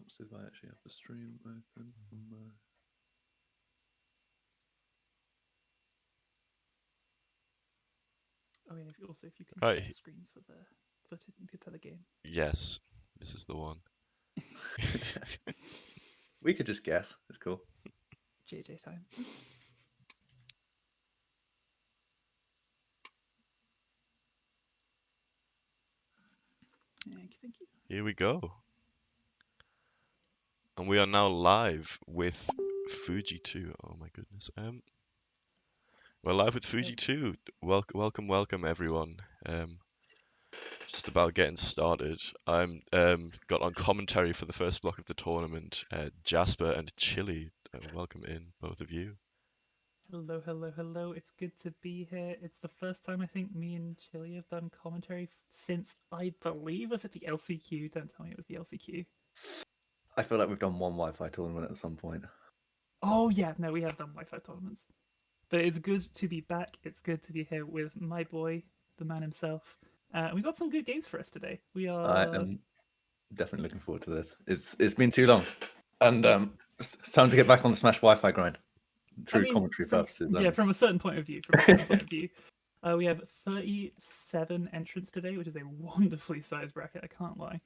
helps if I actually have the stream open on my... Oh yeah, if you can Right. share screens for the game. Yes, this is the one. We could just guess. It's cool. JJ time. Thank you. Here we go. And we are now live with Fuji 2. Oh my goodness. We're live with Fuji 2. Welcome everyone. Just about getting started. I'm got on commentary for the first block of the tournament. Jasper and Chili, welcome in, both of you. Hello. It's good to be here. It's the first time I think me and Chili have done commentary since I believe was it the LCQ. Don't tell me it was the LCQ. I feel like we've done one Wi-Fi tournament at some point. Oh yeah, no, we have done Wi-Fi tournaments. But it's good to be back. It's good to be here with my boy, the man himself. We got some good games for us today. We I are. am definitely looking forward to this. It's been too long, and it's time to get back on the Smash Wi-Fi grind. True commentary purposes. From a certain point of view, we have 37 entrants today, which is a wonderfully sized bracket. I can't lie.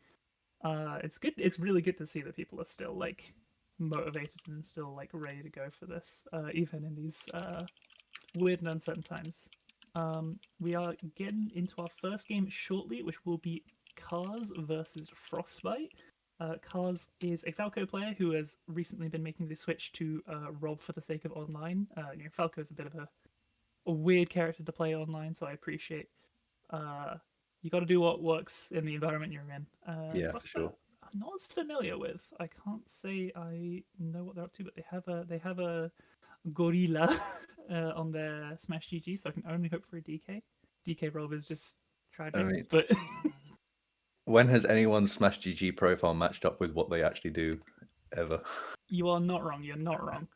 It's good. It's really good to see that people are still like motivated and still like ready to go for this, even in these weird and uncertain times. We are getting into our first game shortly, which will be Cars versus Frostbite. Cars is a Falco player who has recently been making the switch to Rob for the sake of online. Falco is a bit of a weird character to play online, so I appreciate you got to do what works in the environment you're in. Yeah, for Frostbite, sure. I'm not as familiar with. I can't say I know what they're up to, but they have a gorilla on their Smash GG, so I can only hope for a DK. DK Rob is just I tragic, mean, but when has anyone's Smash GG profile matched up with what they actually do, ever? you are not wrong. You're not wrong.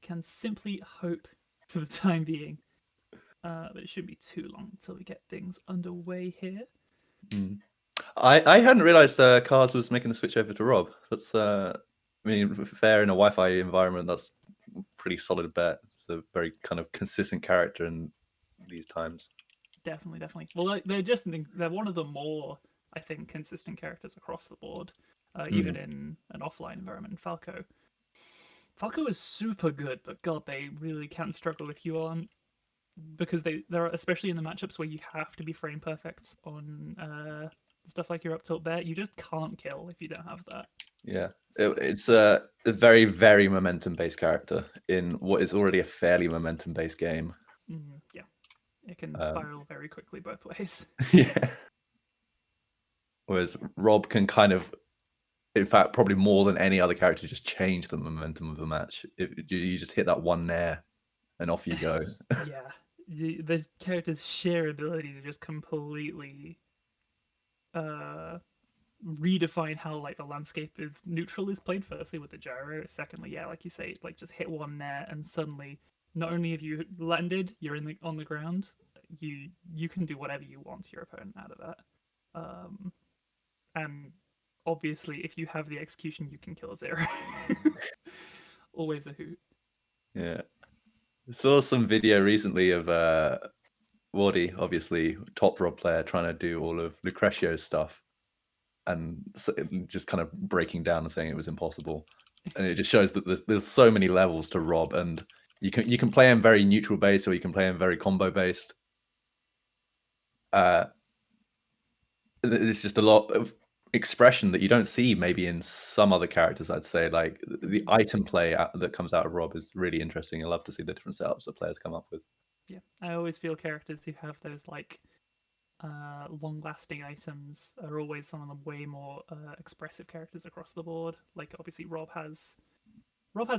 Can simply hope for the time being. But it shouldn't be too long until we get things underway here. Mm. I hadn't realised Cars was making the switch over to Rob. That's I mean, fair in a Wi-Fi environment. That's a pretty solid bet. It's a very kind of consistent character in these times. Definitely. Well, they're one of the more, I think, consistent characters across the board, even in an offline environment. Falco is super good, but God, they really can struggle if you aren't, because they're especially in the matchups where you have to be frame perfect on stuff like your up tilt bear. You just can't kill if you don't have that. Yeah, it's a very, very momentum-based character in what is already a fairly momentum-based game. Yeah, it can spiral very quickly both ways. Yeah. Whereas Rob can kind of, in fact, probably more than any other character, just change the momentum of the match. You just hit that one nair, and off you go. Yeah, the character's sheer ability to just completely redefine how like the landscape of neutral is played. Firstly with the gyro, secondly, yeah, like you say, like just hit one there and suddenly not only have you landed, you're on the ground. You can do whatever you want to your opponent out of that. And obviously, if you have the execution, you can kill a zero. Always a hoot. Yeah. I saw some video recently of Wardy, obviously top Rob player, trying to do all of Lucrecio's stuff, and just kind of breaking down and saying it was impossible. And it just shows that there's so many levels to Rob, and you can play him very neutral based, or you can play him very combo based. There's just a lot of expression that you don't see maybe in some other characters. I'd say like the item play that comes out of Rob is really interesting. I love to see the different setups that players come up with. Yeah, I always feel characters who have those like long-lasting items are always some of the way more expressive characters across the board. Like obviously Rob has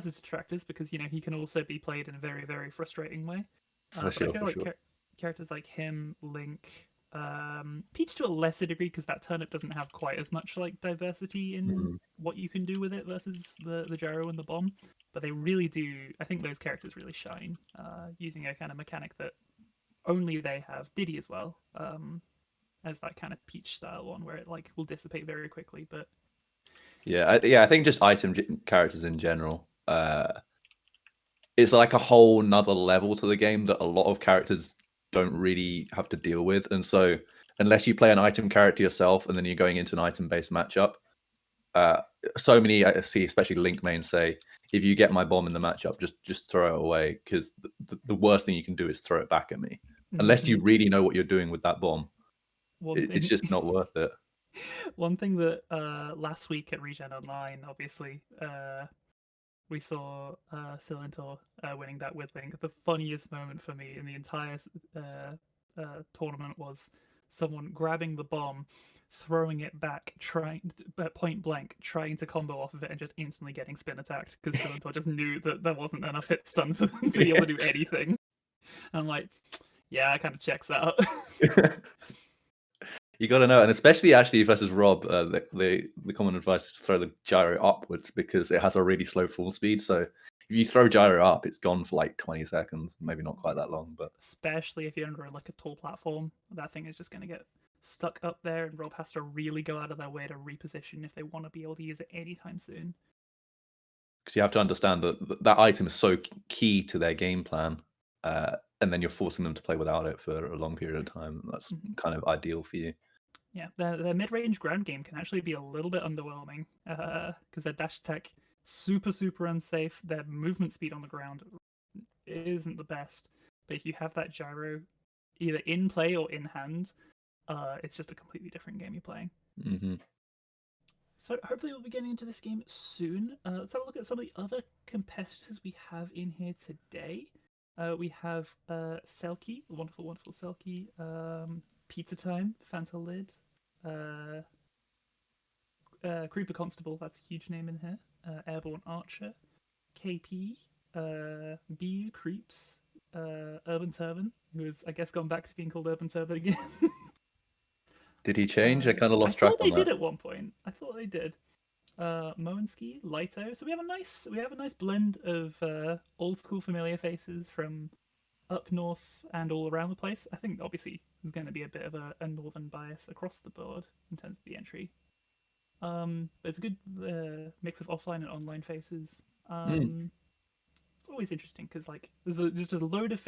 his detractors because he can also be played in a very frustrating way. For But I sure, feel for like sure. characters like him, Link, Peach to a lesser degree because that turnip doesn't have quite as much like diversity in what you can do with it versus the gyro and the bomb. But they really do. I think those characters really shine using a kind of mechanic that only they have. Diddy as well, as that kind of Peach style one where it like will dissipate very quickly, but Yeah, I think just characters in general. It's like a whole nother level to the game that a lot of characters don't really have to deal with. And so unless you play an item character yourself and then you're going into an item-based matchup, so many I see, especially Link mains, say, if you get my bomb in the matchup, just throw it away, because the worst thing you can do is throw it back at me. Unless you really know what you're doing with that bomb, it's just not worth it. One thing that last week at Regen Online, obviously, we saw Silentor winning that with Link. The funniest moment for me in the entire tournament was someone grabbing the bomb, throwing it back, point blank, trying to combo off of it, and just instantly getting spin attacked because Silentor just knew that there wasn't enough hit stun for them to be able to do anything. And I'm like, yeah, it kind of checks out. You got to know, and especially Ashley versus Rob, the common advice is to throw the gyro upwards because it has a really slow full speed. So if you throw gyro up, it's gone for like 20 seconds, maybe not quite that long, but especially if you're under like a tall platform, that thing is just going to get stuck up there, and Rob has to really go out of their way to reposition if they want to be able to use it anytime soon. Because you have to understand that that item is so key to their game plan, and then you're forcing them to play without it for a long period of time. That's kind of ideal for you. Yeah, their mid-range ground game can actually be a little bit underwhelming because their dash attack super unsafe. Their movement speed on the ground isn't the best, but if you have that gyro either in play or in hand, it's just a completely different game you're playing. Mm-hmm. So hopefully we'll be getting into this game soon. Let's have a look at some of the other competitors we have in here today. We have Selkie, wonderful Selkie. Pizza Time, Fanta Lid. Creeper Constable, that's a huge name in here. Airborne Archer. KP. BU Creeps. Urban Turban, who has, I guess, gone back to being called Urban Turban again. Did he change? I kind of lost track on that. I thought they did at one point. I thought they did. Moenski, Lito. So we have a nice blend of old school familiar faces from up north and all around the place. I think obviously there's going to be a bit of a northern bias across the board in terms of the entry. But it's a good mix of offline and online faces. It's always interesting because like there's just a load of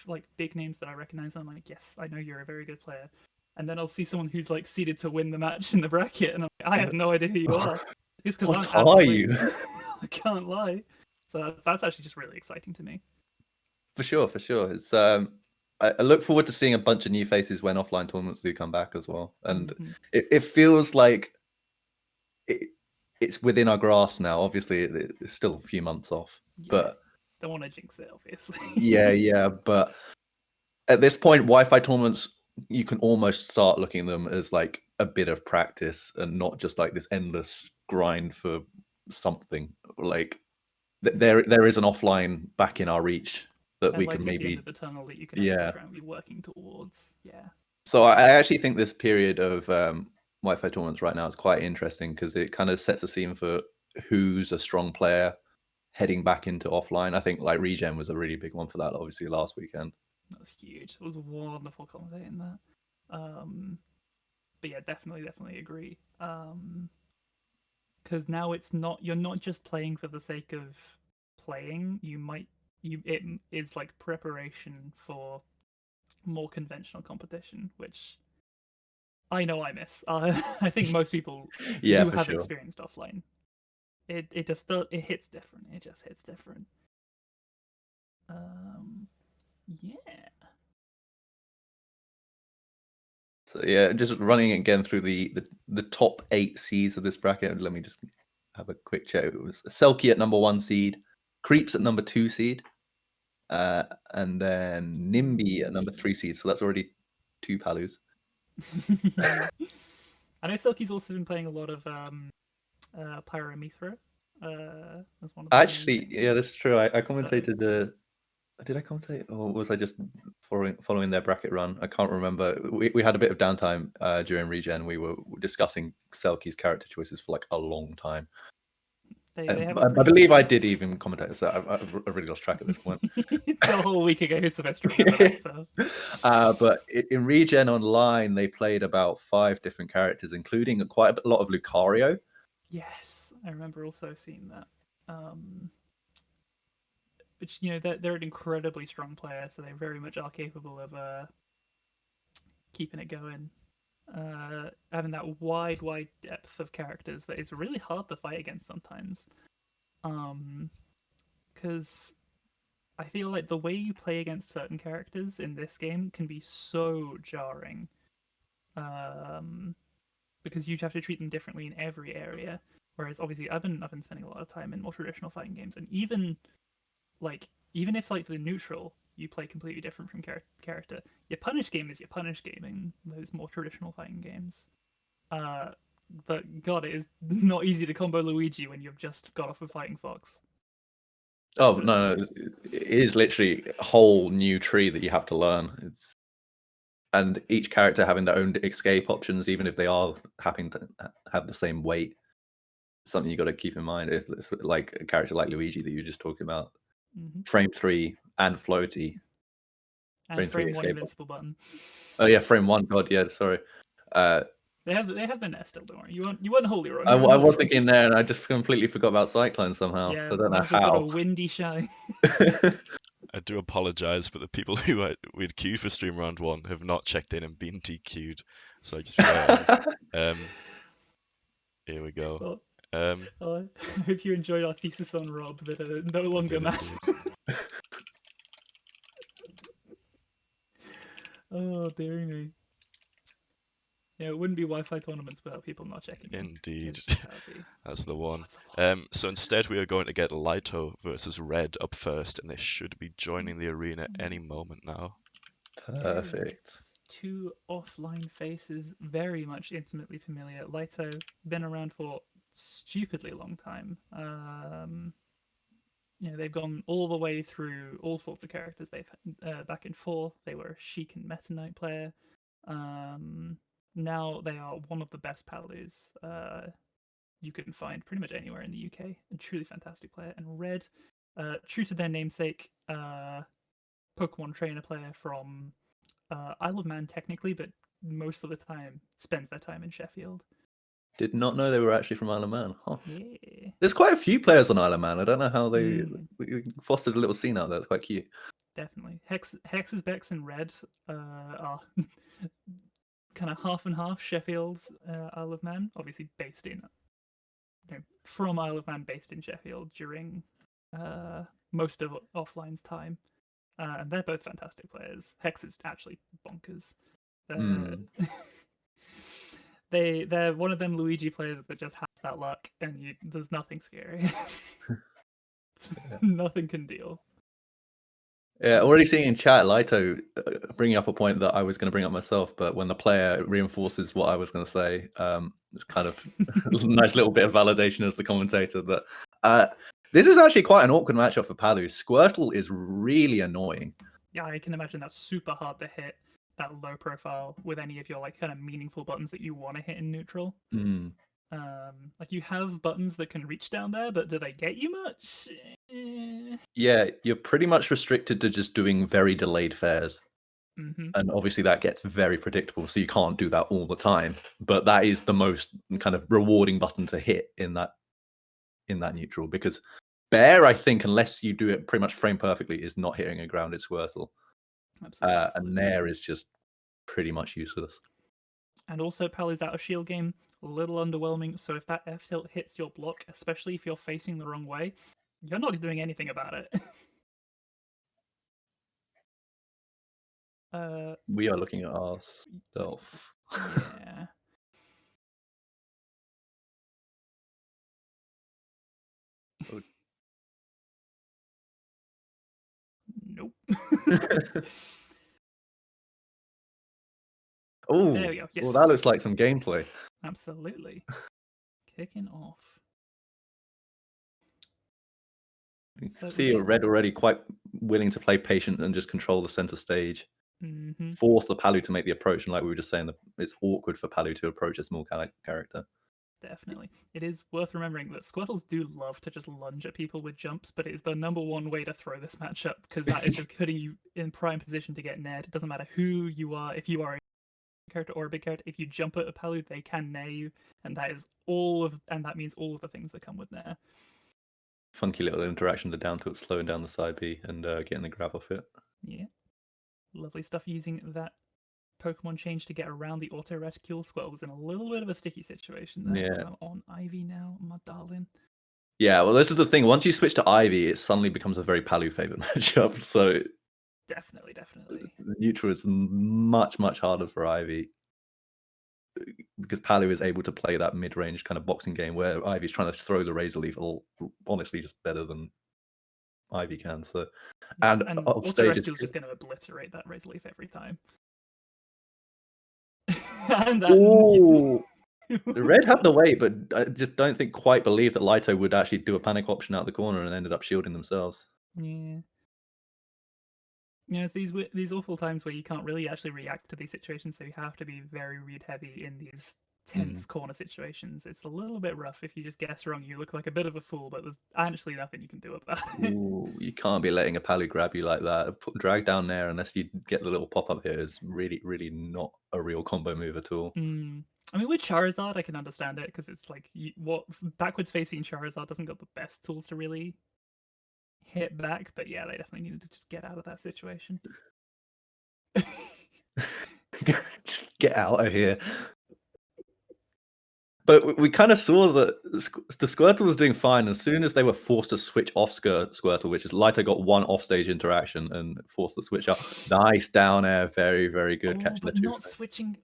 like big names that I recognize. And I'm like, yes, I know you're a very good player. And then I'll see someone who's like seeded to win the match in the bracket, and I'm like, I have no idea who you are. Just because what are you? I can't lie. So that's actually just really exciting to me. For sure. It's I look forward to seeing a bunch of new faces when offline tournaments do come back as well, and it feels like it's within our grasp now. Obviously, it's still a few months off, but don't want to jinx it, obviously. yeah, but at this point, Wi-Fi tournaments, you can almost start looking at them as like a bit of practice and not just like this endless grind for something. Like there is an offline back in our reach that we can maybe at the end of the tunnel that you can actually try and be working towards. Yeah. So I actually think this period of Wi-Fi tournaments right now is quite interesting because it kind of sets the scene for who's a strong player heading back into offline. I think like Regen was a really big one for that, obviously last weekend. That was huge. It was wonderful commentating that. But yeah, definitely agree. Because now you're not just playing for the sake of playing. It is like preparation for more conventional competition, which I know I miss. I think most people who have experienced offline, it hits different. It just hits different. Yeah. So yeah, just running again through the top 8 seeds of this bracket. Let me just have a quick check. It was Selkie at number 1 seed, Creeps at number 2 seed, and then Nimby at number 3 seed. So that's already 2 Palus. I know Selkie's also been playing a lot of Pyromethra. As one of Actually, yeah, that's true. I commentated did I commentate, or was I just following their bracket run? I can't remember. We had a bit of downtime during Regen. We were discussing Selkie's character choices for like a long time. I believe I did even commentate, so I've really lost track at this point. It's a whole week ago, semester. But in Regen Online, they played about 5 different characters, including quite a lot of Lucario. Yes. I remember also seeing that. Which they're an incredibly strong player, so they very much are capable of keeping it going. Having that wide depth of characters that is really hard to fight against sometimes. Because I feel like the way you play against certain characters in this game can be so jarring. Because you have to treat them differently in every area. Whereas obviously I've been spending a lot of time in more traditional fighting games, and even if like the neutral you play completely different from character, your punish game is your punish game in those more traditional fighting games. But God, it is not easy to combo Luigi when you've just got off of fighting Fox. Oh no, it is literally a whole new tree that you have to learn. And each character having their own escape options, even if they are having to have the same weight. Something you got to keep in mind is like a character like Luigi that you were just talking about. Frame 3 and floaty. And frame 1 invincible button. Oh yeah, frame 1. God, yeah, sorry. They have the net still. Don't worry. You weren't wholly wrong. I was thinking there, and I just completely forgot about Cyclone somehow. Yeah, I don't know I've just got a how. windy shine. I do apologize, but the people who we'd queued for stream round 1 have not checked in and been DQ'd. So I just here we go. Well, I hope you enjoyed our thesis on Rob that no longer matters. Oh, dear me. Yeah, it wouldn't be Wi-Fi tournaments without people not checking. Indeed. That's the one. So instead we are going to get Lito versus Red up first, and they should be joining the arena any moment now. Perfect. Two offline faces, very much intimately familiar. Lito, been around for stupidly long time. They've gone all the way through all sorts of characters. They've back in 4, they were a Sheik and Meta Knight player. Now they are one of the best Palus you can find pretty much anywhere in the UK. A truly fantastic player. And Red, true to their namesake, Pokemon trainer player from Isle of Man technically, but most of the time spends their time in Sheffield. Did not know they were actually from Isle of Man. Huh. Yeah. There's quite a few players on Isle of Man. I don't know how they fostered a little scene out there. It's quite cute. Definitely. Hex's Bex and Red are kind of half and half Sheffield, Isle of Man. Obviously based in, from Isle of Man, based in Sheffield during most of offline's time. And they're both fantastic players. Hex is actually bonkers. They're one of them Luigi players that just has that luck, and there's nothing scary. Nothing can deal. Yeah, already seeing in chat, Lito bringing up a point that I was going to bring up myself, but when the player reinforces what I was going to say, it's kind of a nice little bit of validation as the commentator that this is actually quite an awkward matchup for Palu. Squirtle is really annoying. Yeah, I can imagine that's super hard to hit that low profile with any of your kind of meaningful buttons that you want to hit in neutral. You have buttons that can reach down there, but do they get you much? Yeah, you're pretty much restricted to just doing very delayed fares. And obviously that gets very predictable, so you can't do that all the time. But that is the most kind of rewarding button to hit in that neutral, because Bear, I think, unless you do it pretty much frame perfectly, is not hitting a grounded Squirtle. Absolutely. And Nair is just pretty much useless. And also Palu's out of shield game, a little underwhelming, so if that F tilt hits your block, especially if you're facing the wrong way, you're not doing anything about it. We are looking at ourselves. Yeah. Nope. Oh, there we go. Yes. Well, that looks like some gameplay. Absolutely. Kicking off. You can see Red already quite willing to play patient and just control the center stage. Force the Palu to make the approach, and like we were just saying, it's awkward for Palu to approach a small character. Definitely. It is worth remembering that Squirtles do love to just lunge at people with jumps, but it is the #1 way to throw this matchup, because that is just putting you in prime position to get nared. It doesn't matter who you are. If you are character or a big character, if you jump at a Palu, they can nair you, and that means all of the things that come with nair. Funky little interaction, the down tilt slowing down the side B and getting the grab off it. Yeah. Lovely stuff using that Pokemon change to get around the auto reticule. Squirtle was in a little bit of a sticky situation there. Yeah. I'm on Ivy now, my darling. Yeah, well, this is the thing. Once you switch to Ivy, it suddenly becomes a very Palu favored matchup. So Definitely. the neutral is much, much harder for Ivy because Palu is able to play that mid-range kind of boxing game where Ivy's trying to throw the Razor Leaf honestly just better than Ivy can. So and auto stage is reticule's just going to obliterate that Razor Leaf every time. And that... Ooh. Red had the weight, but I just don't think quite believe that Lito would actually do a panic option out the corner and ended up shielding themselves. Yeah. It's these awful times where you can't really actually react to these situations, so you have to be very read heavy in these tense corner situations. It's a little bit rough. If you just guess wrong, you look like a bit of a fool, but there's actually nothing you can do about it. Ooh, you can't be letting a Palu grab you like that. Drag down there unless you get the little pop-up here is really, really not a real combo move at all. I mean, with Charizard, I can understand it, because it's like, backwards facing Charizard doesn't got the best tools to really hit back, but yeah, they definitely needed to just get out of that situation. Just get out of here. But we kind of saw that the Squirtle was doing fine as soon as they were forced to switch off Squirtle, which is Lito got one offstage interaction and forced the switch up. Nice down air, very, very good catching but the two. not switching,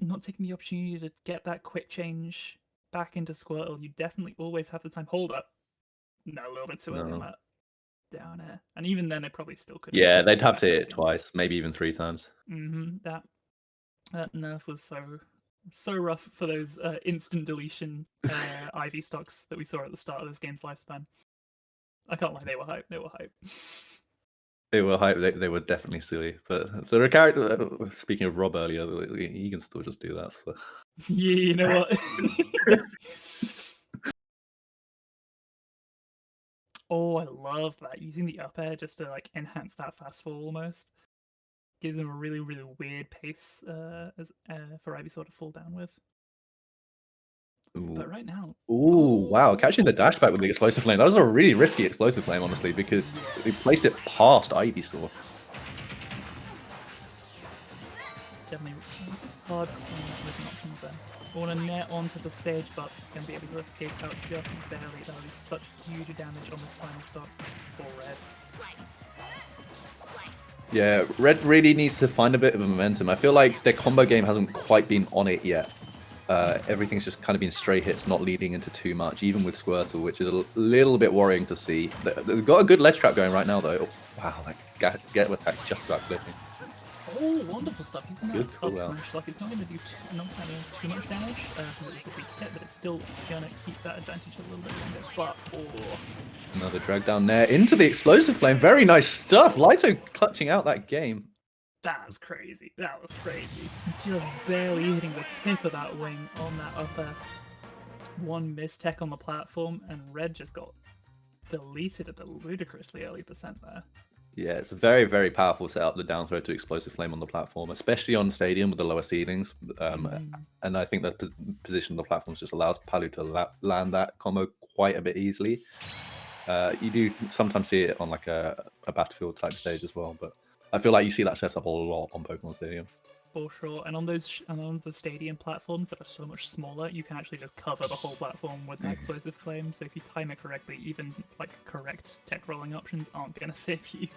not taking the opportunity to get that quick change back into Squirtle. You definitely always have the time. Hold up. No, a little bit too early on that down air. And even then, they probably still could. Yeah, they'd have to hit it twice, maybe even 3 times. That nerf was so rough for those instant deletion Ivy stocks that we saw at the start of this game's lifespan. I can't lie, they were hype. They were hype. They were definitely silly. But the character, speaking of Rob earlier, he can still just do that. So. Yeah, you know what? Oh, I love that. Using the up air just to like enhance that fast fall almost. Gives him a really, really weird pace for Ivysaur to fall down with. Ooh. But right now... Ooh, wow. Catching the dash back with the Explosive Flame. That was a really risky Explosive Flame, honestly, because he placed it past Ivysaur. Definitely hard with an option there. I want to net onto the stage, but going to be able to escape out just barely. That would be such huge damage on this final stop for Red. Yeah, Red really needs to find a bit of momentum. I feel like their combo game hasn't quite been on it yet. Everything's just kind of been straight hits, not leading into too much, even with Squirtle, which is a little bit worrying to see. They've got a good ledge trap going right now, though. Oh, wow, that get attack just about clipping. Oh, wonderful stuff. He's in that cool smash. Like, it's not going to do too much damage, because it's a weak hit, but it's still going to keep that advantage a little bit longer. But, another drag down there into the Explosive Flame. Very nice stuff. Lito clutching out that game. That was crazy. That was crazy. Just barely hitting the tip of that wing on that upper one mistech on the platform, and Red just got deleted at a ludicrously early percent there. Yeah, it's a very, very powerful setup, the down throw to Explosive Flame on the platform, especially on Stadium with the lower ceilings. And I think that position of the platforms just allows Palu to land that combo quite a bit easily. You do sometimes see it on like a Battlefield type stage as well, but I feel like you see that setup a lot on Pokemon Stadium. For sure, and on the Stadium platforms that are so much smaller, you can actually just cover the whole platform with an Explosive Flame. So if you time it correctly, even like correct tech rolling options aren't gonna save you.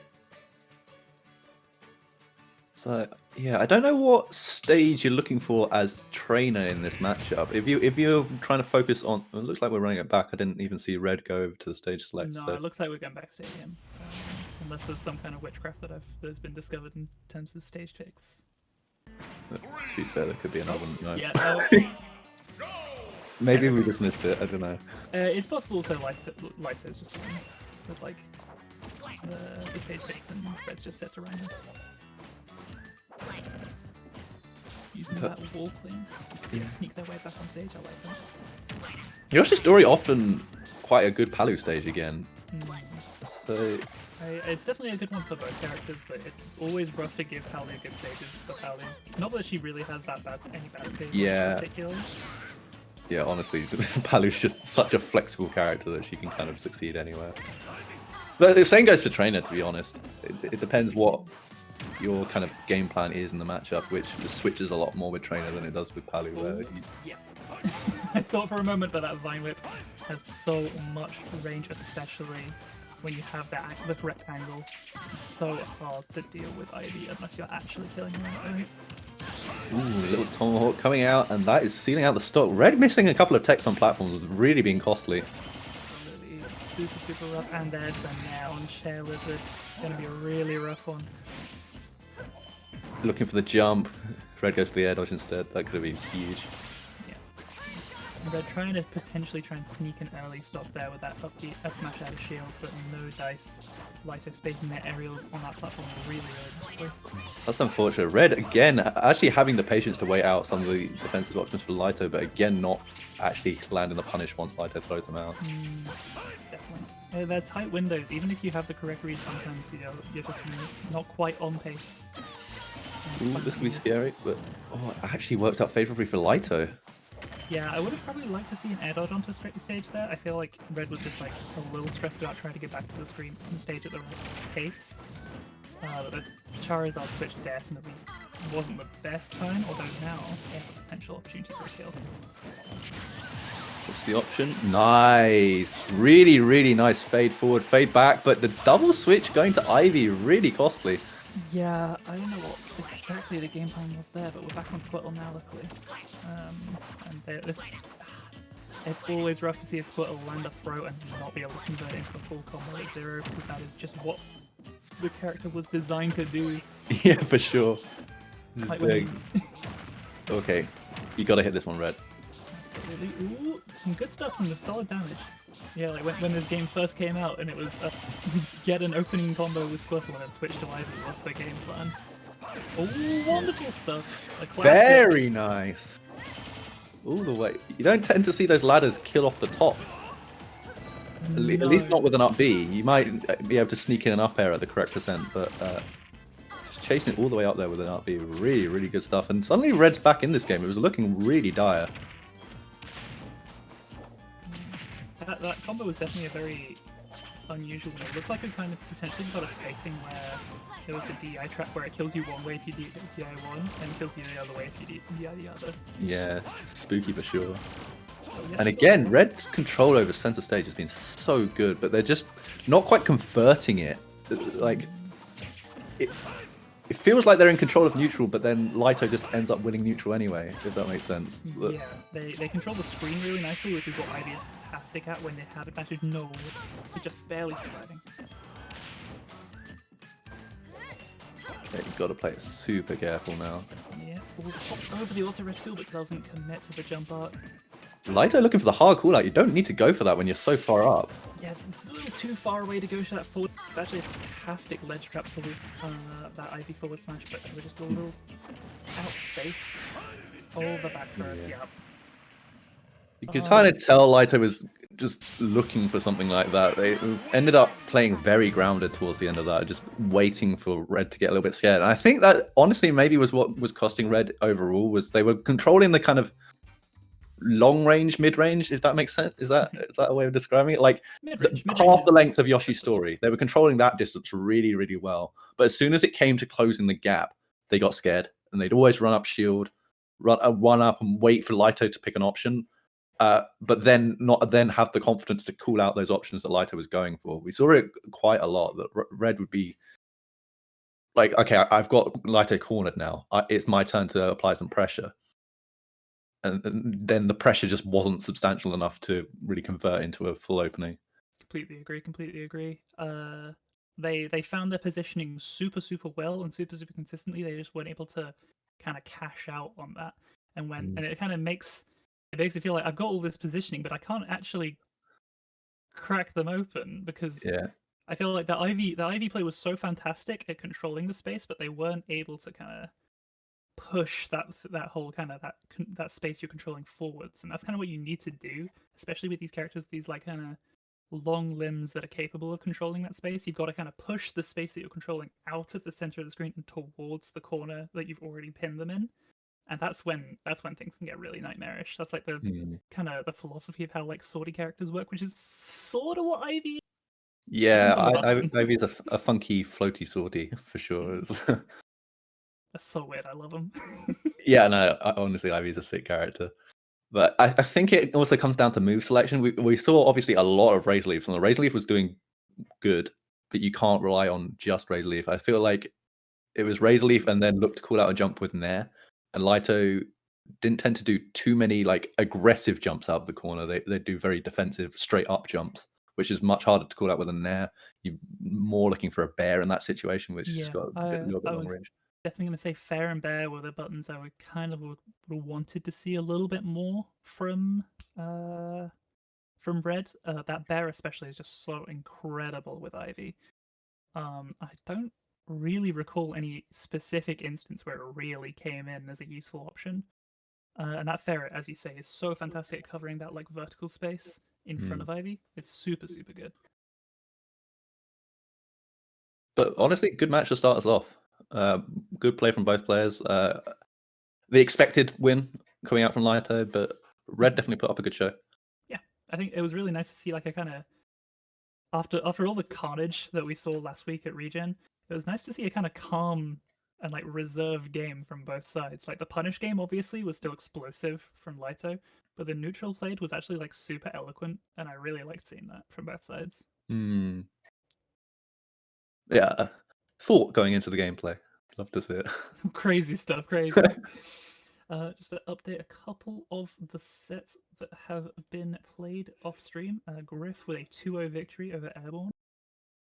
So yeah, I don't know what stage you're looking for as trainer in this matchup. If you're trying to focus on, it looks like we're running it back. I didn't even see Red go over to the stage select. No, it looks like we're going back Stadium, unless there's some kind of witchcraft that's been discovered in terms of stage picks. To be fair, there could be another one. No. Yeah. Maybe we just missed it. I don't know. It's possible. So Lito's just the one with like the stage picks, and Red's just set to random. Using that wall clean, sneak their way back on stage. I like that. Yoshi Story often quite a good Palu stage again. So It's definitely a good one for both characters, but it's always rough to give Palia good stages for Palia. Not that she really has any bad stages Yeah. particularly. yeah, honestly, Palu's just such a flexible character that she can kind of succeed anywhere. But the same goes for Trainer, to be honest. It depends what your kind of game plan is in the matchup, which just switches a lot more with Trainer than it does with Palu. Where Yeah. I thought for a moment, but that Vine Whip has so much range, especially when you have the correct angle. It's so hard to deal with Ivy unless you're actually killing her. Right? Ooh, little Tomahawk coming out, and that is sealing out the stock. Red missing a couple of techs on platforms was really being costly. Absolutely, it's super rough. And there's the nail on Chair Lizard. It's gonna be a really rough one. Looking for the jump. Red goes to the air dodge instead. That could have been huge. Yeah. And they're trying to potentially try and sneak an early stop there with that up smash out of shield, but no dice. Lito spacing their aerials on that platform really nicely. That's unfortunate. Red, again, actually having the patience to wait out some of the defensive options for Lito, but again, not actually landing the punish once Lito throws them out. Definitely. They're tight windows. Even if you have the correct read, sometimes you're just not quite on pace. Ooh, this could be scary, but oh, it actually works out favorably for Lito. Yeah, I would have probably liked to see an air dodge onto the stage there. I feel like Red was just like a little stressed about trying to get back to the stage at the right pace. But the Charizard switch definitely wasn't the best time, although now they have a potential opportunity for a kill. What's the option? Nice! Really, really nice fade forward, fade back, but the double switch going to Ivy, really costly. Yeah, I don't know what exactly the game plan was there, but we're back on Squirtle now, luckily. It's always rough to see a Squirtle land a throw and not be able to convert it into a full combo at 0, because that is just what the character was designed to do. Yeah, for sure. Just Like doing... Okay, you gotta hit this one, Red. Absolutely. Ooh, some good stuff and solid damage. Yeah, like when this game first came out and it was get an opening combo with Squirtle and then switch to Ivy. What's the game plan? Oh, wonderful stuff. Very nice. All the way. You don't tend to see those ladders kill off the top. At least not with an up B. You might be able to sneak in an up air at the correct percent, but just chasing it all the way up there with an up B, really, really good stuff. And suddenly Red's back in this game. It was looking really dire. That combo was definitely a very unusual one. It looked like it kind of potentially got a spacing where there was the DI trap where it kills you one way if you DI one, and kills you the other way if you DI the other. Yeah, spooky for sure. So, yeah, And again, Red's control over center stage has been so good, but they're just not quite converting it. Like, it feels like they're in control of neutral, but then Lito just ends up winning neutral anyway, if that makes sense. Yeah, they control the screen really nicely, which is what Ivy is fantastic at when they have advantage. No, they're just barely surviving. Okay, you've got to play it super careful now. Yeah, pops over the auto res but doesn't commit to the jump arc. Lito looking for the hard call out. You don't need to go for that when you're so far up. Yeah, a little too far away to go to that forward. It's actually a fantastic ledge trap for that Ivy forward smash, but we're just a little outspaced. Oh, the back throw, yeah. You could kind of tell Lito was just looking for something like that. They ended up playing very grounded towards the end of that, just waiting for Red to get a little bit scared. And I think that honestly maybe was what was costing Red overall, was they were controlling the kind of long range, mid range, if that makes sense. Is that a way of describing it? Like half the length of Yoshi's story. They were controlling that distance really, really well. But as soon as it came to closing the gap, they got scared. And they'd always run up shield, run up and wait for Lito to pick an option. But then not have the confidence to call out those options that Lito was going for. We saw it quite a lot, that Red would be like, okay, I've got Lito cornered now. It's my turn to apply some pressure. And then the pressure just wasn't substantial enough to really convert into a full opening. Completely agree. They found their positioning super well and super consistently. They just weren't able to kind of cash out on that. And and it kind of makes it feel like I've got all this positioning, but I can't actually crack them open, because I feel like the Ivy play was so fantastic at controlling the space, but they weren't able to kind of push that whole kind of that space you're controlling forwards, and that's kind of what you need to do, especially with these characters, these like kind of long limbs that are capable of controlling that space. You've got to kind of push the space that you're controlling out of the center of the screen and towards the corner that you've already pinned them in. And that's when things can get really nightmarish. That's like the kind of the philosophy of how like swordy characters work, which is sort of what Ivy. Yeah, Depends on the button. Ivy's a funky floaty swordy for sure. That's so weird. I love them. Yeah, no, honestly, Ivy's a sick character. But I think it also comes down to move selection. We saw obviously a lot of Razor Leafs, and the Razor Leaf was doing good, but you can't rely on just Razor Leaf. I feel like it was Razor Leaf and then looked to call out a jump with Nair, and Lito didn't tend to do too many like aggressive jumps out of the corner. They do very defensive straight up jumps, which is much harder to call out with a Nair. You're more looking for a bear in that situation, which has got a little bit long range. Definitely going to say Fair and Bear were the buttons I would kind of would wanted to see a little bit more from Red. That Bear especially is just so incredible with Ivy. I don't really recall any specific instance where it really came in as a useful option. And that Ferret, as you say, is so fantastic at covering that like vertical space in front of Ivy. It's super, super good. But honestly, good match to start us off. Good play from both players. The expected win coming out from Lito, but Red definitely put up a good show. Yeah, I think it was really nice to see like a kind of after all the carnage that we saw last week at Regen, it was nice to see a kind of calm and like reserved game from both sides. Like the punish game obviously was still explosive from Lito, but the neutral played was actually like super eloquent, and I really liked seeing that from both sides. Yeah, thought going into the gameplay. Love to see it. Crazy stuff, crazy. Just to update a couple of the sets that have been played off stream. Griff with a 2-0 victory over Airborne.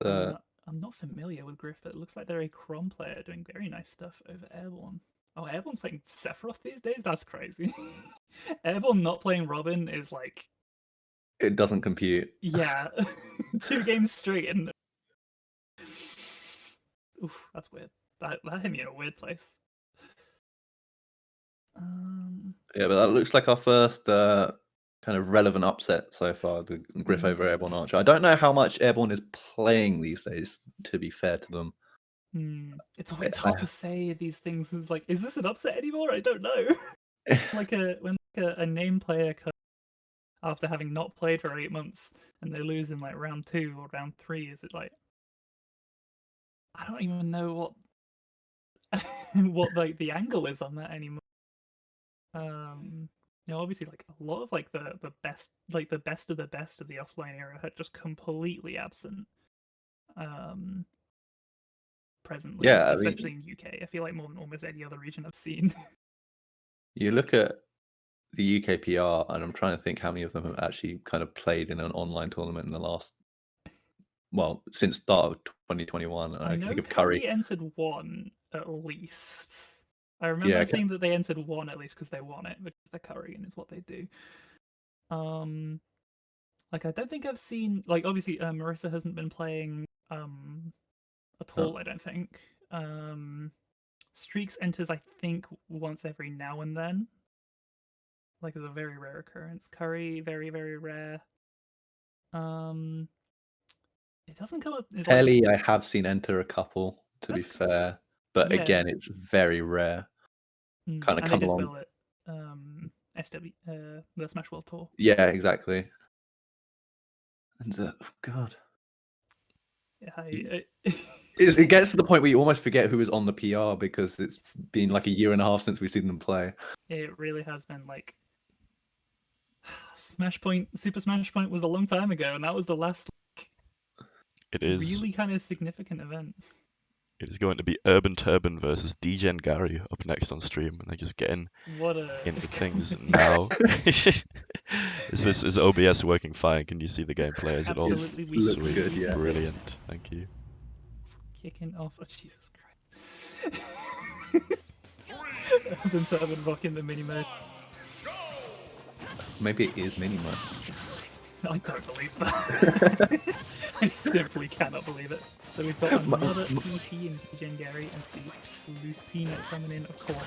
I'm not familiar with Griff, but it looks like they're a Crom player doing very nice stuff over Airborne. Oh, Airborne's playing Sephiroth these days? That's crazy. Airborne not playing Robin is like... It doesn't compute. Yeah. 2 games straight and... Oof, that's weird. That hit me in a weird place. Yeah, but that looks like our first kind of relevant upset so far, the Griff over Airborne Archer. I don't know how much Airborne is playing these days, to be fair to them. It's hard to say these things. Is like, is this an upset anymore? I don't know. when a name player comes after having not played for 8 months and they lose in like round 2 or round 3, is it like, I don't even know what like the angle is on that anymore. Obviously like a lot of like the best of the best of the offline era had just completely absent. Presently, yeah, especially in UK. I feel like more than almost any other region I've seen. You look at the UK PR, and I'm trying to think how many of them have actually kind of played in an online tournament in the last, since start of 2021. And I know think of Curry entered one at least. I remember seeing that they entered one at least because they won it, because they're Curry and it's what they do. Like I don't think I've seen, like, obviously Marissa hasn't been playing at all. I don't think. Streaks enters, I think, once every now and then. Like, it's a very rare occurrence. Curry, very, very rare. It doesn't come up. Pelly, I have seen enter a couple, to be fair, but again, it's very rare. Kind of come along. Well at SW, the Smash World Tour. Yeah, exactly. And oh god. Yeah, it gets to the point where you almost forget who was on the PR because it's been like a year and a half since we've seen them play. It really has been. Like, Super Smash Point was a long time ago, and that was the last really kind of significant event. It is going to be Urban Turban versus Degen Gary up next on stream, and they're just getting into things now. Is OBS working fine? Can you see the gameplay? Is it all sweet? Good, yeah. Brilliant, thank you. Kicking off, oh Jesus Christ! Urban Turban rocking the mini mode. Maybe it is mini mode. I don't believe that. I simply cannot believe it. So we've got another PT in Degen Gary and the Lucina coming in, of course.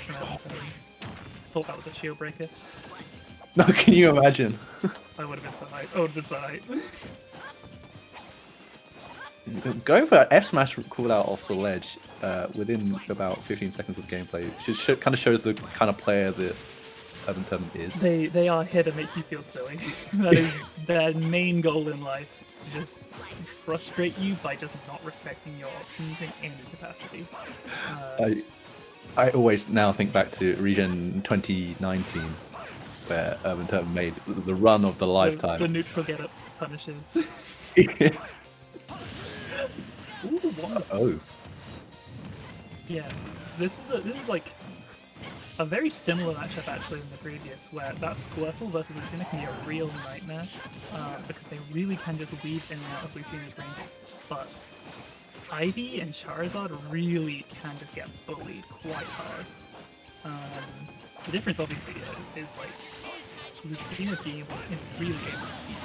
Thought that was a shield breaker. No, can you imagine? I would have been so hyped. going for an F smash call out off the ledge within about 15 seconds of gameplay kind of shows the kind of player that Urban Tournament is. They are here to make you feel silly. That is their main goal in life. To just frustrate you by just not respecting your options in any capacity. I always now think back to Regen 2019, where Urban Tournament made the run of the lifetime. The neutral get up punishes. Ooh, wonderful. Oh. Yeah, this is like a very similar matchup actually in the previous, where that Squirtle versus Lucina can be a real nightmare because they really can just weave in and out of Lucina's ranges. But Ivy and Charizard really can just get bullied quite hard. The difference obviously is like Lucina being able to really able to keep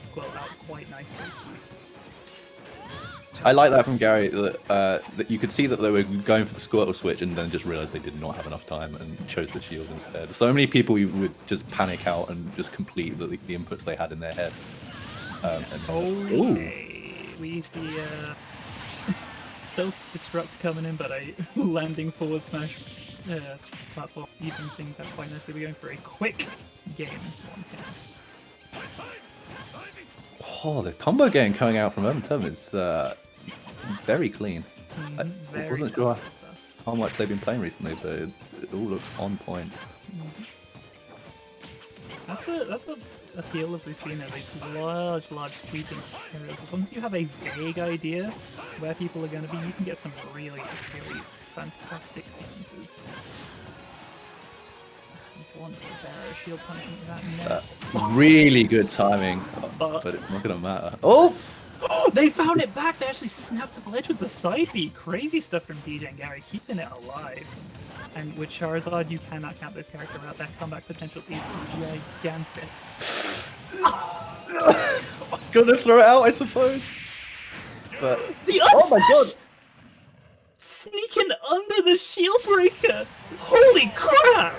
Squirtle out quite nicely. I like that from Gary, that you could see that they were going for the Squirtle switch and then just realized they did not have enough time and chose the shield instead. So many people would just panic out and just complete the inputs they had in their head. We see self-destruct coming in, but a landing forward smash platform even things out quite nicely. We're going for a quick game. Oh, the combo game coming out from Urban Tournament is very clean. I wasn't sure how much they've been playing recently, but it all looks on point. That's the appeal of Lucina, these large sweeping areas. As long as you have a vague idea where people are going to be, you can get some really fantastic sequences. Wonderful barrier shield punishing that net. Really good timing, but it's not going to matter. Oh! They found it back! They actually snapped up the ledge with the side B. Crazy stuff from DJ and Gary, keeping it alive. And with Charizard, you cannot count this character out. Their comeback potential is gigantic. Gonna throw it out, I suppose. But oh my god! Sneaking under the shield breaker! Holy crap!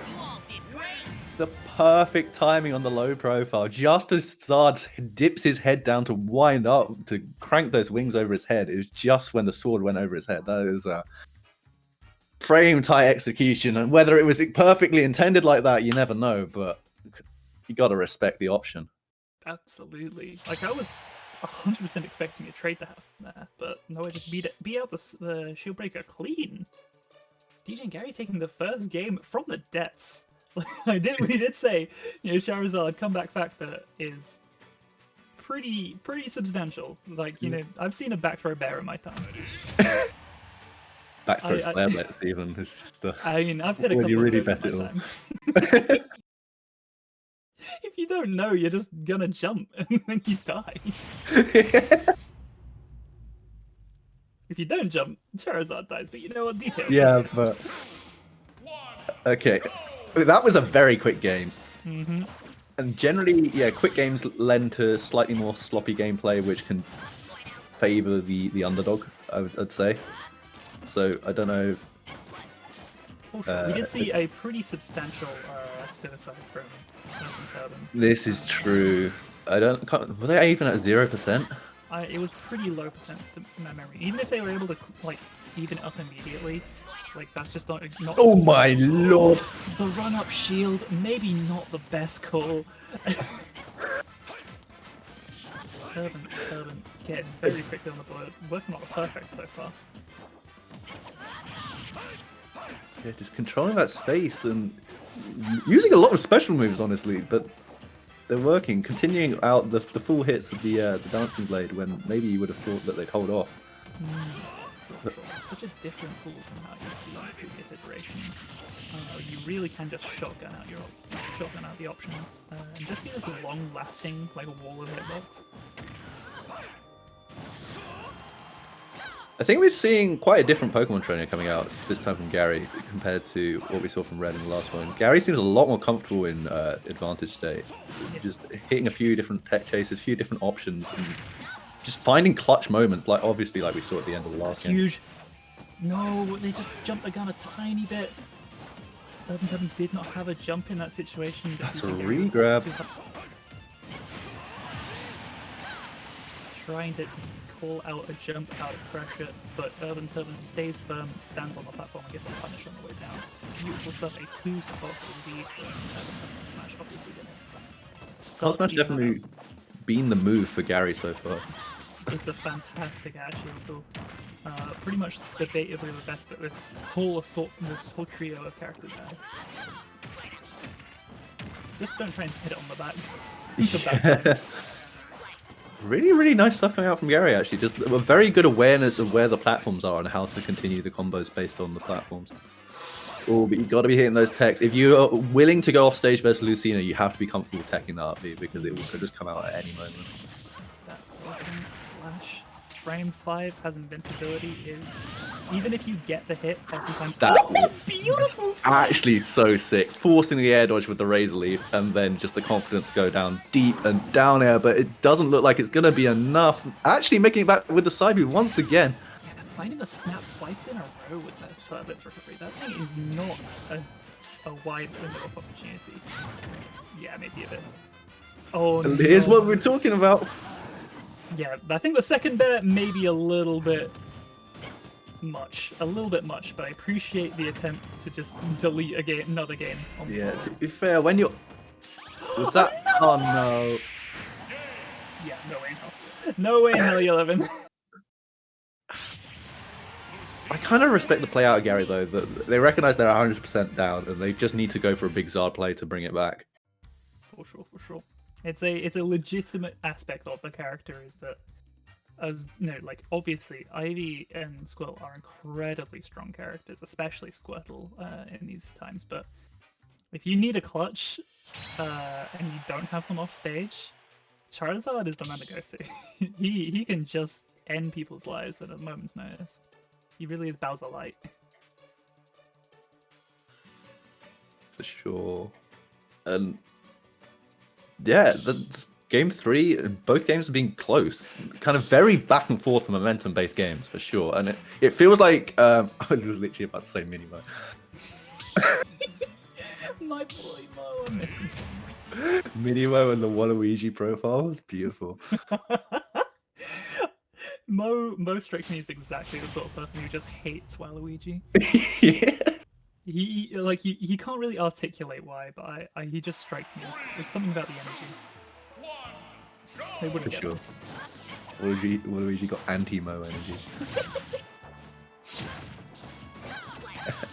The perfect timing on the low profile. Just as Zard dips his head down to wind up to crank those wings over his head, it was just when the sword went over his head. That is a frame tight execution, and whether it was perfectly intended like that, you never know. But you got to respect the option. Absolutely. Like I was 100% expecting a trade to happen there, but no, I just beat out the shield breaker clean. DJ and Gary taking the first game from the depths. We did say, Charizard comeback factor is pretty substantial. Like, I've seen a back throw bear in my time. Back throw flare bets even. It's just I've hit a couple you really of those bet it all. If you don't know, you're just gonna jump and then you die. If you don't jump, Charizard dies, but you know what? Details. Yeah, but okay. That was a very quick game. Mm-hmm. And generally, quick games lend to slightly more sloppy gameplay, which can favor the underdog, I'd say. So, I don't know. We did see a pretty substantial suicide from Urban. This is true. Were they even at 0%? It was pretty low percents to my memory. Even if they were able to, even up immediately, that's just not oh my lord! The run-up shield, maybe not the best call. Urban getting very quickly on the board, working on the perfect so far. Yeah, just controlling that space and using a lot of special moves, honestly, but they're working. Continuing out the full hits of the Dancing Blade when maybe you would have thought that they'd hold off. It's such a different pool from how it used to be in previous iterations. You really can just shotgun out the options and just be this long-lasting wall of hitbox. I think we're seeing quite a different Pokemon trainer coming out this time from Gary compared to what we saw from Red in the last one. Gary seems a lot more comfortable in Advantage State, just hitting a few different tech chases, a few different options, and just finding clutch moments, obviously like we saw at the end of the last game. Huge. No, they just jumped the gun a tiny bit. Urban did not have a jump in that situation. That's a re-grab. trying to call out a jump out of pressure, but Urban Turban stays firm, stands on the platform, and gets a punish on the way down. Beautiful stuff. A 2-stock lead for Urban Turban Smash, obviously didn't. Top Smash definitely been the move for Gary so far. It's a fantastic air shield. Pretty much debatably the best that this whole trio of characters has. Just don't try and hit it on the back. Yeah. Really, really nice stuff coming out from Gary, actually. Just a very good awareness of where the platforms are and how to continue the combos based on the platforms. Oh, but you've got to be hitting those techs. If you are willing to go off stage versus Lucina, you have to be comfortable teching the up B because it could just come out at any moment. That slash frame 5 has invincibility is even if you get the hit, oftentimes beautiful actually so sick. Forcing the air dodge with the Razor Leaf and then just the confidence to go down deep and down air, but it doesn't look like it's going to be enough. Actually making it back with the side B once again. Yeah, finding a snap twice in a row with that blitz recovery, that thing is not a wide window of opportunity. Yeah, maybe a bit. Oh, no. Here's what we're talking about. Yeah, I think the second bear may be a little bit much, but I appreciate the attempt to just delete another game. Yeah, to be fair, when you're... Was that... Oh no. Yeah, no way in hell. No way in hell, 11. I kind of respect the play out of Gary, though. That they recognize they're 100% down, and they just need to go for a big Zard play to bring it back. For sure. It's a legitimate aspect of the character is that, as you know, like obviously Ivy and Squirtle are incredibly strong characters, especially Squirtle in these times. But if you need a clutch and you don't have them off stage, Charizard is the man to go to. he can just end people's lives at a moment's notice. He really is Bowser Light. For sure. And yeah, that's game 3. Both games have been close. Kind of very back and forth momentum-based games, for sure. And it feels like... I was literally about to say Minimo. My boy Mo, I'm missing Minimo and the Waluigi profile was beautiful. Mo strikes me as exactly the sort of person who just hates Waluigi. Yeah. He can't really articulate why, but he just strikes me. There's something about the energy. They wouldn't For get sure. it. Waluigi got anti-Mo energy.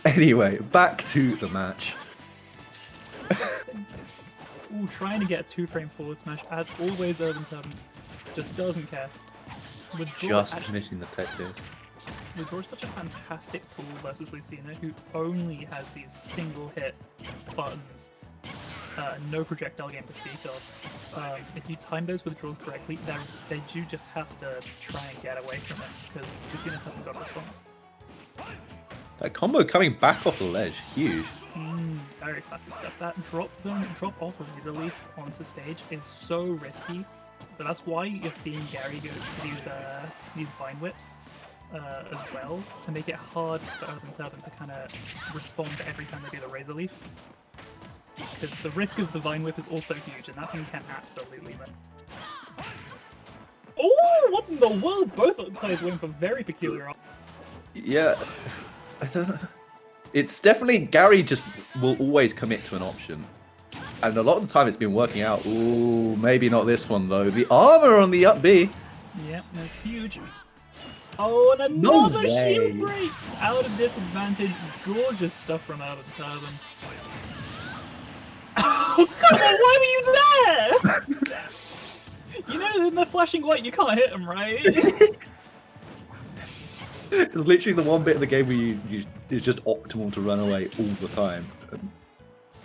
Anyway, back to the match. Ooh, trying to get a 2-frame forward smash. As always, Urban Turban just doesn't care. Just missing the tech there. Withdraw is such a fantastic tool versus Lucina, who only has these single hit buttons. No projectile game to speak of. If you time those withdrawals correctly, they do just have to try and get away from it, because Lucina hasn't got a response. That combo coming back off the ledge, huge. Very classic stuff. That drop off of Razor Leaf onto stage is so risky, but that's why you're seeing Gary go to these Vine Whips as well, to make it hard for Urban Turban to kind of respond every time they do the Razor Leaf. Because the risk of the Vine Whip is also huge, and that thing can absolutely win. Oh, what in the world? Both players went for very peculiar. Yeah, I don't know. It's definitely... Gary just will always commit to an option. And a lot of the time it's been working out. Ooh, maybe not this one, though. The armor on the up B. Yep, that's huge. Oh, and another shield break! Out of disadvantage. Gorgeous stuff from Urban Turban. Oh, come on, why were you there? You know, in the flashing white, you can't hit them, right? It's literally the one bit of the game where it's just optimal to run away all the time.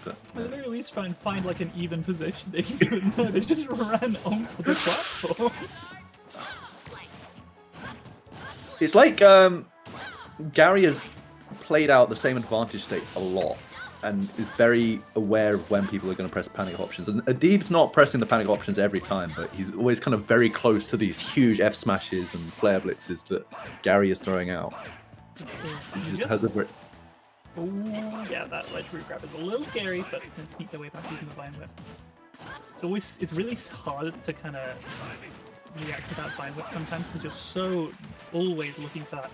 At the very least, try and find like an even positioning. No, they just ran onto the platform. It's like Gary has played out the same advantage states a lot and is very aware of when people are going to press panic options. And Adib's not pressing the panic options every time, but he's always kind of very close to these huge F smashes and flare blitzes that Gary is throwing out. He just has a... Oh, yeah, that ledge root grab is a little scary, but you can sneak their way back using the Vine Whip. It's really hard to kind of react to that vibe sometimes because you're so always looking for that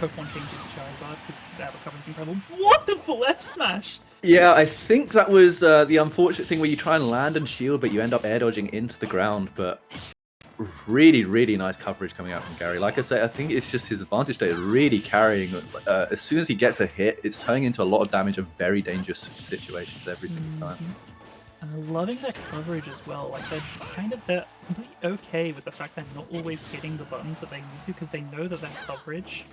Pokemon changes to Charizard because that recovery's incredible. Wonderful F smash! Yeah, I think that was the unfortunate thing where you try and land and shield, but you end up air dodging into the ground. But really, really nice coverage coming out from Gary. Like I say, I think it's just his advantage state is really carrying. As soon as he gets a hit, it's turning into a lot of damage in very dangerous situations every single time. Loving their coverage as well. Like they're completely okay with the fact they're not always hitting the buttons that they need to because they know that their coverage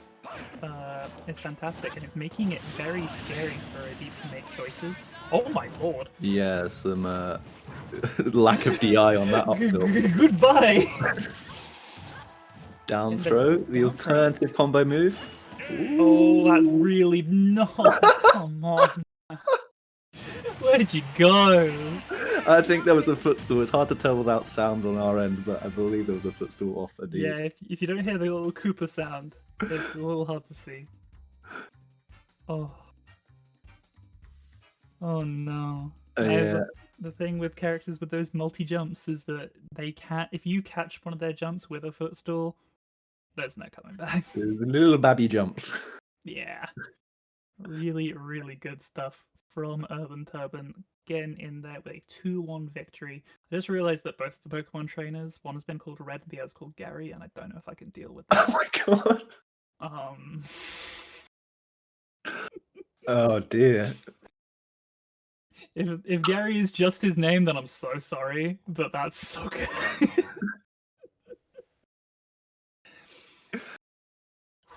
is fantastic and it's making it very scary for a deep to make choices. Oh my lord! Yeah, some lack of DI on that uphill. Goodbye. Down throw, the alternative combo move. Oh, that's really not. Come on. Where did you go? I think there was a footstool. It's hard to tell without sound on our end, but I believe there was a footstool off a D. Yeah, if you don't hear the little Koopa sound, it's a little hard to see. Oh. Oh no. Yeah. The thing with characters with those multi-jumps is that they can't... If you catch one of their jumps with a footstool, there's no coming back. There's little babby jumps. Yeah. Really, really good stuff from Urban Turban, getting in there with a 2-1 victory. I just realized that both the Pokemon trainers, one has been called Red, the other's called Gary, and I don't know if I can deal with that. Oh my god. Oh dear. If Gary is just his name, then I'm so sorry, but that's so good.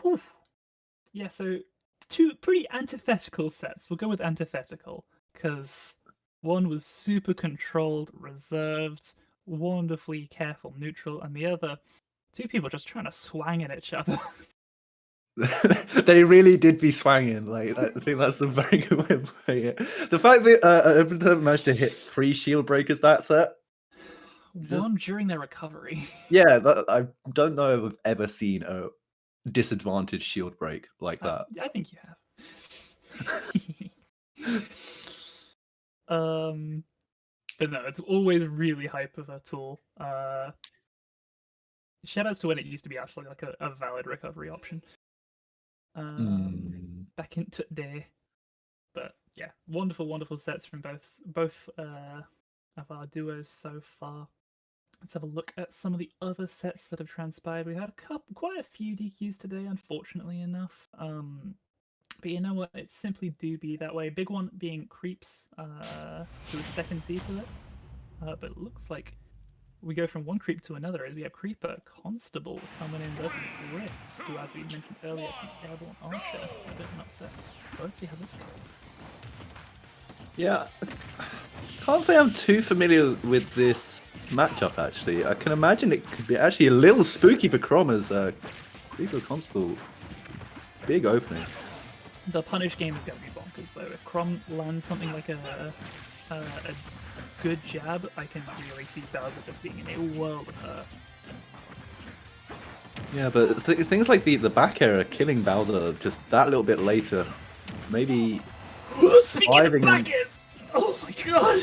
Whew. Yeah, so two pretty antithetical sets. We'll go with antithetical, because one was super controlled, reserved, wonderfully careful, neutral, and the other, two people just trying to swang at each other. They really did be swanging. Like, I think that's a very good way of playing it. The fact that Urban Turban managed to hit 3 shield breakers that set. One during their recovery. Yeah, I don't know if I've ever seen a disadvantaged shield break like that. I think you have. But no, it's always really hype of a tool. Shoutouts to when it used to be actually like a valid recovery option. Back in today. But yeah, wonderful, wonderful sets from both of our duos so far. Let's have a look at some of the other sets that have transpired. We had quite a few DQs today, unfortunately enough. But you know what? It simply do be that way. Big one being Creeps to the second seed for this. But it looks like we go from one creep to another as we have Creeper Constable coming in versus Griff, who, as we mentioned earlier, the Airborne Archer, a bit of an upset. So let's see how this goes. Yeah, can't say I'm too familiar with this matchup, actually. I can imagine it could be actually a little spooky for Crom as Creeper Constable. Big opening. The punish game is going to be bonkers, though. If Crom lands something like a good jab, I can really see Bowser just being in a world of hurt. Yeah, but things like the back air are killing Bowser just that little bit later. Maybe Speaking of back airs! Oh my god!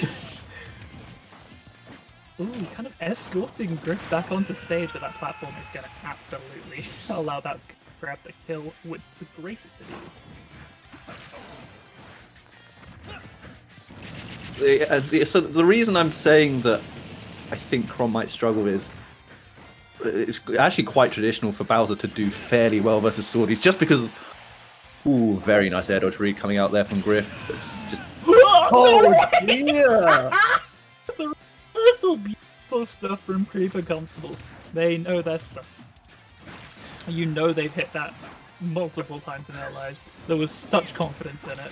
Ooh, kind of escorting Griff back onto stage, but that platform is going to absolutely allow that grab the kill with the greatest of ease. So the reason I'm saying that I think Crom might struggle is it's actually quite traditional for Bowser to do fairly well versus Swordies, just because of, ooh, very nice air dodge read coming out there from Griff. Just oh dear! The reversal beautiful stuff from Creeper Constable. They know their stuff. You know they've hit that multiple times in their lives. There was such confidence in it.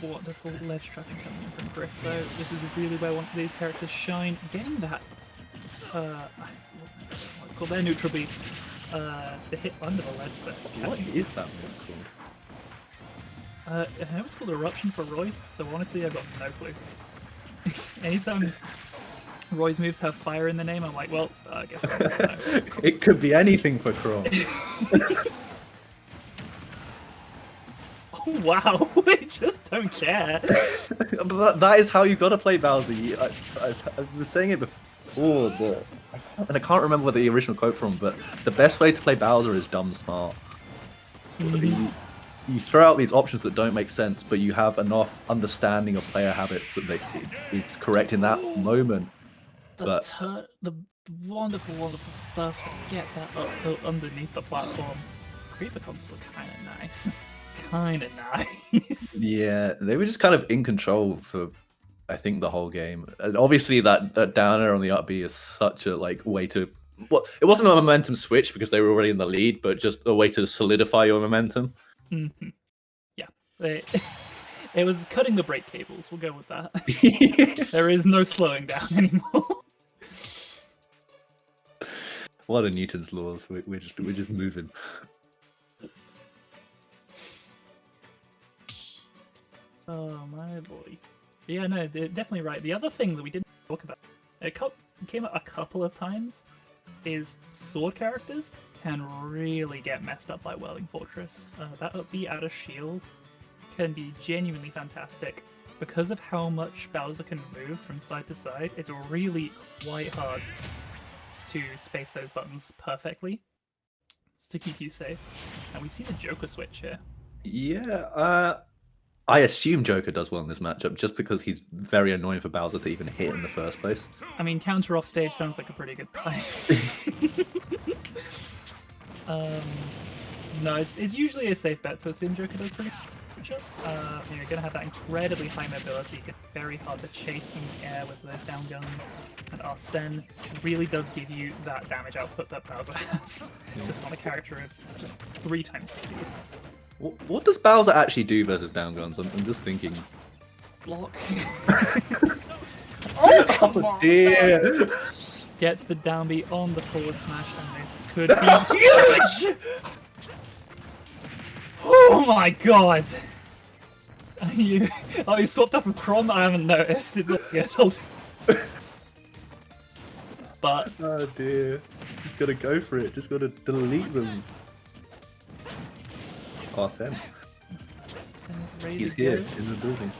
Wonderful ledge tracking coming in from Griff, though. This is really where one of these characters shine. Getting that, what's called their neutral beat, to hit under the ledge there. What is that move called? I know it's called Eruption for Roy, so honestly I've got no clue. Anytime Roy's moves have fire in the name, I'm like, well, I guess I don't know. It could be anything for Crom. Oh, wow, they just don't care. But that is how you got to play Bowser. I was saying it before. Oh, and I can't remember what the original quote from, but the best way to play Bowser is dumb smart. You throw out these options that don't make sense, but you have enough understanding of player habits that it's correct in that moment. The wonderful, wonderful stuff to get that uphill underneath the platform. Creeper console kind of nice. Kind of nice. Yeah, they were just kind of in control for, I think, the whole game. And obviously that down air on the up B is such a way to... Well, it wasn't a momentum switch because they were already in the lead, but just a way to solidify your momentum. Mm-hmm. Yeah. It was cutting the brake cables, we'll go with that. There is no slowing down anymore. What are Newton's laws? We're just moving. Oh my boy. Yeah, no, they're definitely right. The other thing that we didn't talk about, it came up a couple of times, is sword characters can really get messed up by Whirling Fortress. That up B out of shield can be genuinely fantastic. Because of how much Bowser can move from side to side, it's really quite hard to space those buttons perfectly to keep you safe. And we see the Joker switch here. Yeah, I assume Joker does well in this matchup just because he's very annoying for Bowser to even hit in the first place. I mean, counter off stage sounds like a pretty good play. No, it's usually a safe bet to assume Joker does pretty good. You're going to have that incredibly high mobility, it's very hard to chase in the air with those down guns, and Arsene really does give you that damage output that Bowser has, just on a character of just 3 times the speed. What does Bowser actually do versus down guns? I'm just thinking. Block. Oh, come on! Dear! Gets the down B on the forward smash, and this could be huge! Oh my god! You swapped off with Crom? I haven't noticed. It's all good. But... Oh dear. Just gotta go for it. Just gotta delete them. Arsene. He's here in the building.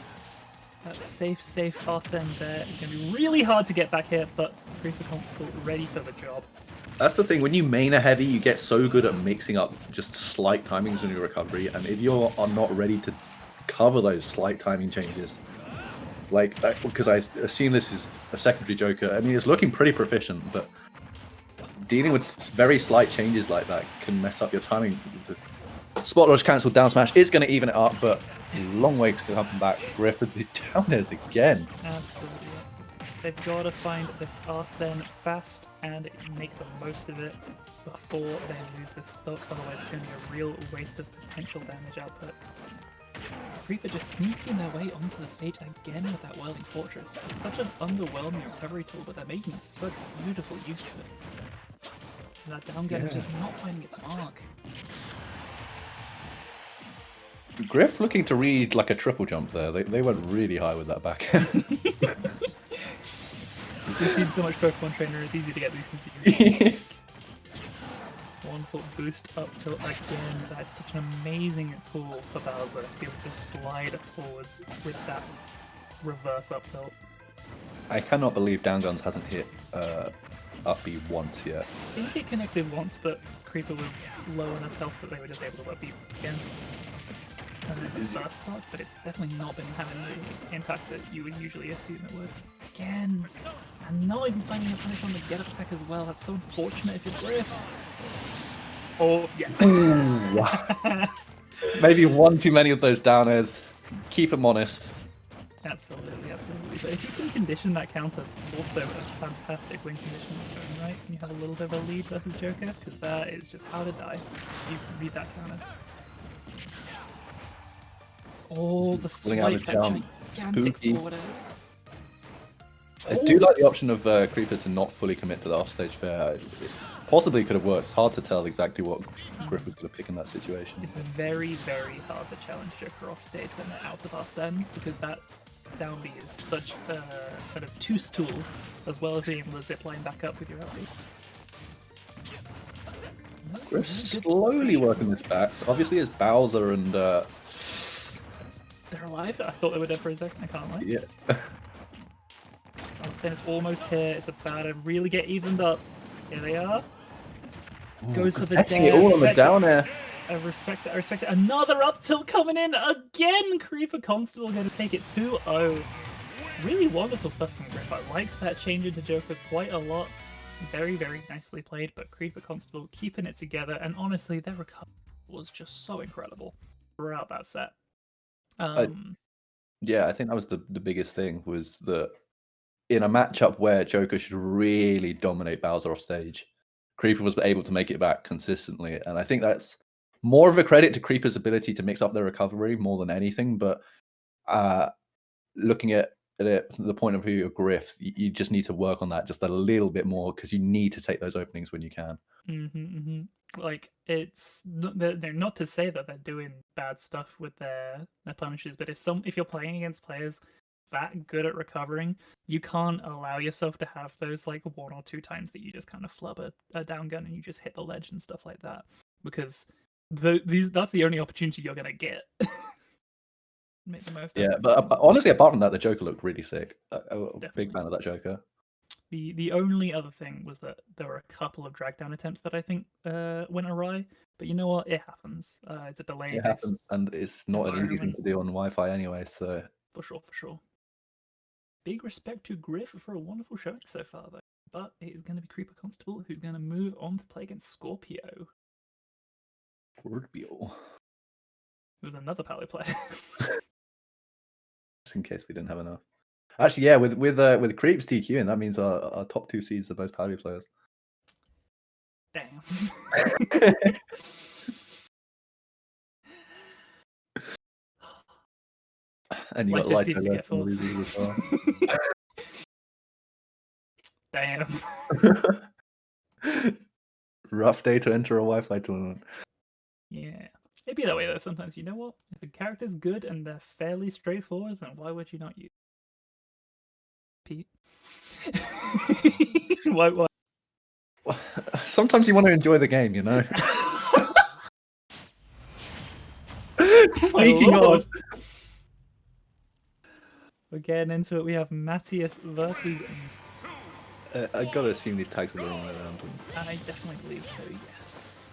That safe Arsene there. It's going to be really hard to get back here, but Creeper Constable ready for the job. That's the thing, when you main a heavy, you get so good at mixing up just slight timings in your recovery, and if you are not ready to cover those slight timing changes, because I assume this is a secondary Joker, I mean, it's looking pretty proficient, but dealing with very slight changes like that can mess up your timing. Spot dodge cancelled down smash is going to even it up, but long way to come back. Griff with the down airs again. Absolutely. They've got to find this Arsene fast and make the most of it before they lose this stock, otherwise it's going to be a real waste of potential damage output. Creeper just sneaking their way onto the stage again with that Whirling Fortress. It's such an underwhelming recovery tool, but they're making such beautiful use of it. And that down get is just not finding its mark. Griff looking to read like a triple jump there. They went really high with that back. We've seen so much Pokemon Trainer, it's easy to get these confused. Wonderful boost up tilt again. That is such an amazing tool for Bowser to be able to slide forwards with that reverse up tilt. I cannot believe down guns hasn't hit up B once yet. I think it connected once, but Creeper was low enough health that they were just able to up B again. And then the first thought, but it's definitely not been having the impact that you would usually assume it would. Again, and not even finding a punish on the get up attack as well. That's so unfortunate if you're Griff. Oh, yeah. Maybe one too many of those down airs. Keep them honest. Absolutely, absolutely. But if you can condition that counter, also a fantastic win condition in its own right, and you have a little bit of a lead versus Joker, because that is just how to die. You read that counter. Oh, the swipe, Out of that jump. gigantic Spooky. forward air. I do like the option of Creeper to not fully commit to the offstage fair. It possibly could have worked. It's hard to tell exactly what Griff was going to pick in that situation. It's very, very hard to challenge Joker off stage when they're out of Arsene, because that down B is such a kind of two tool, as well as being able to zipline back up with your up B. Griff slowly working this back. Obviously, it's Bowser and They're alive? I thought they were dead for a second, I can't lie. yeah. saying it's almost here. It's about to really get evened up. Here they are. Goes for the Getting it dare. all on the Gets down air. I respect it. I respect it. Another up tilt coming in again. Creeper Constable going to take it 2-0. Really wonderful stuff from Griff. I liked that change into Joker quite a lot. Very, very nicely played. But Creeper Constable keeping it together. And honestly, their recovery was just so incredible throughout that set. Yeah, I think that was the biggest thing, was that in a matchup where Joker should really dominate Bowser off stage, Creeper was able to make it back consistently. And I think that's more of a credit to Creeper's ability to mix up their recovery more than anything. But looking at it from the point of view of Griff, you just need to work on that just a little bit more, because you need to take those openings when you can. Like, it's not to say that they're doing bad stuff with their punishes, but if you're playing against players that good at recovering, you can't allow yourself to have those like 1 or 2 times that you just kind of flub a down gun and you just hit the ledge and stuff like that, because that's the only opportunity you're gonna get. Make the most of it. But honestly, apart from that, the Joker looked really sick. Big fan of that Joker. The only other thing was that there were a couple of drag down attempts that I think went awry. But you know what? It happens. It's a delay. It happens, and it's not an easy thing to do on Wi-Fi anyway. So for sure. Big respect to Griff for a wonderful showing so far, though. But it is going to be Creeper Constable who's going to move on to play against Scorpio. Scorpio. It was another Pally player. Just in case we didn't have enough. Actually, yeah, with Creeps TQing, that means our top 2 seeds are both Pally players. Damn. And you got Like to see Light if you get from fourth. losers as well. Damn. Rough day to enter a Wi-Fi tournament. Yeah. It'd be that way though. Sometimes, you know what? If the character's good and they're fairly straightforward, then why would you not use Pete? Why? Sometimes you want to enjoy the game, you know. Speaking of, we're getting into it. We have Matthias versus. I gotta assume these tags are the wrong way around. I definitely believe so. Yes.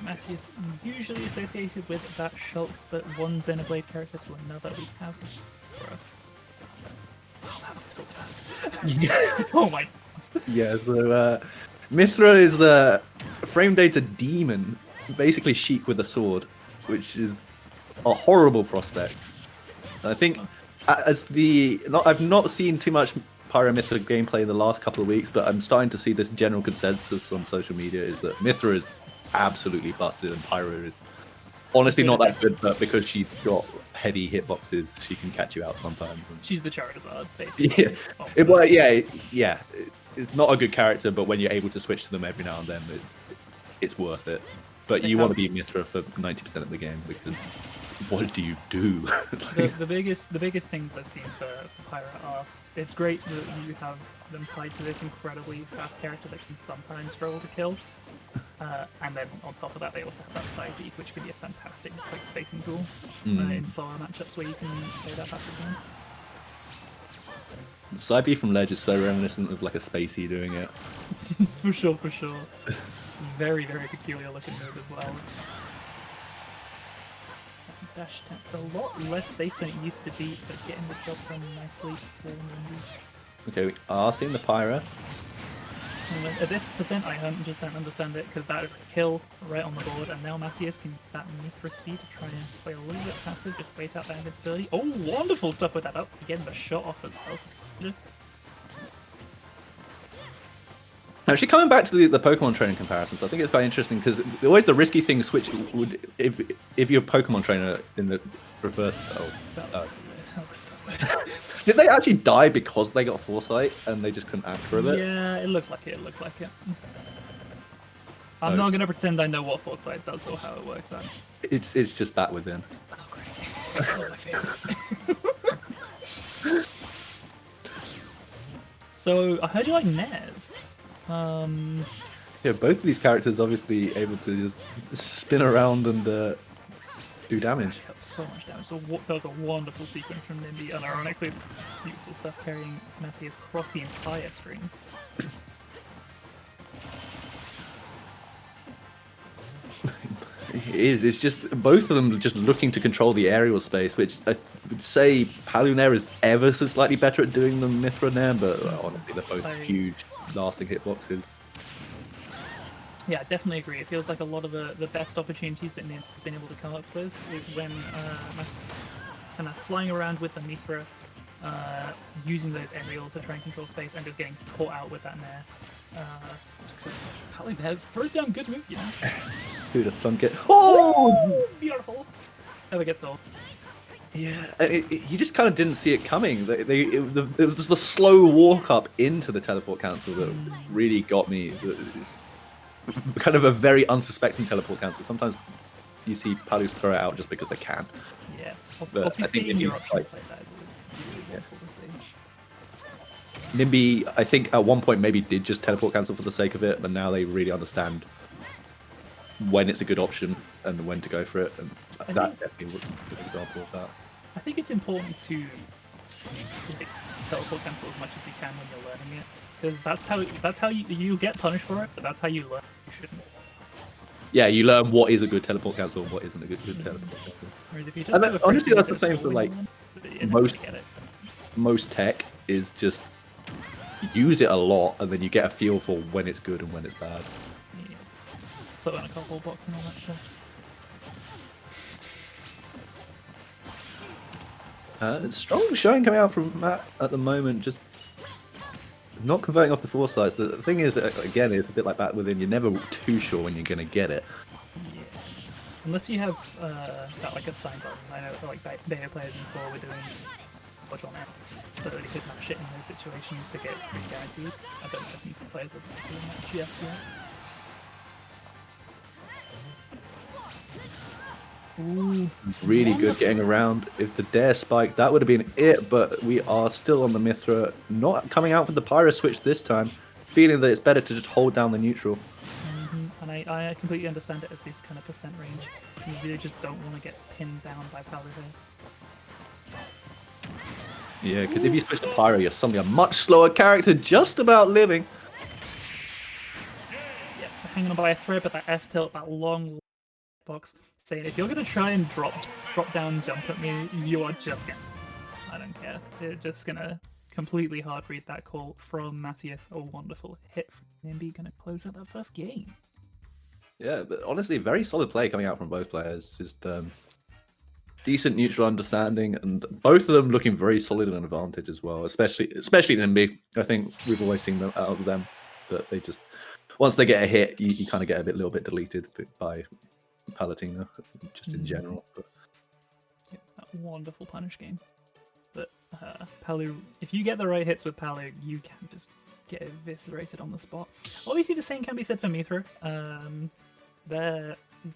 Matthias usually associated with that Shulk, but one Xenoblade character to another. We have. Oh, that tilts fast. Oh my God. Yeah. So Mithra is a frame data demon, basically Sheik with a sword, which is a horrible prospect. And I think I've not seen too much Pyro Mithra gameplay in the last couple of weeks, but I'm starting to see this general consensus on social media is that Mithra is absolutely busted and Pyro is honestly not that good, but because she's got heavy hitboxes, she can catch you out sometimes. She's the Charizard, basically. Yeah. It's not a good character, but when you're able to switch to them every now and then, it's worth it. But you want to be Mithra for 90% of the game, because what do you do? the biggest things I've seen for Pyra are, it's great that you have them tied to this incredibly fast character that can sometimes struggle to kill. And then on top of that, they also have that side beat, which can be a fantastic quick spacing tool in slower matchups where you can play that fast again. Side B from Ledge is so reminiscent of like a Spacey doing it. For sure. It's a very, very peculiar looking move as well. Dash attack a lot less safe than it used to be, but getting the job done nicely for Ninja. Okay, we are seeing the Pyra. At this percent, I 100% understand it, because that is a kill right on the board, and now Matthias can use that Mithra speed to try and play a little bit passive, just wait out that invincibility. Oh, wonderful stuff with that up. Again, the shot off as well. Actually, coming back to the Pokemon training comparisons, I think it's quite interesting, because always the risky thing switch would if you're a Pokemon trainer in the reverse. That looks so weird. Did they actually die because they got Foresight and they just couldn't act for it? Yeah, it looked like it. I'm not going to pretend I know what Foresight does or how it works out. It's just bat within. Oh, great. That's my favorite. So, I heard you like Nez. Yeah, both of these characters obviously able to just spin around and do damage. Pick up so much damage. So that was a wonderful sequence from Nimby, and ironically, beautiful stuff carrying Matthias across the entire screen. It is. It's just both of them just looking to control the aerial space, which I would say Palu Nair is ever so slightly better at doing than Mithra Nair, but honestly, they're both huge, lasting hitboxes. Yeah, I definitely agree. It feels like a lot of the best opportunities that Nimby's been able to come up with is when kind of flying around with the Mithra, using those aerials to try and control space, and just getting caught out with that Nair. Just because Palu Nair's a pretty damn good move, you know? Who'd have thunk it? Oh! Beautiful! Never gets old. Yeah, you just kind of didn't see it coming. It was just the slow walk up into the teleport cancel that really got me. It's kind of a very unsuspecting teleport cancel. Sometimes you see Palus throw it out just because they can. Yeah, But I think obfuscating your Nimby's options like that is always really wonderful to see. Nimby, I think at one point maybe did just teleport cancel for the sake of it, but now they really understand when it's a good option and when to go for it, and that definitely was a good example of that. I think it's important to like, teleport cancel as much as you can when you're learning it, because that's how you get punished for it, but that's how you learn you shouldn't. Yeah, you learn what is a good teleport cancel and what isn't a good teleport cancel. Whereas if you just And go that, for honestly, it, that's the it's same for all like in one, you're never most gonna get it. most tech is just use it a lot and then you get a feel for when it's good and when it's bad. Yeah. Put on a couple box and all that stuff. Strong showing coming out from Matt at the moment, just not converting off the foresights. The thing is, again, it's a bit like Bat Within, you're never too sure when you're going to get it. Yeah. Unless you have that like a sign button. I know like beta players in 4 were doing watch on X, so that you could match it in those situations to get guaranteed. I don't know if new players are doing that just yet. Ooh, Really good getting around. If the dare spike, that would have been it, but we are still on the Mithra, not coming out with the Pyro switch this time, feeling that it's better to just hold down the neutral. And I completely understand it at this kind of percent range. You really just don't want to get pinned down by Paladin. Yeah, because if you switch to Pyro, you're suddenly a much slower character, just about living. Yep, hanging on by a thread, but that F tilt, that long box, saying if you're gonna try and drop down jump at me, you are just gonna. I don't care. You're just gonna completely hard read that call from Matthias. A wonderful hit from Nimby, gonna close out that first game. Yeah, but honestly, very solid play coming out from both players. Just decent neutral understanding, and both of them looking very solid and an advantage as well. Especially Nimby. I think we've always seen them out of them that they just once they get a hit, you kind of get a little bit deleted by Palutena, just in general. But... Yeah, that wonderful punish game. But Palu, if you get the right hits with Palu, you can just get eviscerated on the spot. Obviously, the same can be said for Mithra. They're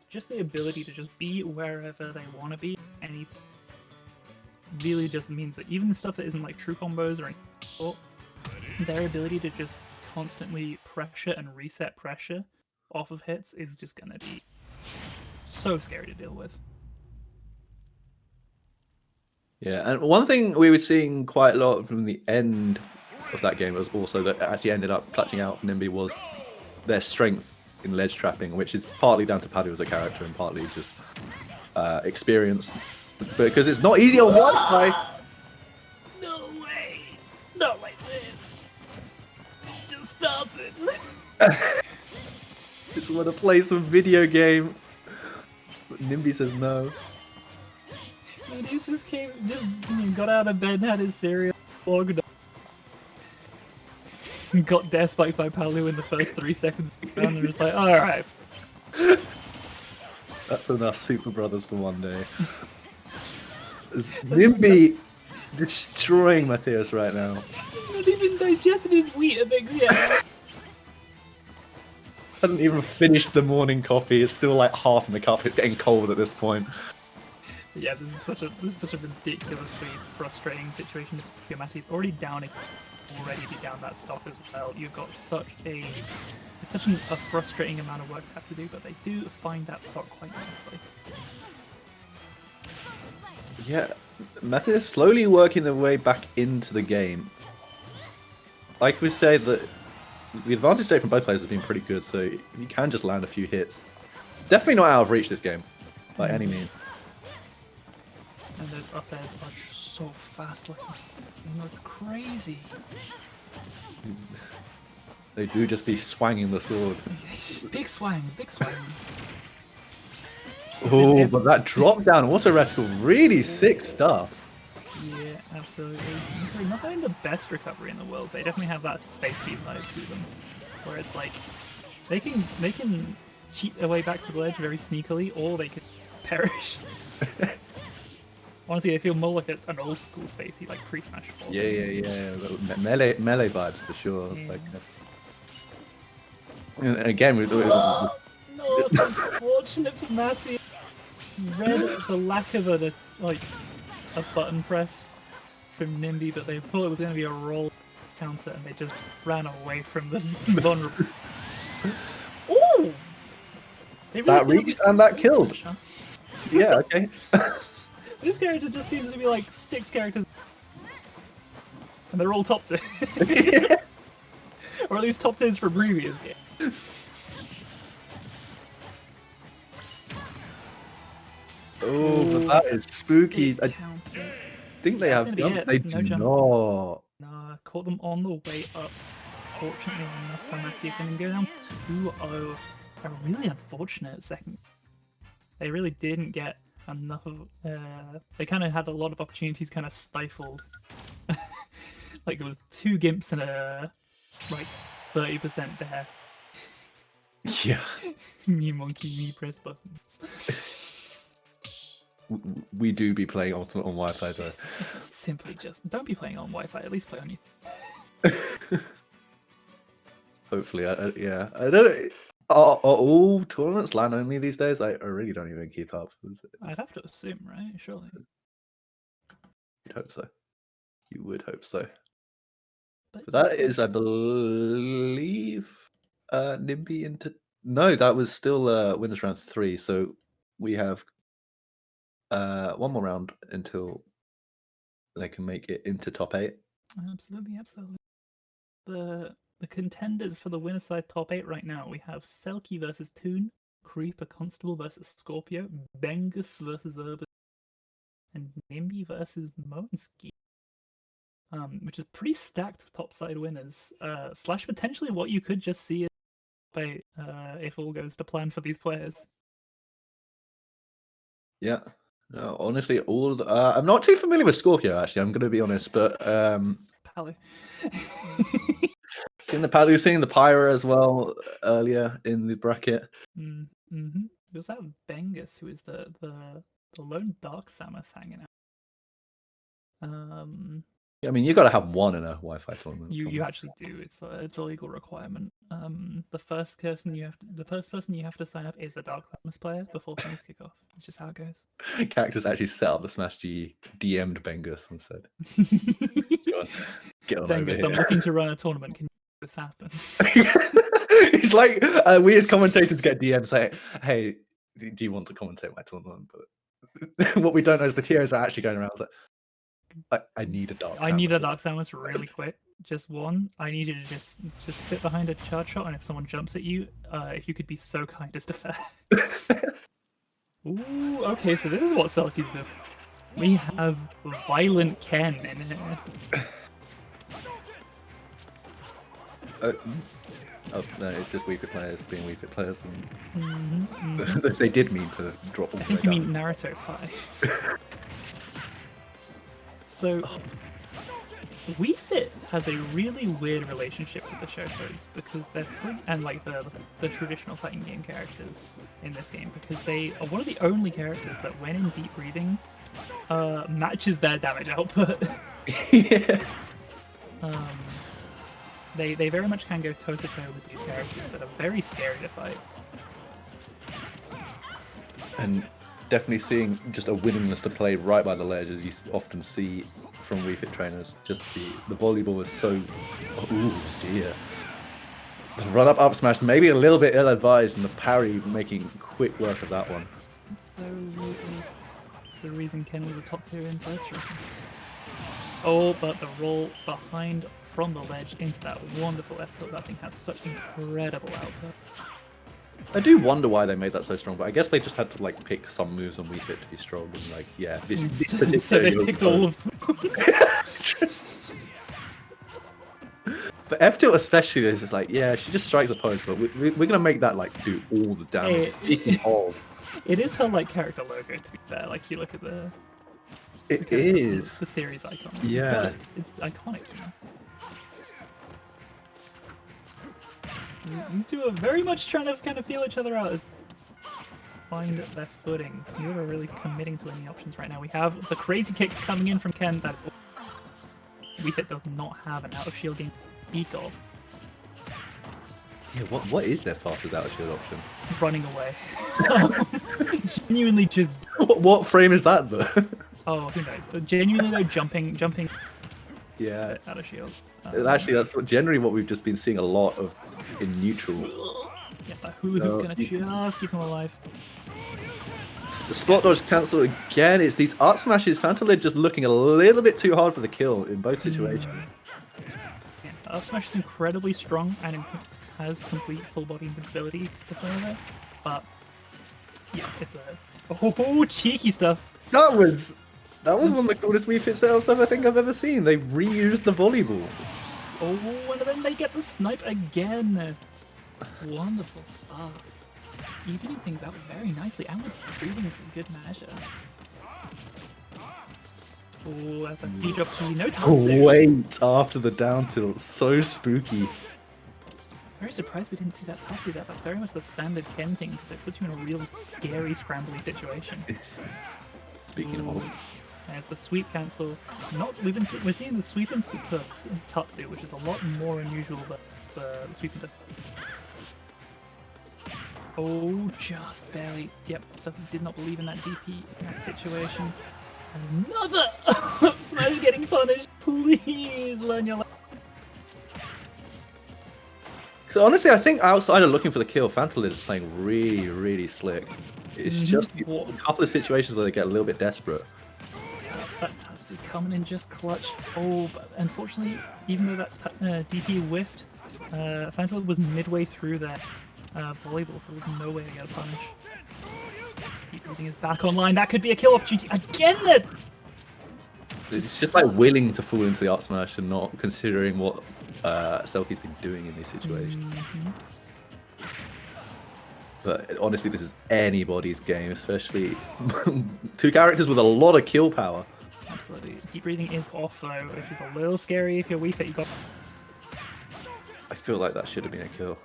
just the ability to just be wherever they want to be, and really just means that even the stuff that isn't like true combos or anything, their ability to just constantly pressure and reset pressure off of hits is just gonna be so scary to deal with. Yeah, and one thing we were seeing quite a lot from the end of that game was also that actually ended up clutching out for Nimby was their strength in ledge trapping, which is partly down to Paddy as a character and partly just experience. Because it's not easy on Wi-Fi. No way! Not like this! It's just started! Just want to play some video game. But Nimby says no. And he just got out of bed, had his cereal, logged up. Got death spiked by Palu in the first 3 seconds and was just like, alright. That's enough Super Brothers for one day. Nimby destroying Matthias right now. Not even digested his Weetabix yet. Hadn't even finished the morning coffee. It's still like half in the cup. It's getting cold at this point. Yeah, this is such a ridiculously frustrating situation. Matthias already down already be down that stock as well. You've got such a frustrating amount of work to have to do, but they do find that stock quite nicely. Yeah, meta is slowly working their way back into the game. Like we say, the advantage state from both players has been pretty good, so you can just land a few hits. Definitely not out of reach this game, by any means. And those up airs are just so fast looking. It's crazy. They do just be swanging the sword. Big swangs, big swangs. Oh, but that drop down auto reticle, really sick stuff. Yeah, absolutely. They're not having the best recovery in the world. They definitely have that spacey vibe to them, where it's like they can cheat their way back to the ledge very sneakily, or they could perish. Honestly, they feel more like an old school spacey, like pre-smash 4. Yeah. Melee vibes for sure. It's Yeah. like, again, No, it's unfortunate for Massey. Read the lack of a button press from Nimby, but they thought it was going to be a roll counter, and they just ran away from the vulnerable. Ooh! They really That do have reached a and that sweet killed. smash, huh? yeah, okay. This character just seems to be like 6 characters, and they're all top tier. Or at least top tiers for previous games. Oh, but that is spooky. I Counter. think they That's have gonna be jump. it. They No do jump. not. Nah, caught them on the way up. Fortunately enough for Matty, it's going to go down 2-0. A really unfortunate second. They really didn't get enough of. They kind of had a lot of opportunities kind of stifled. Like it was 2 gimps and a like 30% there. Yeah. Me monkey, me press buttons. We do be playing Ultimate on Wi-Fi though. It's simply just don't be playing on Wi-Fi. At least play on you. Hopefully, yeah. I don't. Are all tournaments LAN only these days? I really don't even keep up. I'd have to assume, right? Surely. You'd hope so. You would hope so. But But that is, I believe, Nimby into. No, that was still winners round 3. So we have one more round until they can make it into top 8. Absolutely. The contenders for the winner side top 8 right now, we have Selkie versus Toon, Creeper Constable versus Scorpio, Bengus versus Urban, and Nimby versus Moensky. Which is pretty stacked top side winners. Slash potentially what you could just see if all goes to plan for these players. Yeah. No, honestly, I'm not too familiar with Scorpio, actually. I'm going to be honest, but Palo. seen the Pyra as well earlier in the bracket. Mm-hmm. We also have Bengus, who is the lone Dark Samus hanging out. Yeah, I mean, you got to have one in a Wi-Fi tournament. You actually do. It's a legal requirement. The first person you have to sign up is a Dark Samus player before things kick off. It's just how it goes. Cactus actually set up the Smash G, DM'd Bengus and said, "Get on over Bengus, here." I'm looking to run a tournament. Can this happen? It's like we as commentators get DMs say, "Hey, do you want to commentate my tournament?" But what we don't know is the TOs are actually going around like, I need a Dark Samus. I need a Dark Samus really quick. Just one. I need you to just sit behind a charge shot, and if someone jumps at you, if you could be so kind as to fair. Ooh, okay, so this is what Selkie's do. We have Violent Ken in here. Oh no, it's just Wifi players being Wifi players, and they did mean to drop all I the way think you down. mean Naruto 5. So, Wii Fit has a really weird relationship with the Shotos because they're and like the traditional fighting game characters in this game, because they are one of the only characters that, when in deep breathing, matches their damage output. Yeah. They very much can go toe to toe with these characters that are very scary to fight. And definitely seeing just a willingness to play right by the ledge, as you often see from Wii Fit trainers. Just the volleyball is so. Oh dear. The run up smash, maybe a little bit ill advised, and the parry making quick work of that one. Absolutely. There's a reason Ken was a top tier in bird striking. Oh, but the roll behind from the ledge into that wonderful F tilt, that thing has such incredible output. I do wonder why they made that so strong, but I guess they just had to like pick some moves on Wii Fit to be strong and like, yeah, this particular. So they picked all of. But F tilt especially is just like, yeah, she just strikes opponents, but we're gonna make that like do all the damage. It is her like character logo, to be fair. Like you look at the. It is the series icon. Yeah, it's iconic. You know? These two are very much trying to kind of feel each other out. Find their footing. Neither are really committing to any options right now. We have the crazy kicks coming in from Ken. That's Wii Fit does not have an out of shield game to speak of. Yeah, what is their fastest out of shield option? Running away. Genuinely just. What frame is that though? Oh, who knows? Genuinely though, jumping. Yeah. Out of shield. Actually, that's generally what we've just been seeing a lot of in neutral. Yeah, that hula hoop gonna just keep him alive. The spot dodge cancel again. It's these art smashes. Phantom Lid just looking a little bit too hard for the kill in both situations. Yeah, up smash is incredibly strong and has complete full body invincibility for some of it, but yeah, it's a cheeky stuff. That was one of the coolest Wii Fit setups I think I've ever seen. They reused the volleyball. Oh, and then they get the snipe again. Wonderful stuff. Evening things out very nicely, and with breathing for good measure. Oh, that's a huge opportunity. No Tatsu. Wait after the down tilt. So spooky. Very surprised we didn't see that Tatsu there. That's very much the standard Ken thing, because it puts you in a real scary, scrambly situation. Speaking of. There's the sweep cancel. We're seeing the sweep into the Tatsu, which is a lot more unusual than the sweep into. Oh, just barely. Yep, so he did not believe in that DP in that situation. Another up smash getting punished. Please learn your lesson. So honestly, I think outside of looking for the kill, Phantom Lid is playing really, really slick. It's just a couple of situations where they get a little bit desperate. That Tatsu coming in just clutch. Oh, but unfortunately, even though that DP whiffed, Phantom Lid was midway through that volleyball, so there's no way to get a punish. Deep breathing is back online. That could be a kill opportunity again. It's just like willing to fall into the up smash and not considering what Selkie's been doing in these situations. But honestly, this is anybody's game, especially two characters with a lot of kill power. Absolutely. Deep breathing is off though, which is a little scary if you're Wii Fit. You got. I feel like that should have been a kill.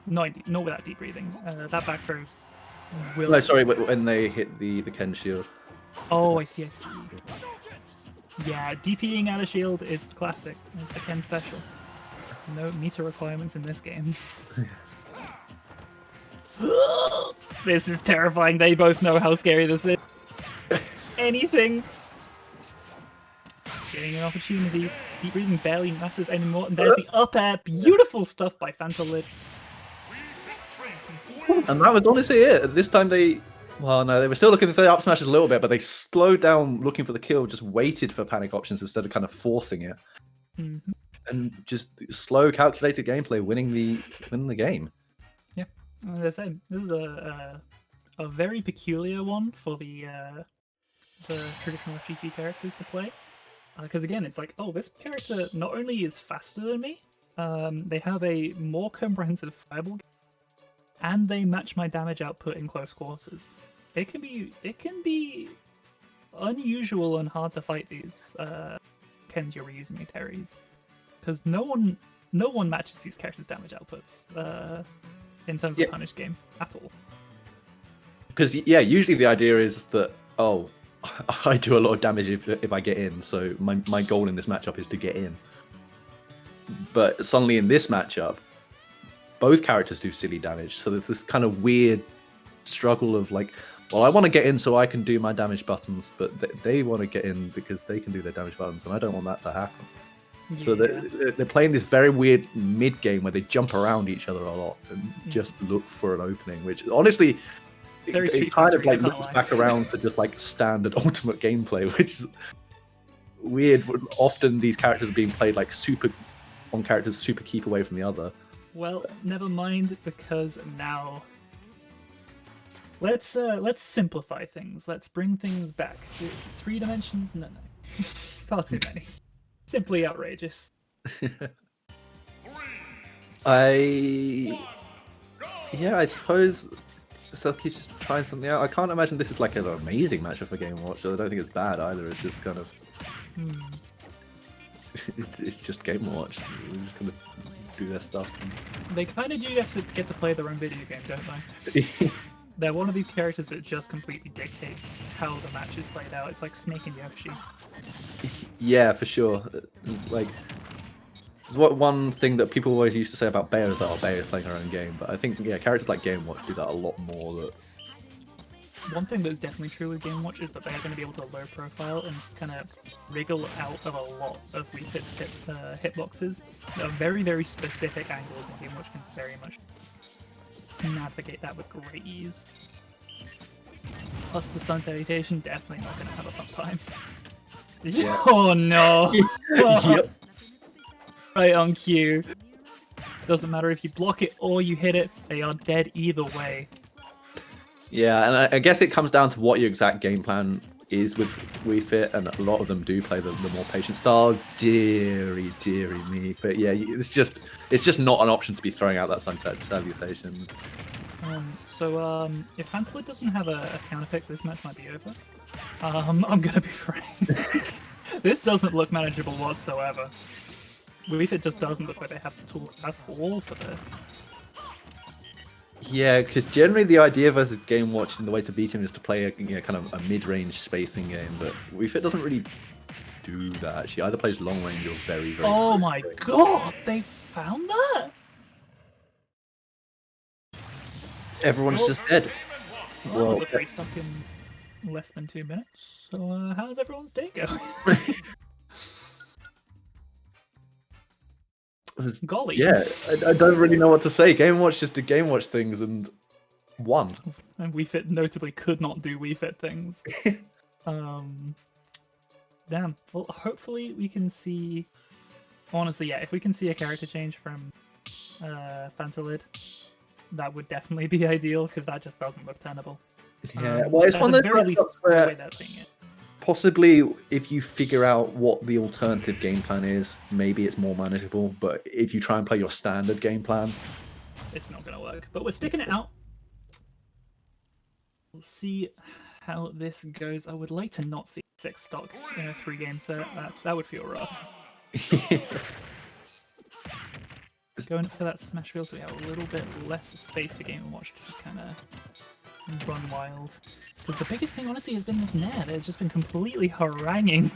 Not without deep breathing. That back throw will. No, sorry, when they hit the Ken shield. Oh, I see. Yeah, DPing out of shield is the classic. It's the Ken special. No meter requirements in this game. This is terrifying. They both know how scary this is. Anything. Getting an opportunity. Deep breathing barely matters anymore. And there's the up air. Beautiful stuff by Phantom Lid. And that was honestly it. This time they... Well, no, they were still looking for the up smashes a little bit, but they slowed down looking for the kill, just waited for panic options instead of kind of forcing it. And just slow, calculated gameplay, winning the game. Yeah, as I said, this is a very peculiar one for the traditional FGC characters to play. Because again, it's like, oh, this character not only is faster than me, they have a more comprehensive fireball, and they match my damage output in close quarters. It can be unusual and hard to fight these Kens you're reusing Terries, because no one matches these characters' damage outputs in terms of punish game at all. Because yeah, usually the idea is that I do a lot of damage if I get in, so my goal in this matchup is to get in. But suddenly in this matchup, both characters do silly damage, so there's this kind of weird struggle of like, well, I want to get in so I can do my damage buttons, but they want to get in because they can do their damage buttons, and I don't want that to happen. Yeah. So they're playing this very weird mid game where they jump around each other a lot and just look for an opening, which honestly Very it Street kind of Factory, I like can't loops lie. back around to just like standard ultimate gameplay, which is weird. Often these characters are being played like one character's super keep away from the other. Well, never mind, because now let's simplify things. Let's bring things back. 3 dimensions? No. Far too many. Simply outrageous. I suppose Selkie's just trying something out. I can't imagine this is like an amazing matchup for Game Watch. I don't think it's bad either. It's just kind of it's just Game Watch. We're just gonna do their stuff. They kind of do get to play their own video game, don't they? They're one of these characters that just completely dictates how the match is played out. It's like Snake and Yoshi. Yeah, for sure. Like, one thing that people always used to say about Bayo is that Bayo is playing her own game, but I think characters like Game Watch do that a lot more. That One thing that's definitely true with Game Watch is that they're going to be able to low profile and kind of wriggle out of a lot of Wii Fit's hitboxes. There are very, very specific angles, and Game Watch can very much navigate that with great ease. Plus, the Sun Salutation, definitely not going to have a fun time. Yeah. Oh no! Yep. Right on cue. Doesn't matter if you block it or you hit it, they are dead either way. Yeah, and I guess it comes down to what your exact game plan is with Wii Fit, and a lot of them do play the more patient style. Deary me. But yeah, it's just not an option to be throwing out that Sunset Salutation. If Fantalid doesn't have a counter pick, this match might be over. I'm gonna be frank. This doesn't look manageable whatsoever. Wii Fit just doesn't look like they have the tools at all for this. Yeah, because generally the idea versus Game Watch and the way to beat him is to play a kind of a mid-range spacing game, but Wii Fit doesn't really do that. She either plays long range or very, very. Oh my god, they found that? Everyone's just dead. Well, Well, was a stuck in less than 2 minutes. So how's everyone's day going? Golly. Yeah, I don't really know what to say. Game Watch just did Game Watch things and won. And Wii Fit notably could not do Wii Fit things. Damn. Well, hopefully we can see. Honestly, yeah, if we can see a character change from Fantalid, that would definitely be ideal because that just doesn't look tenable. Yeah, well, it's at one the of those very least, matchups where the way they're seeing it. possibly if you figure out what the alternative game plan is, maybe it's more manageable. But if you try and play your standard game plan, It's not going to work. But we're sticking it out. We'll see how this goes. I would like to not see 6 stock in a 3-game set. That would feel rough. Going for that Smash Reel so we have a little bit less space for Game & Watch to just kind of run wild. Because the biggest thing, honestly, has been this Nair. They've just been completely haranguing.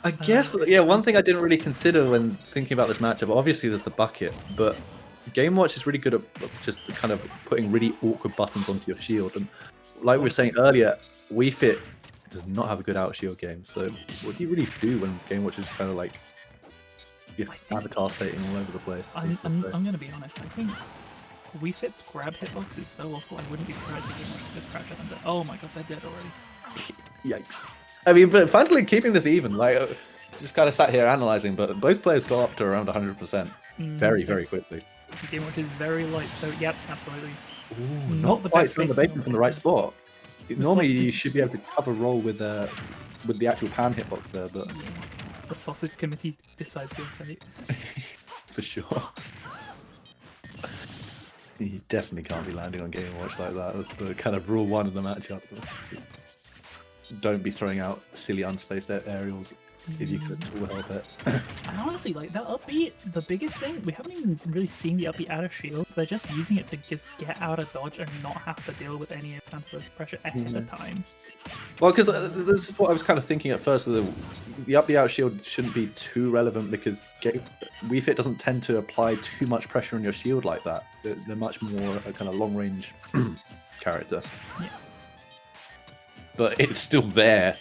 I guess, yeah, one thing I didn't really consider when thinking about this matchup, obviously there's the bucket, but Game Watch is really good at just kind of putting really awkward buttons onto your shield. And like we were saying earlier, Wii Fit does not have a good out shield game. So what do you really do when Game Watch is kind of like avatar stating all over the place? I'm going to be honest. I think Wii Fit's grab hitbox is so awful, I wouldn't be surprised if Game Watch just crash under. Oh my god, they're dead already. Yikes. I mean, but finally keeping this even, like, just kind of sat here analysing, but both players got up to around 100% very, very quickly. Game Watch is very light, so yep, absolutely. Ooh, Not the quite best throwing the space bacon from the right spot. Normally sausage- you should be able to cover roll with the actual pan hitbox there, but Yeah. The sausage committee decides your fate. for sure. You definitely can't be landing on Game Watch like that. That's the kind of rule 1 of the matchup. Don't be throwing out silly unspaced aerials if you could at all help it. And honestly, like that upbeat, the biggest thing, we haven't even really seen the upbeat out of shield. They're just using it to just get out of dodge and not have to deal with any of Fantalid's pressure ahead of time. Well, because this is what I was kind of thinking at first. The up the out shield shouldn't be too relevant because Wii Fit doesn't tend to apply too much pressure on your shield like that. They're much more a kind of long range character. Yeah. But it's still there.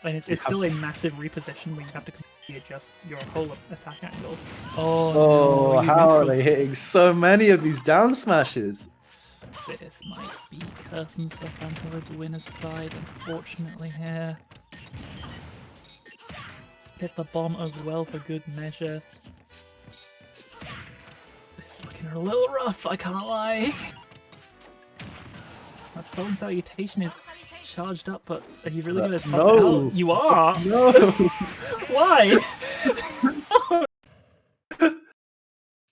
And it's still a massive reposition where you have to completely adjust your whole attack angle. Oh, no, how are they hitting so many of these down smashes? This might be curtains for Phantom's winner's side, unfortunately here. Hit the bomb as well for good measure. This is looking a little rough, I can't lie. That Sultan Salutation is charged up, but are you really going to toss it out? You are! No! Why?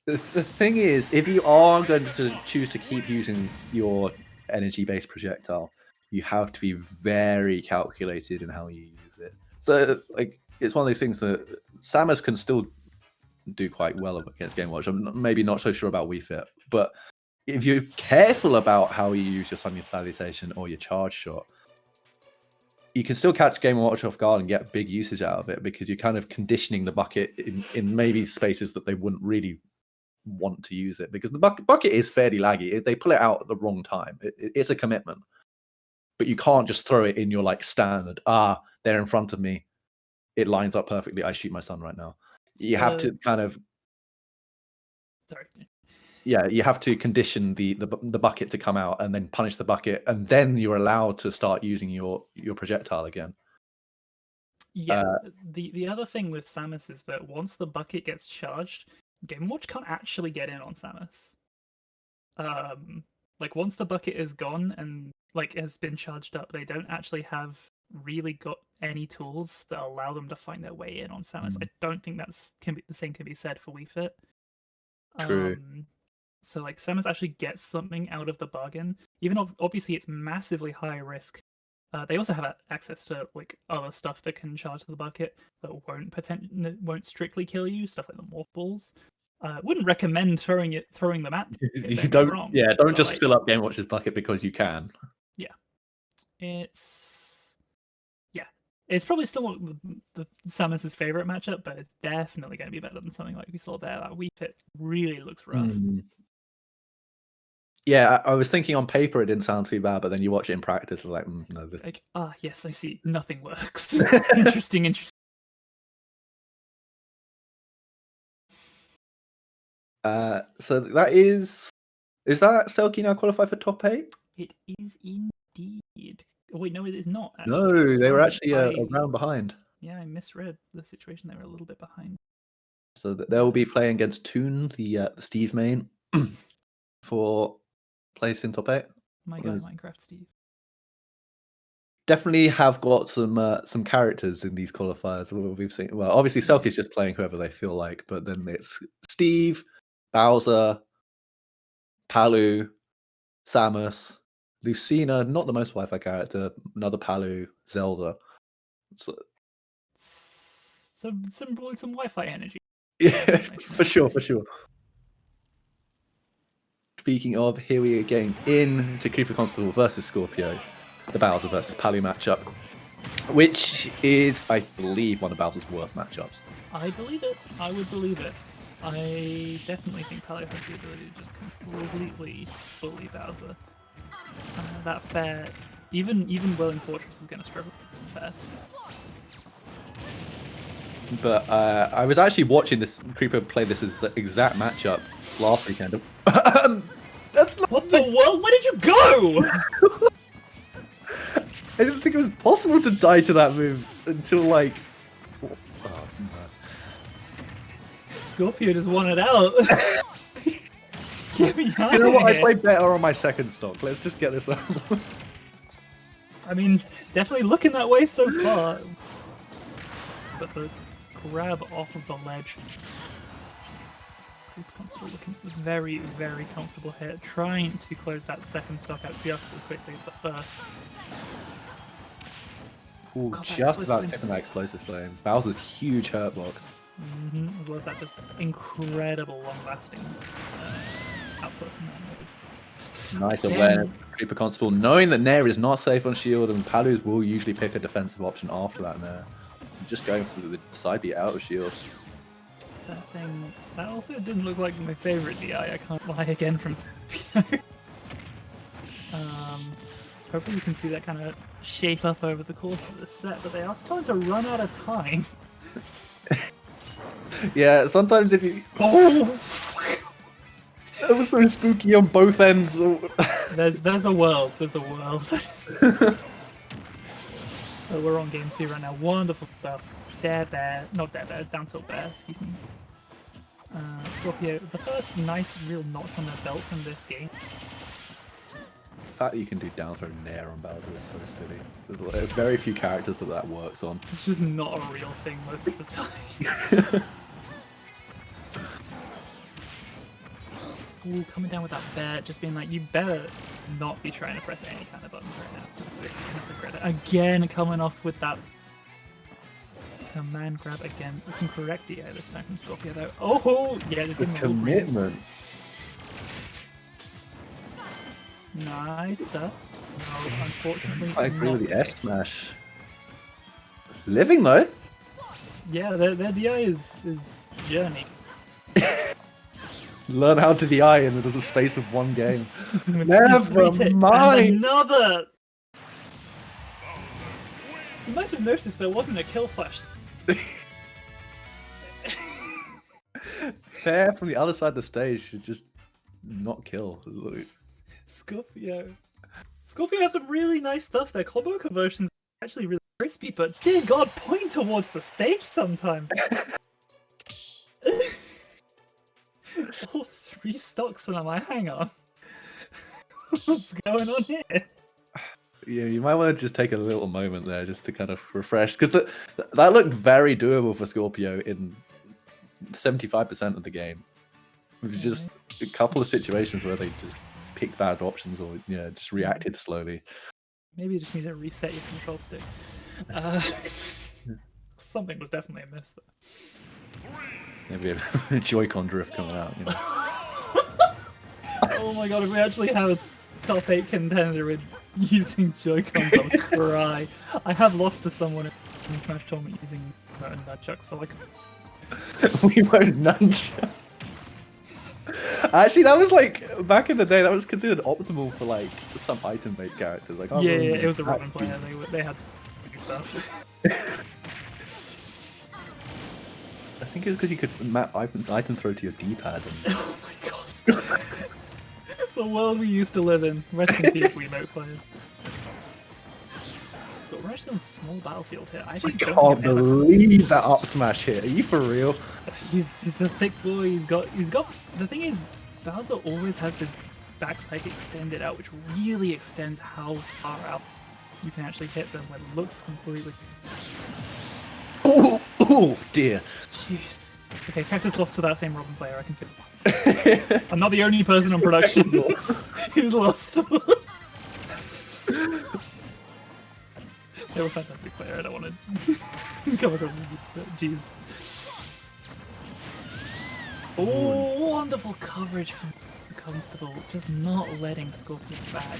The thing is, if you are going to choose to keep using your energy-based projectile, you have to be very calculated in how you use it. So, like, it's one of those things that Samus can still do quite well against Game Watch. I'm maybe not so sure about Wii Fit, but if you're careful about how you use your Sunny Salutation or your charge shot, you can still catch Game & Watch off guard and get big usage out of it, because you're kind of conditioning the bucket in maybe spaces that they wouldn't really want to use it, because the bucket is fairly laggy. If they pull it out at the wrong time, it's a commitment. But you can't just throw it in your like standard, they're in front of me, it lines up perfectly, I shoot my son right now. You have to kind of... Sorry. Yeah, you have to condition the bucket to come out and then punish the bucket, and then you're allowed to start using your projectile again. Yeah, the other thing with Samus is that once the bucket gets charged, Game Watch can't actually get in on Samus. Like once the bucket is gone and like has been charged up, they don't actually have really got any tools that allow them to find their way in on Samus. I don't think the same can be said for Wii Fit. True. So like Samus actually gets something out of the bargain, even though obviously it's massively high risk. They also have access to like other stuff that can charge the bucket that won't strictly kill you, stuff like the morph balls. Wouldn't recommend throwing them at. You don't just fill up Game Watch's bucket because you can. Yeah, it's probably still the Samus's favorite matchup, but it's definitely going to be better than something like we saw there. That Wii Fit really looks rough. Yeah, I was thinking on paper it didn't sound too bad, but then you watch it in practice, it's like, no, this... Like, yes, I see. Nothing works. Interesting. So that is that Selkie now qualified for top 8? It is indeed. Oh, wait, no, it is not. Actually. No, they were actually a round behind. Yeah, I misread the situation. They were a little bit behind. So they will be playing against Toon, the Steve main, for place in top 8. My God, Minecraft Steve. Definitely have got some characters in these qualifiers. We've seen. Well, obviously Selkie's just playing whoever they feel like, but then it's Steve, Bowser, Palu, Samus, Lucina, not the most Wi-Fi character, another Palu, Zelda. So, some Wi-Fi energy. Yeah, for sure. Speaking of, here we are getting into Creeper Constable versus Scorpio, the Bowser versus Palu matchup, which is, I believe, one of Bowser's worst matchups. I believe it. I would believe it. I definitely think Palu has the ability to just completely bully Bowser. That fair, even Whirling Fortress is going to struggle with fair. But I was actually watching this Creeper play this exact matchup last weekend. That's not... What the world? Where did you go? I didn't think it was possible to die to that move until like... Oh, no. Scorpio just won it out. Get me out You know what? of I here. played better on my second stock. Let's just get this over. I mean, definitely looking that way so far. But the grab off of the ledge. Creeper Constable looking very, very comfortable here. Trying to close that second stock out just as quickly as the first. Ooh, God, just about getting that explosive flame. Bowser's huge hurt box. As well as that just incredible long-lasting output from that move. Nice awareness. Creeper Constable, knowing that Nair is not safe on shield, and Palu's will usually pick a defensive option after that Nair. Just going for the side beat out of shield. That also didn't look like my favorite DI, I can't lie again from Scorpio. Hopefully you can see that kind of shape up over the course of the set, but they are starting to run out of time. Yeah, sometimes if you... Oh! That was so spooky on both ends. There's a world. There's a world. So we're on game 2 right now. Wonderful stuff. Not Dare Bear, down tilt bear, excuse me. Scorpio, the first nice real notch on their belt from this game. The fact that you can do down throw nair on Bowser is so silly. There's very few characters that works on. It's just not a real thing most of the time. Ooh, coming down with that bear, just being like, you better not be trying to press any kind of buttons right now. Because they're gonna regret it. Again, coming off with that command grab again. Some correct DI this time from Scorpio though. Oh, yeah, just The giving him a little breeze. commitment. Nice stuff. No, unfortunately. I agree not with the there. S smash. Living though. Yeah, their DI is journey. Learn how to the eye in the space of one game. With Never these 3 tips and mind. another! You might have noticed there wasn't a kill flash. Fair from the other side of the stage should just not kill. Look. Scorpio had some really nice stuff there. Combo conversions are actually really crispy, but dear god, point towards the stage sometime. All 3 stocks and I'm like, hang on. What's going on here? Yeah, you might want to just take a little moment there just to kind of refresh, because that looked very doable for Scorpio in 75% of the game. It was just a couple of situations where they just picked bad options or just reacted slowly. Maybe you just need to reset your control stick. Something was definitely amiss there. Maybe a Joy-Con drift coming out. Oh my god, if we actually have a top 8 contender with using Joy-Cons, I'll cry. I have lost to someone in Smash Tournament using nunchucks, so like... We won't nunchuck. Actually, that was like, back in the day, that was considered optimal for like some item-based characters. Like, Yeah, it was a Robin player, they had some stuff. I think it was because you could map item throw to your D-pad. And... Oh my god. The world we used to live in. Rest in peace, Wiimote players. But we're actually on a small battlefield here. I actually don't can't think I've ever- believe that up smash hit. Are you for real? He's a thick boy. He's got. The thing is, Bowser always has this back leg extended out, which really extends how far out you can actually hit them. When it looks completely. Oh dear. Jeez. Okay, Cactus lost to that same Robin player. I can feel. I'm not the only person on production who's lost. They were a fantastic player. I don't want to come across as jeez. Oh, wonderful coverage from the Constable, just not letting Scorpion back.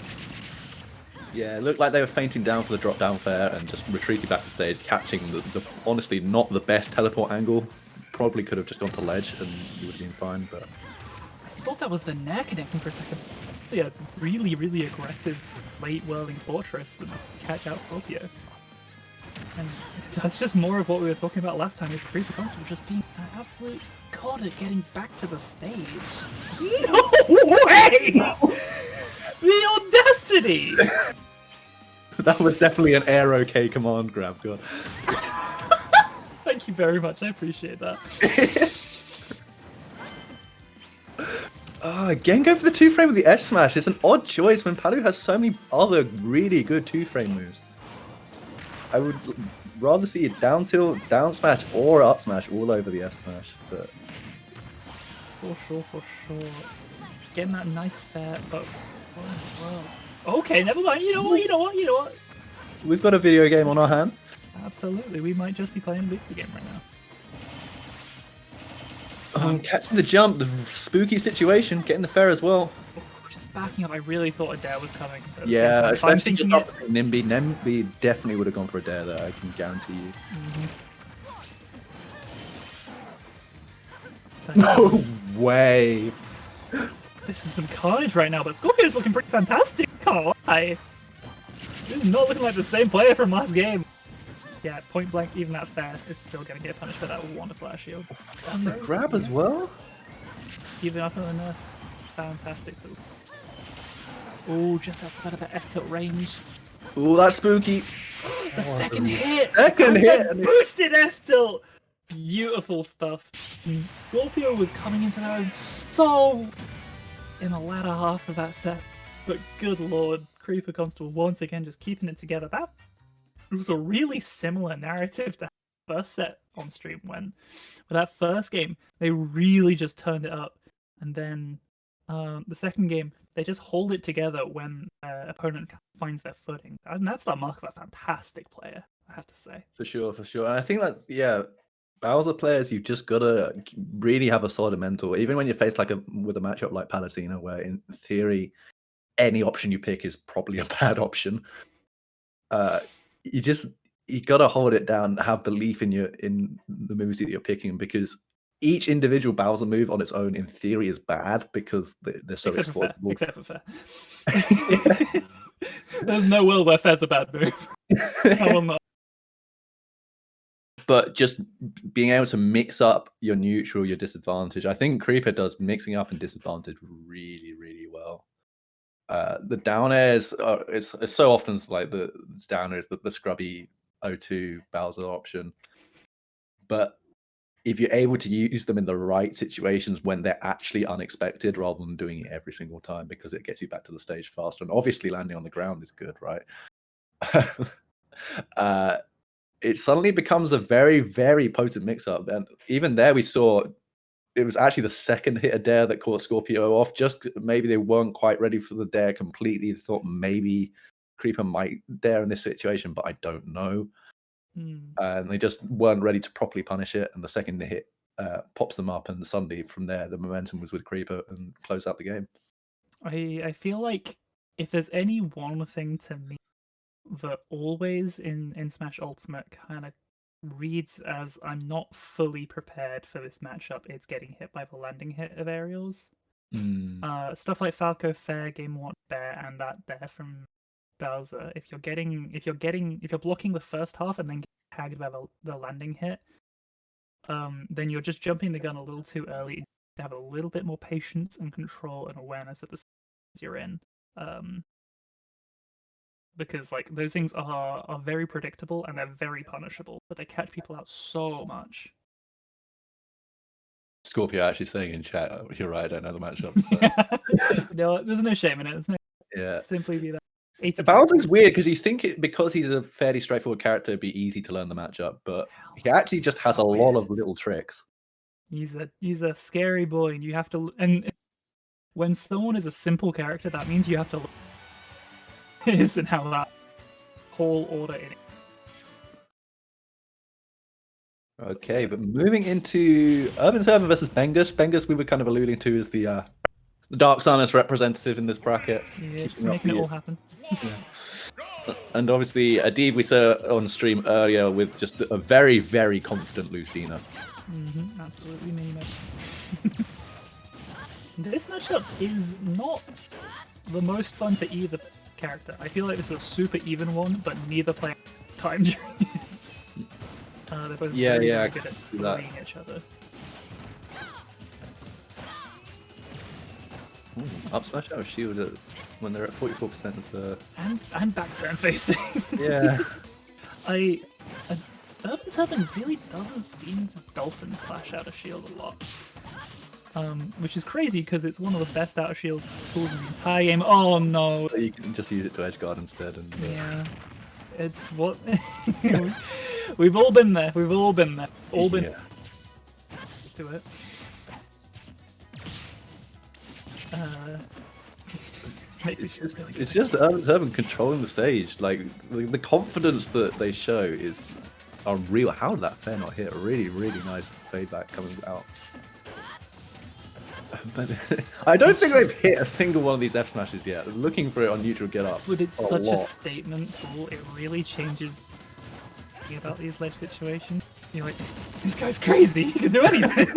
Yeah, it looked like they were fainting down for the drop down fair and just retreating back to stage, catching the honestly not the best teleport angle. Probably could have just gone to ledge and you would have been fine, but... I thought that was the Nair connecting for a second. Yeah, really, really aggressive late whirling fortress that catch out Scorpio. And that's just more of what we were talking about last time with Creeper Constable just being an absolute god at getting back to the stage. No way! The audacity! That was definitely an air OK command grab, God. Thank you very much, I appreciate that. Again, go for the 2-frame with the S smash. It's an odd choice when Palu has so many other really good 2-frame moves. I would rather see a down tilt, down smash, or up smash all over the S smash. But For sure. Getting that nice fair, but well. Okay, never mind. You know what? we've got a video game on our hands. Absolutely, we might just be playing a video game right now. Catching the jump, the spooky situation, getting the fair as well. Just backing up, I really thought a dare was coming. At the Yeah, same time. If I'm especially thinking just it. after Nimby. Nimby definitely would have gone for a dare there, I can guarantee you. No way! This is some carnage right now, but Scorpio's looking pretty fantastic. Can't lie. This is not looking like the same player from last game. Yeah, point blank, even that fair is still going to get punished for that wonderful air shield. And the grab as well? Even up on the nerf. Fantastic. Oh, just outside of that F-tilt range. Ooh, that's spooky. The second hit! Second and hit! the boosted F-tilt! Beautiful stuff. Scorpio was coming into their own so in the latter half of that set. But good lord, Creeper Constable once again just keeping it together. That was a really similar narrative to the first set on stream when with that first game, they really just turned it up. And then the second game, they just hold it together when opponent finds their footing. And that's the mark of a fantastic player, I have to say. For sure, for sure. And I think that, yeah, Bowser players, you've just got to really have a solid mental. Even when you're faced with a matchup like Palutena, where in theory, any option you pick is probably a bad option. You got to hold it down, have belief in the moves that you're picking, because each individual Bowser move on its own, in theory, is bad because they're so exploitable. Except for fair. There's no world where fair's a bad move. I will not. But just being able to mix up your neutral, your disadvantage. I think Creeper does mixing up and disadvantage really, really well. The down airs, it's so often like the down airs, the scrubby O2 Bowser option. But if you're able to use them in the right situations when they're actually unexpected, rather than doing it every single time, because it gets you back to the stage faster. And obviously landing on the ground is good, right? It suddenly becomes a very, very potent mix-up. And even there we saw it was actually the second hit of dare that caught Scorpio off. Just maybe they weren't quite ready for the dare completely. They thought maybe Creeper might dare in this situation, but I don't know. And they just weren't ready to properly punish it. And the second hit pops them up, and suddenly from there the momentum was with Creeper and closed out the game. I feel like if there's any one thing to me that always in Smash Ultimate kind of reads as I'm not fully prepared for this matchup, it's getting hit by the landing hit of aerials. Stuff like Falco Fair, Game Watch Bear, and that dare from Bowser. If you're blocking the first half and then get tagged by the landing hit, then you're just jumping the gun a little too early. You have to have a little bit more patience and control and awareness at the stages you're in. Because like those things are very predictable and they're very punishable, but they catch people out so much. Scorpio actually saying in chat, "You're right, I don't know the matchup." So. No, there's no shame in it. Simply be that. Bowser's weird because you think because he's a fairly straightforward character, it'd be easy to learn the matchup, but he actually just has a lot of little tricks. He's a scary boy, and you have to. And when someone is a simple character, that means you have to. Isn't how that whole order in it. Okay, but moving into Urban Server versus Bengus. Bengus, we were kind of alluding to as the Dark Silence representative in this bracket. Yeah, making it all happen. Yeah. And obviously, Adib we saw on stream earlier with just a very, very confident Lucina. Absolutely, Nina. This matchup is not the most fun for either character. I feel like this is a super even one, but neither player has time during it. They're both very good at bullying each other. Up smash out of shield when they're at 44% is the and back turn facing. Yeah. Urban Turban really doesn't seem to dolphin slash out of shield a lot. Which is crazy because it's one of the best out of shield tools in the entire game. Oh no! You can just use it to edge guard instead. And yeah, it's what we've all been there. We've all been there. All been to it. It's just Urban controlling the stage. Like the confidence that they show is unreal. How did that fair not hit? A really, really nice fadeback coming out. But I don't think they've hit a single one of these F smashes yet. They're looking for it on neutral get up. But it's such a statement tool. It really changes about these ledge situations. You're like, this guy's crazy. He can do anything.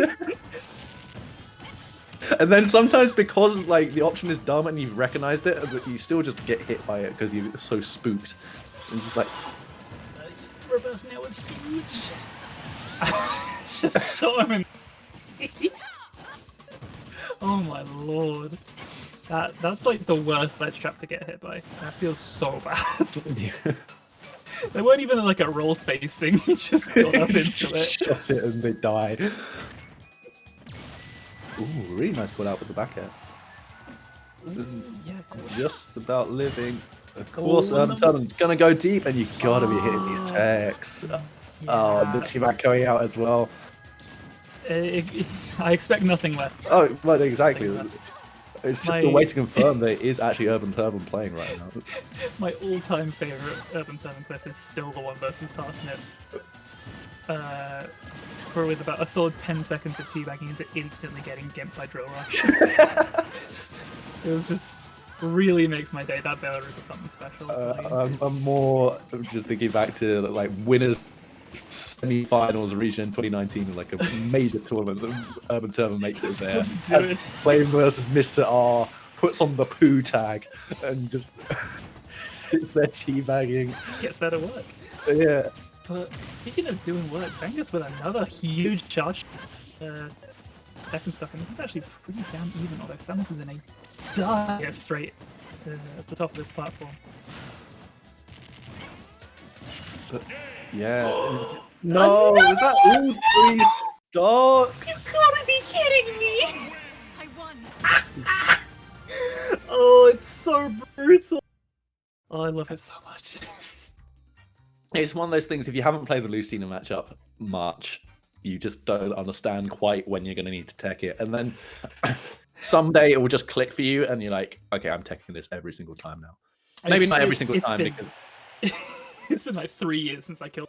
And then sometimes because like the option is dumb and you've recognized it, you still just get hit by it because you're so spooked. And just like reverse nail was huge. Just shot him in. Oh my lord. That's like the worst ledge trap to get hit by. That feels so bad. Yeah. They weren't even like a roll spacing. He just got up into it. Shot it and they died. Ooh, really nice call out with the back air. Yeah, cool. Just about living. Of course, Oh, Turner's gonna go deep, and you gotta be hitting these techs. Oh, and the T-Mac going out as well. I expect nothing left. Oh, well, exactly. That's- It's just a way to confirm that it is actually Urban Turban playing right now. My all-time favorite Urban 7 clip is still the one versus Parsnip. For with about a solid 10 seconds of teabagging into instantly getting gimped by Drill Rush. It was just really makes my day. That Baylor is something special. I'm more just thinking back to like winners semi-finals region 2019, like a major tournament that Urban Turban makes it there. Just do it. Playing versus Mr. R, puts on the poo tag and just sits there teabagging. Gets that to work. Yeah. But speaking of doing work, Bengus with another huge charge. Second stock, and this is actually pretty damn even, although Samus is in a dire straight at the top of this platform. Yeah. No, is that all 3 stocks? You gotta be kidding me! I won. Oh, it's so brutal. Oh, I love it so much. It's one of those things, if you haven't played the Lucina matchup much, you just don't understand quite when you're going to need to tech it. And then someday it will just click for you and you're like, okay, I'm teching this every single time now. Maybe not every single time been, because... It's been like 3 years since I killed.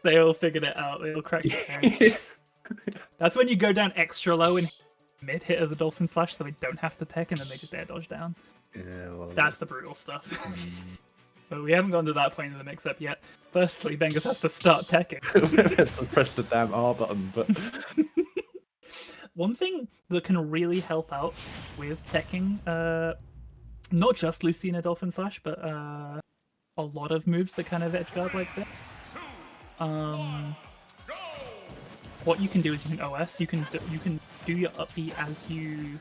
They all figured it out. They all cracked it. That's when you go down extra low and mid hit of the Dolphin Slash so they don't have to tech and then they just air dodge down. Yeah, well, That's the brutal stuff. But we haven't gone to that point in the mix-up yet. Firstly, Bengus has to start teching. so press the damn R button, but... One thing that can really help out with teching, not just Lucina Dolphin Slash, but a lot of moves that kind of edge guard like this. What you can do is you can OS, you can do your up B as you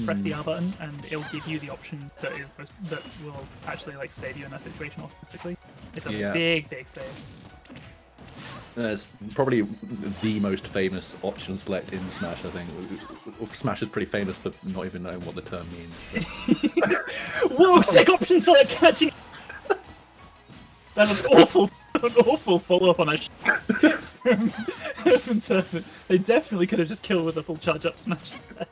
press the R button, and it'll give you the option that will actually like save you in that situation automatically. It's a big save. It's probably the most famous option select in Smash, I think. Smash is pretty famous for not even knowing what the term means. Whoa, sick option select catching! That was awful, an awful follow-up on that. They definitely could have just killed with a full charge up smash there.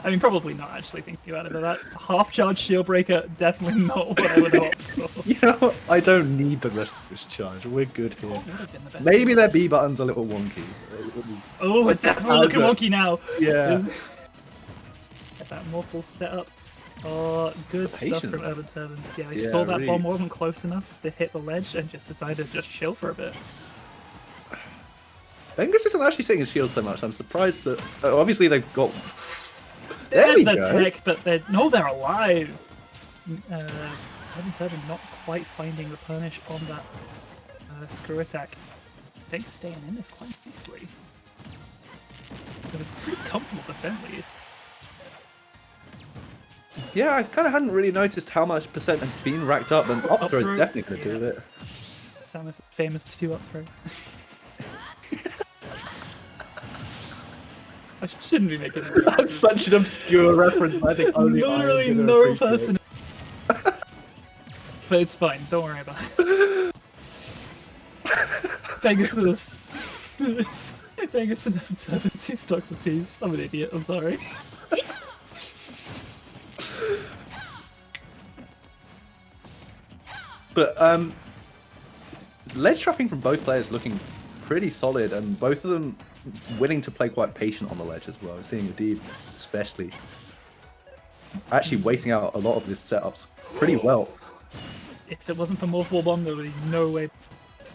I mean, probably not actually thinking about it, but that half charge shield breaker, definitely not what I would have opted for. You know, I don't need the rest of this charge. We're good here. Would have been the best Maybe their B button's a little wonky. Oh, it's definitely looking wonky now. Yeah. Get that mortal set up. Oh, good stuff from Urban Turban. Yeah, they Yeah, saw that really. bomb wasn't close enough. They hit the ledge and just decided to just chill for a bit. Bengus isn't actually seeing his shield so much. I'm surprised that... obviously they've got... There There's we the go. tech, but they're alive. Urban Turban not quite finding the punish on that screw attack. I think staying in this quite nicely. But it's pretty comfortable percent lead. Yeah, I kind of hadn't really noticed how much percent had been racked up, and up throw is throw, definitely going to do with it. Samus' famous 2-up throw. I shouldn't be making that. That's such an obscure reference. I think only literally I'm gonna no appreciate person. But it's fine. Don't worry about it. Bengus with a Bengus and 70 stocks apiece. I'm an idiot. I'm sorry. But ledge trapping from both players looking pretty solid, and both of them willing to play quite patient on the ledge as well. Seeing Adib especially actually waiting out a lot of his setups pretty well. If it wasn't for multiple bomb, there would be no way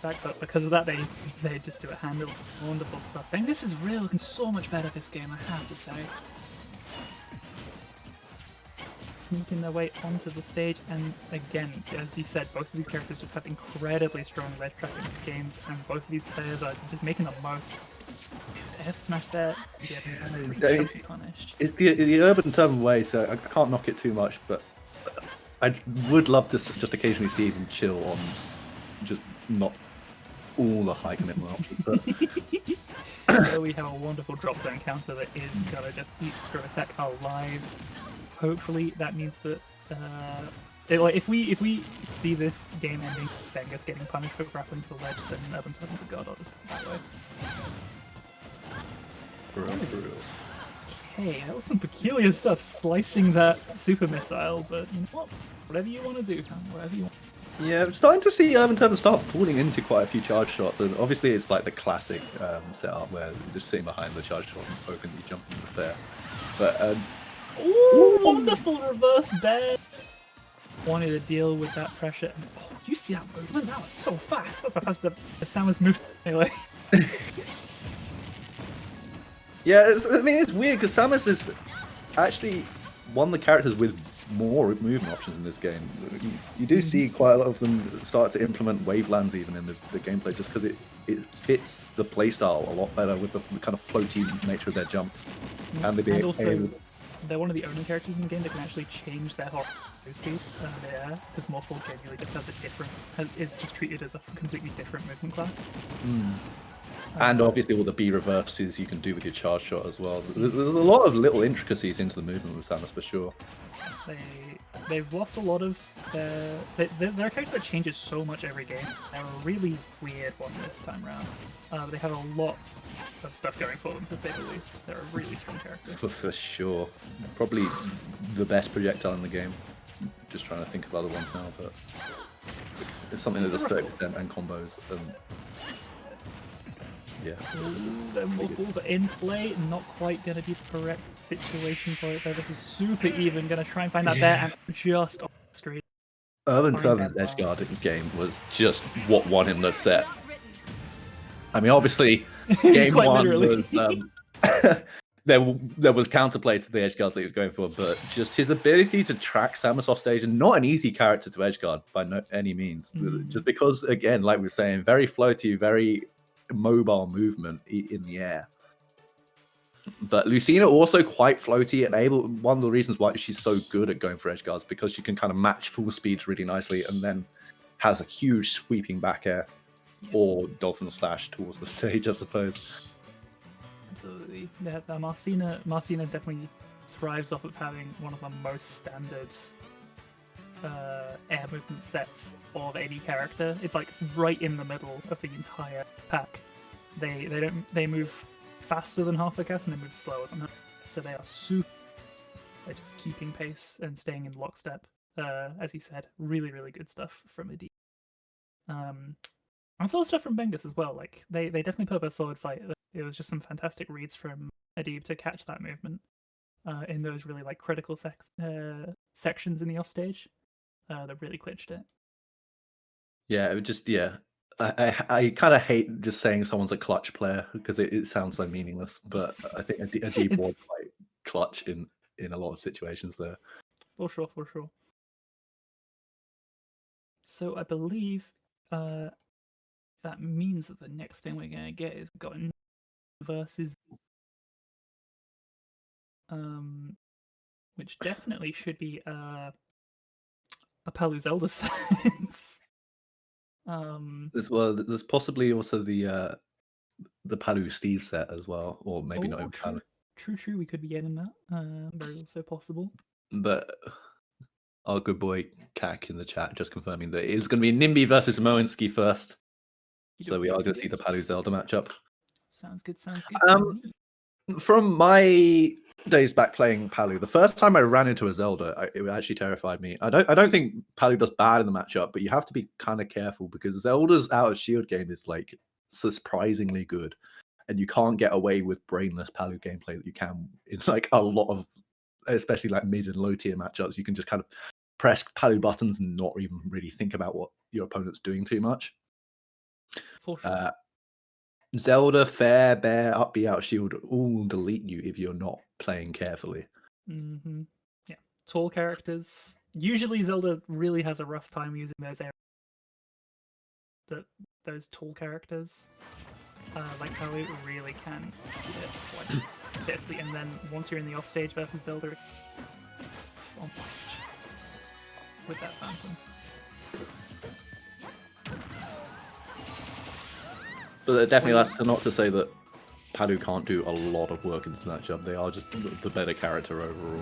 back, but because of that, they just do it handle. Wonderful stuff. Bengus is really looking so much better this game, I have to say. Sneaking their way onto the stage, and again, as you said, both of these characters just have incredibly strong ledge trapping games, and both of these players are just making the most. If F smash there. Yeah, I pretty mean, chunky punished. it's the urban term way, so I can't knock it too much, but I would love to just occasionally see him chill on just not all the high commitment options. But So we have a wonderful drop zone counter that is gonna just eat Screw Attack alive. Hopefully that means that like if we see this game ending, Bengus getting punished for grappling to the ledge, then Urban Servant's a god. I'll just put it that way. for real. Okay, that was some peculiar stuff, slicing that super missile, but you know what? Whatever you want to do, man. Whatever you want. Yeah, I'm starting to see Urban Turban start falling into quite a few charge shots, and obviously it's like the classic setup where you're just sitting behind the charge shot and poking, you jump into the fair. But Ooh, wonderful reverse bear! Wanted to deal with that pressure. And, oh, you see that movement? That was so fast. That's how fast Samus moved anyway. yeah, I mean it's weird because Samus is actually one of the characters with more movement options in this game. You do see quite a lot of them start to implement wavelands even in the gameplay, just because it fits the playstyle a lot better with the kind of floaty nature of their jumps. And also, they're one of the only characters in the game that can actually change their hot speed in the air, because Morphle genuinely just has a different, is just treated as a completely different movement class. And obviously all the B reverses you can do with your charge shot as well. There's a lot of little intricacies into the movement with Samus for sure. They've lost a lot of they're a character that changes so much every game. They're a really weird one this time around. They have a lot of stuff going for them, to say the least. They're a really strong character. For sure. Probably the best projectile in the game. Just trying to think of other ones now, but it's something that does 30% and combos. Yeah. Them balls are in play, not quite going to be the correct situation for it though. This is super even, going to try and find that there and just off the screen. Urban Turban's edgeguard game was just what won him the set. I mean, obviously, game one was there was counterplay to the edgeguards that he was going for, but just his ability to track Samus off stage, and not an easy character to edgeguard by any means. Just because, again, like we were saying, very floaty, very mobile movement in the air. But Lucina also quite floaty and able. One of the reasons why she's so good at going for edge guards, because she can kind of match full speeds really nicely, and then has a huge sweeping back air or dolphin slash towards the stage, I suppose. Absolutely. Yeah, Marcina definitely thrives off of having one of the most standard air movement sets of any character. It's like right in the middle of the entire pack. They move faster than half the cast and they move slower than that. So they are they're just keeping pace and staying in lockstep. As you said, really, really good stuff from Adib. And some stuff from Bengus as well. Like they definitely put up a solid fight. It was just some fantastic reads from Adib to catch that movement in those really like critical sections in the offstage that really clinched it. Yeah, it would just I kind of hate just saying someone's a clutch player because it sounds so meaningless. But I think Adib was quite clutch in a lot of situations there. For sure. So I believe that means that the next thing we're gonna get is we've got versus which definitely should be a Palu Zelda sense. There's possibly also the Palu Steve set as well, or maybe not even Palu. True, we could be getting that. Very also possible. But our good boy Kak in the chat just confirming that it is going to be Nimby versus Moensky first. So we are going to see the Palu Zelda matchup. Sounds good. From my days back playing Palu, the first time I ran into a Zelda, it actually terrified me. I don't think Palu does bad in the matchup, but you have to be kind of careful because Zelda's out of shield game is like surprisingly good, and you can't get away with brainless Palu gameplay that you can in like a lot of, especially like mid and low tier matchups. You can just kind of press Palu buttons and not even really think about what your opponent's doing too much. For sure. Zelda, Fair, Bear, Up B, Out Shield all delete you if you're not playing carefully. Mm-hmm. Yeah, tall characters. Usually Zelda really has a rough time using those tall characters. like how it really can hit like fiercely, and then once you're in the off stage versus Zelda, it's on with that Phantom. But definitely that's not to say that Padu can't do a lot of work in this matchup. They are just the better character overall.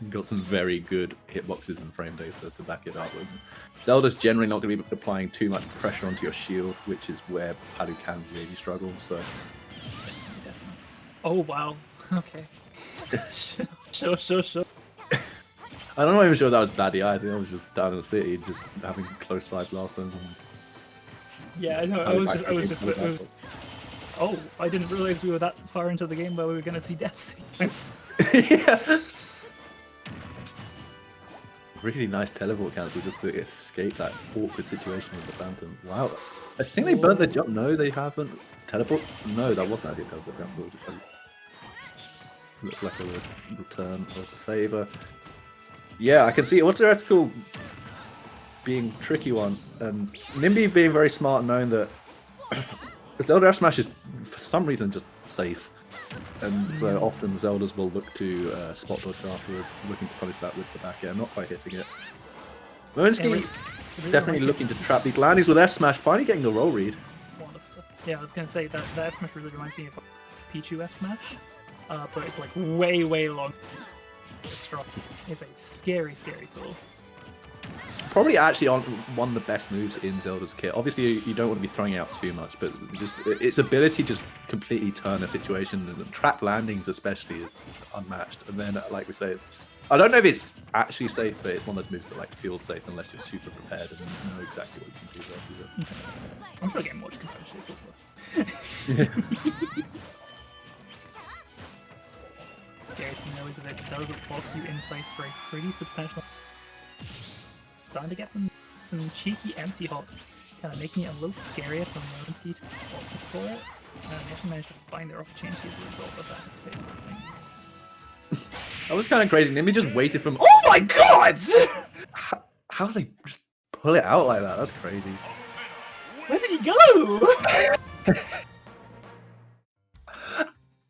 Got some very good hitboxes and frame data to back it up. And Zelda's generally not going to be applying too much pressure onto your shield, which is where Padu can really struggle. So, oh wow, okay, sure. I'm not even sure that was baddie. I think I was just down in the city, just having close side lessons. Yeah, I know. I was just. Oh, I didn't realize we were that far into the game where we were going to see death sequence. Yeah. Really nice teleport cancel just to escape that awkward situation with the Phantom. Wow. I think they burnt the jump. No, they haven't. Teleport? No, that wasn't actually a teleport cancel. It just looked like a return of the favor. Yeah, I can see it. What's theoretical being a tricky one. And Nimby being very smart, knowing that Zelda F Smash is, for some reason, just safe. And so often Zeldas will look to spot dodge afterwards, looking to punish that with the back air, not quite hitting it. Moensky definitely looking to trap these landings with F Smash, finally getting the roll read. Yeah, I was going to say that the F Smash really reminds me of Pichu F Smash, but it's like way long. Strong. It's a scary tool. Probably actually on one of the best moves in Zelda's kit. Obviously, you don't want to be throwing out too much, but just its ability to just completely turn a situation, and trap landings especially, is unmatched. And then, like we say, I don't know if it's actually safe, but it's one of those moves that like feels safe unless you're super prepared and know exactly what you can do versus it. I'm probably getting more competitive. Scary thing though is that it does lock you in place for a pretty substantial. Starting to get some cheeky empty hops, kind of making it a little scarier for Moensky to opt for it. They actually managed to find their opportunity as a result of that hesitation. That was kind of crazy. Nimby just waited from. Oh my god! How do they just pull it out like that? That's crazy. Where did he go?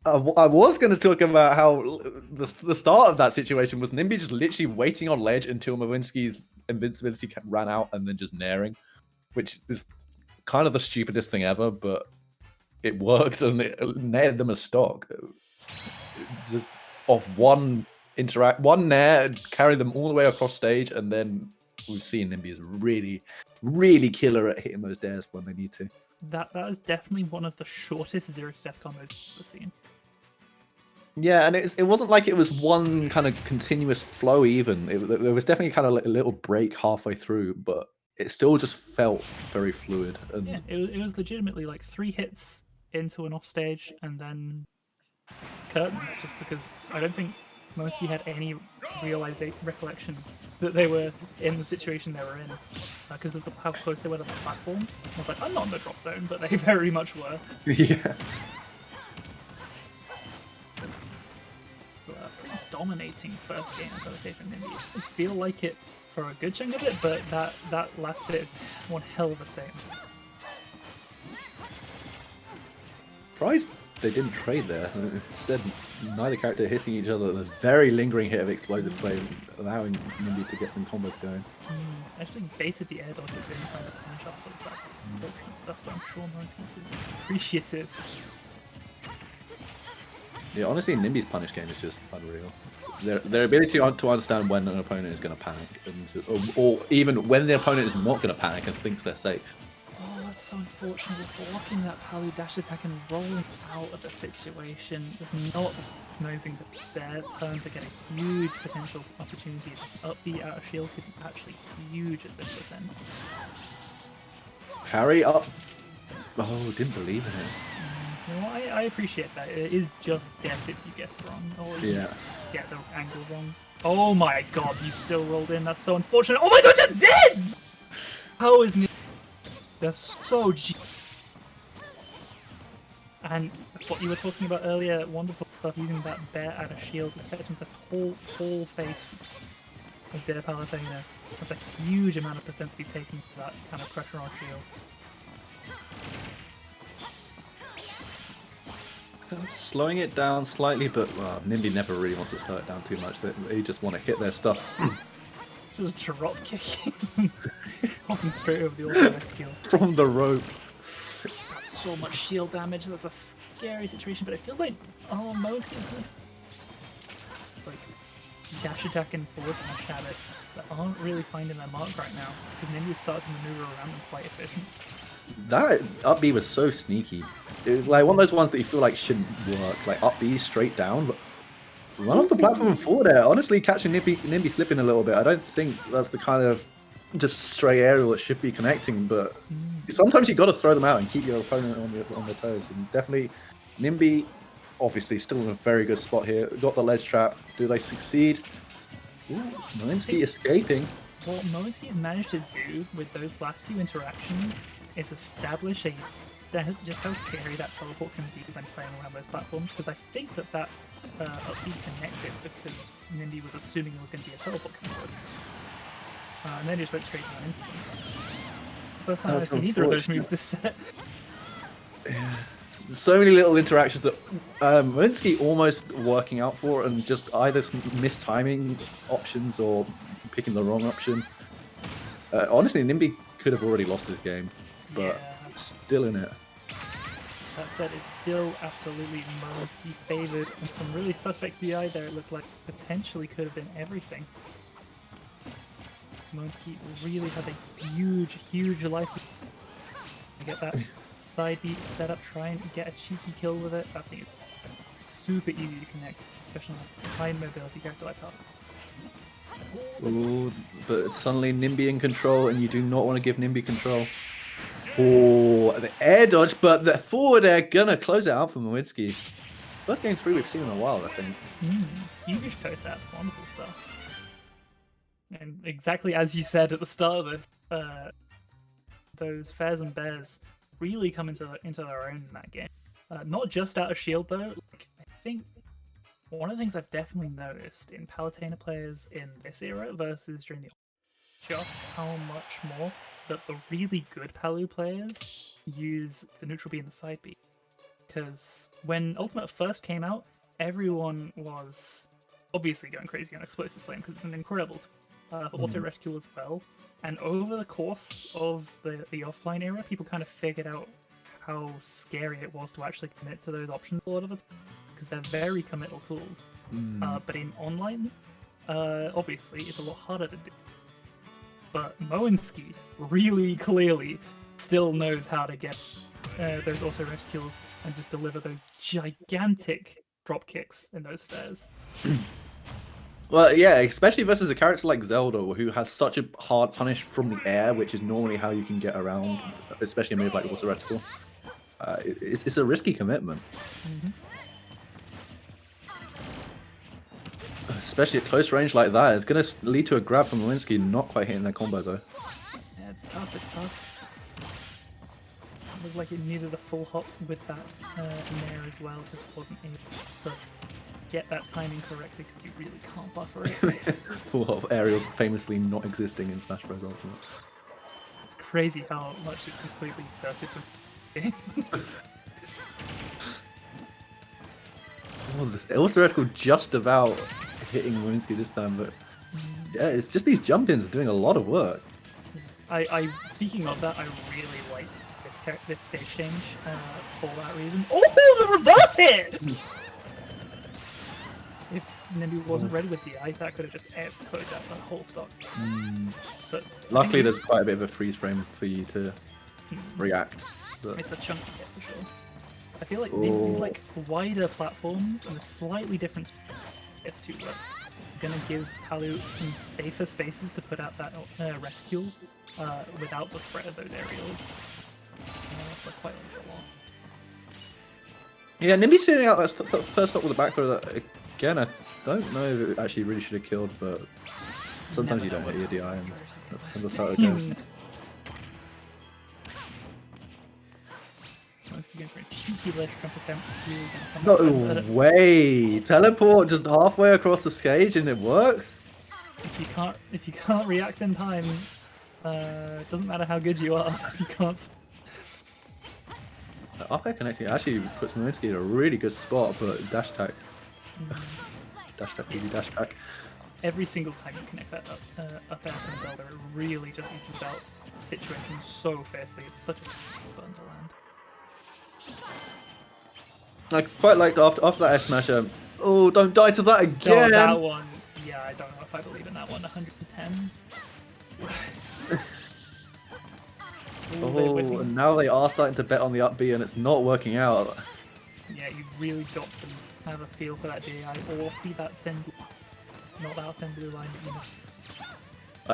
I was going to talk about how the start of that situation was Nimby just literally waiting on ledge until Moensky's invincibility ran out and then just naring, which is kind of the stupidest thing ever, but it worked and it nared them as stock. Just off one nair, carried them all the way across stage, and then we've seen Nimby is really killer at hitting those dairs when they need to. That is definitely one of the shortest zero to death combos I've ever seen. Yeah, and it wasn't like it was one kind of continuous flow even. There was definitely kind of like a little break halfway through, but it still just felt very fluid. And yeah, it was legitimately like 3 hits into an offstage and then curtains, just because I don't think Moensky had any recollection that they were in the situation they were in because of how close they were to the platform. I was like, I'm not in the drop zone, but they very much were. Yeah. So pretty dominating first game, I've got to say, for Nimby. I feel like it for a good chunk of it, but that last bit is one hell of a save. Surprised they didn't trade there. Instead, neither character hitting each other. A very lingering hit of explosive flame, allowing Nimby to get some combos going. Actually baited the air dodge a bit and trying to punish up with that unfortunate stuff, but I'm sure Moensky is appreciative. Yeah, honestly, Nimby's punish game is just unreal. Their ability to understand when an opponent is going to panic, and or even when the opponent is not going to panic and thinks they're safe. Oh, that's so unfortunate. Blocking that Palu dash attack and rolling out of the situation is not recognizing that their turn to get a huge potential opportunity. Up B out of shield could be actually huge at this percent. Parry up. Oh, didn't believe in it. You know, I appreciate that. It is just death if you guess wrong, or you just get the angle wrong. Oh my god, you still rolled in. That's so unfortunate. Oh my god, you're dead! How is they're so and that's what you were talking about earlier. Wonderful stuff using that bear out of shield, affecting the whole face of their Palutena. That's a huge amount of percent to be taken for that kind of pressure on shield. slowing it down slightly, but Nimby never really wants to slow it down too much. They just want to hit their stuff. Just drop kicking. Walking straight over the auto rescue. From the ropes. That's so much shield damage. That's a scary situation, but it feels like Mo's getting really like dash attacking forward smash habits that aren't really finding their mark right now. Because Nimby started to maneuver around them quite efficient. That up B was so sneaky. It was like one of those ones that you feel like shouldn't work. Like up B straight down, but run off the platform and forward air. Honestly, catching Nimby slipping a little bit. I don't think that's the kind of just stray aerial that should be connecting. But sometimes you got to throw them out and keep your opponent on their toes. And definitely, Nimby, obviously, still in a very good spot here. Got the ledge trap. Do they succeed? Ooh, Malinsky escaping. What Moensky's managed to do with those last few interactions is establish just how scary that teleport can be when playing around those platforms. Because I think that up B connected because Nimby was assuming it was going to be a teleport cancel. And then just went straight down into them. It's the first time I've seen either of those moves this set. Yeah. So many little interactions that Malinsky almost working out for, and just either mistiming options or picking the wrong option. Honestly, Nimby could have already lost this game, but still in it. That said, it's still absolutely Malinsky favoured, and some really suspect BI there. It looked like potentially could have been everything. Malinsky really has a huge, huge life. Get that side beat set up, try and get a cheeky kill with it. I think it's super easy to connect, especially on a high mobility character like that. Ooh, but suddenly Nimby in control, and you do not want to give Nimby control. Oh, the air dodge, but the forward air gonna close it out for Malinsky. First game 3 we've seen in a while, I think. Huge toe tap, wonderful stuff. And exactly as you said at the start of this, those Fairs and Bears really come into their own in that game. Not just out of shield though. Like, I think one of the things I've definitely noticed in Palutena players in this era versus during the just how much more that the really good Palu players use the neutral B and the side B. Because when Ultimate first came out, everyone was obviously going crazy on Explosive Flame because it's an incredible tool. For auto reticule as well. And over the course of the offline era, people kind of figured out how scary it was to actually commit to those options a lot of the time, because they're very committal tools. But in online, obviously, it's a lot harder to do. But Malinsky really clearly still knows how to get those auto reticules and just deliver those gigantic drop kicks in those Fairs. Well, yeah, especially versus a character like Zelda, who has such a hard punish from the air, which is normally how you can get around, especially a move like Water Reticle. It's a risky commitment. Especially at close range like that. It's going to lead to a grab from Malinsky, not quite hitting that combo though. Yeah, it's tough. It looked like it needed a full hop with that Nair as well, just wasn't able to get that timing correctly because you really can't buffer it. Full hop aerials famously not existing in Smash Bros. Ultimate. It's crazy how much it's completely diverted from games. Oh, this theoretical just about hitting Malinsky this time, but yeah, it's just these jump-ins doing a lot of work. I speaking of that, I really like this stage change for that reason. Oh, the reverse hit! If Nimby wasn't ready with the eye, that could have just closed out the whole stock. But luckily, there's quite a bit of a freeze frame for you to react. But... it's a chunky hit for sure. I feel like these like wider platforms and a slightly different S2 works are gonna give Palu some safer spaces to put out that reticule without the threat of those aerials. So I quite like this a lot. Yeah, Nimby's shooting out that first stop with a back throw that, again, I don't know if it actually really should have killed, but sometimes you don't hit your DI, and that's how it goes. No way! Teleport just halfway across the stage and it works? If you can't react in time, it doesn't matter how good you are. You can't. Up air connecting actually puts Malinsky in a really good spot, but dash attack. Dash attack, easy dash attack. Every single time you connect that up air from Zelda, it really just evens out situations so fiercely. It's such a button to land. I quite liked after that S smash. Oh, don't die to that again! No, that one, yeah, I don't know if I believe in that one. 110. Oh, and now they are starting to bet on the up B, and it's not working out. Yeah, you really got to have a feel for that DI or see that thin, not that thin blue line. You know.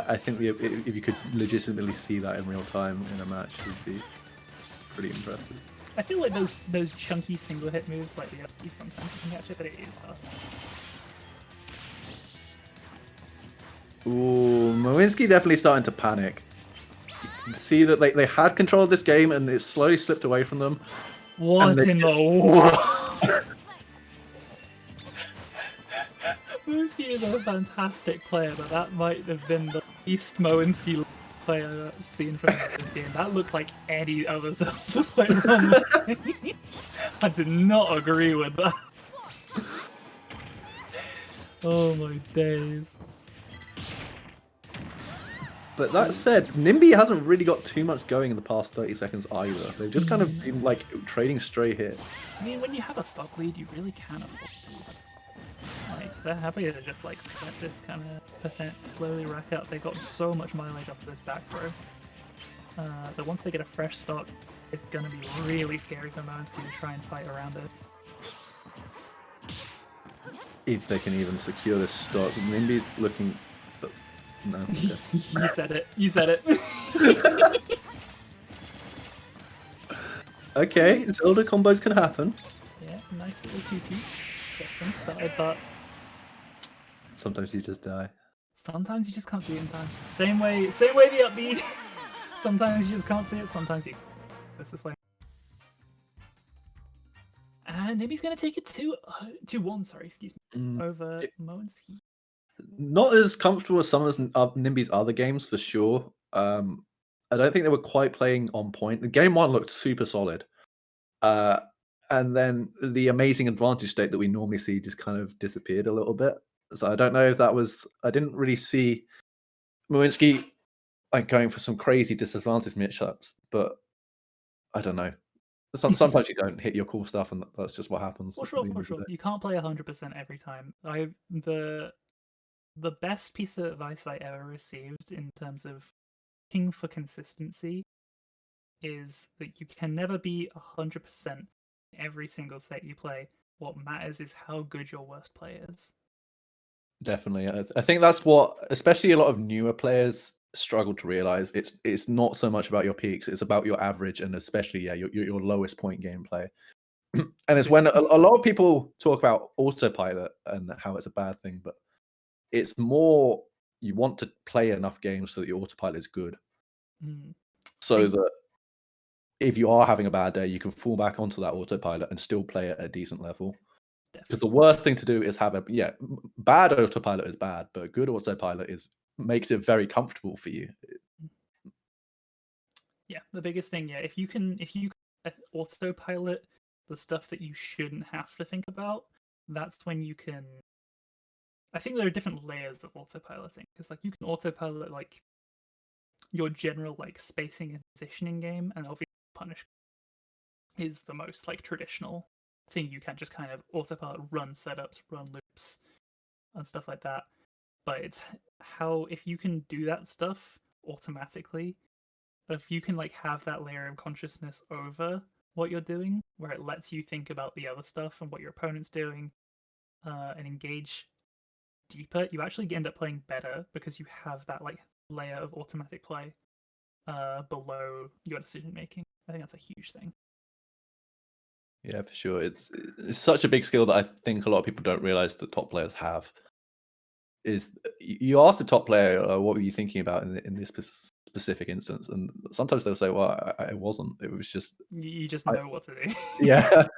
I think if you could legitimately see that in real time in a match, it would be pretty impressive. I feel like those chunky single hit moves like the FP sometimes you can catch it, but it is tough. Ooh, Malinsky definitely starting to panic. You can see that they had control of this game and it slowly slipped away from them. What in the world? Malinsky is a fantastic player, but that might have been the least Malinsky player I've seen from this game. That looked like any other Zelda player on the game. I did not agree with that. Oh my days. But that said, Nimby hasn't really got too much going in the past 30 seconds either. They've just kind of been like trading stray hits. I mean, when you have a stock lead, you really can afford to. Like, they're happy to just like let this kind of percent slowly rack up. They got so much mileage off of this back throw. That once they get a fresh stock, it's gonna be really scary for Malinsky to try and fight around it. If they can even secure this stock. Nimby's looking... No. Okay. You said it. You said it. Okay, Zelda combos can happen. Yeah, nice little two-piece. Get them started, but Sometimes you just die. sometimes you just can't see it in time. Same way the up B. Sometimes you just can't see it, sometimes you... This is flame. And maybe he's gonna take it 2-1, sorry, excuse me, over Malinsky. Not as comfortable as some of Nimby's other games, for sure. I don't think they were quite playing on point. The game one looked super solid. And then the amazing advantage state that we normally see just kind of disappeared a little bit. So I don't know if that was... I didn't really see Malinsky like going for some crazy disadvantage matchups, but I don't know. Sometimes you don't hit your cool stuff, and that's just what happens. For sure. You can't play 100% every time. The best piece of advice I ever received in terms of looking for consistency is that you can never be 100% every single set you play. What matters is how good your worst play is. Definitely. I think that's what, especially a lot of newer players struggle to realize. It's not so much about your peaks, it's about your average, and especially your lowest point gameplay. And it's when a lot of people talk about autopilot and how it's a bad thing, but it's more you want to play enough games so that your autopilot is good. So that if you are having a bad day, you can fall back onto that autopilot and still play at a decent level. Because the worst thing to do is have bad autopilot is bad, but good autopilot makes it very comfortable for you. Yeah, the biggest thing, if you can autopilot the stuff that you shouldn't have to think about, that's when you can... I think there are different layers of autopiloting, because like you can autopilot like your general like spacing and positioning game, and obviously punish is the most like traditional thing. You can just kind of autopilot run setups, run loops, and stuff like that. But it's how, if you can do that stuff automatically, if you can like have that layer of consciousness over what you're doing, where it lets you think about the other stuff and what your opponent's doing, and engage deeper, you actually end up playing better because you have that like layer of automatic play below your decision making. I think that's a huge thing. Yeah, for sure. It's such a big skill that I think a lot of people don't realize that top players have. Is you ask the top player, what were you thinking about in this specific instance, and sometimes they'll say, well, I wasn't. It was just... You just know what to do. Yeah.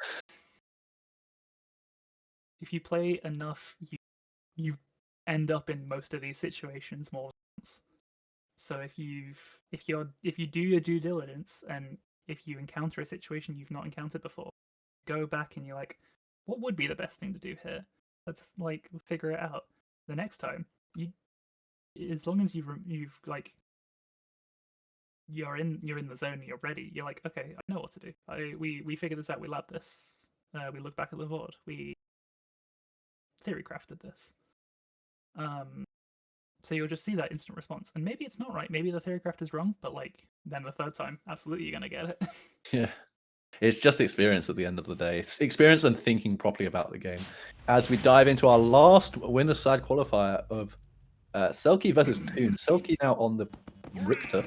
If you play enough, you end up in most of these situations more than once. So if you do your due diligence and if you encounter a situation you've not encountered before, go back and you're like, what would be the best thing to do here? Let's like figure it out. The next time, as long as you've like you're in the zone and you're ready, you're like, okay, I know what to do. We figured this out. We lab this. We look back at the VOD. We theory crafted this. So you'll just see that instant response, and maybe it's not right. Maybe the theory craft is wrong, but like then the third time, absolutely you're gonna get it. Yeah. It's just experience at the end of the day. It's experience and thinking properly about the game. As we dive into our last winner side qualifier of Selkie versus Toon. Selkie now on the Richter.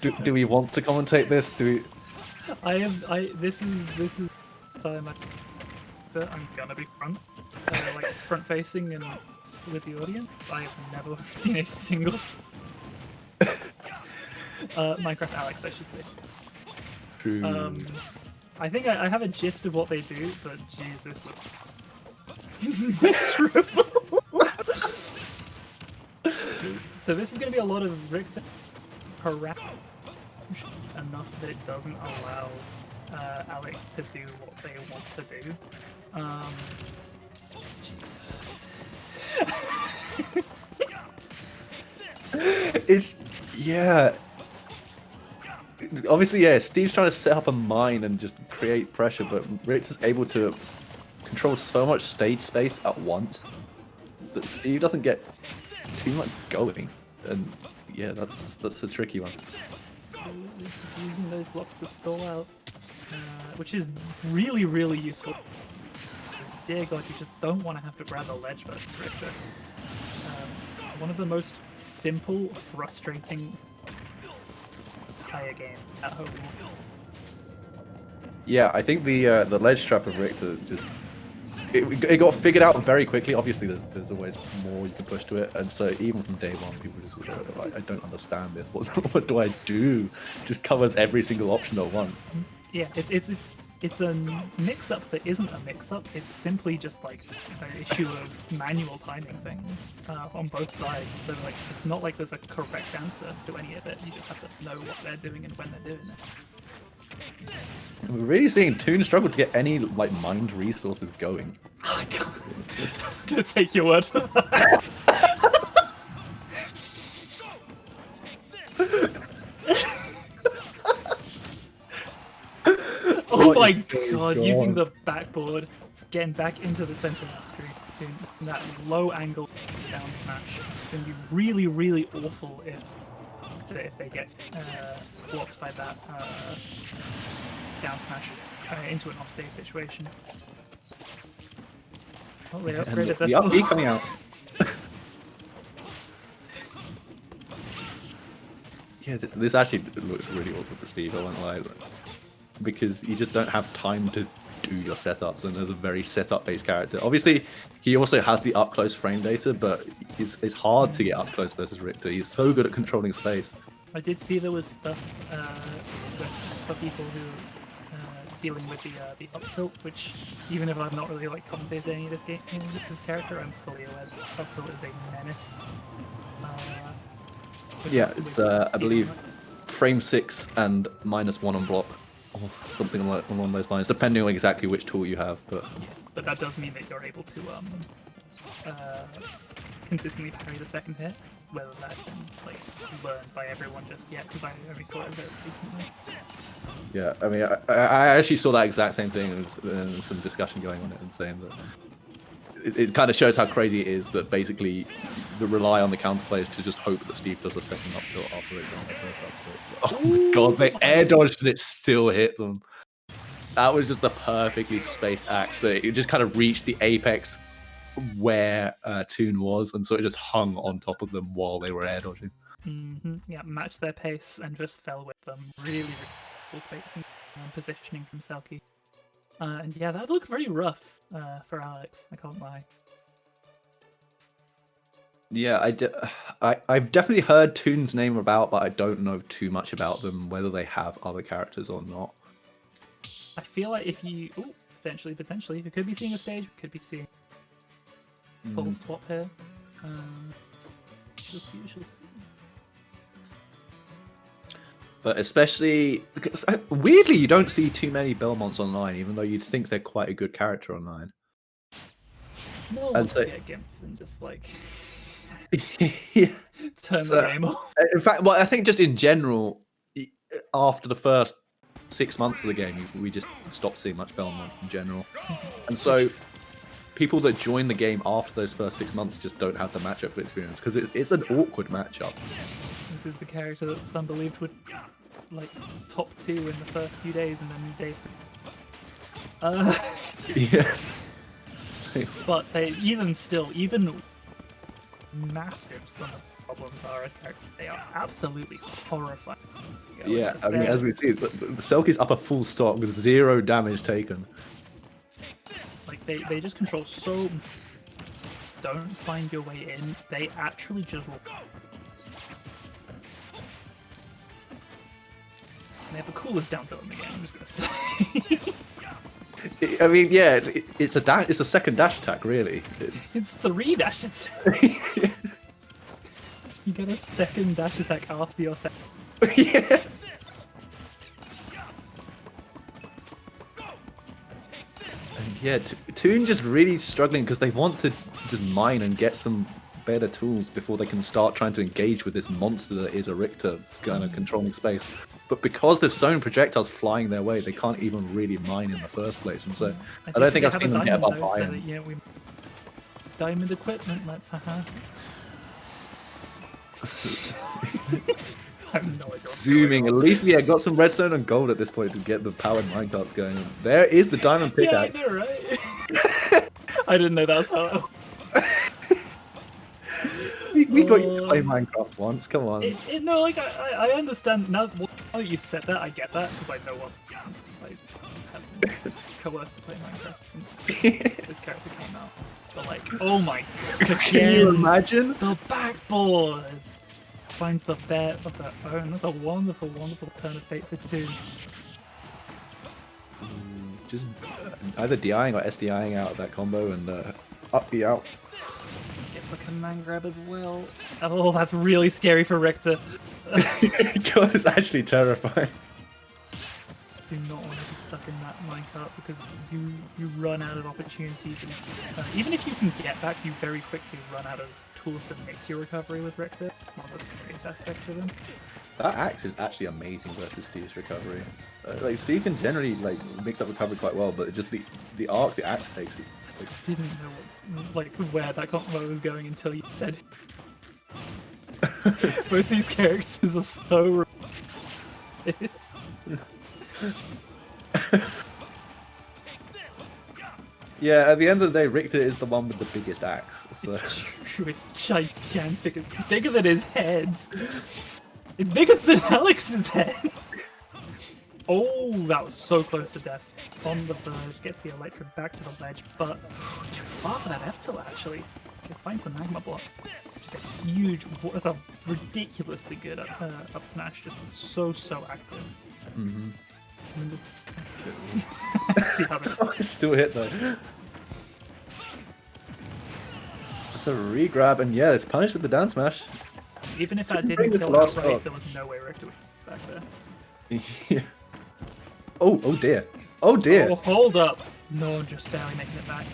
Do we want to commentate this? Do we? This is time I'm gonna be front, like front facing and with the audience. I have never seen a single Minecraft Alex, I should say. True. I think I have a gist of what they do, but geez, this looks miserable. So this is going to be a lot of Richter harass enough that it doesn't allow Alex to do what they want to do. It's yeah. Obviously, yeah. Steve's trying to set up a mine and just create pressure, but Richter's able to control so much stage space at once that Steve doesn't get too much going, and yeah, that's a tricky one. Absolutely, using those blocks to stall out, which is really, really useful. Dear God, you just don't want to have to grab a ledge versus Richter. One of the most simple, frustrating entire game at home. Yeah, I think the ledge trap of Richter just it got figured out very quickly. Obviously, there's always more you can push to it, and so even from day one, people just like, I don't understand this. What do I do? Just covers every single option at once. Yeah, it's a mix-up that isn't a mix-up. It's simply just like an issue of manual timing things on both sides. So like, it's not like there's a correct answer to any of it. You just have to know what they're doing and when they're doing it. We're really seeing Toon struggle to get any like mined resources going. I'm gonna take your word for that. Oh my God, using the backboard, it's getting back into the center of the screen, doing that low angle down smash. It's going to be really, really awful if they get blocked by that down smash into an offstage situation. Oh, they upgraded the up B coming out. Yeah, this actually looks really awkward for Steve, I won't lie. Because you just don't have time to do your setups, and there's a very setup-based character. Obviously, he also has the up-close frame data, but it's hard to get up-close versus Richter. He's so good at controlling space. I did see there was stuff for people who dealing with the up tilt, which even if I've not really like commentated any of this game with this character, I'm fully aware that up tilt is a menace. Yeah, it's I believe frame 6 and -1 on block. Or something along those lines, depending on exactly which tool you have. But yeah, but that does mean that you're able to consistently parry the second hit. Whether that's been like learned by everyone just yet, because I only saw it very recently. Yeah, I mean, I actually saw that exact same thing, and there's some discussion going on it, and saying that it kind of shows how crazy it is that basically the rely on the counter players to just hope that Steve does a second up tilt after it on the first up tilt. Oh my God, they air dodged and it still hit them. That was just the perfectly spaced axe. So it just kind of reached the apex where Toon was, and so it just hung on top of them while they were air dodging. Yeah, matched their pace and just fell with them. Really, really cool spacing and positioning from Selkie. And yeah, that looked very rough for Alex, I can't lie. Yeah, I've definitely heard Toon's name about, but I don't know too much about them, whether they have other characters or not. I feel like if you... Ooh, potentially, we could be seeing a stage, we could be seeing full swap here. We shall see. But especially because weirdly, you don't see too many Belmonts online, even though you'd think they're quite a good character online. No one And wants so- to get gimps and just like yeah. turn So- the game off. In fact, well, I think just in general, after the first 6 months of the game, we just stopped seeing much Belmont in general. And so people that join the game after those first 6 months just don't have the matchup experience because it's an awkward matchup. This is the character that some believed would like top 2 in the first few days and then day 3. Yeah. But they even massive some of the problems are as characters. They are absolutely horrifying. Yeah, I mean, as we see, the Selkie's up a full stock with 0 damage taken. Like they just control so. Don't find your way in. They actually just. They have the coolest down throw in the game. I'm just gonna say. I mean, yeah, it's a second dash attack, really. It's 3 dash attacks. You get a second dash attack after your second. Yeah. And yeah, Toon just really struggling because they want to just mine and get some better tools before they can start trying to engage with this monster that is a Richter kind of controlling space. But because there's so many projectiles flying their way, they can't even really mine in the first place. And so I don't think I've seen them get above iron. You know, diamond equipment, let's haha. I have no idea what's Zooming, going at on. least got some redstone and gold at this point to get the powered minecarts going. There is the diamond Yeah, I pickaxe. know, right? I didn't know that was how. We got you to play Minecraft once. Come on. No, like I understand now. Now that you said that, I get that because I know what since I have been coerced to play Minecraft since this character came out. But like, oh my god! Can you imagine? The backboards finds the bet of their own. That's a wonderful, wonderful turn of fate for Toon. Just either DIing or SDIing out of that combo and up the out. Gets the command grab as well. Oh, that's really scary for Richter. God, it's actually terrifying. Just do not want to be stuck in that minecart because you run out of opportunities. And, even if you can get back, you very quickly run out of tools to mix your recovery with Richter. One of the scariest aspects of him. That axe is actually amazing versus Steve's recovery. Like Steve can generally like mix up recovery quite well, but just the arc the axe takes is like... Didn't know where that combo was going until you said it. Both these characters are so. Yeah, at the end of the day, Richter is the one with the biggest axe. So. It's true. It's gigantic. It's bigger than his head. It's bigger than Alex's head. Oh, that was so close to death. On the verge, gets the Electro back to the ledge, but too far for that F-tilt actually. It finds the magma block. Just a huge, it's a ridiculously good up smash. Just so active. Mm-hmm. I mean, just see how this. Oh, it's still hit though. It's a re-grab, and yeah, it's punished with the down smash. Even if that Didn't bring didn't this kill last outright, up. there was no way Richter would get back there. Yeah. Oh dear. Oh dear. Oh, hold up. No, just barely making it back.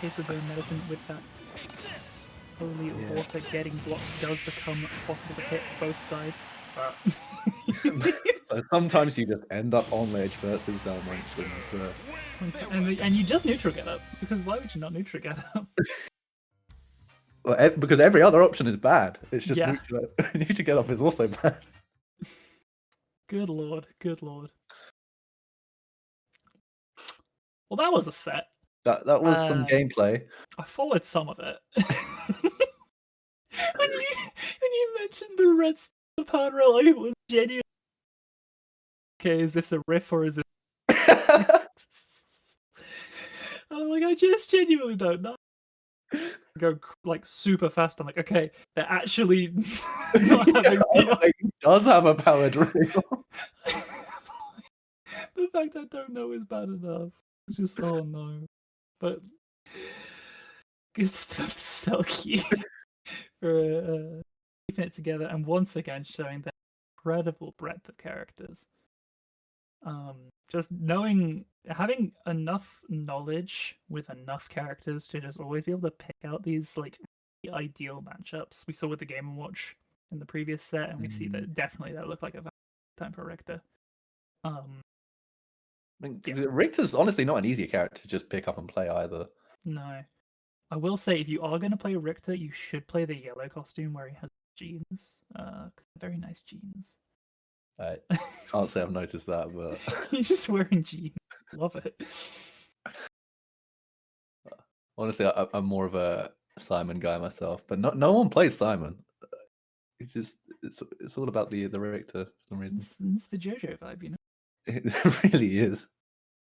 Case with bone medicine with that holy water getting blocked does become possible to hit both sides. But But sometimes you just end up on ledge versus Belmonts, and you just neutral get up, because why would you not neutral get up? well, because every other option is bad. It's just Yeah. neutral get up is also bad. Good lord, good lord. Well, that was a set. That was some gameplay. I followed some of it. when you mentioned the red part roll, it was genuine. Okay, is this a riff or is this? I'm like, I just genuinely don't know. Go like super fast. I'm like, okay, they're actually not having It does have a powered reel. The fact I don't know is bad enough. It's just oh no. But good stuff to sell you for keeping it together, and once again showing the incredible breadth of characters. Just having enough knowledge with enough characters to just always be able to pick out these like the ideal matchups. We saw with the Game & Watch in the previous set, and we see that definitely that looked like a time for Richter. I mean, Richter's honestly not an easy character to just pick up and play either. No. I will say, if you are going to play Richter, you should play the yellow costume where he has jeans. Very nice jeans. I can't say I've noticed that, but He's just wearing jeans. Love it. honestly, I'm more of a Simon guy myself. But no one plays Simon. It's just it's all about the Richter for some reason. It's the JoJo vibe, you know. It really is.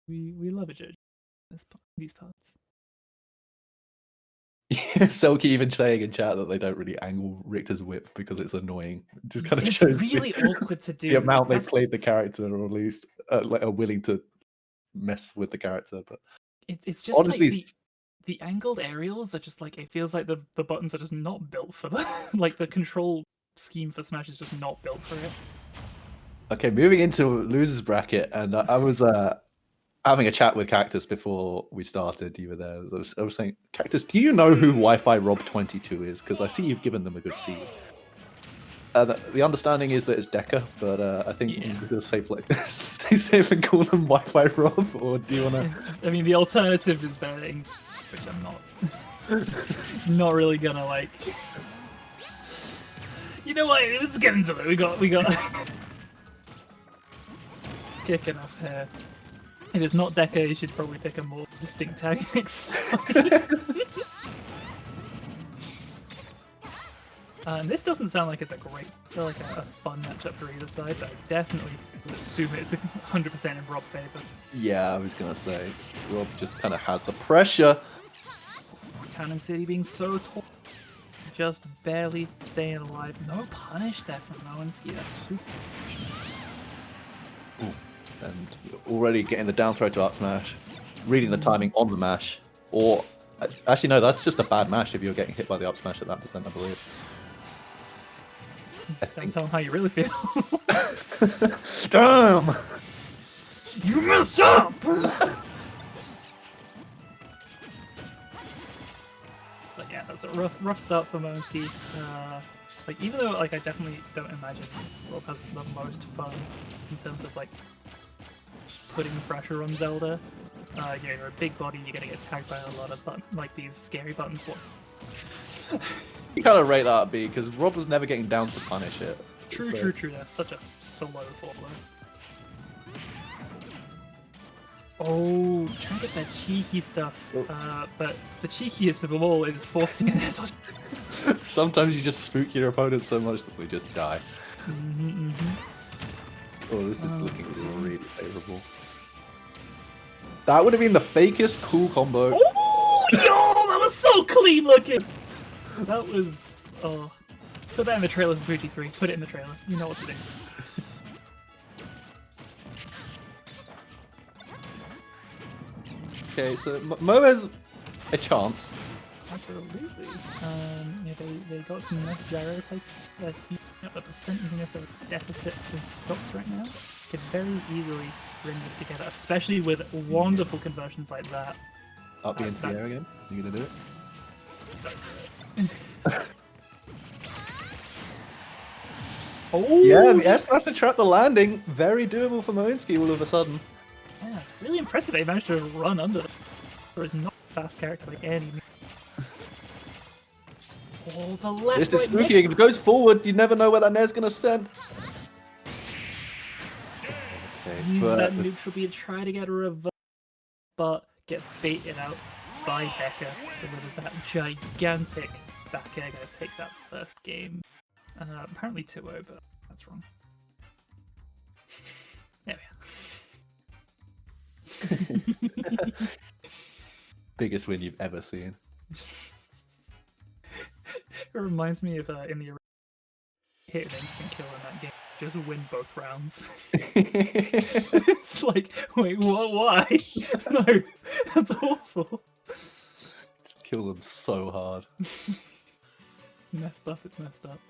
We love a JoJo in these parts. Selkie even saying in chat that they don't really angle Richter's whip because it's annoying. It just kind of shows really awkward to do. the amount they played the character, or at least are willing to mess with the character. But it's just honestly, like the angled aerials are just like, it feels like the buttons are just not built for the like the control scheme for Smash is just not built for it. Okay, moving into losers bracket, and I was having a chat with Cactus before we started. You were there. I was saying, Cactus, do you know who Wi-Fi Rob 22 is? Because I see you've given them a good seed. The understanding is that it's Deca, but I think we'll stay safe and call them Wi-Fi Rob, or do you want to? I mean, the alternative is their English, which I'm not really gonna like. You know what? Let's get into it. We got kicking off here. If it's not Deca, you should probably pick a more distinct tag next time. This doesn't sound like it's a fun matchup for either side, but I definitely would assume it's 100% in Rob's favor. Yeah, I was gonna say Rob just kind of has the pressure. Town and City being so tall, just barely staying alive. No punish there from Moenski. That's super. Ooh. And already getting the down throw to up smash, reading the timing on the mash, or actually no, that's just a bad mash if you're getting hit by the up smash at that percent, I believe. Don't tell them how you really feel. Damn! You messed up! But yeah, that's a rough start for Moenski. Like, even though like I definitely don't imagine Rob has the most fun in terms of like putting pressure on Zelda. You're a big body, you're gonna get tagged by a lot of like these scary buttons. You kind of rate that up, B, because Rob was never getting down to punish it. True. That's such a solo formula. Oh, trying to get that cheeky stuff. But the cheekiest of them all is forcing it. Sometimes you just spook your opponent so much that they just die. Oh, this is looking really favorable. That would have been the fakest cool combo. Oh, yo, that was so clean looking. That was. Oh, put that in the trailer for Fuji 3. Put it in the trailer. You know what to do. Okay, so Mo has a chance. Absolutely. Yeah, they got some nice gyro play. Up a percent, even if they're deficit with stocks right now, could very easily bring this together, especially with wonderful conversions like that. Up the into the air again. You gonna do it? Oh yeah, the S smash to trap the landing. Very doable for Moenski all of a sudden. Yeah, it's really impressive they managed to run under for a not fast character like any. Oh, the left. This is spooky. If it goes forward, you never know where that Nair's gonna send. Okay, Use that neutral B to try to get a reverse, but get baited out by Deca. Delivers that gigantic back air. Gonna take that first game. Apparently 2-0, but that's wrong. There we are. Biggest win you've ever seen. It reminds me of in the hit an instant kill in that game. Just win both rounds. It's like, wait, what? Why? No, that's awful. Just kill them so hard. Messed up. It's messed up.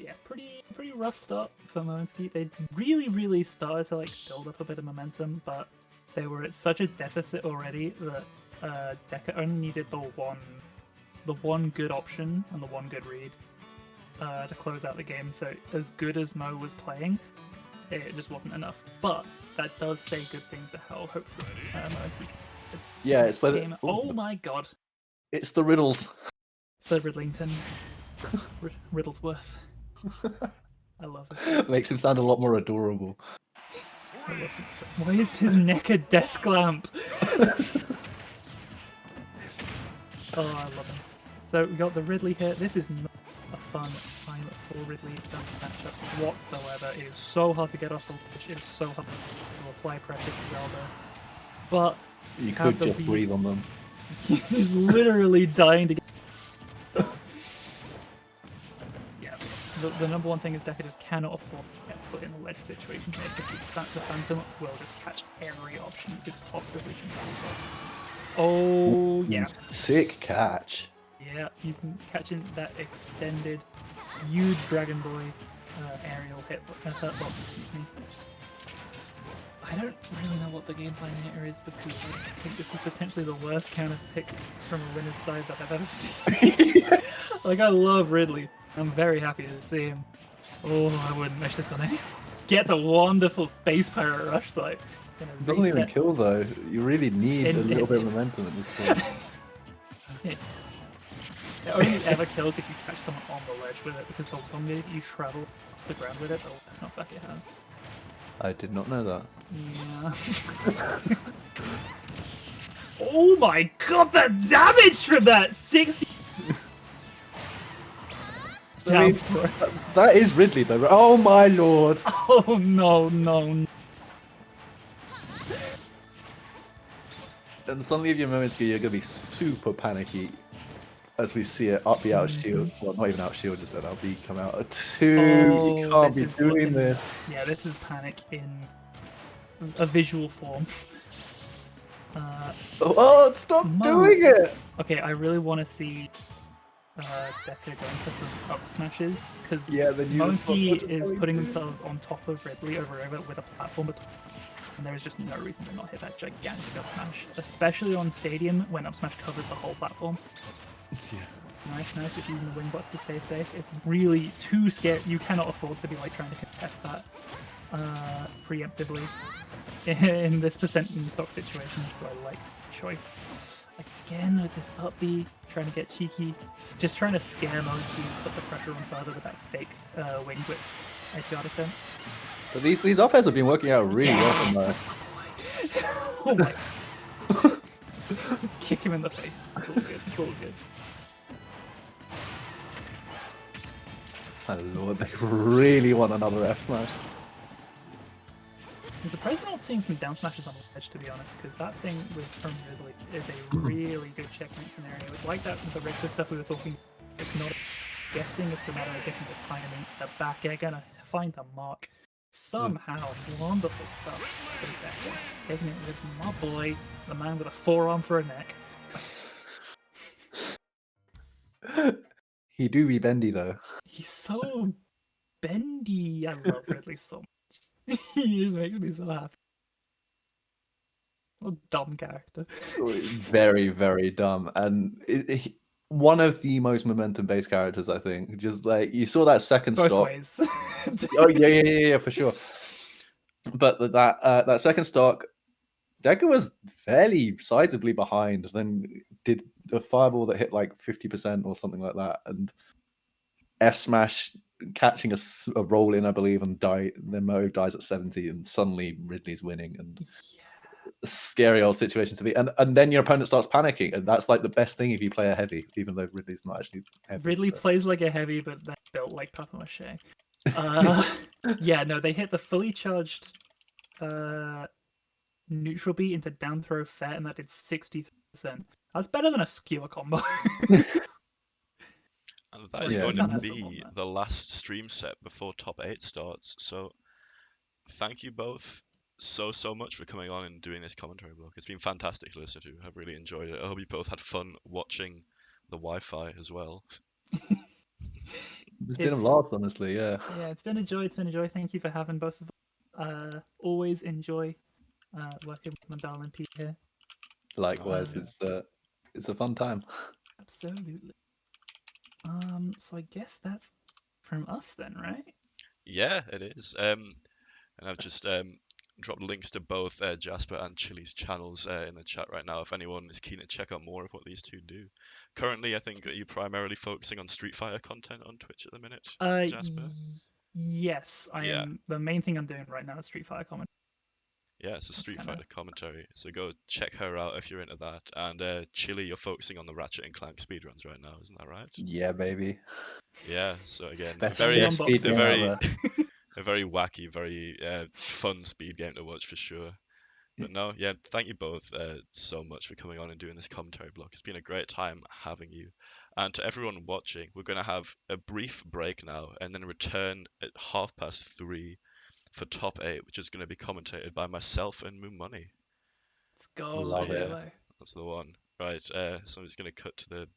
yeah, pretty rough start for Moenski. They really started to like build up a bit of momentum, but they were at such a deficit already that Deca only needed the one good option and the one good read to close out the game. So as good as Mo was playing, it just wasn't enough. But that does say good things to how hopefully Moenski. It's by the- game. Oh my god. It's the riddles. Sir Ridlington. Riddlesworth. I love this. Makes him sound a lot more adorable. I love him so. Why is his neck a desk lamp? Oh, I love him. So we got the Ridley here. This is not a fun time for Ridley matchups whatsoever. It is so hard to get off the ledge. It is so hard to apply pressure to Zelda. But You could just breathe on them. He's literally dying to get. Yeah, the number one thing is Deca just cannot afford to get put in a ledge situation here because the Phantom will just catch every option you could possibly conceive of. Oh, yeah. Sick catch. Yeah, he's catching that extended, huge Dragon Boy aerial hurtbox. Excuse me. I don't really know what the game plan here is because I think this is potentially the worst counter pick from a winner's side that I've ever seen. Like, I love Ridley. I'm very happy to see him. Oh, I wouldn't wish this on anyone. Gets a wonderful space pirate rush though. Doesn't even kill though. You really need a little bit of momentum at this point. It only ever kills if you catch someone on the ledge with it, because the longer you travel across the ground with it, the less knockback it has. I did not know that. Yeah. Oh my god, the damage from that! 60! I mean, that is Ridley though. Oh my lord! Oh no. And suddenly if you're Moenski, you're gonna be super panicky as we see it up the out shield. Well, not even out shield, just an LB come out at 2. Oh, you can't be doing this. Yeah, this is panic in a visual form. Stop doing it! Okay, I really want to see Deca going for some up smashes, because Moenski is putting themselves on top of Ridley over with a platform between, and there is just no reason to not hit that gigantic up smash, especially on Stadium when up smash covers the whole platform. Yeah. Nice, just using the wing bots to stay safe. It's really too scary. You cannot afford to be like trying to contest that preemptively in this percent in stock situation, so I like the choice. Again with this up B, trying to get cheeky, just trying to scare Moenski and put the pressure on further with that fake wing blitz APR attempt. But these up airs have been working out really well from that's my boy. Oh my. Kick him in the face. It's all good. It's all good. My lord, they really want another F smash. I'm surprised we're not seeing some down smashes on the edge, to be honest, because that thing from Ridley is a really good checkmate scenario. It's like that with the Richter stuff we were talking. It's not guessing, it's a matter of guessing the timing. The back air gonna find the mark. Somehow, wonderful stuff. Taking it with my boy, the man with a forearm for a neck. He do be bendy though. He's so bendy. I love Ridley so much. He just makes me so happy. What a dumb character. Very, very dumb. And one of the most momentum-based characters, I think. Just like, you saw that second Both stock. ways. Oh, yeah, for sure. But that second stock, Deca was fairly sizably behind, then did the fireball that hit like 50% or something like that, and F smash catching a roll in, I believe, and then Mo dies at 70, and suddenly Ridley's winning, and a scary old situation to be. And then your opponent starts panicking, and that's like the best thing if you play a heavy, even though Ridley's not actually heavy. Ridley plays like a heavy, but they're built like Papa Mache. Yeah, no, they hit the fully charged neutral beat into down throw fair, and that did 60%. That's better than a skewer combo. And that is going to be the last stream set before top 8 starts. So thank you both so much for coming on and doing this commentary block. It's been fantastic to listen to. I've really enjoyed it. I hope you both had fun watching the Wi-Fi as well. It's been a It's blast, honestly. Yeah. yeah, it's been a joy. It's been a joy. Thank you for having both of us. Always enjoy working with Mandala and Pete here. Likewise, yeah. it's a fun time. Absolutely. So I guess that's from us then, right? Yeah, it is. And I've just dropped links to both Jasper and Chili's channels in the chat right now if anyone is keen to check out more of what these two do. Currently, I think you're primarily focusing on Street Fighter content on Twitch at the minute, Jasper? Yes, I Yeah. am. The main thing I'm doing right now is Street Fighter comment. Yeah, it's a Street kinda- Fighter commentary, so go check her out if you're into that. And Chili, you're focusing on the Ratchet and Clank speedruns right now, isn't that right? Yeah, baby. Yeah, so again, Best, And the best speed unboxing. a game very, ever. a very wacky, very fun speed game to watch for sure. But no, yeah, thank you both so much for coming on and doing this commentary block. It's been a great time having you. And to everyone watching, we're going to have a brief break now and then return at 3:30 for top 8, which is going to be commentated by myself and Moon Money. Let's go. Love So it. yeah, that's the one. Right, so I'm just going to cut to the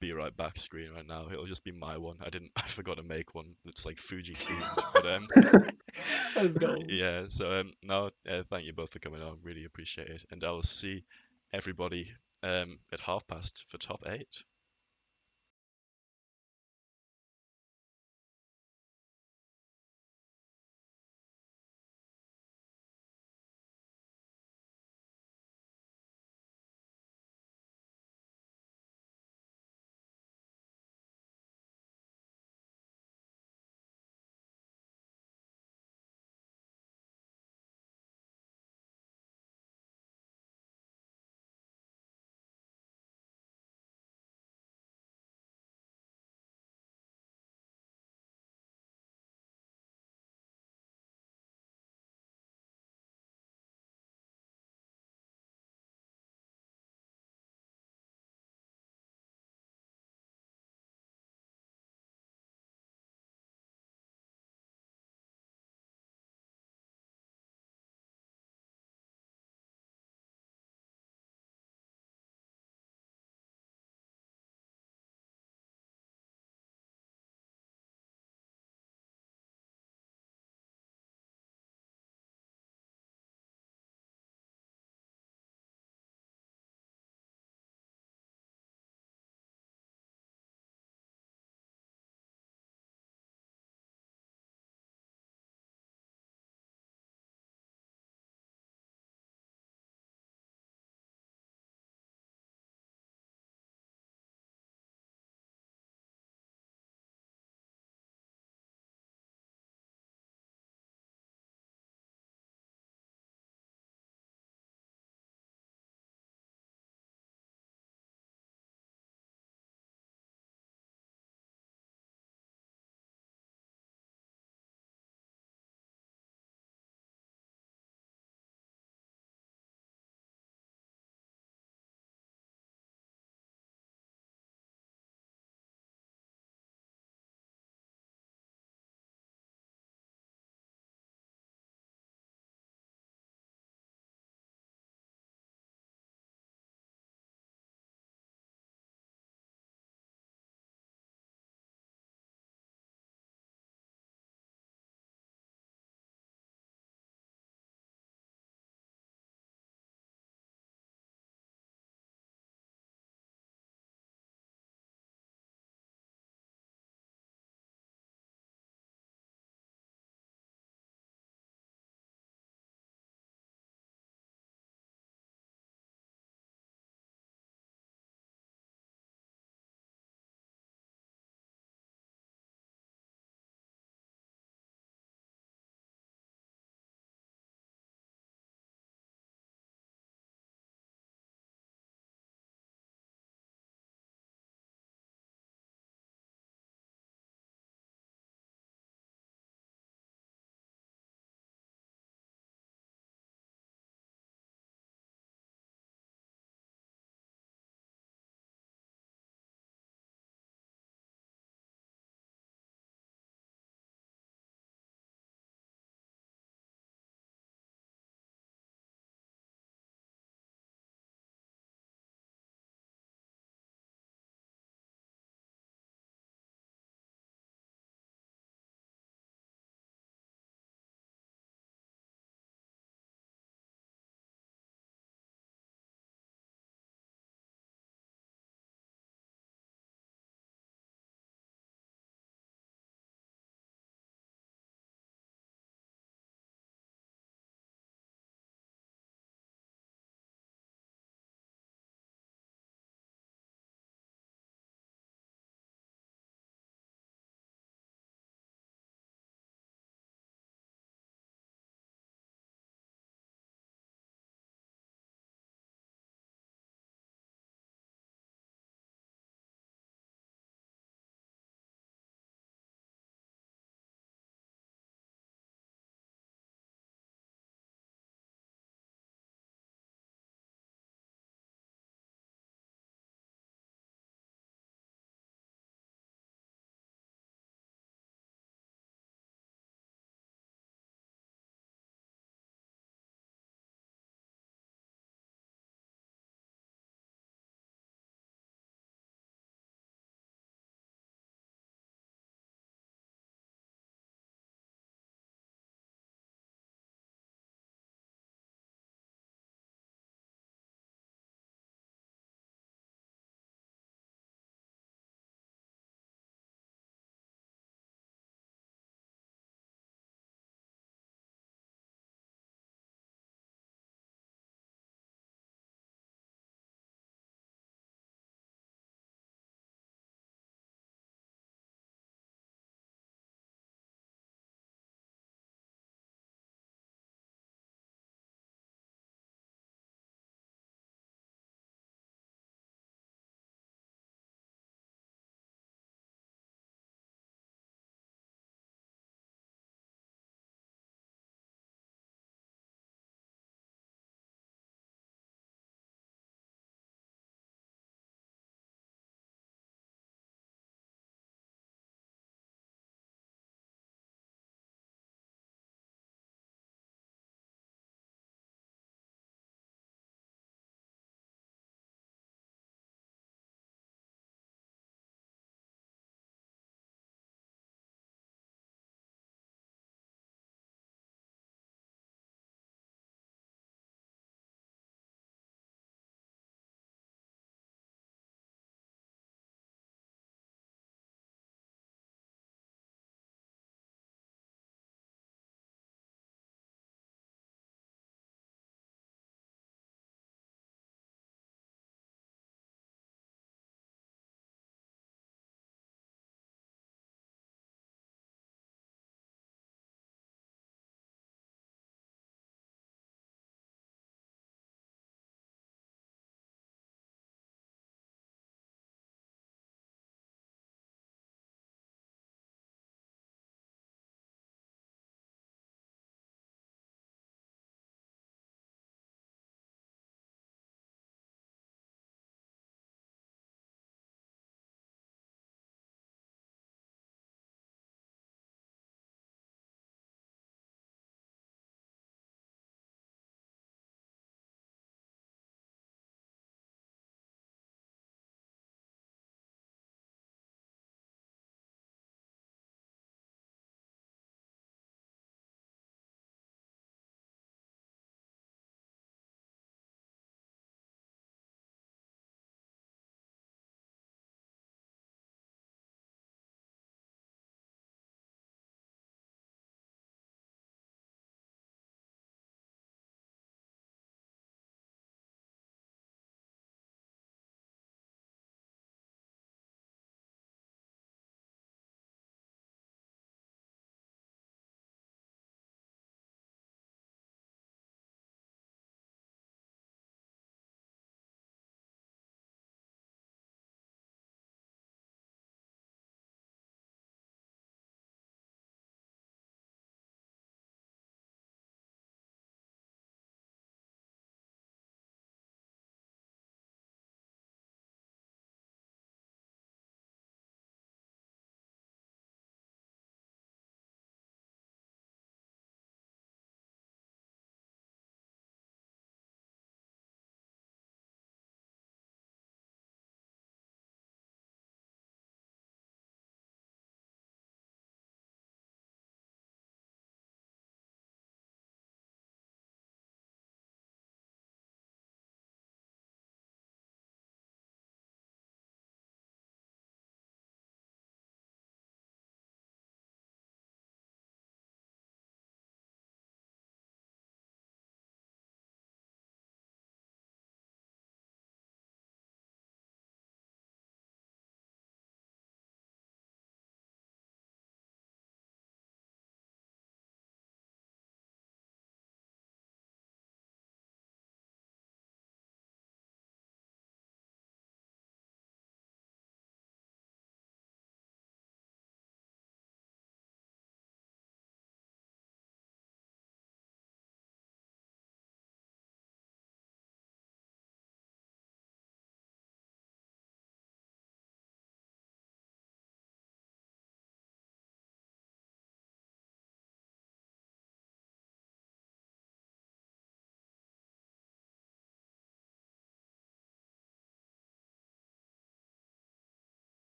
be right back screen right now. It'll just be my one. I forgot to make one that's like Fuji themed. But Let's go. yeah, so no, thank you both for coming on. Really appreciate it. And I will see everybody at 8:30 for top 8.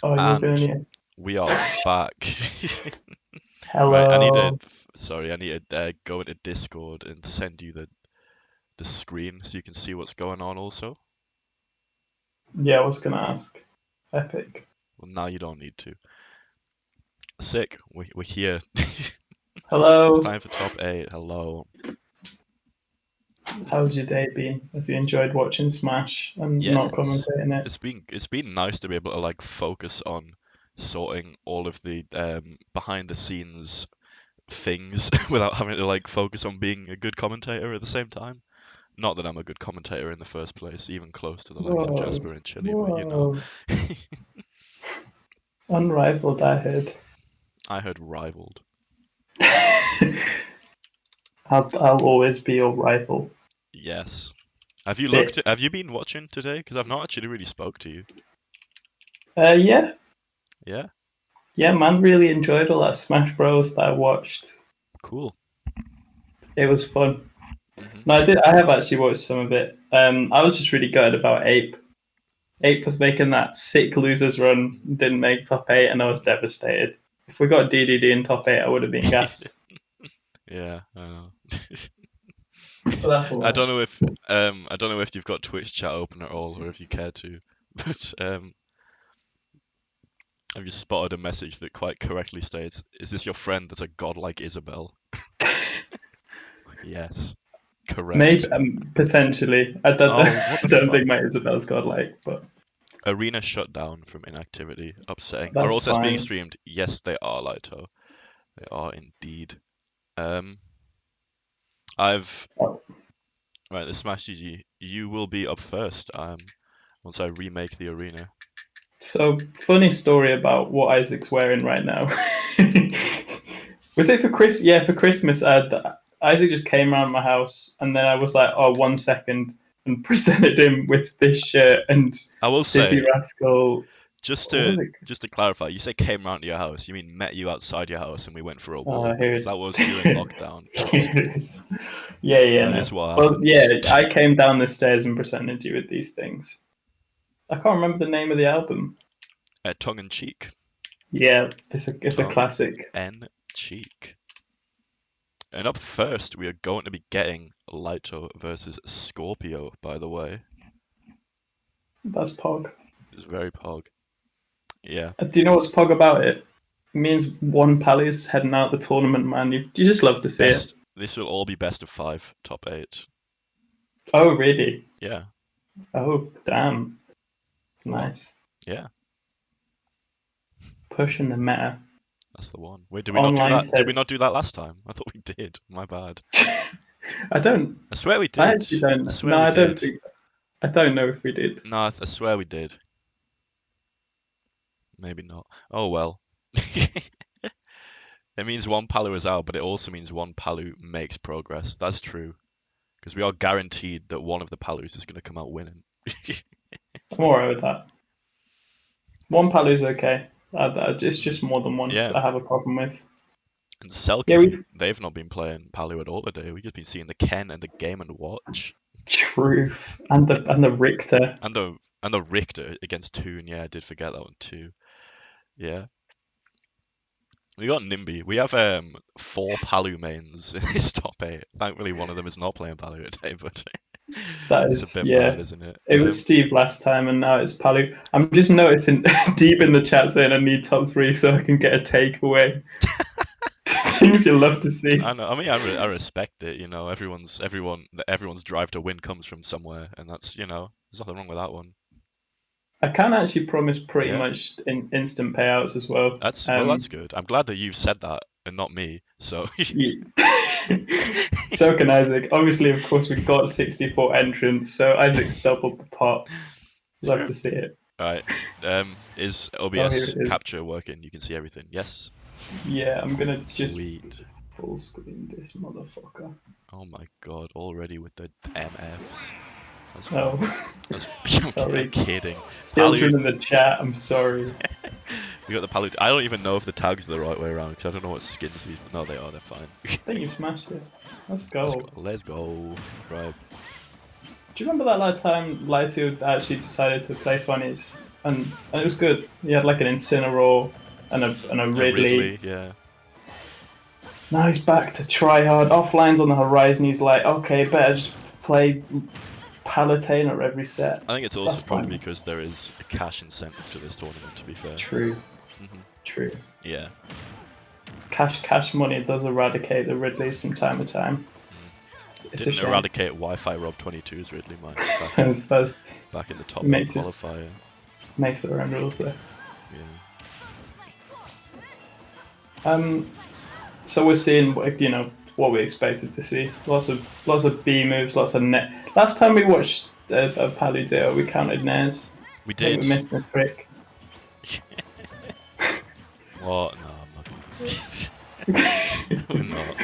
Oh, you're gonna And need. we are back. Right, Hello. I need to go into Discord and send you the screen so you can see what's going on also. Yeah, I was gonna ask. Epic. Well, now you don't need to. Sick, we're here. It's Hello. time for top 8. Hello. How's your day been? Have you enjoyed watching Smash and Yeah, not commentating it? it's been nice to be able to like focus on sorting all of the behind the scenes things without having to like focus on being a good commentator at the same time. Not that I'm a good commentator in the first place, even close to the likes of Whoa. Jasper and Chili, but you know. Whoa. Unrivaled, I heard. I heard rivaled. I'll always be your rival. Yes. Have you Bit. have you been watching today? Because I've not actually really spoke to you. Yeah. Yeah? Yeah, man, really enjoyed all that Smash Bros that I watched. Cool. It was fun. Hmm. No, I have actually watched some of it. I was just really gutted about Ape. Ape was making that sick losers run, didn't make top 8, and I was devastated. If we got DDD in top 8, I would have been gassed. Yeah, I know. But that's all I right. don't know if you've got Twitch chat open at all or if you care to, but I've just spotted a message that quite correctly states, "Is this your friend that's a godlike Isabel?" Yes, Maybe, correct. potentially. I don't, Oh, what I the don't fuck? think my Isabel's godlike, but Arena shut down from inactivity. Upsetting. Are that's all sets being fine. streamed? Yes, they are, Lito. They are indeed. Um, I've Oh. right. The Smash GG. You will be up first. Once I remake the arena. So, funny story about what Isaac's wearing right now. Was it for Chris? Yeah, for Christmas. Isaac just came around my house, and then I was like, "Oh, 1 second," and presented him with this shirt and I will Dizzy say, Rascal. just What was to it? just to clarify, you say came round to your house. You mean met you outside your house and we went for a walk? Here Because it, that was during lockdown. here it is. Yeah, That no. is what Well, yeah, happened. I came down the stairs and presented you with these things. I can't remember the name of the album. Tongue in cheek. Yeah, it's a Tongue classic. in cheek. And up first, we are going to be getting Lito versus Scorpio, by the way. That's Pog. It's very pog. Yeah. Do you know what's Pog about it? It means one Pally's heading out the tournament, man. You just love to see it. This will all be best of 5, top 8. Oh, really? Yeah. Oh, damn. What? Nice. Yeah. Pushing the meta. That's the one. Wait, did we not do Online that? Did we said. not do that last time? I thought we did. My bad. I don't. I swear we did. I actually don't. I swear No, we I don't did. think. I don't know if we did. No, I swear we did. Maybe not. Oh well. It means one Palu is out, but it also means one Palu makes progress. That's true. Because we are guaranteed that one of the Palus is going to come out winning. I'm alright with that. One Palu's okay. It's just more than one Yeah. I have a problem with. And Selkie, Yeah, they've not been playing Palu at all today. We've just been seeing the Ken and the Game and Watch. Truth and the Richter. And the Richter against Toon. Yeah, I did forget that one too. Yeah. We got Nimby. We have 4 Palu mains in this top 8. Thankfully, one of them is not playing Palu today, but That it's a is, bit yeah. mad, isn't it? It was Steve last time, and now it's Palu. I'm just noticing deep in the chat saying I need top 3 so I can get a takeaway. Things you love to see. I know. I mean, I respect it. You know, everyone's drive to win comes from somewhere, and that's there's nothing wrong with that one. I can actually promise pretty Yeah. much instant payouts as well. That's good. I'm glad that you've said that and not me. So. So can Isaac. Obviously, of course, we've got 64 entrants, so Isaac's doubled the pot. Love to see it. All right. Is Oh, here OBS it is. capture working? You can see everything. Yes. Yeah, I'm gonna just Sweet. full screen this motherfucker. Oh my god! Already with the MFs. That's Oh, fun. That's sorry. I'm kidding. Children in the chat, I'm sorry. We got the Palu. I don't even know if the tags are the right way around because I don't know what skins these. No, they are. They're fine. I think you've smashed it. Let's go. Let's go. Right. Do you remember that last time Lightu actually decided to play funnies? and it was good. He had like an Incineroar and a Ridley. Yeah. Now he's back to try hard. Offline's on the horizon. He's like, okay, better just play Palutena every set. I think it's also That's probably fine. because there is a cash incentive to this tournament, to be fair. True. Hmm. True. Yeah. Cash money does eradicate the Ridleys from time to time. It's a Didn't shame. eradicate Wi-Fi Rob 22's Ridley, man. That's Back in the top Makes it- qualifier. makes their own rules there. Yeah. So we're seeing, what we expected to see. Lots of B moves, lots of net. Last time we watched a Palutena, we counted Nares. We I think did. we missed a trick. What? No, I'm not. We're not.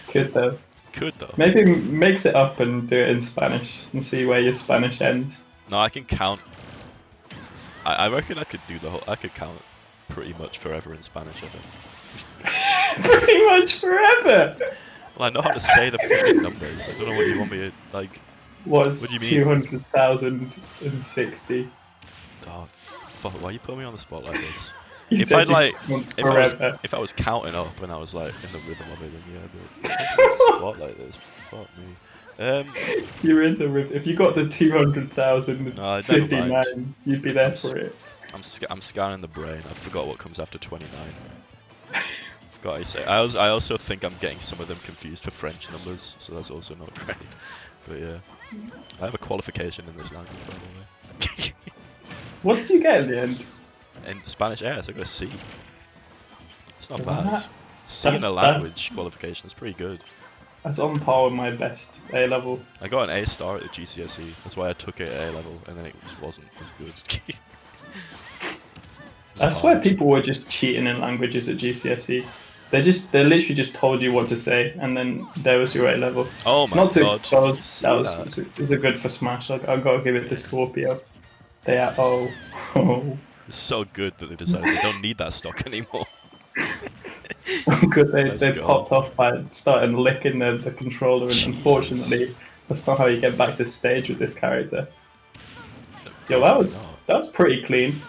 Could though. Could though. Maybe mix it up and do it in Spanish and see where your Spanish ends. No, I can count. I reckon I could do the whole. I could count pretty much forever in Spanish. I think. Pretty much forever. Well, I know how to say the fucking numbers. I don't know what you want me to like. Was What do you mean? 200,060. Oh fuck! Why you put me on the spot like this? He If said I'd like, you want if I was counting up and I was like in the rhythm of it, then yeah. But on the spot like this, fuck me. You're in the river. If you got the 200,000 No, never mind. 59, you'd be there for it. I'm scanning the brain. I forgot what comes after 29. Forgot I say. I also think I'm getting some of them confused for French numbers, so that's also not great. But yeah, I have a qualification in this language, by the way. What did you get in the end? In Spanish, yeah, so I got a C. It's not Well, bad. that- C in a that's- language qualification is pretty good. That's on par with my best A level. I got an A star at the GCSE. That's why I took it at A level, and then it just wasn't as good. I swear people were just cheating in languages at GCSE. They literally just told you what to say, and then there was your A level. Oh my Not to god! expose, See that that? was a good for Smash. I've got to give it to Scorpio. They are oh. It's so good that they decided they don't need that stock anymore. So good Let's they go. popped off by starting licking the controller, and Jesus. unfortunately that's not how you get back to stage with this character. Yo, Oh, that was pretty clean.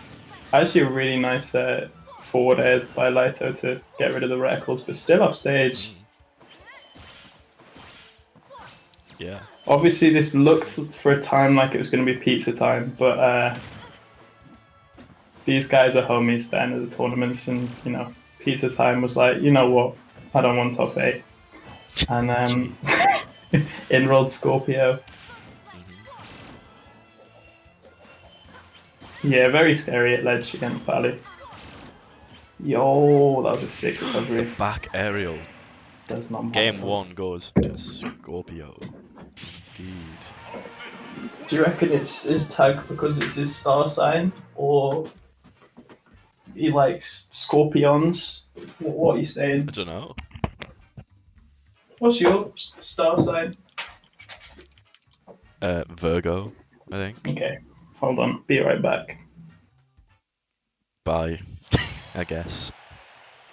Actually a really nice forward air by Lito to get rid of the reticles, but still off stage. Yeah. Obviously this looked for a time like it was going to be pizza time, but these guys are homies at the end of the tournaments, and pizza time was like, you know what, I don't want top 8. And enrolled Scorpio. Yeah, very scary at ledge against Bally. Yo, that was a sick recovery. Back aerial. That's not Game bad. 1 goes to Scorpio. Indeed. Do you reckon it's his tag because it's his star sign, or he likes scorpions? What are you saying? I don't know. What's your star sign? Virgo, I think. Okay, hold on. Be right back. Bye. I guess.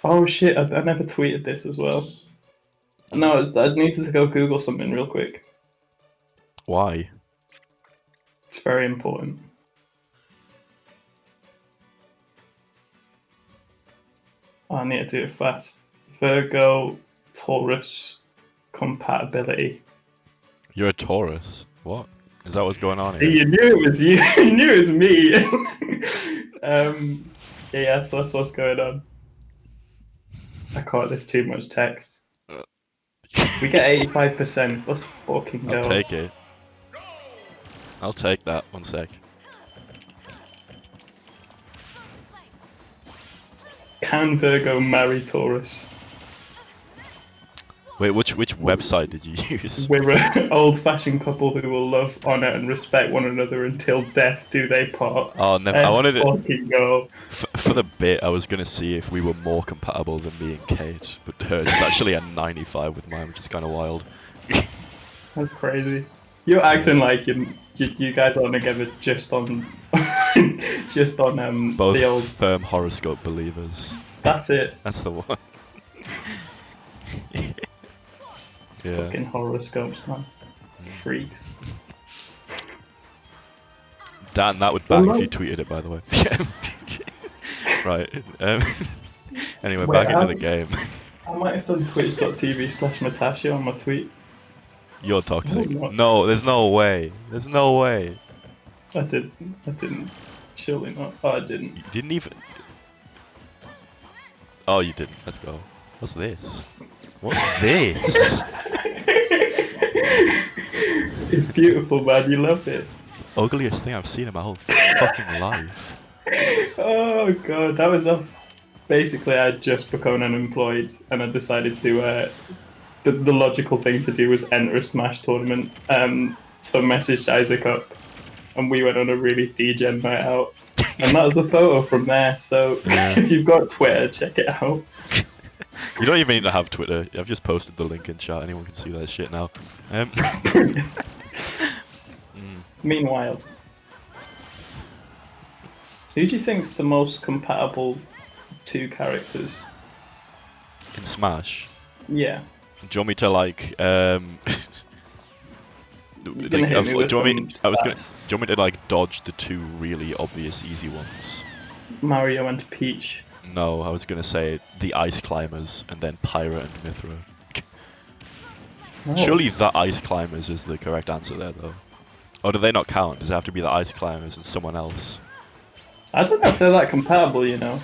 Oh shit! I never tweeted this as well. No, I needed to go Google something real quick. Why? It's very important. I need to do it fast. Virgo, Taurus, compatibility. You're a Taurus. What? Is that what's going on See, here? you knew it was you. You knew it was me. Yeah, so that's what's going on. I caught this too much text. We get 85%. Let's fucking go. I'll take it. I'll take that. 1 sec. Can Virgo marry Taurus? Wait, which website did you use? We're an old-fashioned couple who will love, honor, and respect one another until death do they part. Oh, never. Let's I wanted it fucking go. for the bit. I was gonna see if we were more compatible than me and Kate, but hers is actually a 95 with mine, which is kind of wild. That's crazy. You're acting like you guys are together just on Both the old. firm horoscope believers. That's it. That's the one. Yeah. Fucking horoscopes, man. Freaks. Dan, that would bang if no. you tweeted it, by the way. Right. Anyway, Wait, back into the game. I might have done twitch.tv/Matasha on my tweet. You're toxic. No, No, there's no way. There's no way. I didn't. Surely not. Oh, I didn't. You didn't even. Oh, you didn't. Let's go. What's this? What's this? It's beautiful, man. You love it. It's the ugliest thing I've seen in my whole fucking life. Oh god, that was off. Basically, I had just become unemployed, and I decided to. The logical thing to do was enter a Smash tournament. So I messaged Isaac up, and we went on a really degen night out. And that was the photo from there. So if you've got Twitter, check it out. You don't even need to have Twitter. I've just posted the link in chat. Anyone can see that shit now. Meanwhile, who do you think's the most compatible two characters? In Smash. Yeah. Do you want me to like You're gonna hit me with do you want me? some Do you stats. want me to like dodge the two really obvious easy ones? Mario and Peach. No, I was gonna say the Ice Climbers and then Pyra and Mithra. Oh. Surely the Ice Climbers is the correct answer there, though. Or do they not count? Does it have to be the Ice Climbers and someone else? I don't know if they're that compatible, you know.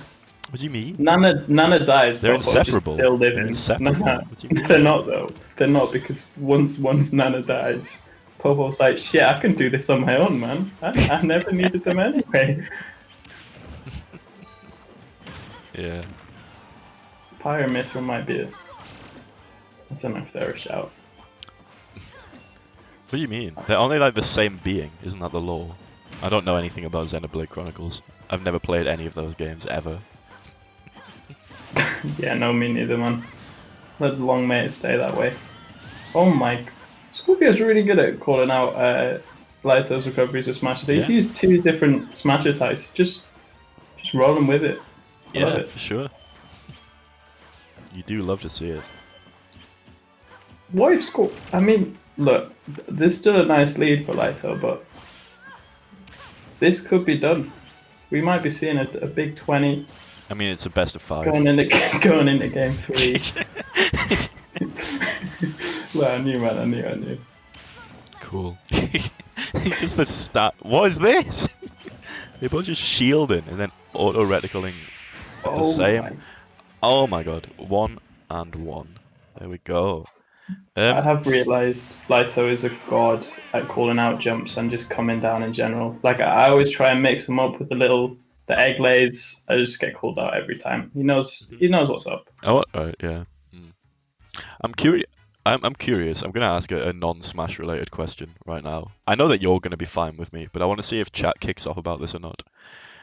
What do you mean? Nana dies. They're Popo just inseparable. Still living. They're inseparable. Nah, What do you mean? they're not though. They're not because once Nana dies, Popo's like, shit, I can do this on my own, man. I never needed them anyway. Yeah. Pyramithra might be I don't know if they're a shout. What do you mean? They're only like the same being, isn't that the law? I don't know anything about Xenoblade Chronicles. I've never played any of those games ever. Yeah, no, me neither, man. Let long may it stay that way. Oh my... Scorpio's really good at calling out Lighto's recoveries of Smash Attacks. He's used 2 different Smash Attacks. Just rolling with it. I love Yeah, it. for sure. You do love to see it. What if Scorpio... I mean, look, there's still a nice lead for Lighto, but this could be done. We might be seeing a big 20 I mean, it's a best of 5. going into game 3. Well, I knew, man. I knew. Cool. Just the stat. What is this? They're both just shielding and then auto reticuling at the same. My. Oh my god. 1 and 1. There we go. I have realised Lighto is a god at calling out jumps and just coming down in general. Like, I always try and mix them up with the egg lays. I just get called out every time. He knows what's up. Oh, right, yeah. I'm curious. I'm curious. I'm going to ask a non-Smash related question right now. I know that you're going to be fine with me, but I want to see if chat kicks off about this or not.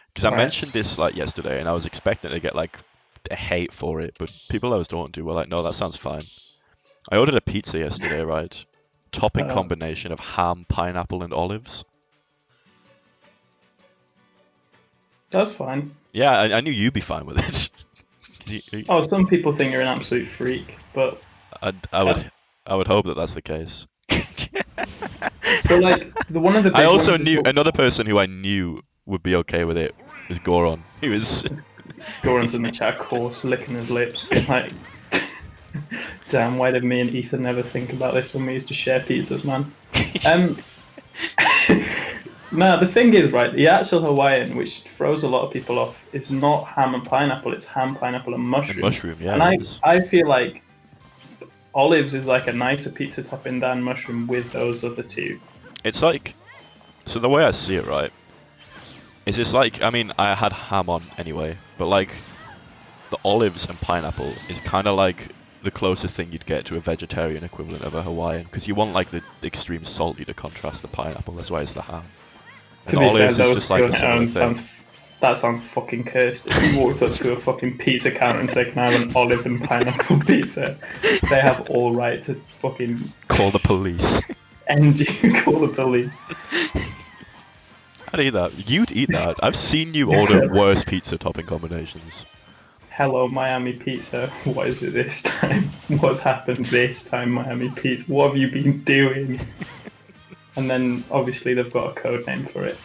Because I mentioned this like yesterday, and I was expecting to get like a hate for it, but people I was talking to were like, "No, that sounds fine." I ordered a pizza yesterday, right? Topping combination of ham, pineapple, and olives. That's fine. Yeah, I knew you'd be fine with it. Oh, some people think you're an absolute freak, but I would hope that that's the case. so like one of the big I also ones is knew what- another person who I knew would be okay with it is Goron. He was Goran's in the chat course, licking his lips, being like, damn, why did me and Ethan never think about this when we used to share pizzas, man? No, the thing is, right, the actual Hawaiian, which throws a lot of people off, is not ham and pineapple, it's ham, pineapple, and mushroom. mushroom, yeah. And I feel like olives is like a nicer pizza topping than mushroom with those other two. It's like, so the way I see it, right, is it's like, I mean, I had ham on anyway, but like, the olives and pineapple is kind of like the closest thing you'd get to a vegetarian equivalent of a Hawaiian, because you want like the extreme salty to contrast the pineapple, that's why it's the ham. And To be olives fair, is those just like a two similar on thing. that sounds fucking cursed. If you walked up to a fucking pizza counter and said, "Can I have an olive and pineapple pizza?" They have all right to fucking Call the police. end you. Call the police. I'd eat that. You'd eat that. I've seen you order worse pizza topping combinations. Hello, Miami Pizza. What is it this time? What's happened this time, Miami Pizza? What have you been doing? And then obviously they've got a code name for it.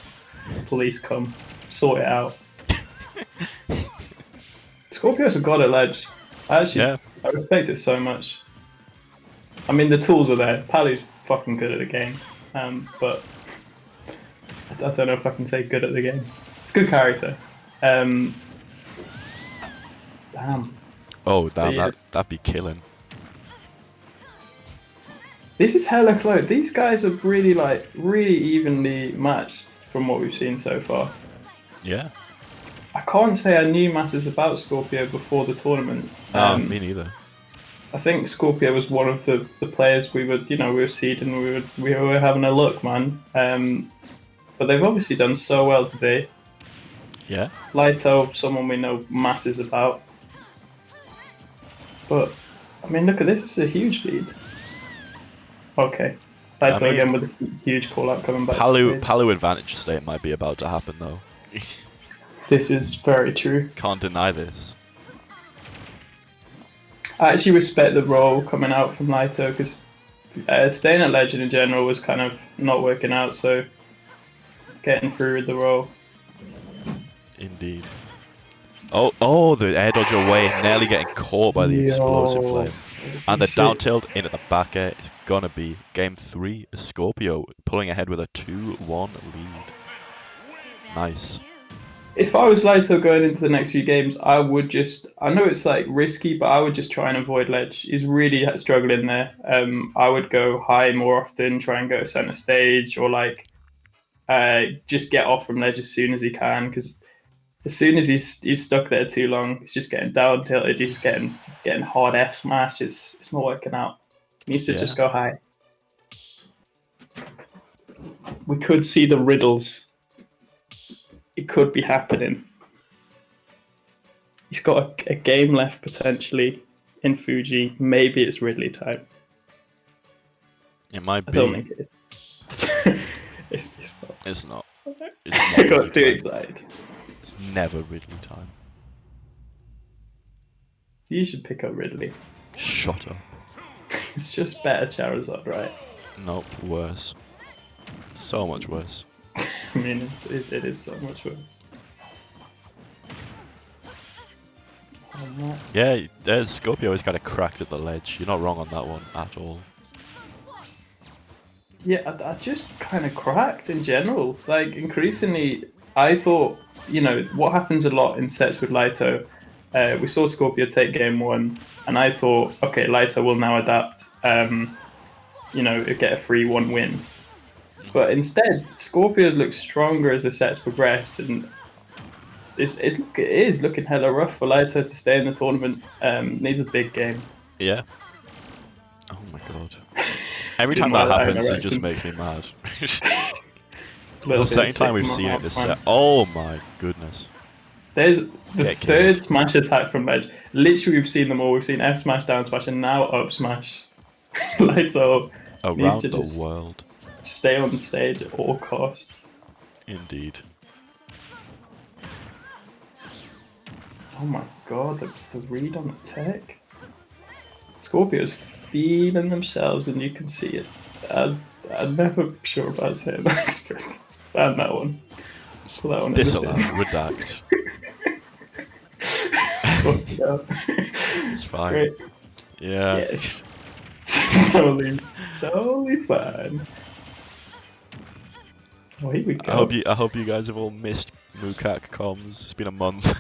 police come, sort it out. Scorpio's a god at ledge. I respect it so much. I mean, the tools are there. Pally's fucking good at the game, but I don't know if I can say good at the game. It's a good character. Damn. Oh, damn, yeah. that'd be killing. This is hella close. These guys are really evenly matched from what we've seen so far. Yeah. I can't say I knew masses about Scorpio before the tournament. Me neither. I think Scorpio was one of the players we were seeding. We were having a look, man. But they've obviously done so well today. Yeah. Lito, someone we know masses about. But I mean, look at this. It's a huge lead. Okay. Lito again with a huge call out coming back. Palu advantage state might be about to happen though. This is very true. Can't deny this. I actually respect the role coming out from Lito because staying at Legend in general was kind of not working out, so getting through with the role. Indeed. Oh, the air dodge away, nearly getting caught by the explosive flame. And the down tilt into the back air is gonna be game 3. Scorpio pulling ahead with a 2-1 lead. Nice. If I was Lito going into the next few games, I would just, I know it's like risky, but I would just try and avoid ledge. He's really struggling there. I would go high more often, try and go center stage, or like just get off from ledge as soon as he can, because as soon as he's stuck there too long, he's just getting down tilted, he's getting hard F smash, it's not working out. He needs to just go high. We could see the riddles. It could be happening. He's got a game left potentially in Fuji. Maybe it's Ridley time. It might be. I don't think it is. It's not. It's not. I got too excited. It's never Ridley time. You should pick up Ridley. Shut up. It's just better Charizard, right? Nope, worse. So much worse. I mean, it is so much worse. Yeah, Scorpio is kind of cracked at the ledge. You're not wrong on that one at all. Yeah, I just kind of cracked in general. Like, increasingly, I thought, what happens a lot in sets with Lito, we saw Scorpio take game 1, and I thought, okay, Lito will now adapt, get a 3-1 win. But instead, Scorpios look stronger as the sets progressed, and it is looking hella rough for Lito to stay in the tournament. Needs a big game. Yeah. Oh my god. Every time that happens, it just makes me mad. The second time we've seen it this set. Oh my goodness. There's the third smash attack from ledge. Literally, we've seen them all. We've seen F smash, down smash, and now up smash. Lito needs to the world. Stay on stage at all costs. Indeed. Oh my god, the read on the tech. Scorpio's feeling themselves, and you can see it. I'm never sure about saying that experience. Ban that one. Pull that one. Disallowed. Redact. It's fine. Great. Yeah. Totally fine. Oh, here we go. I hope you guys have all missed Mukak comms. It's been a month.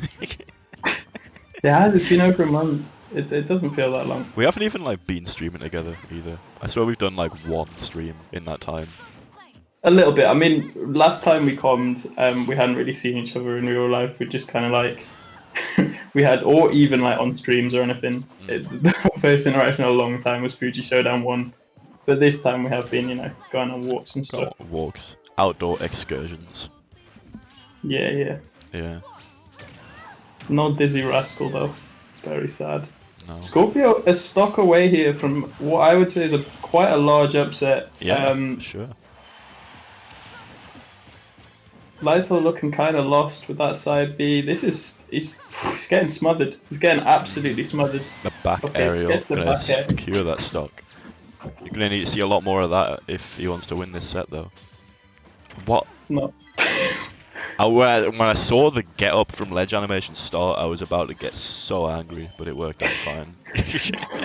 Yeah, it's been over a month. It doesn't feel that long. We haven't even been streaming together either. I swear we've done one stream in that time. A little bit. I mean, last time we commed, we hadn't really seen each other in real life. We just kind of we had, or even on streams or anything. The first interaction in a long time was Fuji Showdown 1. But this time we have been, going on walks and stuff. Walks. Outdoor excursions. Yeah. No Dizzy Rascal though. Very sad. No. Scorpio a stock away here from what I would say is quite a large upset. Yeah, sure. Lito looking kind of lost with that side B. He's getting smothered. He's getting absolutely smothered. The back aerial gonna secure that stock. You're gonna need to see a lot more of that if he wants to win this set though. What? No. When I saw the get up from ledge animation start, I was about to get so angry, but it worked out fine.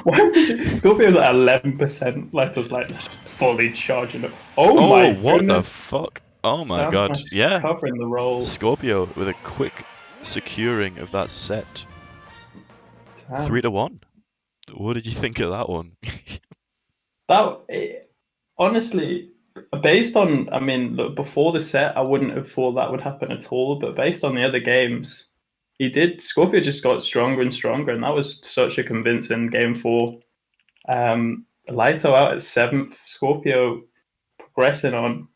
Why did you? Scorpio's at 11%. Let us like fully charging up. Oh Oh, my what the goodness! fuck? Oh my Down god, smash yeah. covering the roll. Scorpio with a quick securing of that set. Damn. 3-1. What did you think of that one? Honestly, based on, I mean, look, before the set, I wouldn't have thought that would happen at all. But based on the other games, Scorpio just got stronger and stronger, and that was such a convincing game 4. Lighto out at 7th, Scorpio progressing on.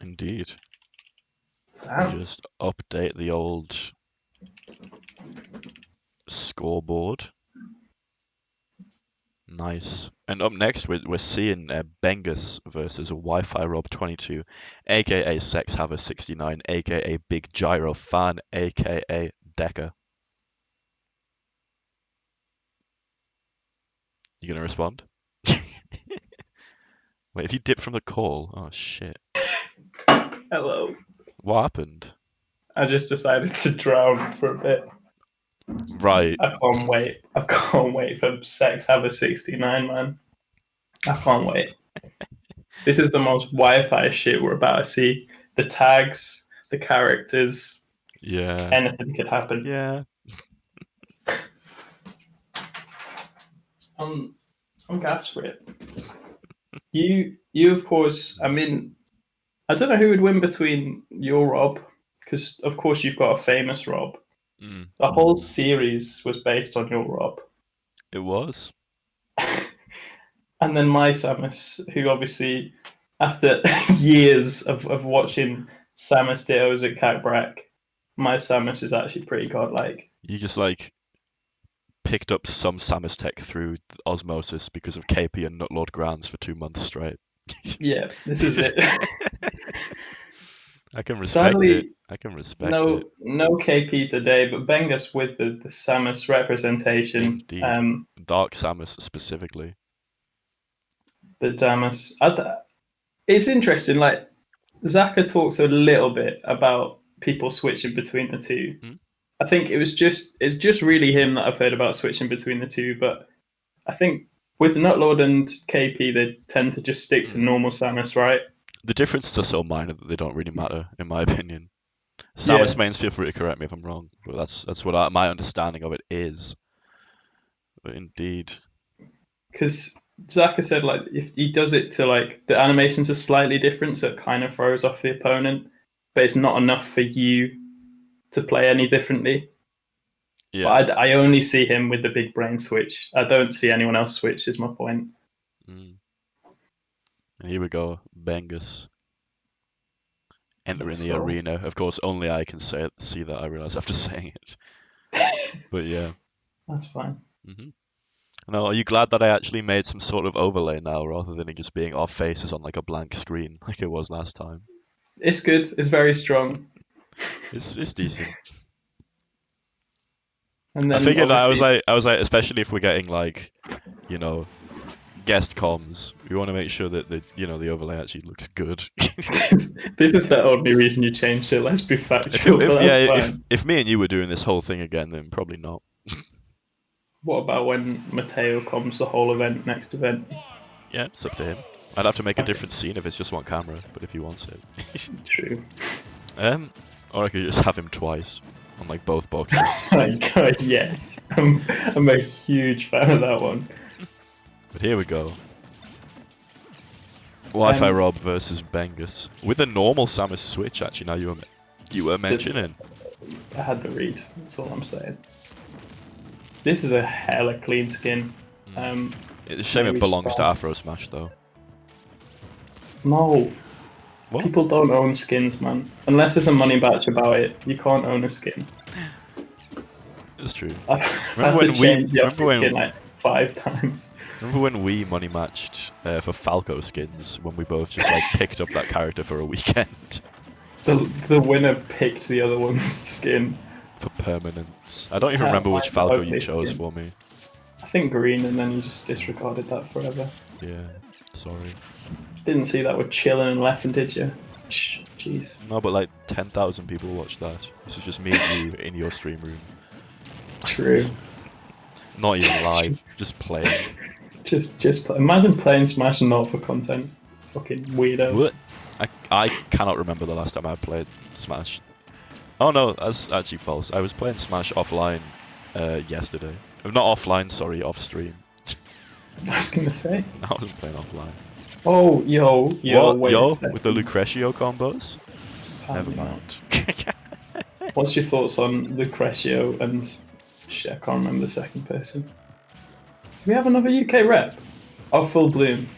Indeed. Damn. Just update the old scoreboard. Nice. And up next, we're seeing Bengus versus Wi-Fi Rob 22, aka Sex Haver 69, aka Big Gyro Fan, aka Decker. You gonna respond? Wait, if you dip from the call, oh shit. Hello. What happened? I just decided to drown for a bit. Right. I can't wait. I can't wait for Sex Haver 69, man. I can't wait. This is the most Wi-Fi shit we're about to see. The tags, the characters, Yeah. anything could happen. Yeah. I'm gassed for it. You of course. I mean, I don't know who would win between your Rob, because of course you've got a famous Rob. Mm, The whole series was based on your Rob. it was. And then my Samus, who obviously, after years of watching Samus Dittos at Catbrack, my Samus is actually pretty godlike. You just like picked up some Samus tech through osmosis because of KP and Nutlord Grands for 2 months straight. Yeah, this is it. I can respect Sadly, it. I can respect no, it. no KP today, but Bengus with the Samus representation. Indeed. Dark Samus specifically. The Damus. It's interesting. Like Zaka talked a little bit about people switching between the two. Hmm? I think it's just really him that I've heard about switching between the two. But I think with Nutlord and KP, they tend to just stick to normal Samus, right? The differences are so minor that they don't really matter, in my opinion. Samus mains, feel free to correct me if I'm wrong, but that's what my understanding of it is. But indeed. Because Zaka said like if he does it to like the animations are slightly different, so it kind of throws off the opponent, but it's not enough for you to play any differently. Yeah. But I only see him with the big brain switch. I don't see anyone else switch. Is my point. And here we go, Bengus entering the arena. Of course, only I can see that. I realize after saying it. But yeah. That's fine. No, are you glad that I actually made some sort of overlay now, rather than it just being our faces on like a blank screen, like it was last time? It's good. It's very strong. It's decent. And then I figured I was obviously- like, especially if we're getting like, you know, guest comms, we want to make sure that the overlay actually looks good. this is the only reason you changed it. Let's be factual. If me and you were doing this whole thing again, then probably not. What about when Mateo comes the whole event, next event? Yeah, it's up to him. I'd have to make a different scene if it's just one camera, but if he wants it. True. Or I could just have him twice on like both boxes. Oh my god, yes. I'm a huge fan of that one. But here we go. Wi-Fi Rob versus Bengus with a normal Samus switch. Actually, now you were mentioning. I had the read. That's all I'm saying. This is a hella clean skin. It's a shame it belongs to Afro Smash though. No. What? People don't own skins, man. Unless there's a money batch about it, you can't own a skin. It's true. I've Remember had when to we- change the remember when- skin like 5 times. Remember when we money matched for Falco skins when we both just like picked up that character for a weekend The winner picked the other one's skin. for permanence? I don't even remember which Falco you chose for me. I think green, and then you just disregarded that forever. Yeah, sorry. Didn't see that with chilling and laughing, did you? Jeez. No, but like 10,000 people watched that. This is just me and you in your stream room. True. Not even live, just playing. Imagine playing Smash and not for content. Fucking weirdos. What? I cannot remember the last time I played Smash. Oh no, that's actually false. I was playing Smash offline yesterday. Not offline, sorry, off stream. I was gonna say. I wasn't playing offline. Oh, yo, What? wait a Yo, second. with the Lucretio combos? Never Apparently not. mind. What's your thoughts on Lucretio and shit? I can't remember the second person. Do we have another UK rep? Oh, Full Bloom.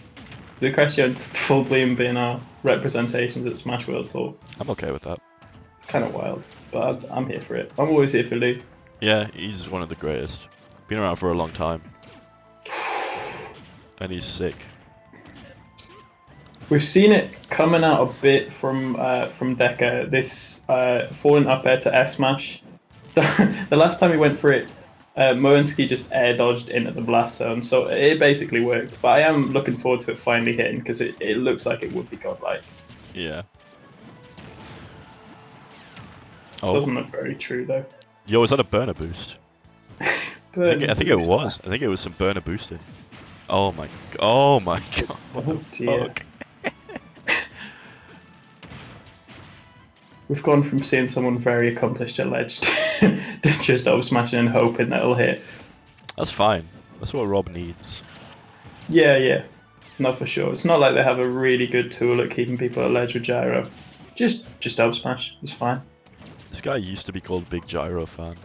Lucretio and Full Bloom being our representations at Smash World Tour. I'm okay with that. It's kind of wild, but I'm here for it. I'm always here for Lou. Yeah, he's one of the greatest. Been around for a long time. And he's sick. We've seen it coming out a bit from Deca. This falling up air to F smash. The last time he went for it, Moensky just air dodged into the blast zone, so it basically worked. But I am looking forward to it finally hitting because it looks like it would be godlike. Yeah. Oh. Doesn't look very true though. Yo, is that a burner boost? I think it was. I think it was some burner boosting. Oh my god. What the fuck? We've gone from seeing someone very accomplished at ledge to just up smashing and hoping that it'll hit. That's fine. That's what Rob needs. Yeah. No, for sure. It's not like they have a really good tool at keeping people at ledge with gyro. Just up smash. It's fine. This guy used to be called Big Gyro Fan.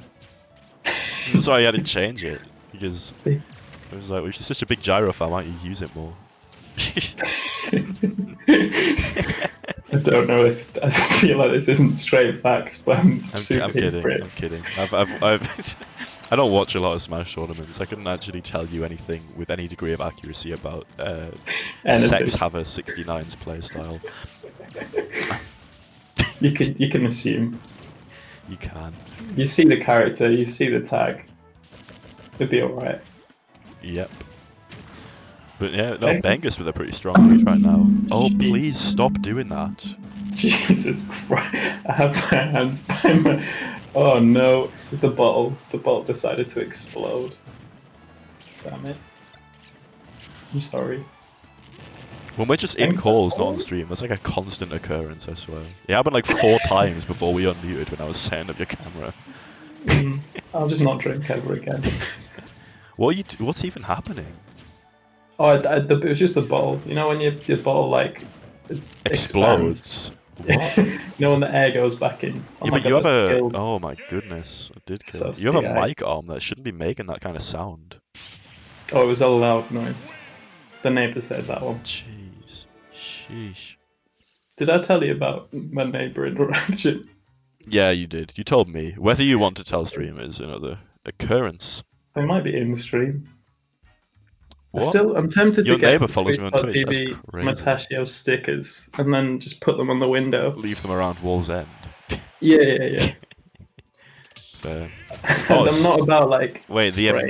That's why he had to change it. Because it was like, well, if you're such a big gyro fan, why don't you use it more? I don't know if I feel like this isn't straight facts, but I'm kidding. for it. I'm kidding. I don't watch a lot of Smash tournaments. I couldn't actually tell you anything with any degree of accuracy about Sex Haver 69's playstyle. You can assume. You can. You see the character, you see the tag. It'd be alright. Yep. But yeah, no, Bengus with a pretty strong lead right now. Oh, please stop doing that. Jesus Christ. I have my hands by my... Oh no, the bottle. The bottle decided to explode. Damn it. I'm sorry. When we're just in calls, not on stream, that's like a constant occurrence, I swear. It happened like 4 times before we unmuted when I was setting up your camera. I'll just not drink ever again. What's even happening? Oh, it was just the bottle. You know when your bottle like Explodes. What? You know when the air goes back in. Yeah, but you have a... Oh my goodness. I did kill. So You have a yeah. mic arm that shouldn't be making that kind of sound. Oh, it was a loud noise. The neighbours heard that one. Jeez. Sheesh. Did I tell you about my neighbour interaction? Yeah, you did. You told me. Whether you want to tell streamers another occurrence. I might be in stream. What? I'm tempted Your to get neighbour follows me on Twitch. That's TV crazy. Matashio stickers and then just put them on the window. Leave them around Wall's End. Yeah. Fair. And I'm not about like. Wait, the spraying.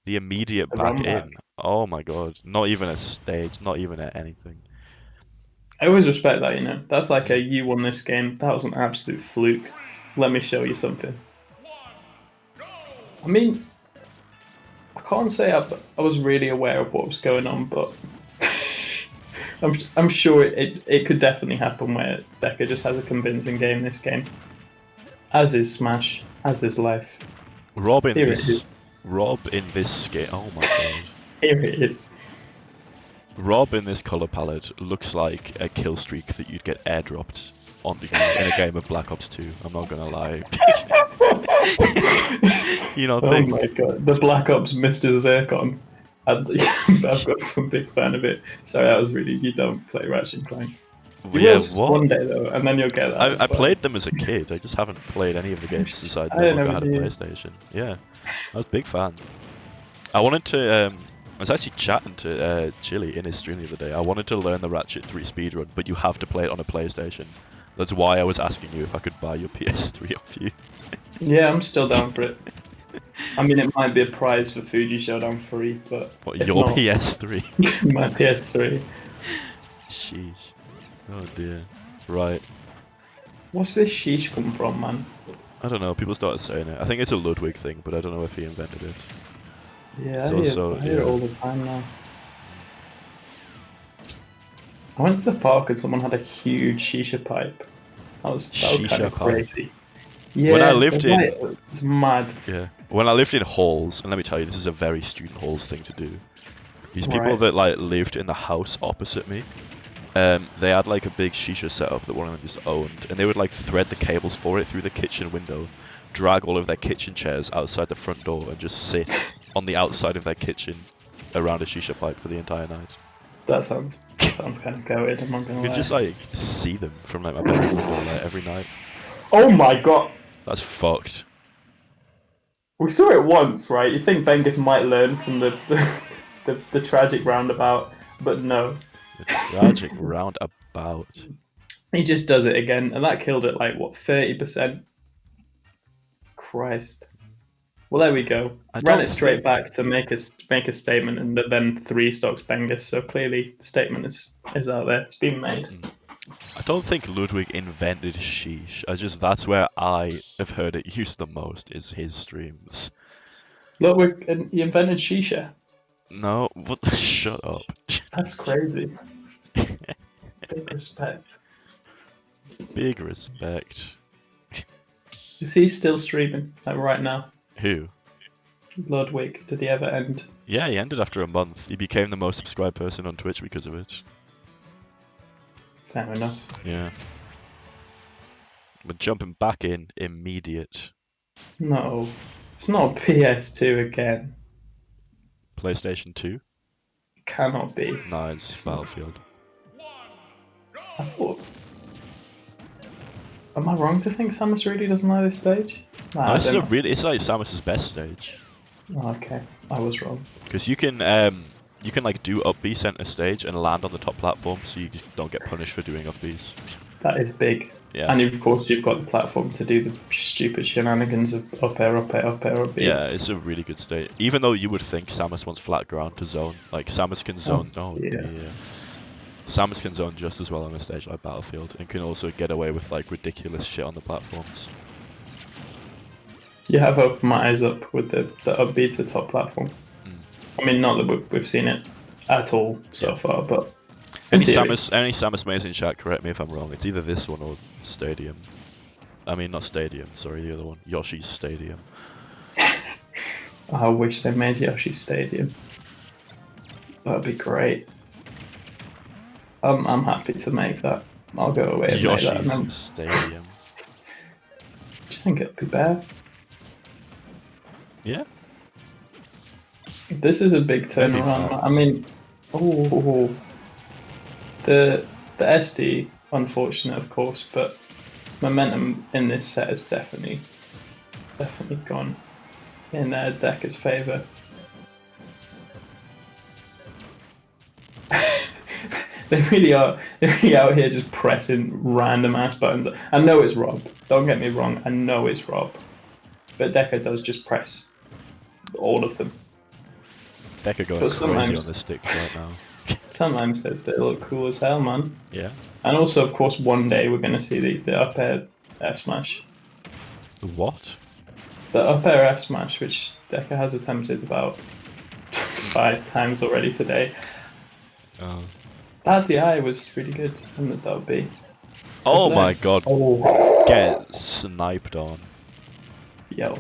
immediate The back run back. in. Oh my god. Not even a stage, not even a anything. I always respect that, you know. That's like you won this game. That was an absolute fluke. Let me show you something. I mean, I can't say I was really aware of what was going on, but I'm sure it could definitely happen where Deca just has a convincing game this game. As is Smash, as is life. Rob in Here it this is. game. Oh my god. Here it is. Rob in this color palette looks like a kill streak that you'd get airdropped on the game in a game of Black Ops 2. I'm not gonna lie. You don't Oh think? my god, the Black Ops Mr. Zircon. I'm a big fan of it. Sorry, that was really, you don't play Ratchet and Clank. You Yeah, will what? one day though, and then you'll get that. as I well. played them as a kid. I just haven't played any of the games since I I no longer had a never did. PlayStation. Yeah, I was a big fan. I wanted to. I was actually chatting to Chili in his stream the other day. I wanted to learn the Ratchet 3 speedrun, but you have to play it on a PlayStation. That's why I was asking you if I could buy your PS3 off you. Yeah, I'm still down for it. I mean, it might be a prize for Fuji Showdown 3, but What, if your not, PS3? my PS3. Sheesh. Oh dear. Right. What's this sheesh come from, man? I don't know. People started saying it. I think it's a Ludwig thing, but I don't know if he invented it. Yeah, It's I also- hear it yeah. all the time now. I went to the park and someone had a huge shisha pipe. That was kind Shisha of pipe. crazy. Yeah, When I lived in- it's mad. Yeah. When I lived in halls, and let me tell you, this is a very student halls thing to do. These people Right. that like lived in the house opposite me, they had like a big shisha setup that one of them just owned, and they would like thread the cables for it through the kitchen window, drag all of their kitchen chairs outside the front door, and just sit on the outside of their kitchen around a shisha pipe for the entire night. That sounds kind of goated. I'm not gonna You lie. could just like see them from like my bedroom window like every night. Oh my god! That's fucked. We saw it once, right? You think Vengus might learn from the tragic roundabout, but no. The tragic roundabout. He just does it again, and that killed it like what 30%. Christ. Well, there we go. I Ran don't it straight think- back to make a statement, and then 3 stocks Bengus. So clearly, the statement is out there. It's been made. I don't think Ludwig invented sheesh. That's where I have heard it used the most, is his streams. Look, he invented shisha. No, what? Shut up. That's crazy. Big respect. Big respect. Is he still streaming like right now? Who? Ludwig, did he ever end? Yeah, he ended after a month. He became the most subscribed person on Twitch because of it. Fair enough. Yeah. We're jumping back in immediate. No, it's not PS2 again. PlayStation 2? Cannot be. No, it's Battlefield. I thought. Am I wrong to think Samus really doesn't like this stage? Nah, No, this is then it's like Samus's best stage. Oh, okay, I was wrong. Because you can like do up B center stage and land on the top platform, so you just don't get punished for doing up Bs. That is big. Yeah. And of course, you've got the platform to do the stupid shenanigans of up air, up air, up air, up B. Yeah, it's a really good state. Even though you would think Samus wants flat ground to zone, like Samus can zone. yeah. Dear. Samus can zone just as well on a stage like Battlefield, and can also get away with like ridiculous shit on the platforms. You have opened my eyes up with the up B to top platform. I mean, not that we've seen it at all so far, but in Any theory. Samus mates in chat, correct me if I'm wrong. It's either this one or Stadium. I mean, not Stadium. Sorry, the other one. Yoshi's Stadium. I wish they made Yoshi Stadium. That'd be great. I'm happy to make that. I'll go away and make that. And then, Yoshi's Stadium. do you think it'd be bad? Yeah. This is a big Maybe turnaround. fast. I mean, oh, the SD, unfortunate of course, but momentum in this set has definitely gone in Decker's favour. They really are. They're really out here just pressing random ass buttons. I know it's Rob. Don't get me wrong. I know it's Rob, but Decker does just press all of them. Decker going But crazy sometimes- on the sticks right now. Sometimes they look cool as hell, man. Yeah. And also, of course, one day we're going to see the up air F smash. What? The up air F smash, which Decker has attempted about 5 times already today. Oh. That DI was really good in the dub B. Oh that? my god. Oh, Get sniped on. yo.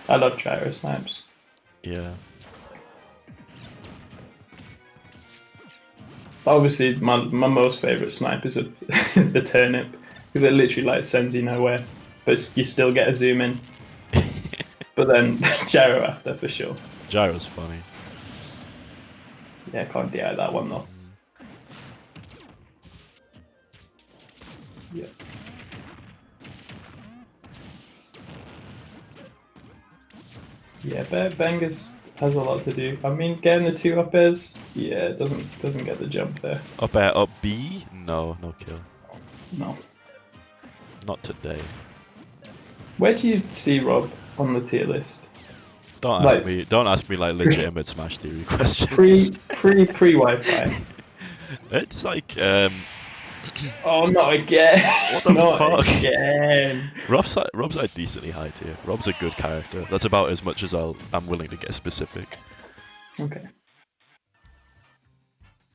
I love gyro snipes. Yeah. Obviously, my most favourite snipe is is the turnip, because it literally like sends you nowhere, but you still get a zoom in. But then gyro after for sure. Gyro's funny. Yeah, can't DI that one though. Yeah. Yeah, Bangers has a lot to do. I mean, getting the 2 up airs, yeah, doesn't get the jump there. Up air, up B? No, no kill. No. Not today. Where do you see Rob on the tier list? Don't ask me. Don't ask me like legitimate Smash Theory questions. Pre Wi-Fi. It's like Oh, not again! What the not fuck? again! Rob's like decently high tier. Rob's a good character. That's about as much as I'm willing to get specific. Okay.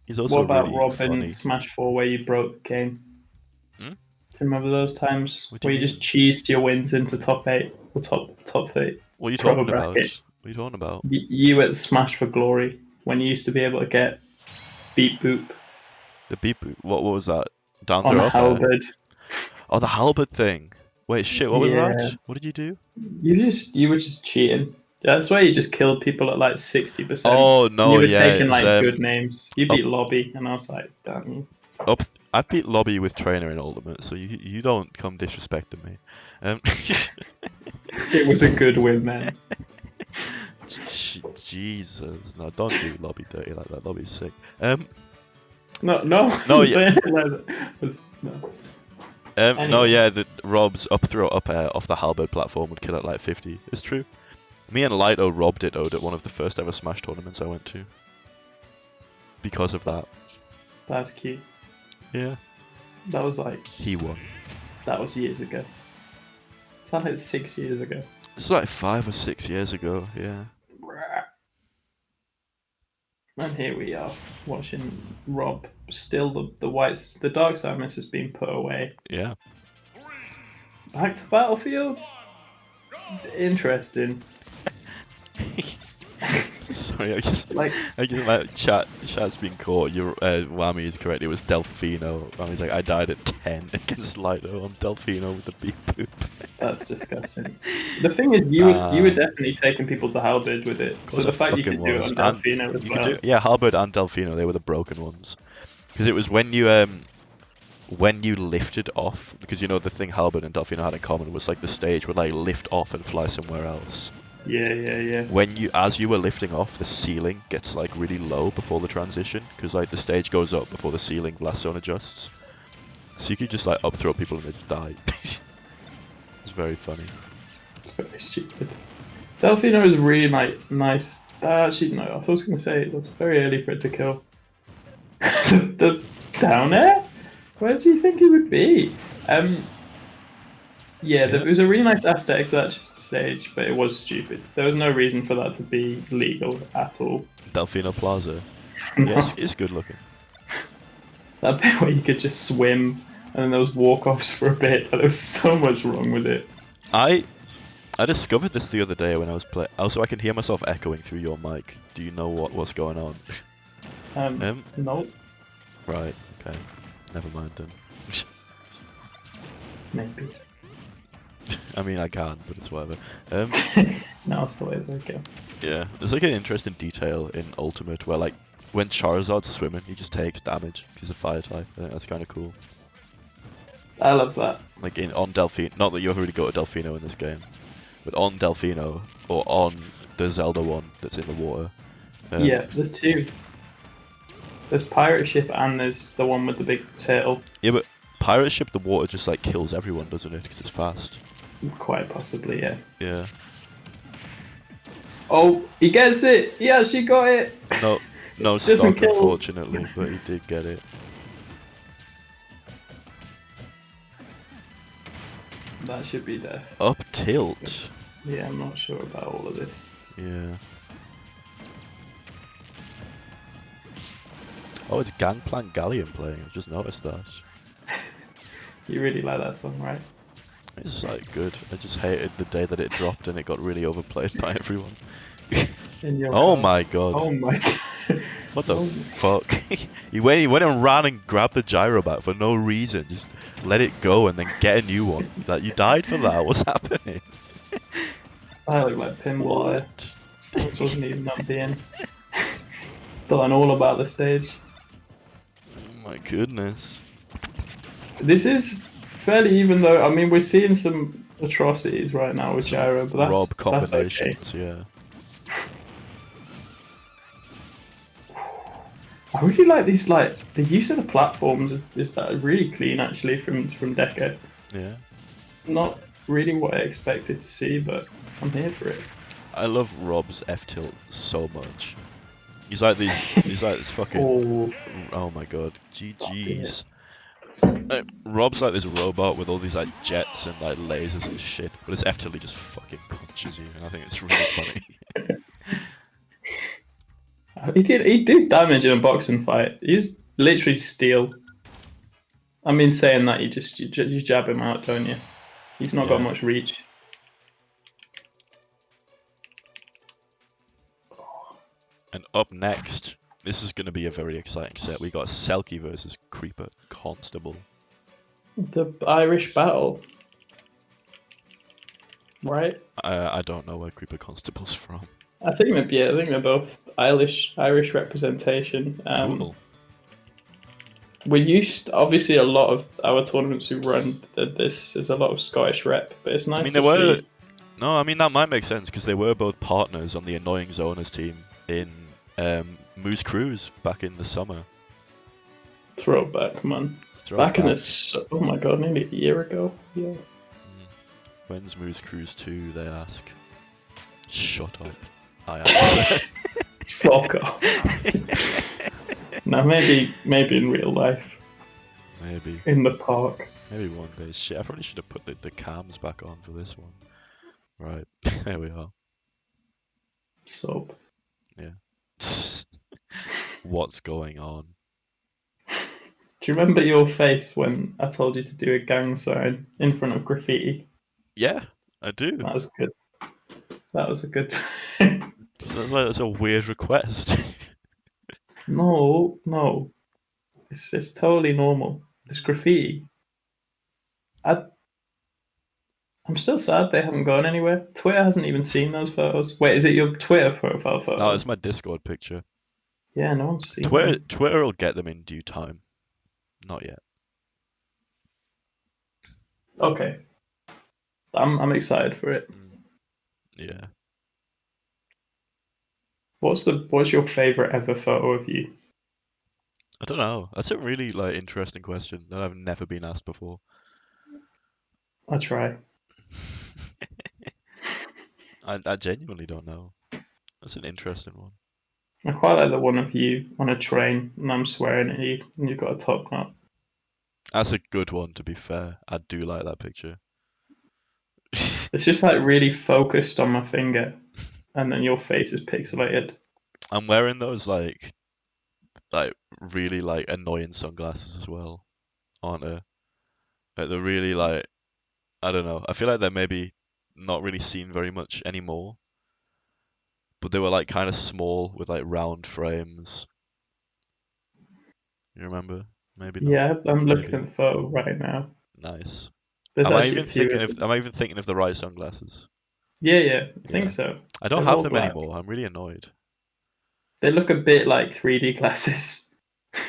He's also What about really Rob funny. in Smash 4 where you broke the game? Hmm? Do you remember those times What do where you you just cheesed your wins into top 8 or top 3? What are you Proper talking about? bracket. What are you talking about? You at Smash for Glory when you used to be able to get beat boop The beep boop. What was that? Down on throw up air? Halberd. Oh, the halberd thing. Wait, shit. What was Yeah. that? What did you do? You were just cheating. That's why you just killed people at like 60%. Oh And no, you were yeah. taking It's, like good names. You beat Lobby, and I was like, damn you. I beat Lobby with Trainer in Ultimate, so you don't come disrespecting me. It was a good win, man. Jesus, no, don't do Lobby dirty like that. Lobby's sick. No, I No, wasn't yeah. saying it like that. No. No, Anyway. yeah, the Rob's up throw up air off the halberd platform would kill at like 50. It's true. Me and Lighto robbed it at one of the first ever Smash tournaments I went to. Because of that. That's cute. Yeah. That was like, He won. that was years ago. Is that like 6 years ago? It's like 5 or 6 years ago, yeah. And here we are, watching Rob. Still the whites, the Dark Side miss has been put away. Yeah. Back to Battlefields? Interesting. Sorry, I just Like, like chat's been caught. Your Whammy is correct. It was Delfino. Whammy's like, I died at 10 against Lighto. I'm Delfino with the beep boop. that's disgusting. The thing is, you were definitely taking people to Halberd with it. So course the I fact you fucking could do it was. on Delfino as You well. could do, yeah, Halberd and Delfino. They were the broken ones. Because it was when you lifted off, because you know the thing Halberd and Delfino had in common was like the stage would like lift off and fly somewhere else. Yeah. When as you were lifting off, the ceiling gets like really low before the transition, because like the stage goes up before the ceiling blast zone adjusts. So you could just like up throw people and they'd die. It's very funny. It's very stupid. Delfino is really like nice. Actually, no, I thought I was going to say it was very early for it to kill. the down air? Where do you think it would be? Yeah, it was a really nice aesthetic to that stage, but it was stupid. There was no reason for that to be legal at all. Delfino Plaza. No. Yeah, it's good looking. That bit where you could just swim, and then there was walk-offs for a bit, but there was so much wrong with it. I discovered this the other day when I was playing. Also, I can hear myself echoing through your mic. Do you know what's going on? No, Right. Okay. Never mind then. maybe. I mean, I can, but it's whatever. No, sorry, there we go. Yeah, there's like an interesting detail in Ultimate where like when Charizard's swimming, he just takes damage because of Fire type. I think that's kind of cool. I love that. Like on Delfino, not that you ever really go to Delfino in this game, but on Delfino or on the Zelda one that's in the water. Yeah, there's two. There's Pirate Ship and there's the one with the big turtle. Yeah, but Pirate Ship, the water just like kills everyone, doesn't it? Because it's fast. Quite possibly, yeah. Yeah. Oh, he gets it! He actually got it! No Doesn't stock, kill. unfortunately, but he did get it. That should be there. Up tilt. Yeah, I'm not sure about all of this. Yeah. Oh, it's Gangplank Galleon playing. I've just noticed that. You really like that song, right? It's like good. I just hated the day that it dropped and it got really overplayed by everyone. In your Oh car. my god. Oh my god. What the Oh. fuck? he went and ran and grabbed the gyro back for no reason. Just let it go and then get a new one. Like, you died for that? What's happening? I look like pinball there. What? Stats wasn't even up being. Thought all about the stage. Oh my goodness. This is fairly even though, I mean, we're seeing some atrocities right now with gyro, but Rob that's okay. combinations, yeah. I really like these, like, the use of the platforms is that really clean actually from Deco. Yeah. Not really what I expected to see, but I'm here for it. I love Rob's F tilt so much. He's like this fucking. Oh, Oh my god. GG's. Rob's like this robot with all these like jets and like lasers and shit, but his Efteling just fucking punches you, and I think it's really funny. He did damage in a boxing fight. He's literally steel. I mean, saying that you jab him out, don't you? He's not got Yeah. much reach. And up next, this is going to be a very exciting set. We got Selkie versus Creeper Constable. The Irish battle, right? I don't know where Creeper Constable's from. I think they're both Irish representation. Cool. We used obviously a lot of our tournaments we run. This is a lot of Scottish rep, but it's nice I mean, to they were. see. No, I mean that might make sense because they were both partners on the Annoying Zoners team in Moose Cruise back in the summer. Throwback, man. Back in this, oh my god, nearly a year ago. Yeah. When's Moose Cruise 2? They ask. Shut up. I answer. Fuck off. Now maybe in real life. Maybe. In the park. Maybe one day. Shit, I probably should have put the cams back on for this one. Right, there we are. Soap. Yeah. What's going on? Do you remember your face when I told you to do a gang sign in front of graffiti? Yeah, I do. That was good. That was a good time. Sounds like that's a weird request. No. It's totally normal. It's graffiti. I'm still sad they haven't gone anywhere. Twitter hasn't even seen those photos. Wait, is it your Twitter profile photo? No, it's my Discord picture. Yeah, no one's seen Twitter them. Twitter will get them in due time. Not yet. Okay. I'm excited for it. Yeah. What's your favourite ever photo of you? I don't know. That's a really like interesting question that I've never been asked before. I try. I genuinely don't know. That's an interesting one. I quite like the one of you on a train and I'm swearing at you and you've got a top knot. That's a good one, to be fair. I do like that picture. It's just like really focused on my finger and then your face is pixelated. I'm wearing those like really like annoying sunglasses as well, aren't I? Like they're really like, I don't know. I feel like they're maybe not really seen very much anymore. But they were like kind of small with like round frames. You remember? Maybe not. Yeah, I'm looking Maybe. at the photo right now. Nice. There's Am I actually even a few thinking of of them. am I even thinking of the right sunglasses? Yeah, I think Yeah. so. I don't They're have all them black. anymore. I'm really annoyed. They look a bit like 3D glasses.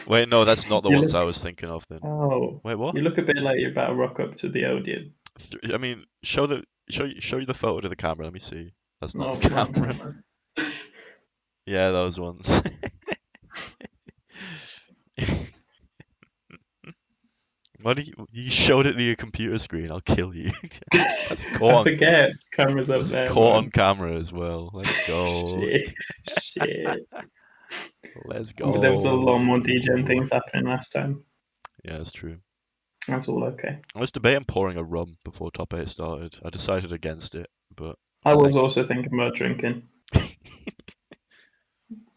Wait, no, that's not the You ones look- I was thinking of then. Oh, Wait, what? you look a bit like you're about to rock up to the Odeon. I mean, show you the photo to the camera. Let me see. That's No, not the come on, camera. come on. Yeah, those ones. Why do you showed it to your computer screen? I'll kill you. That's caught I on. forget. Camera's up That's there. caught on man. camera as well. Let's go. Shit. Let's go. There was a lot more DJing things happening last time. Yeah, that's true. That's all okay. I was debating pouring a rum before top 8 started. I decided against it, but I was also thinking about drinking.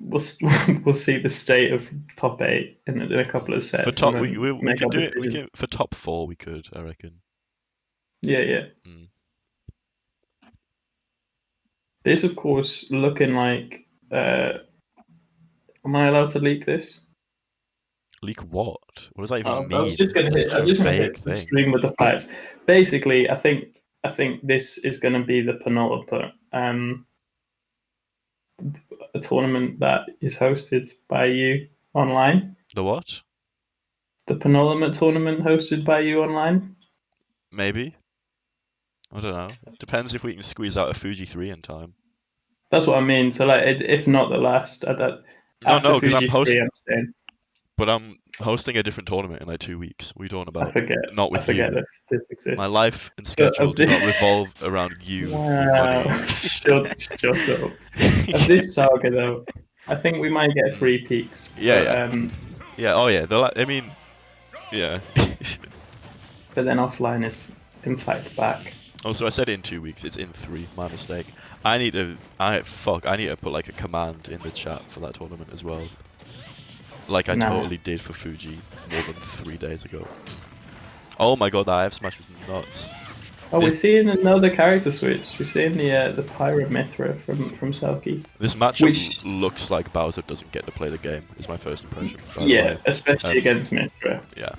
We'll see the state of top 8 in a couple of sets. for top and we then we make can our do it. We decision. can for top 4 we could, I reckon. Yeah. Mm. This, of course, looking like. Am I allowed to leak this? Leak what? What does that even mean? I was just going to That's hit. such I a just going to vague hit the thing. stream with the facts. Basically, I think this is going to be the penultimate a tournament that is hosted by you online. The what? The penultimate tournament hosted by you online. Maybe. I don't know. Depends if we can squeeze out a Fuji 3 in time. That's what I mean. So, like, if not the last, after No, because Fuji 3, I'm saying. But I'm hosting a different tournament in like 2 weeks. What are you talking about? I forget. Not with I forget you. this exists. My life and schedule do not revolve around you. Wow. Money. Shut up. Of this saga, though, I think we might get 3 peaks. Yeah, but, yeah. Yeah. Oh, yeah. I mean, yeah. But then offline is in fact back. Oh, so I said in 2 weeks. It's in 3. My mistake. I need to put like a command in the chat for that tournament as well. Like I Nah. totally did for Fuji more than 3 days ago. Oh my god, that IF smash was nuts. Oh, we're seeing another character switch. We're seeing the Pyra Mithra from Selkie. This matchup Which- looks like Bowser doesn't get to play the game. Is my first impression. By the Yeah, way. especially against Mithra. Yeah.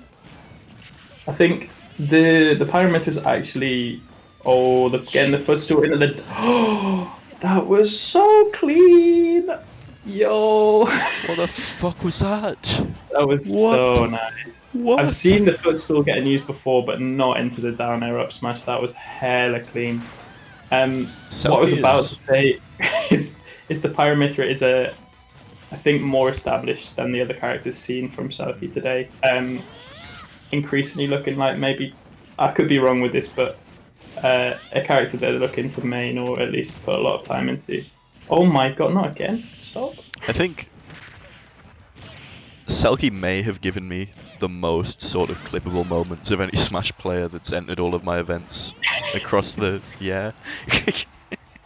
I think the Pyra Mithra is actually getting the footstool into the. Oh, that was so clean. Yo, What the fuck was that? that was What? so nice. What? I've seen the footstool getting used before, but not into the down air up smash. That was hella clean. What I was about to say is the Pyra Mithra is I think more established than the other characters seen from Selkie today. Increasingly looking like, maybe I could be wrong with this, but a character they're looking to main or at least put a lot of time into. Oh my god, not again! Stop. I think Selkie may have given me the most sort of clippable moments of any Smash player that's entered all of my events across the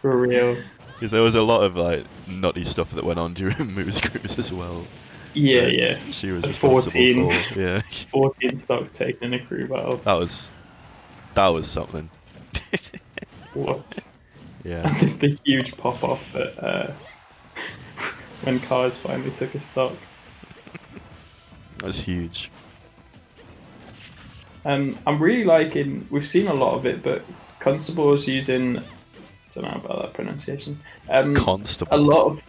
For real. Because there was a lot of like nutty stuff that went on during Moose Cruise as well. Yeah, that yeah. She was The responsible 14. for. Yeah. 14 stocks taken in a crew battle. That was something. What? Yeah. The huge pop off at when Cars finally took a stock. That was huge. I'm really liking. We've seen a lot of it, but Constable is using. I don't know about that pronunciation. Constable. A lot of.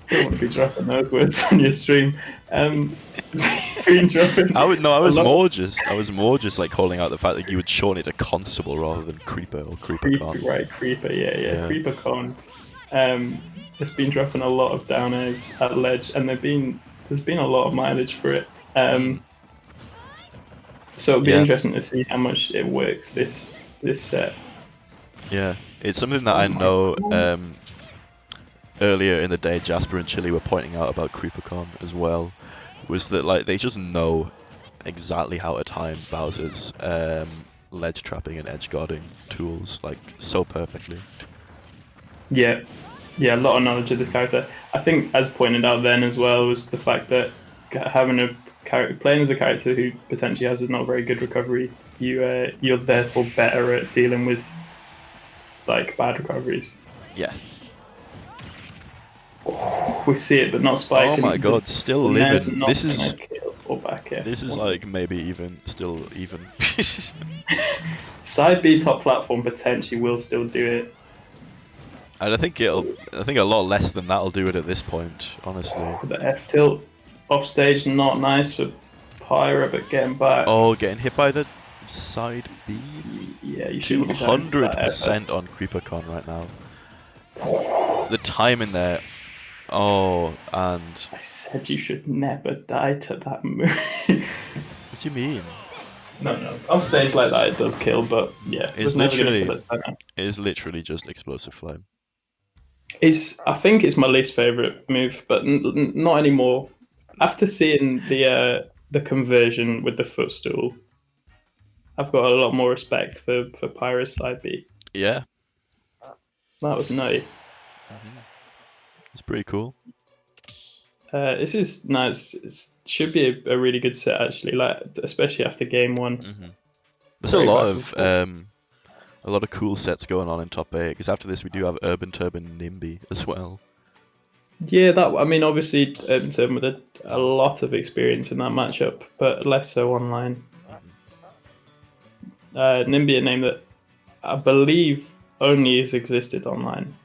Don't want to be dropping those words on your stream. Been dropping. I was more just like calling out the fact that you would shorten it to Constable rather than Creeper or Creeper Con. Right, Creeper, yeah. Creeper Con. It's been dropping a lot of down airs at ledge, and there's been a lot of mileage for it. So it'll be interesting to see how much it works this set. Yeah, it's something that I know. Earlier in the day, Jasper and Chili were pointing out about CreeperCon as well, was that like they just know exactly how to time Bowser's ledge trapping and edge guarding tools like so perfectly. Yeah, a lot of knowledge of this character. I think, as pointed out then as well, was the fact that having a character playing as a character who potentially has a not very good recovery, you're therefore better at dealing with like bad recoveries. Yeah. We see it, but not Spike. Oh my god, still living. This is like maybe even still even. Side B top platform potentially will still do it. And I think a lot less than that'll do it at this point, honestly. The F tilt off stage, not nice for Pyra, but getting back. Oh, getting hit by the side B. Yeah, you should 200% on CreeperCon right now. The time in there. Oh, and I said you should never die to that move. What do you mean? No. Off stage like that, it does kill, but yeah, It's literally just explosive flame. I think it's my least favorite move, but not anymore. After seeing the conversion with the footstool, I've got a lot more respect for Pyra's side B. Yeah. That was nutty. It's pretty cool. This is nice. It should be a really good set actually, like especially after game one. Mm-hmm. There's a lot of cool sets going on in top 8 because after this we do have Urban Turban Nimby as well. Yeah, obviously Urban Turban with a lot of experience in that matchup, but less so online. Nimby, a name that I believe only has existed online.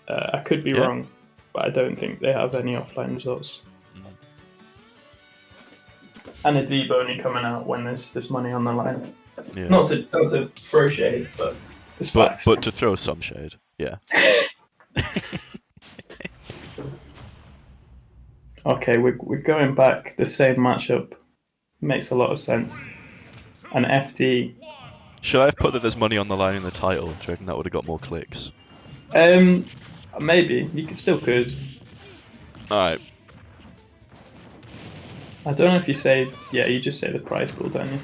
I could be wrong, but I don't think they have any offline results. And a deep only coming out when there's money on the line. Yeah. Not to throw shade, but it's facts. But to throw some shade, yeah. Okay, we're going back. The same matchup makes a lot of sense. An FD. Should I have put that there's money on the line in the title? Do you reckon that would have got more clicks? Maybe you still could. All right. I don't know if you say, yeah, you just say the prize pool, don't you?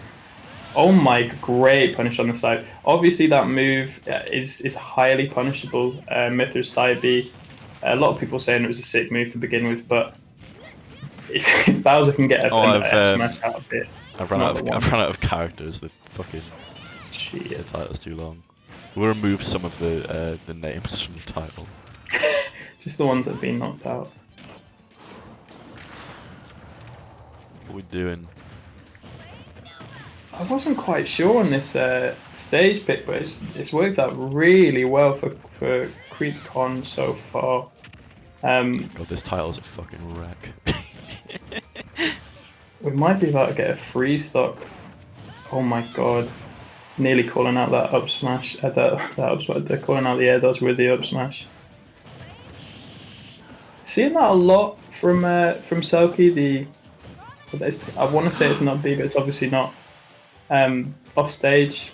Oh my, great punish on the side. Obviously that move is highly punishable. Mithra's side B. A lot of people saying it was a sick move to begin with, but if Bowser can get an F smash out of it, I've run out of characters. The fucking shit. the title's too long. We'll remove some of the names from the title. Just the ones that have been knocked out. What are we doing? I wasn't quite sure on this stage pick, but it's worked out really well for CreepCon so far. God, this title's a fucking wreck. We might be about to get a free stock. Oh my god. Nearly calling out that up smash. That up smash. They're calling out the air dodge with the up smash. Seeing that a lot from Selkie. I want to say it's not B, but it's obviously not. Off stage.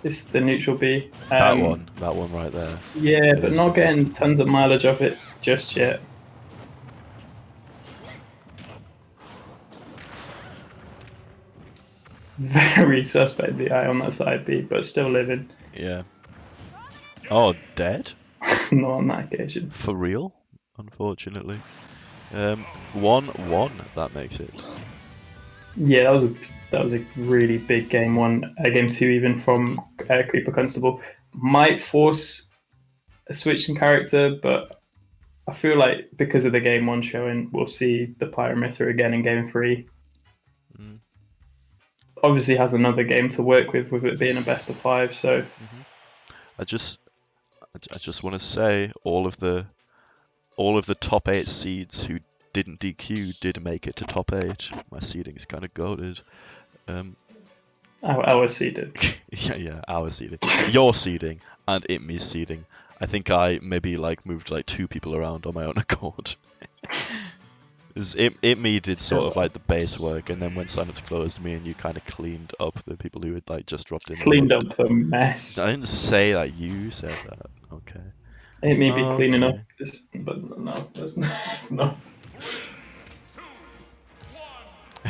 It's the neutral B. That one right there. Yeah, but not getting tons of mileage of it just yet. Very suspect DI on that side B, but still living. Yeah. Oh, dead? Not on that occasion. For real? Unfortunately. 1-1, that makes it. Yeah, that was a really big game one. Game two even from Creeper Constable. Might force a switch in character, but I feel like because of the game one showing, we'll see the Pyramithra again in game three. Obviously has another game to work with it being a best of 5, so I just want to say all of the top 8 seeds who didn't DQ did make it to top 8. My seeding is kind of goated. our seeded. yeah, our seeding. Your seeding and Itme's seeding. I think I maybe moved 2 people around on my own accord. Itme did sort of the base work, and then when signups closed, me and you kind of cleaned up the people who had just dropped in. Cleaned up the mess. I didn't say that. You said that. Okay. It may be cleaning up, but no, that's not.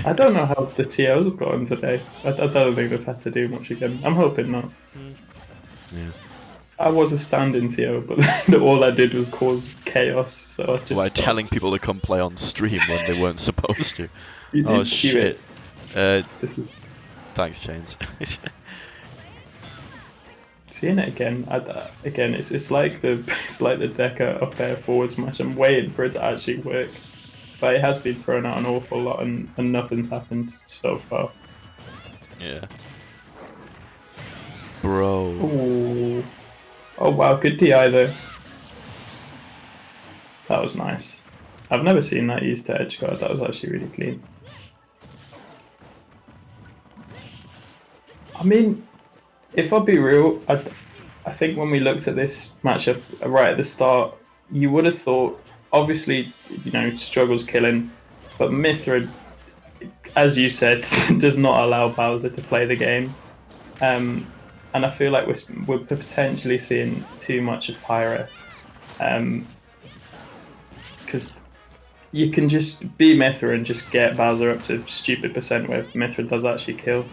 I don't know how the TOs have gotten today. I don't think they've had to do much again. I'm hoping not. Yeah. I was a stand-in TO, but all I did was cause chaos. So I just stopped. Telling people to come play on stream when they weren't supposed to. You did shit! Thanks, Chains. Seeing it again, it's like the Deca up air forward smash. I'm waiting for it to actually work, but it has been thrown out an awful lot, and nothing's happened so far. Yeah. Bro. Ooh. Oh wow, good DI though. That was nice. I've never seen that used to edge guard. That was actually really clean. I mean, if I'll be real, I think when we looked at this matchup right at the start, you would have thought, obviously, struggles killing, but Mithra, as you said, does not allow Bowser to play the game. And I feel like we're potentially seeing too much of Pyra. Because you can just be Mithra and just get Bowser up to stupid percent where Mithra does actually kill.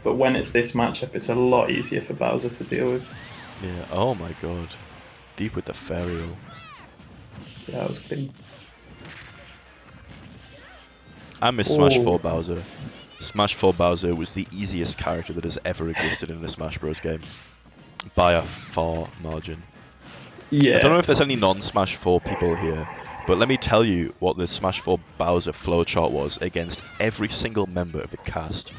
But when it's this matchup, it's a lot easier for Bowser to deal with. Yeah, oh my god. Deep with the Ferial. Yeah, that was clean. I miss Smash 4 Bowser. Smash 4 Bowser was the easiest character that has ever existed in a Smash Bros. Game. By a far margin. Yeah. I don't know if there's any non-Smash 4 people here, but let me tell you what the Smash 4 Bowser flowchart was against every single member of the cast.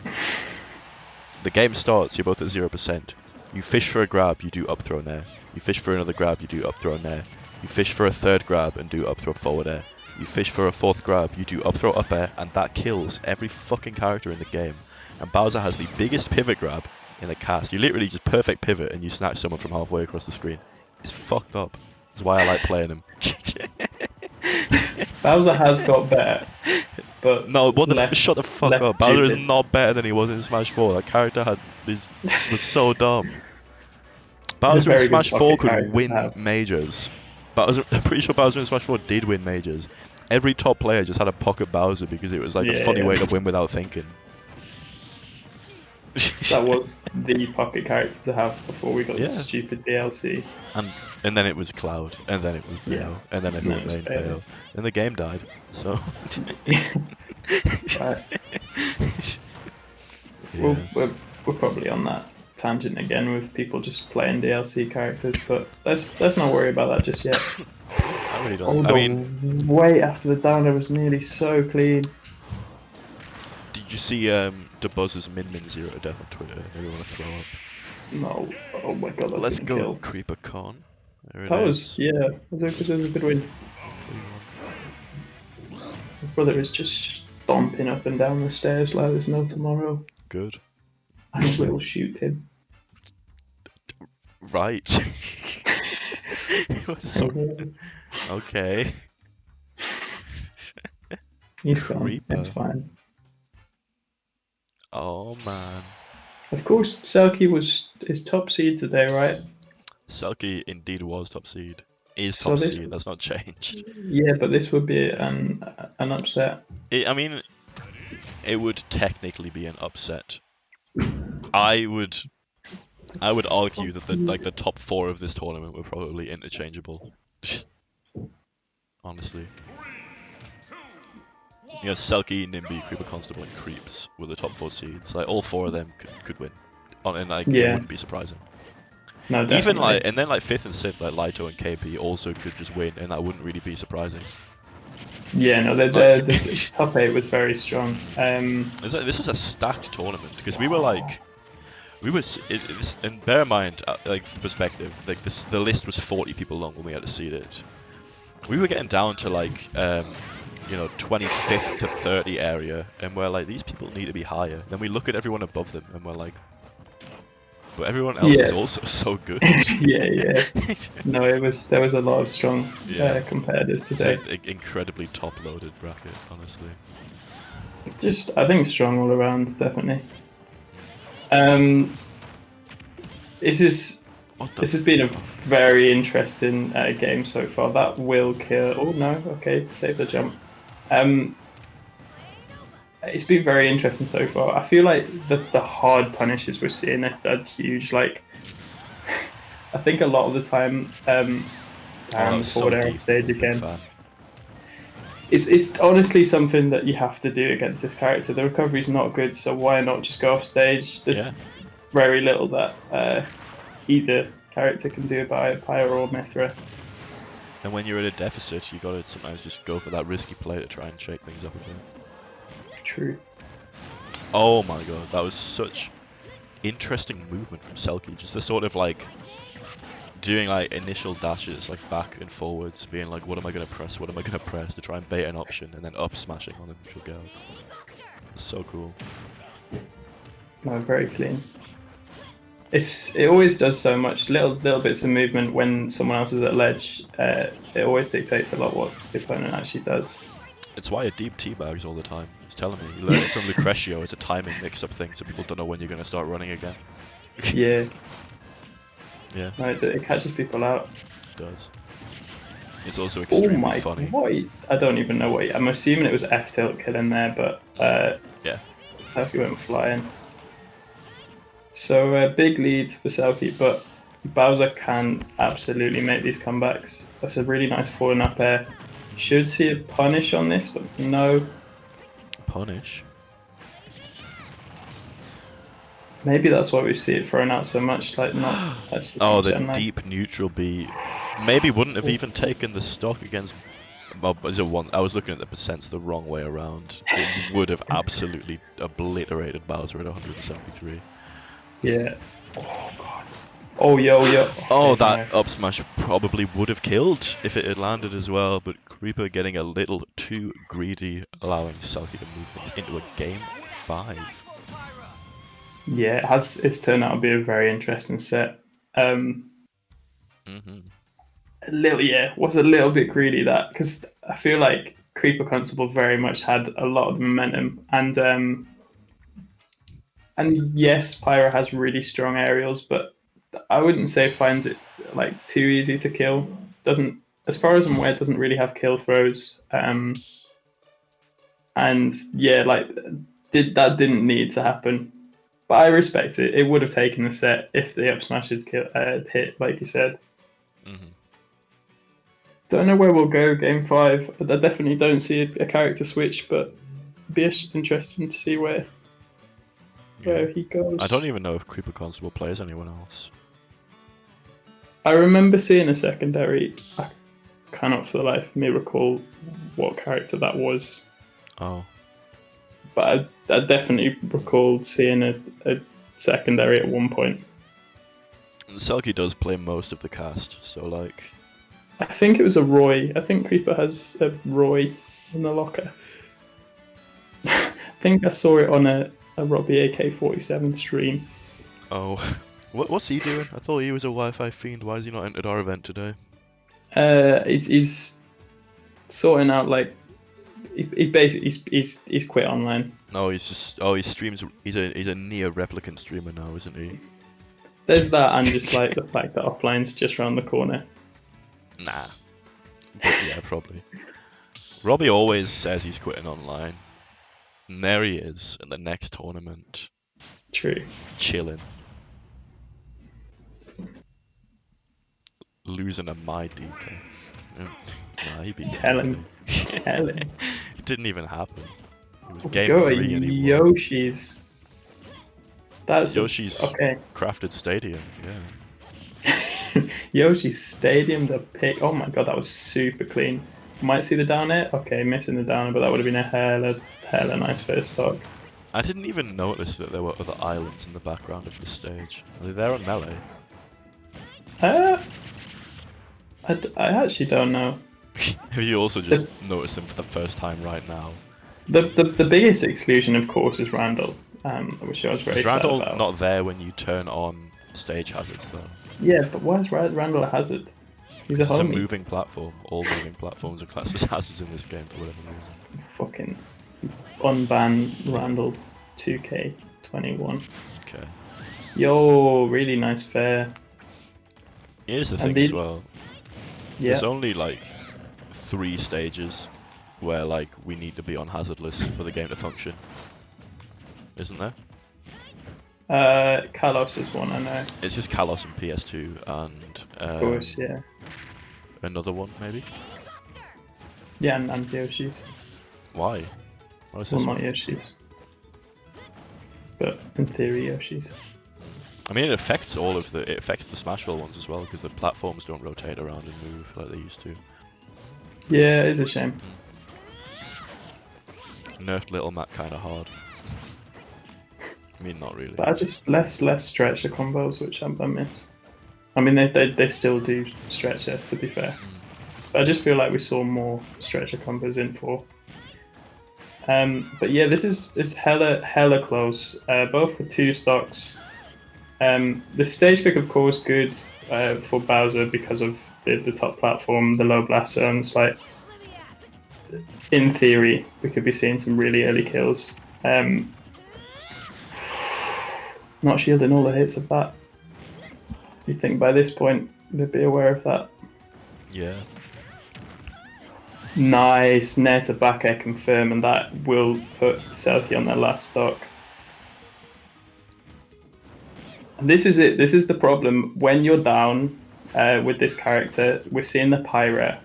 The game starts, you're both at 0%. You fish for a grab, you do up throw nair. You fish for another grab, you do up throw nair. You fish for a third grab and do up throw forward air. You fish for a fourth grab, you do up throw up air, and that kills every fucking character in the game. And Bowser has the biggest pivot grab in the cast. You literally just perfect pivot and you snatch someone from halfway across the screen. It's fucked up. That's why I like playing him. Bowser has got better, but no, shut the fuck up. Bowser is not better than he was in Smash 4. That character was so dumb. Bowser in Smash 4 could win majors. Bowser, I'm pretty sure Bowser in Smash 4 did win majors. Every top player just had a pocket Bowser because it was like a funny way to win without thinking. That was the pocket character to have before we got the stupid DLC. And then it was Cloud, and then it was Bayo, and then everyone named Bayo. Then the game died, so... Right. Yeah. We're probably on that tangent again with people just playing DLC characters, but let's not worry about that just yet. I really don't. I mean, wait after the downer was nearly so clean. did you see DeBuzz's Min0 to death on Twitter? Maybe want to throw up. No, oh my god, that's Let's getting go, killed. Creeper Con. There it That is. was it was a good win. My brother is just stomping up and down the stairs like there's no tomorrow. Good. I will shoot him. Right. Okay. He's gone. Creeper. It's fine. Oh man. Of course, Selkie is top seed today, right? Selkie indeed was top seed. Is So top this- seed. That's not changed. Yeah, but this would be an upset. I mean, it would technically be an upset. I would argue that the top 4 of this tournament were probably interchangeable. Honestly. You know, Selkie, Nimby, Creeper Constable, and Creeps were the top 4 seeds. Like all 4 of them could win, and like it wouldn't be surprising. No, definitely. Even like, and then like 5th and 6th, like Lito and KP also could just win, and that wouldn't really be surprising. Yeah, no, the top 8 was very strong. This was a stacked tournament because we were, and bear in mind, like for perspective, like the list was 40 people long when we had to seed it. We were getting down to like, 25th to 30 area, and we're like, these people need to be higher. Then we look at everyone above them, and we're like, but everyone else is also so good. yeah. No, there was a lot of strong competitors today. It's an incredibly top-loaded bracket, honestly. Just, I think strong all around, definitely. This has been a very interesting game so far. That will kill. Oh no! Okay, save the jump. It's been very interesting so far. I feel like the hard punishes we're seeing are huge. Like, I think a lot of the time, the forward air stage again. It's honestly something that you have to do against this character. The recovery's not good, so why not just go off stage? There's very little that either character can do by Pyro or Mithra. And when you're at a deficit, you gotta sometimes just go for that risky play to try and shake things up a bit. True. Oh my god, that was such interesting movement from Selkie. Just the sort of like doing like initial dashes like back and forwards, being like, what am I gonna press? What am I gonna press to try and bait an option, and then up smashing on the neutral guard. So cool. No, very clean. It always does so much. Little bits of movement when someone else is at ledge. It always dictates a lot what the opponent actually does. It's why a deep teabags all the time. He's telling me. He learned it from Lucretio as a timing mix-up thing, so people don't know when you're going to start running again. Yeah. Yeah. No, it catches people out. It does. It's also extremely funny. I don't even know what. I'm assuming it was F tilt killing there, but yeah. Selkie went flying. So big lead for Selkie, but Bowser can absolutely make these comebacks. That's a really nice falling up air. Should see a punish on this, but no. Punish? Maybe that's why we see it thrown out so much, like not actually. Oh, the deep neutral B. Maybe wouldn't have even taken the stock against. Well, I was looking at the percents the wrong way around. It would have absolutely obliterated Bowser at 173. Yeah. Oh god. Oh yo. Oh, that up smash probably would have killed if it had landed as well, but Creeper getting a little too greedy, allowing Selkie to move things into a game 5. Yeah, it's turned out to be a very interesting set. Was a little bit greedy that, because I feel like Creeper Constable very much had a lot of momentum, and yes, Pyro has really strong aerials, but I wouldn't say finds it like too easy to kill. Doesn't as far as I'm aware, it doesn't really have kill throws. And yeah, like that didn't need to happen. But I respect it. It would have taken a set if the up smash had hit, like you said. Mm-hmm. Don't know where we'll go game 5. I definitely don't see a character switch, but it'd be interesting to see where he goes. I don't even know if Creeper Constable plays anyone else. I remember seeing a secondary. I cannot for the life of me recall what character that was. Oh. But I definitely recalled seeing a secondary at one point. Selkie does play most of the cast, so like... I think it was a Roy. I think Creeper has a Roy in the locker. I think I saw it on a Robbie AK-47 stream. Oh. What's he doing? I thought he was a Wi-Fi fiend. Why has he not entered our event today? He's sorting out like he's basically he's quit online. No, he streams. He's a near replicant streamer now, isn't he? There's that, and just like the fact that offline's just around the corner. Nah. But yeah, probably. Robbie always says he's quitting online. And there he is in the next tournament. True. Chilling. Losing a my DK. Nah, he beat Tell him. DK. Tell him. It didn't even happen. It was game Go 3 and he won. Yoshi's. That's Yoshi's okay. Crafted Stadium, yeah. Yoshi's Stadium, the pick. Oh my god, that was super clean. Might see the down air. Okay, missing the down air, but that would have been a hella nice first stock. I didn't even notice that there were other islands in the background of the stage. Are they there on Melee? I actually don't know. Have you also just noticed them for the first time right now? The biggest exclusion, of course, is Randall, which I was very Is sad Randall about. not there when you turn on stage hazards though? Yeah, but why is Randall a hazard? He's a It's a homie. moving platform. All moving platforms are classed as hazards in this game for whatever reason. Fucking unban Randall 2K21. Okay. Yo, really nice fair. Here's the And thing these- as well. Yeah. There's only like 3 stages where like we need to be on hazard lists for the game to function. Isn't there? Kalos is one, I know. It's just Kalos and PS2 and Of course, yeah. another one maybe? Yeah, and Yoshi's. Why? Why is Well, this not one? Yoshi's. But in theory, Yoshi's. I mean, it affects the Smashville ones as well because the platforms don't rotate around and move like they used to. Yeah, it is a shame. Nerfed Little Mac kind of hard. I mean, not really. But I just less stretcher combos, which I miss. I mean, they still do stretcher, to be fair. But I just feel like we saw more stretcher combos in 4. But yeah, this is hella close. Both with 2 stocks. The stage pick, of course, good for Bowser because of the top platform, the low blast zones. Like, in theory, we could be seeing some really early kills. Not shielding all the hits of that. You think by this point they'd be aware of that? Yeah. Nice, Nair to back air confirm, and that will put Selkie on their last stock. And this is it. This is the problem. When you're down with this character, we're seeing the Pyra.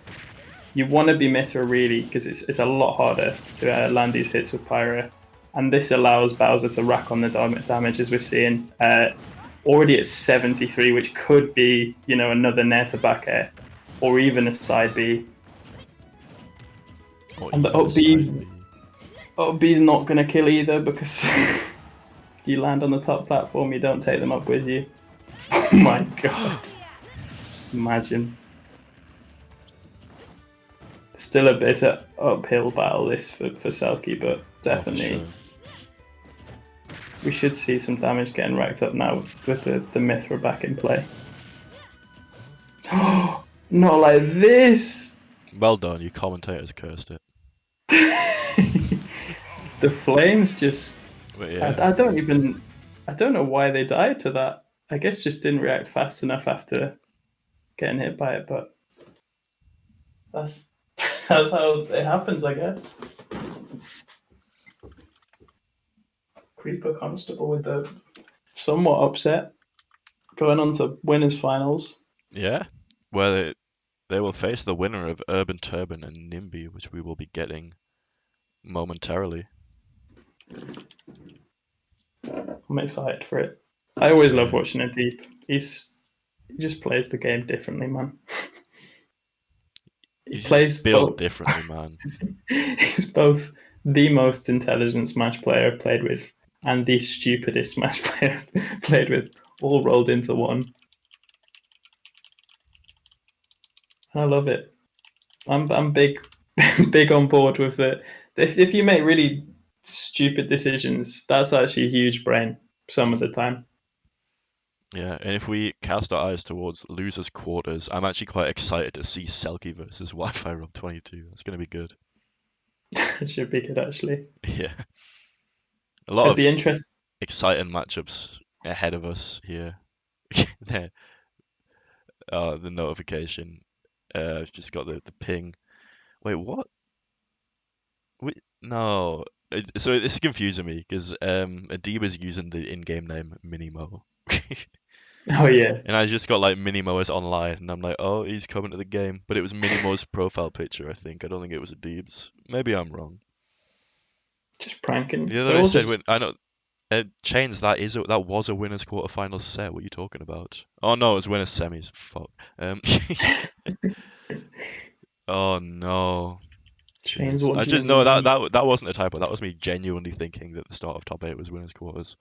You want to be Mithra really, because it's a lot harder to land these hits with Pyra. And this allows Bowser to rack on the damage, as we're seeing. Already at 73, which could be, another Nair to back air, or even a side B. And the up B's not going to kill either, because you land on the top platform, you don't take them up with you. Oh my god. Imagine. Still a bit of uphill battle this for Selkie, but definitely we should see some damage getting racked up now with the Mithra back in play. Not like this! Well done, you commentators cursed it. The flames just... But yeah. I don't know why they died to that. I guess just didn't react fast enough after getting hit by it, but That's that's how it happens, I guess. Creeper Constable with the somewhat upset going on to winners finals. Yeah, where they will face the winner of Urban Turban and NIMBY, which we will be getting momentarily. I'm excited for it. I always love Same. watching a deep. He just plays the game differently, man. He He's plays just built both. differently, man. He's both the most intelligent Smash player I've played with and the stupidest Smash player I've played with, all rolled into one. And I love it. I'm big big on board with it. If you make really stupid decisions, that's actually a huge brain some of the time. Yeah, and if we cast our eyes towards losers' quarters, I'm actually quite excited to see Selkie versus Wi-Fi Rob 22. That's going to be good. It should be good, actually. Yeah. A lot It'd of be interesting. exciting matchups ahead of us here. There, the notification. I've just got the ping. Wait, what? Wait, no. So this is confusing me because Adib is using the in-game name Minimo. Oh, yeah. And I just got like Minimo as online, and I'm like, oh, he's coming to the game. But it was Minimo's profile picture, I think. I don't think it was Adib's. Maybe I'm wrong. Just pranking. The other They're day all said just when I know Chains that was a winners quarterfinals set. What are you talking about? Oh no, it was winners semis. Fuck. Oh no. Chains Cheers. I watching just in the no room. that wasn't a typo. That was me genuinely thinking that the start of top 8 was winners quarters.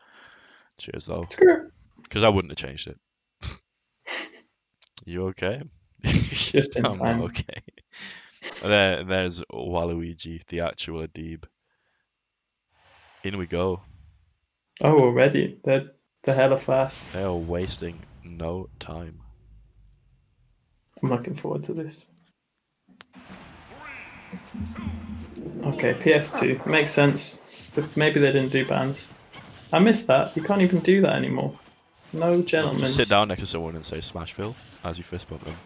Cheers though, because I wouldn't have changed it. You okay? Just in I'm not time. okay. There's Waluigi, the actual Adib. In we go. Oh, already? They're hella fast. They are wasting no time. I'm looking forward to this. Okay, PS2. Makes sense. But maybe they didn't do bans. I missed that. You can't even do that anymore. No gentlemen. Just sit down next to someone and say Smashville as you fist bump them.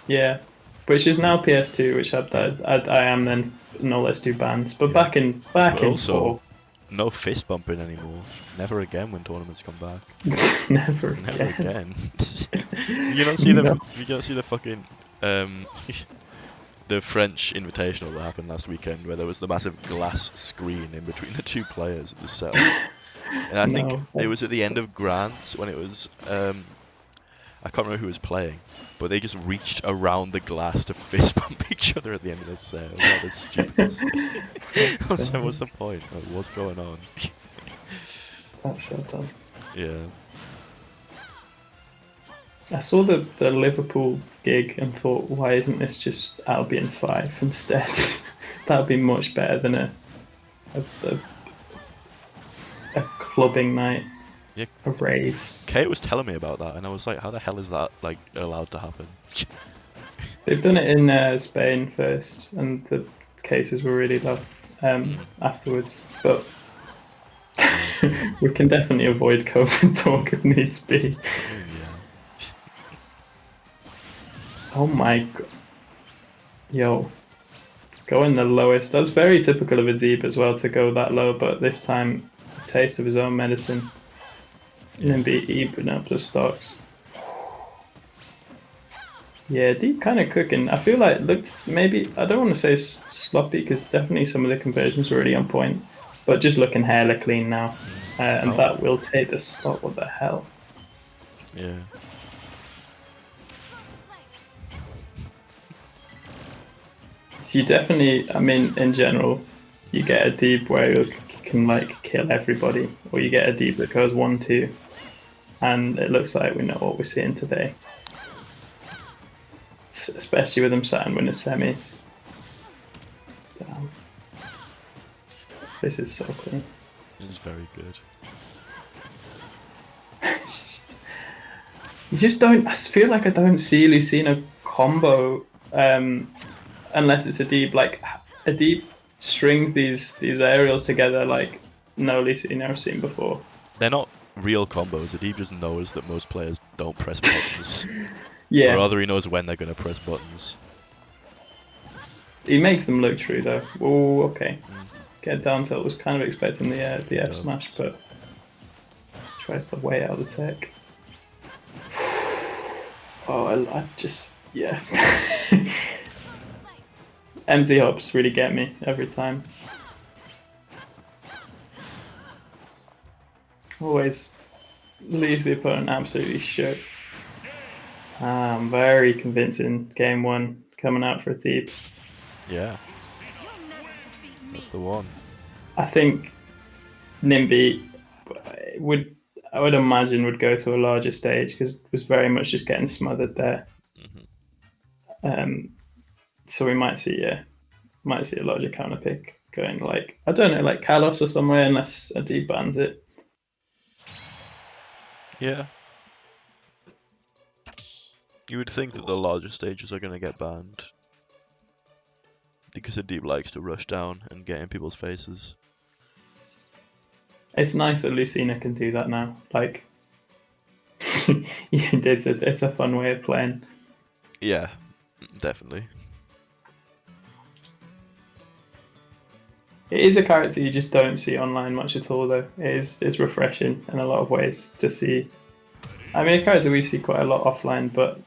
Yeah. Which is now PS2, which I am then no let's do bans. But back in But also, 4, no fist bumping anymore. Never again when tournaments come back. never Never again. again. You don't see No. the fucking the French Invitational that happened last weekend, where there was the massive glass screen in between the two players at the setup. And I think No. it was at the end of Grants when it was I can't remember who was playing, but they just reached around the glass to fist bump each other at the end of the set. That was stupid. So what's the point? Like, what's going on? That's so dumb. Yeah. I saw the Liverpool gig and thought, why isn't this just Albion 5 instead? That would be much better than a clubbing night, Yeah. a rave. Kate was telling me about that, and I was like, how the hell is that like allowed to happen? They've done it in Spain first, and the cases were really low afterwards. But we can definitely avoid COVID talk if needs be. Yeah. Oh my god. Yo. Going the lowest. That's very typical of Adib as well to go that low, but this time a taste of his own medicine. And then be even up the stocks. Yeah, Deep kind of cooking. I feel like it looked maybe, I don't want to say sloppy because definitely some of the conversions were already on point, but just looking hella clean now. And that will take the stock. What the hell? Yeah. You definitely, I mean, in general, you get a deep where you can like kill everybody, or you get a deep that goes 1-2, and it looks like we know what we're seeing today. Especially with them sat and winning semis. Damn. This is so clean. It's very good. You just don't. I feel like I don't see Lucina combo unless it's a deep. Like a deep strings these aerials together like no Lucina I've seen before. They're not real combos. Adib just knows that most players don't press buttons. Yeah. Or rather, he knows when they're going to press buttons. He makes them look true though. Oh, okay. Get down tilt. Was kind of expecting the F smash, but tries to weigh out the tech. Oh, I just yeah. Empty hops really get me every time. Always leaves the opponent absolutely shook. Damn, very convincing game one coming out for a deep. Yeah. That's the one. I think Nimby I would imagine would go to a larger stage because it was very much just getting smothered there. So we might see a larger counter pick going like, I don't know, like Kalos or somewhere, unless a deep bans it. Yeah. You would think that the larger stages are going to get banned. Because the deep likes to rush down and get in people's faces. It's nice that Lucina can do that now. Like, it's a fun way of playing. Yeah, definitely. It is a character you just don't see online much at all, though. It's refreshing in a lot of ways to see. I mean, a character we see quite a lot offline, but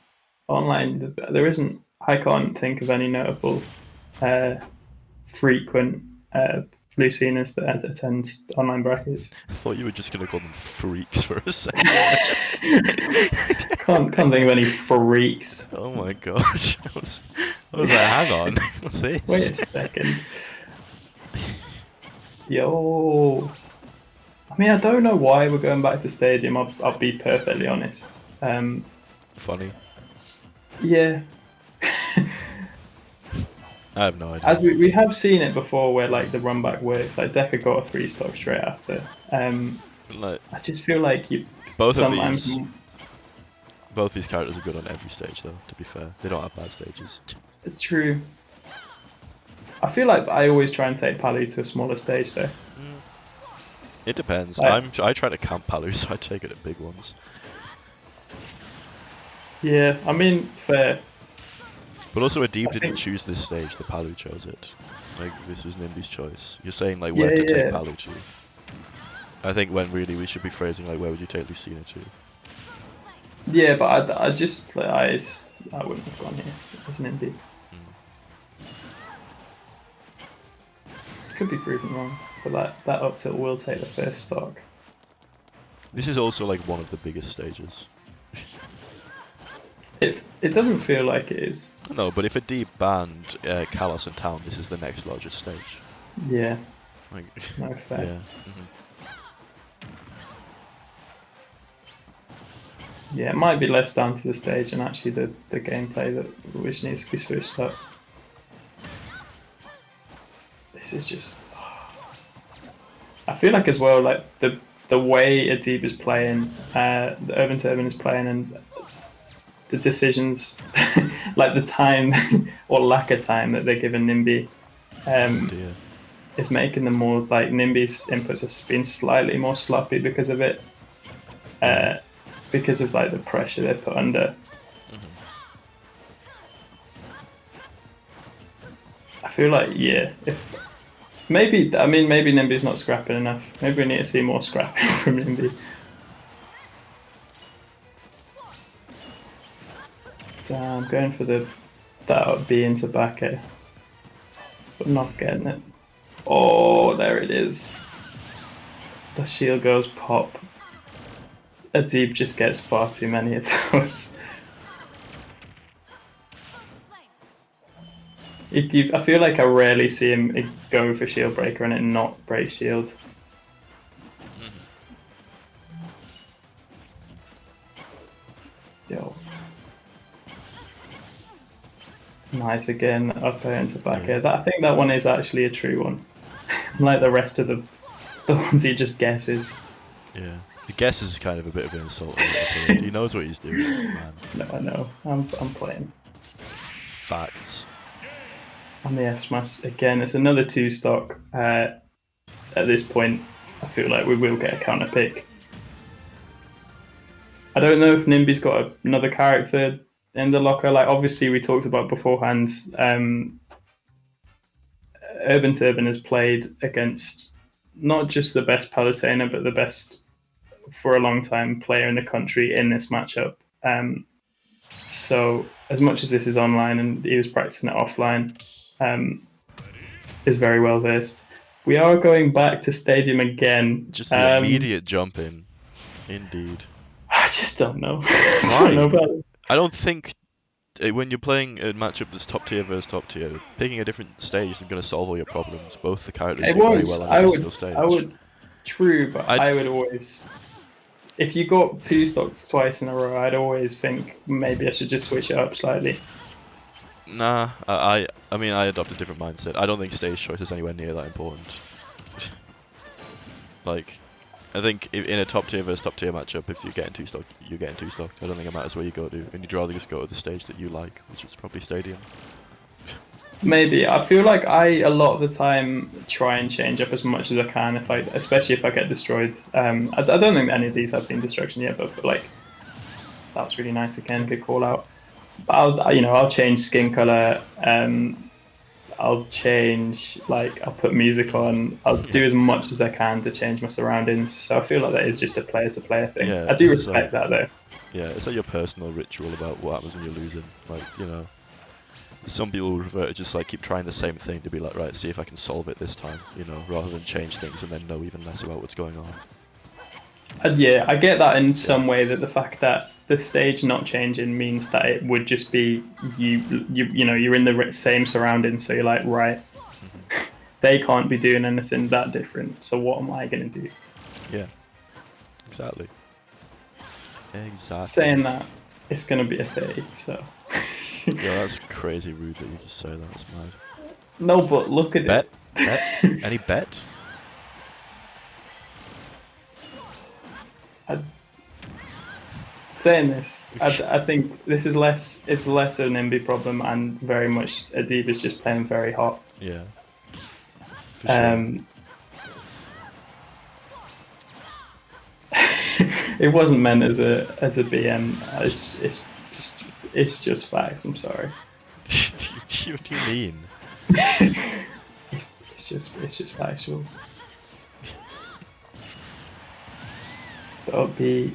online there isn't. I can't think of any notable frequent Lucinas that attend online brackets. I thought you were just going to call them freaks for a second. can't think of any freaks. Oh my gosh. I was like, hang on. What's this? Wait a second. Yo. I mean, I don't know why we're going back to Stadium. I'll be perfectly honest. Funny. Yeah. I have no idea. As we have seen it before where like the run back works, like Deca got a 3-stock straight after. Like, I just feel like you both sometimes these characters are good on every stage though, to be fair. They don't have bad stages. It's true. I feel like I always try and take Palu to a smaller stage though. It depends. Like, I try to camp Palu, so I take it at big ones. Yeah, I mean, fair. But also Adib didn't think- choose this stage, the Palu chose it. Like, this was Nimby's choice. You're saying, like, where to Yeah. take Palu to. I think when really we should be phrasing, like, where would you take Lucina to? Yeah, but I just like, I wouldn't have gone here as an indie. Could be proven wrong, but that up tilt will take the first stock. This is also, like, one of the biggest stages. It doesn't feel like it is. No, but if Adib banned Kalos and Town, this is the next largest stage. Yeah, Like, no fair. yeah. Yeah, it might be less down to the stage and actually the gameplay which needs to be switched up. This is just. I feel like as well, like the way Adib is playing, the Urban Turban is playing, and the decisions, like the time or lack of time that they're giving Nimby, Dear. is making them more like Nimby's inputs have been slightly more sloppy because of it. Because of like the pressure they're put under. I feel like maybe Nimby's not scrapping enough. Maybe we need to see more scrapping from Nimby. Damn, going for that up B into back air, but not getting it. Oh, there it is. The shield goes pop. Adib just gets far too many of those. I feel like I rarely see him go for shield breaker and it not break shield. Yo. Nice again, up air into back air. I think that one is actually a true one. Like the rest of the ones he just guesses. Yeah. The guess is kind of a bit of an insult. He knows what he's doing, man. No, I know. I'm playing. Facts. On the F smash again, it's another 2-stock. At this point, I feel like we will get a counter pick. I don't know if Nimby's got another character in the locker. Like obviously we talked about beforehand. Urban Turban has played against not just the best Palutena, but the best for a long time player in the country in this matchup. So as much as this is online and he was practicing it offline, is very well versed. We are going back to Stadium again. Just the immediate jump in. Indeed. I just don't know. I don't know about it. I don't think when you're playing a matchup that's top tier versus top tier, picking a different stage isn't going to solve all your problems. Both the characters It do very won't. well on every single stage. I would. True, but I would always. If you got 2 stocks twice in a row, I'd always think maybe I should just switch it up slightly. Nah, I mean, I adopt a different mindset. I don't think stage choice is anywhere near that important. Like, I think in a top tier versus top tier matchup, if you're getting 2 stock, you're getting 2 stock. I don't think it matters where you go to, and you'd rather just go to the stage that you like, which is probably Stadium. Maybe. I feel like I a lot of the time try and change up as much as I can especially if I get destroyed. I don't think any of these have been destruction yet, but like that was really nice again. Good call out. But I'll change skin color. I'll change I'll put music on. I'll do as much as I can to change my surroundings. So I feel like that is just a player to player thing. Yeah, I do respect that though. Yeah, it's like your personal ritual about what happens when you're losing. Like, some people will revert to just keep trying the same thing to be like, right, see if I can solve it this time, rather than change things and then know even less about what's going on. Yeah, I get that in some way, that the fact that the stage not changing means that it would just be you're in the same surroundings, so you're like, right, they can't be doing anything that different, so what am I going to do? Yeah, exactly. Saying that, it's going to be a 30, so... Yeah, that's crazy rude that you just say that, that's mad. No, but look at Bet? it. Bet? Any bet? Saying this, I think this is less of an NB problem and very much Adiba's just playing very hot. Yeah. For sure. It wasn't meant as a BM. It's just facts. I'm sorry. What do you mean? It's just factuals. That'll be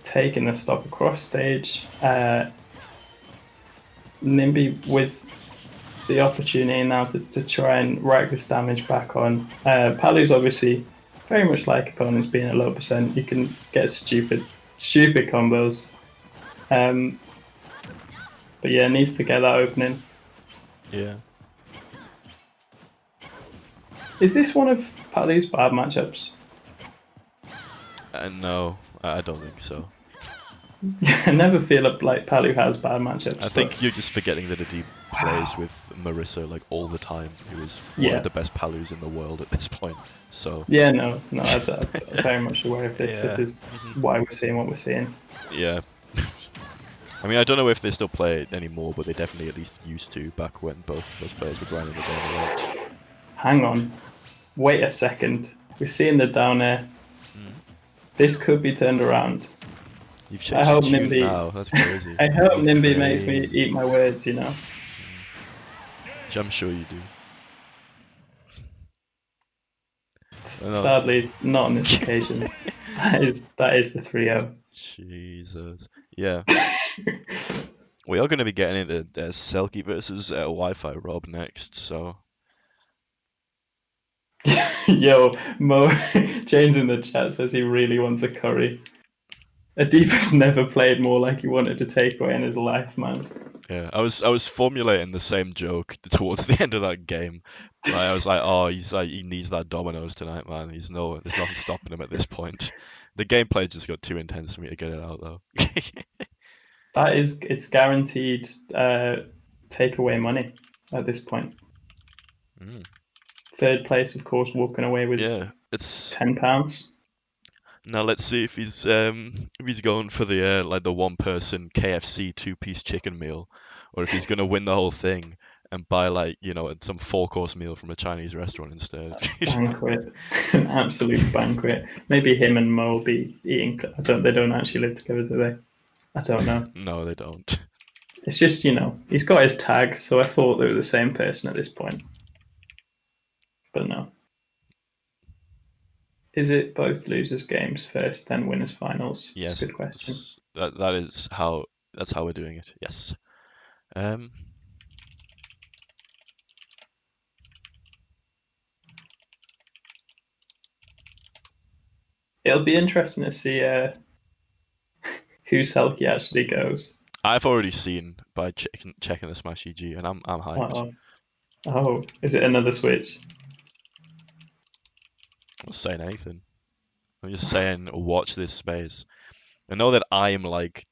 taking the stock across stage. Nimby with the opportunity now to try and rack this damage back on. Palu's obviously very much like opponents being at low percent. You can get stupid combos. But yeah, needs to get that opening. Yeah. Is this one of Palu's bad matchups? No, I don't think so. I never feel like Palu has bad matchups. I think you're just forgetting that Adib plays with Marissa all the time, who is one of the best Palus in the world at this point. So yeah, no, I'm very much aware of this. Yeah. This is why we're seeing what we're seeing. Yeah. I mean, I don't know if they still play it anymore, but they definitely at least used to back when both of those players were grinding the game a lot. Hang on. Wait a second. We're seeing the down air. This could be turned around. You've changed your tune now. That's crazy. I hope Nimby makes me eat my words, Which I'm sure you do. Sadly, not on this occasion. That is the 3-0. Jesus. Yeah. We are going to be getting into Selkie versus Wi-Fi Rob next, so... Yo, Mo, James in the chat says he really wants a curry. Adiba's never played more like he wanted to take away in his life, man. Yeah, I was formulating the same joke towards the end of that game. I was like, oh, he needs that Domino's tonight, man. There's nothing stopping him at this point. The gameplay just got too intense for me to get it out though. It's guaranteed takeaway money at this point. Third place, of course, walking away with it's £10. Now let's see if he's going for the the one person KFC 2-piece chicken meal, or if he's gonna win the whole thing and buy some 4-course meal from a Chinese restaurant instead. Banquet, an absolute banquet. Maybe him and Mo will be eating. They don't actually live together, do they? I don't know. No, they don't. It's just he's got his tag, so I thought they were the same person at this point. but no. Is it both losers games first, then winners finals? Yes, It's a good question. that's how we're doing it. Yes. It'll be interesting to see who Selkie actually goes. I've already seen by checking the Smash EG, and I'm hyped. Oh, is it another Switch? I'm not saying anything. I'm just saying, watch this space. I know that I am like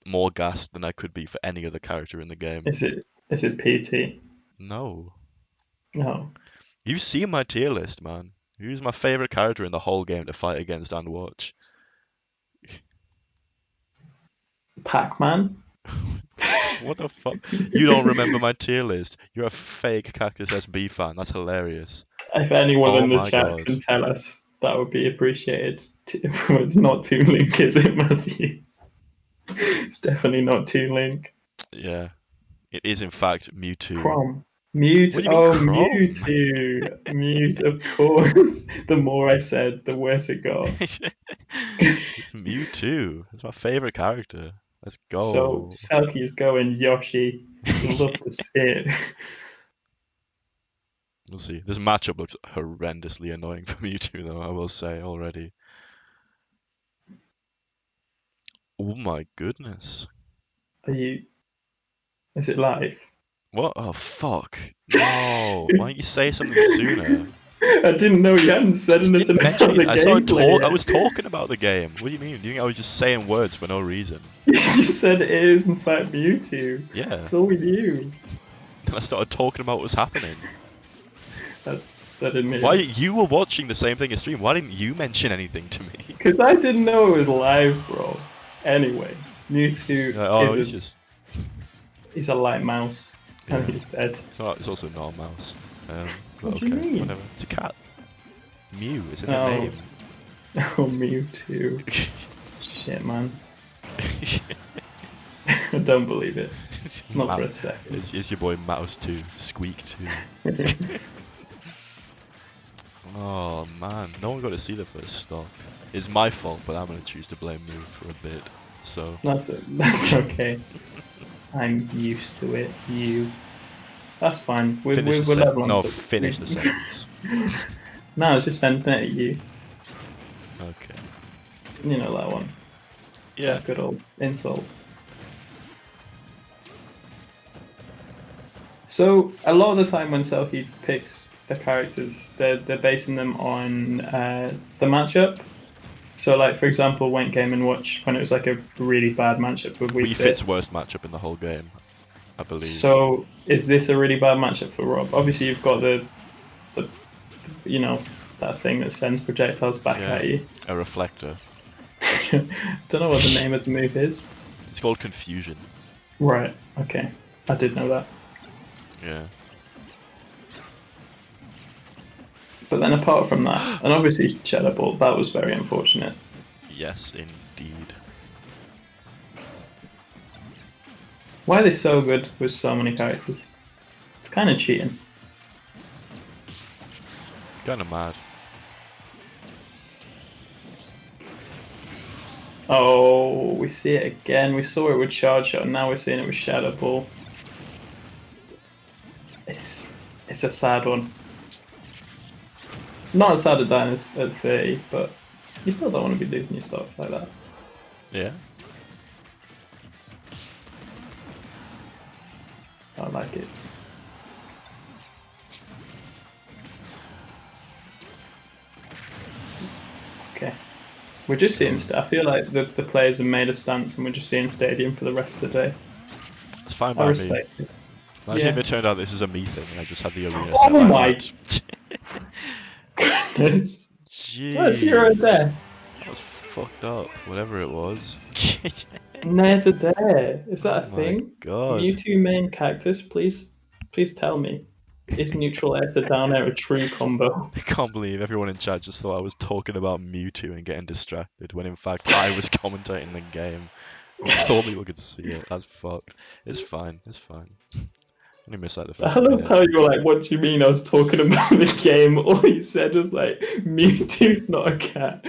more gassed than I could be for any other character in the game. Is it PT? No. No. You've seen my tier list, man. Who's my favorite character in the whole game to fight against and watch? Pac-Man? What the fuck? You don't remember my tier list. You're a fake Cactus SB fan. That's hilarious. If anyone Oh in the my chat God. can tell us, that would be appreciated. It's not Toon Link, is it, Matthew? It's definitely not Toon Link. Yeah. It is in fact Mewtwo. Crom. Mute. What do you mean, Oh, Crom? Mewtwo. Mute, of course. The more I said, the worse it got. It's Mewtwo. That's my favorite character. Let's So go. Selkie's going Yoshi. Love to see it. We'll see. This matchup looks horrendously annoying for Mewtwo, though, I will say already. Oh my goodness. Is it live? What? Oh, fuck. No. Why don't you say something sooner? I didn't know you hadn't said You anything didn't mention about the it. I gameplay. was talking about the game. What do you mean? Do you think I was just saying words for no reason? You just said it is, in fact, Mewtwo. Yeah. That's all we knew. And I started talking about what was happening. That didn't mean. Why you were watching the same thing as stream? Why didn't you mention anything to me? Because I didn't know it was live, bro. Anyway, Mewtwo he's a light mouse, and Yeah. he's dead. It's also not a mouse. But What do you okay, mean? whatever. It's a cat. Mew is in Oh. the name. Oh, Mewtwo. Shit, man. I don't believe it. Not for a second. It's your boy Mouse 2, Squeak 2. Oh man, no one got to see the first stop. It's my fault, but I'm gonna choose to blame Mew for a bit. So That's okay. I'm used to it. That's fine. We're level on stuff. Finish the sentence. No, it's just ending it at you. Okay. You know that one. Yeah. That good old insult. So a lot of the time when Selkie picks the characters, they're basing them on the matchup. So, like, for example, Went Game and Watch, when it was like a really bad matchup with Wii Fit's worst matchup in the whole game, I believe. So, is this a really bad matchup for Rob? Obviously, you've got the you know, that thing that sends projectiles back at you. A reflector. Don't know what the name of the move is. It's called Confusion. Right. Okay. I did know that. Yeah. But then apart from that, and obviously Shadow Ball, that was very unfortunate. Yes, indeed. Why are they so good with so many characters? It's kind of cheating. It's kind of mad. Oh, we see it again. We saw it with Charge Shot, and now we're seeing it with Shadow Ball. It's a sad one. Not as sad as dying as at 30, but you still don't want to be losing your stocks like that. Yeah. I like it. Okay. We're just seeing. I feel like the players have made a stance, and we're just seeing Stadium for the rest of the day. It's fine I by me. respect it. Imagine Yeah. if it turned out this is a me thing and I just had the arena Oh set like my that. Goodness. Jeez. So it's here right there. That was fucked up, whatever it was. Never there. Is that a Oh my thing? God. Mewtwo main cactus, please tell me. Is neutral air to down air a true combo? I can't believe everyone in chat just thought I was talking about Mewtwo and getting distracted when in fact I was commentating the game. I thought people could see it. That's fucked. It's fine. It's fine. only missed like the I first love minute. how you were like, what do you mean I was talking about the game? All you said was like, Mewtwo's not a cat.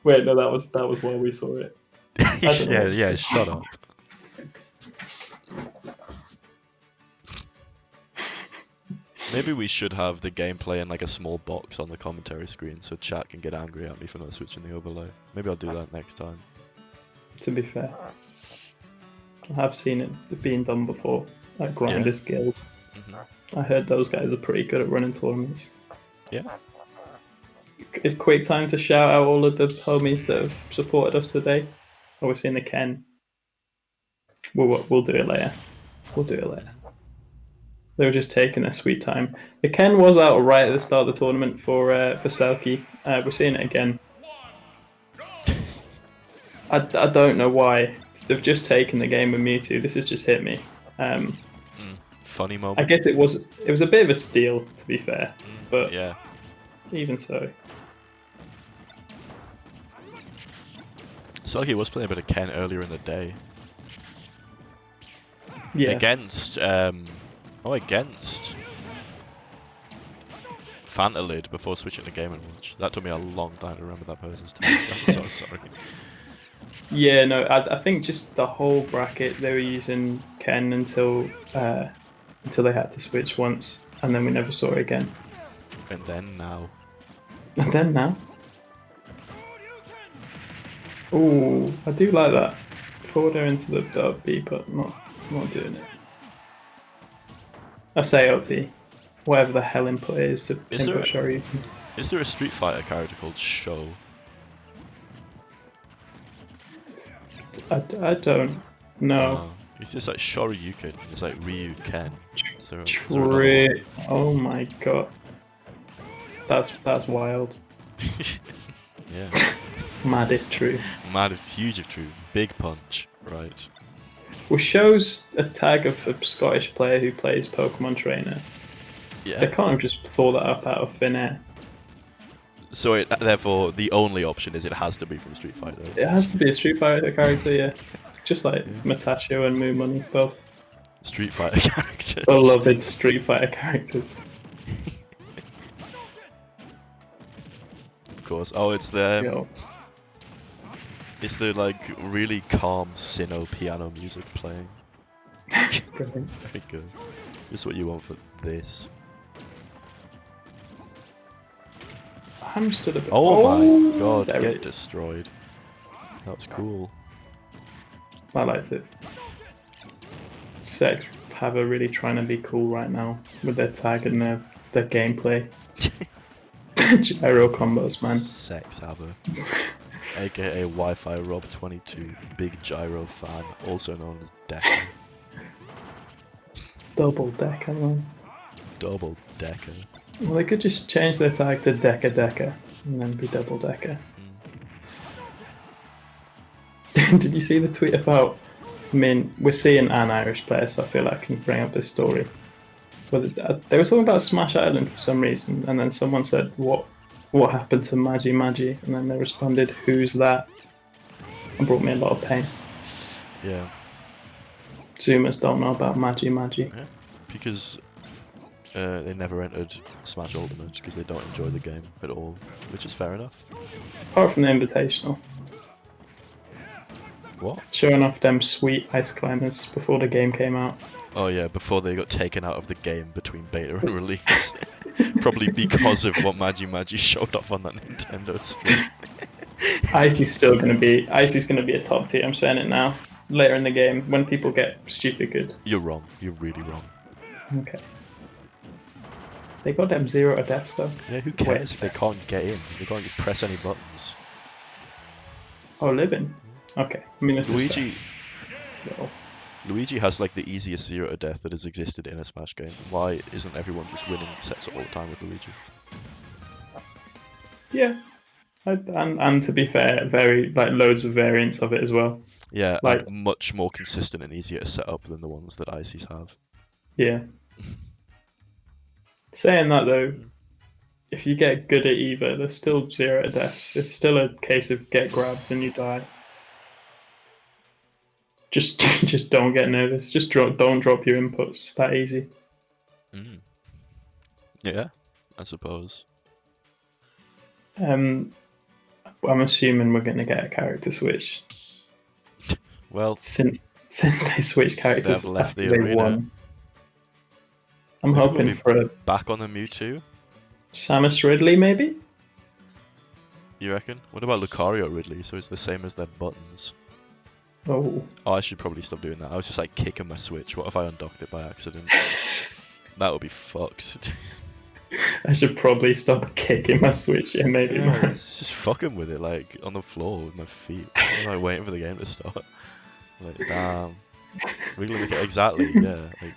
Wait, no, that was while we saw it. I don't know. Yeah, shut up. Maybe we should have the gameplay in like a small box on the commentary screen so chat can get angry at me for not switching the overlay. Maybe I'll do that next time. To be fair, I have seen it being done before, like Grinders Guild. I heard those guys are pretty good at running tournaments. Yeah. A quick time to shout out all of the homies that have supported us today. Obviously in the Ken. We'll do it later. We'll do it later. They were just taking their sweet time. The Ken was out right at the start of the tournament for Selkie. We're seeing it again. I don't know why. They've just taken the game with Mewtwo. This has just hit me. Funny moment. I guess it was a bit of a steal, to be fair. But yeah. even so. Selkie was playing a bit of Ken earlier in the day. Yeah. Against Fantalid before switching to Game & Watch. That took me a long time to remember that person's name. I'm so sorry. Yeah, no, I think just the whole bracket they were using Ken until they had to switch once, and then we never saw it again. And then now. And then now. Ooh, I do like that. Forward air into the up B, but not doing it. I say up B. Whatever the hell input is to input Shoryuken. Is there a Street Fighter character called Sho? I don't know. It's just like Shoryuken. It's like Ryu Ken. Oh my god. That's wild. Yeah. Mad if true. Mad if huge if true. Big punch. Right. Well, shows a tag of a Scottish player who plays Pokemon Trainer. Yeah. They can't have just thought that up out of thin air. So therefore, the only option is it has to be from Street Fighter. It has to be a Street Fighter character, yeah. Just like Matachio and Moo Money, both Street Fighter characters. beloved Street Fighter characters. Of course. Oh, it's the like really calm Sinnoh piano music playing. Brilliant. Very good. Just what you want for this. I'm stood a bit. Oh my god, there get it is. destroyed. That was cool. I liked it. Sex have a really trying to be cool right now with their tag and their gameplay. Gyro combos, man. Sex Haver. AKA Wi-Fi Rob 22, big gyro fan, also known as Decker. Double Decker, man. Double Decker. Well, they could just change their tag to Decker and then be Double Decker. Did you see the tweet about? I mean, we're seeing an Irish player, so I feel like I can bring up this story. But they were talking about Smash Island for some reason, and then someone said, "What happened to Magi?" And then they responded, "Who's that?" It brought me a lot of pain. Yeah. Zoomers don't know about Magi. Yeah. Because they never entered Smash Ultimate because they don't enjoy the game at all, which is fair enough. Apart from the Invitational. What? Showing off them sweet ice climbers before the game came out. Oh yeah, before they got taken out of the game between beta and release. Probably because of what Magi showed off on that Nintendo stream. Icy's gonna be a top tier, I'm saying it now. Later in the game, when people get stupid good. You're wrong. You're really wrong. Okay. They got them 0 to deaths though. Yeah, who cares if they can't get in? They can't press any buttons. Oh, living? Okay. I mean, this Luigi... is fair. Luigi has like the easiest 0 to death that has existed in a Smash game. Why isn't everyone just winning sets all the time with Luigi? Yeah. And to be fair, very like loads of variants of it as well. Yeah, like and much more consistent and easier to set up than the ones that Icy's have. Yeah. Saying that though, if you get good at either, there's still 0 to deaths. It's still a case of get grabbed and you die. Just don't get nervous. Just don't drop your inputs. It's that easy. Mm. Yeah, I suppose. I'm assuming we're gonna get a character switch Well, since they switched characters They've left after the they arena. won. I'm maybe we'll hoping be for a back on the Mewtwo. Samus Ridley, maybe. You reckon? What about Lucario Ridley? So it's the same as their buttons. Oh, Oh, I should probably stop doing that. I was just like kicking my Switch. What if I undocked it by accident? That would be fucked. I should probably stop kicking my Switch. Yeah, maybe. Yeah, Man. it's just fucking with it, like on the floor with my feet. I'm like waiting for the game to start. Like, damn. Wiggling the exactly, yeah. Like,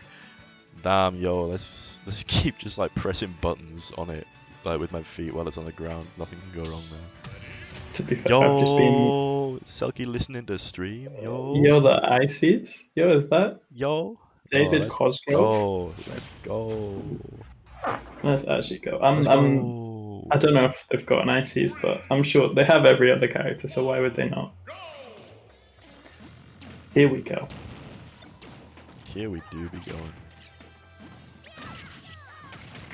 damn, yo, let's keep just like pressing buttons on it, like with my feet while it's on the ground. Nothing can go wrong there. To be fair, I've just been. Yo, Selkie listening to stream. Yo, Yo, the ICs. Yo, is that yo. David Let's Cosgrove? go. Let's go. Let's actually go. Let's go. I don't know if they've got an ICs, but I'm sure they have every other character, so why would they not? Here we go. Here we do be going.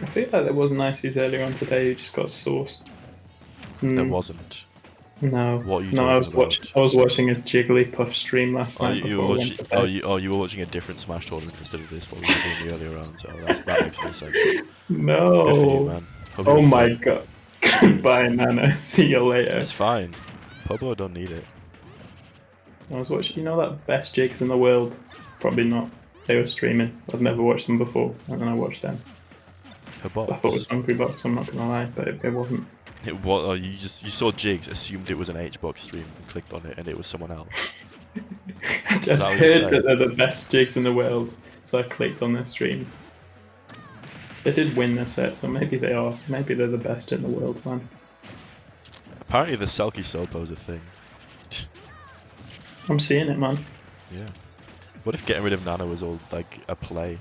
I feel like there was an ICs earlier on today who just got sourced. There wasn't. No. What are you No, talking about? I was watching a Jigglypuff stream last night. You before were I went watching, to bed. you were watching a different Smash tournament instead of this, what we were doing the earlier rounds. Oh, that makes more sense. Good for you, No. man. Hope you Oh have my fun. god. Goodbye, Nana. See you later. It's fine. Popo don't need it. I was watching, you know that best jigs in the world? Probably not. They were streaming. I've never watched them before, and then I watched them. Her I thought it box. was Hungry Box, I'm not gonna lie, but it wasn't. You saw Jigs, assumed it was an H-box stream, and clicked on it, and it was someone else. I've that what you heard said? that they're the best jigs in the world, so I clicked on their stream. They did win their set, so maybe they are. Maybe they're the best in the world, man. Apparently the Selkie Sopo's a thing. I'm seeing it, man. Yeah. What if getting rid of Nana was all like a play?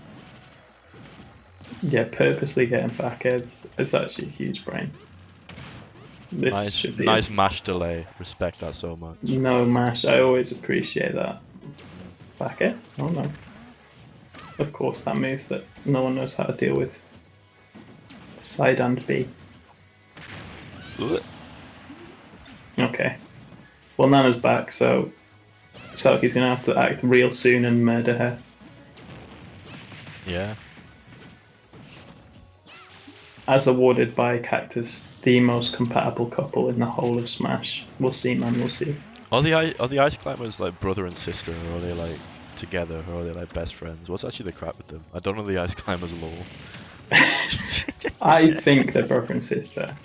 Yeah, purposely getting backheads. It's actually a huge brain. This Nice, should be nice mash delay. Respect that so much. No mash. I always appreciate that. Backhead? Oh no. Of course, that move that no one knows how to deal with. Side and B. Ugh. Okay. Well, Nana's back, so Selkie's gonna have to act real soon and murder her. Yeah. As awarded by Cactus, the most compatible couple in the whole of Smash. We'll see, man. We'll see. Are the Ice Climbers like brother and sister, or are they like together, or are they like best friends? What's actually the crap with them? I don't know the Ice Climbers lore. I think they're brother and sister.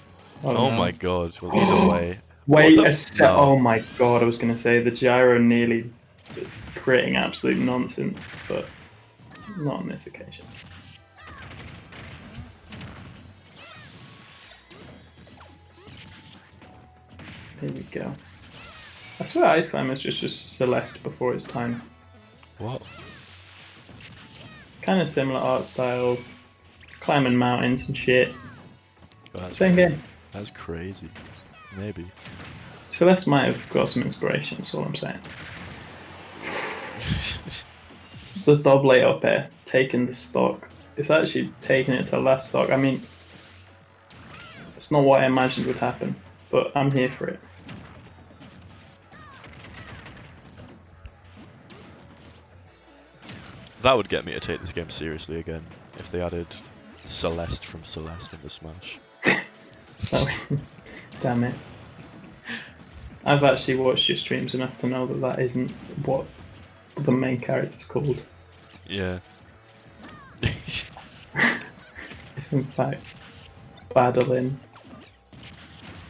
Oh no. my god. Well, either way. Wait What the- a sec. no. Oh my god, I was going to say the gyro nearly creating absolute nonsense, but not on this occasion. Here we go. I swear Ice Climber's just Celeste before its time. What? Kind of similar art style, climbing mountains and shit. That's, Same game. That's crazy. Maybe. Celeste might have got some inspiration, that's all I'm saying. The double up there, taking the stock. It's actually taking it to last stock. I mean, it's not what I imagined would happen, but I'm here for it. That would get me to take this game seriously again if they added Celeste from Celeste into Smash. So, damn it. I've actually watched your streams enough to know that that isn't what the main character's called. Yeah. It's in fact Badeline.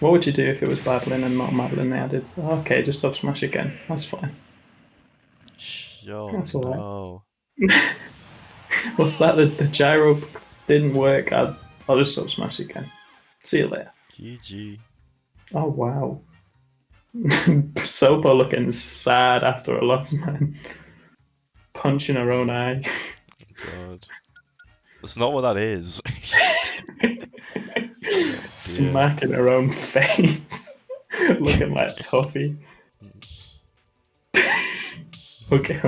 What would you do if it was Badeline and not Madeline they added? Okay, just stop Smash again. That's fine. Yo, That's alright. no. What's that? The gyro didn't work. I'll just stop Smash again. See you later. GG. Oh wow. Sopo looking sad after a loss, man. Punching her own eye. God. That's not what that is. Smacking her own face. Looking like Toffee. Okay.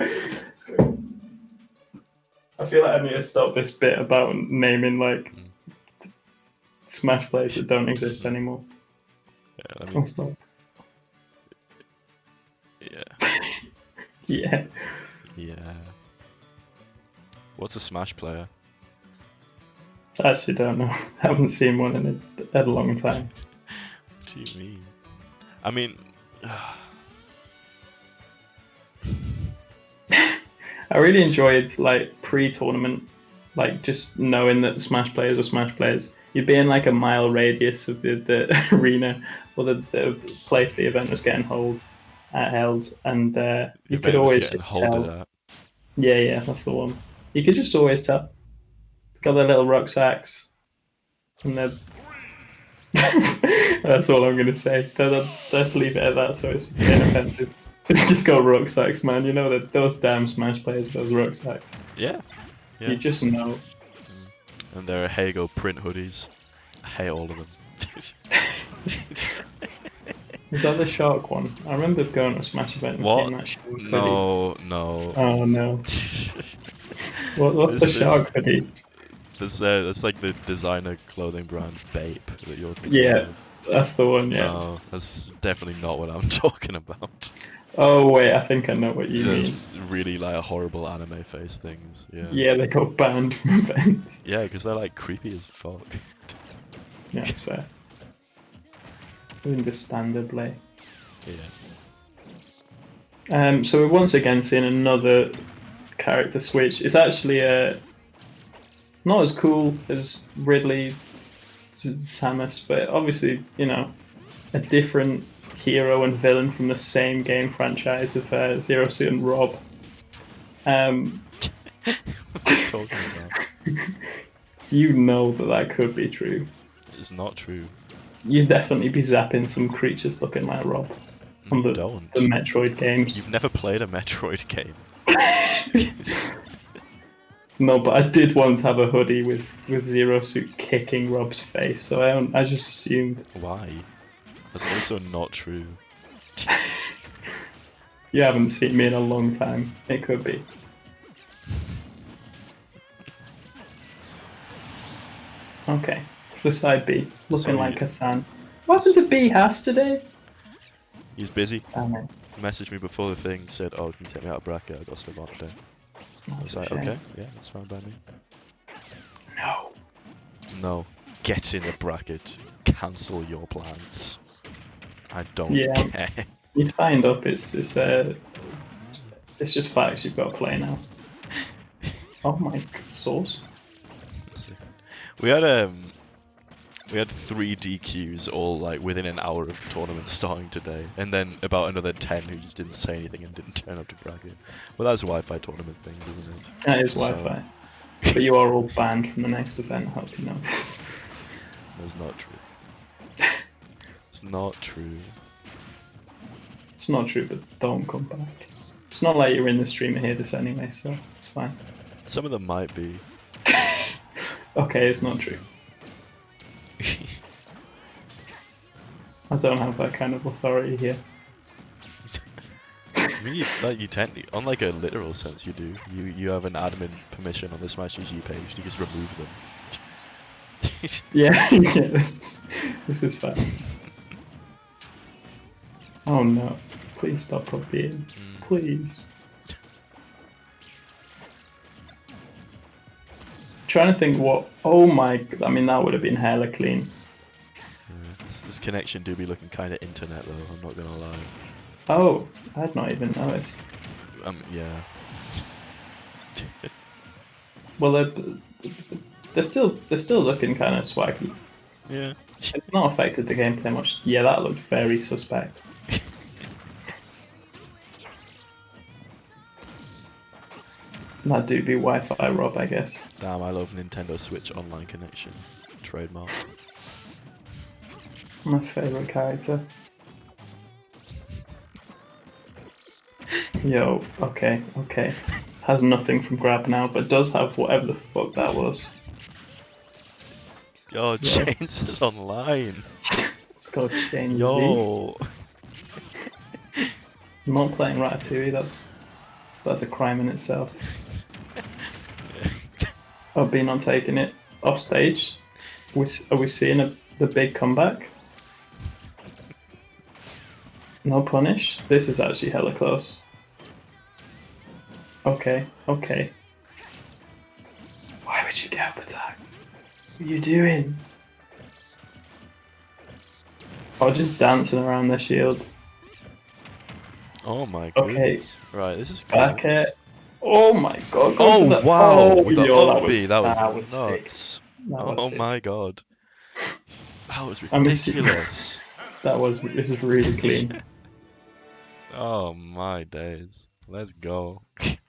Let's go. I feel like I need to stop this bit about naming like Smash players that don't exist anymore. Yeah, I I'll mean, stop. yeah, Yeah. yeah. What's a Smash player? I actually don't know. I haven't seen one in a long time. What do you mean? I mean, I really enjoyed like pre-tournament, like just knowing that Smash players were Smash players. You'd be in like a mile radius of the arena or the place the event was getting held, and the you could event was always getting just holded tell. at. Yeah, that's the one. You could just always tell. Got their little rucksacks, and they're. That's all I'm gonna say. Let's leave it at that, so it's inoffensive. Just got rucksacks, man. You know that those damn Smash players, those rucksacks. Yeah, yeah. You just know. And there are Hago print hoodies. I hate all of them. Is that the shark one? I remember going to a Smash event and What? seeing that shark hoodie. No. Oh no. What's the shark hoodie? That's like the designer clothing brand Bape that you're thinking Yeah, of. that's the one. Yeah. No, that's definitely not what I'm talking about. Oh wait, I think I know what you There's mean. really like horrible anime face things. Yeah. Yeah, they got banned from events. Yeah, because they're like creepy as fuck. Yeah, that's fair. Understandably. Yeah. So we're once again seeing another character switch. It's actually not as cool as Ridley, Samus, but obviously, you know, a different hero and villain from the same game franchise of Zero Suit and Rob. What are you talking about? You know that could be true. It's not true. You'd definitely be zapping some creatures looking like Rob No, from you the don't. Metroid games. You've never played a Metroid game. No, but I did once have a hoodie with Zero Suit kicking Rob's face, so I just assumed. Why? That's also not true. You haven't seen me in a long time. It could be. Okay, the side B, looking So like Hassan. What happened to B Haas today? He's busy. Damn it. Messaged me before the thing, said, "Oh, can you take me out of bracket? I got stuff on today." I was That's a like, shame. "Okay, yeah, that's fine by me." No. No, get in the bracket. Cancel your plans. I don't Yeah. care. You signed up. It's just facts. You've got to play now. Oh my sauce. We had 3 DQs all like within an hour of the tournament starting today, and then about another 10 who just didn't say anything and didn't turn up to bracket. Well, that's Wi-Fi tournament things, isn't it? That is So- Wi-Fi. But you are all banned from the next event. I hope you know this. That's not true. It's not true. It's not true, but don't come back. It's not like you're in the stream and hear this anyway, so it's fine. Some of them might be. Okay, it's not true. I don't have that kind of authority here. I mean, you tend to, on like a literal sense, you do. You have an admin permission on the Smash UG page to just remove them. Yeah, yeah, this is fine. Oh no. Please stop copying. Please. Trying to think what. Oh my. I mean, that would have been hella clean. Yeah, this connection do be looking kind of internet though. I'm not gonna lie. Oh, I'd not even noticed. Yeah. Well, they're still looking kind of swaggy. Yeah. It's not affected the gameplay much. Yeah, that looked very suspect. That do be Wi-Fi, Rob, I guess. Damn, I love Nintendo Switch online connection. Trademark. My favourite character. Yo, okay. Has nothing from Grab now, but does have whatever the fuck that was. Yo, Chains is online. It's called Chain Z. Yo. I'm not playing Ratatouille, that's a crime in itself. I've been on taking it off stage. Are we seeing the big comeback? No punish? This is actually hella close. Okay, okay. Why would you get up attack? What are you doing? Oh, just dancing around the shield. Oh my Okay. goodness. Right, this is cool. Back it. Oh my god. Go Oh to the... wow! Oh, With the yo, OB, that was sick. nuts. That was Oh sick. my god. That was I'm assuming- ridiculous. This is really clean. Oh my days. Let's go.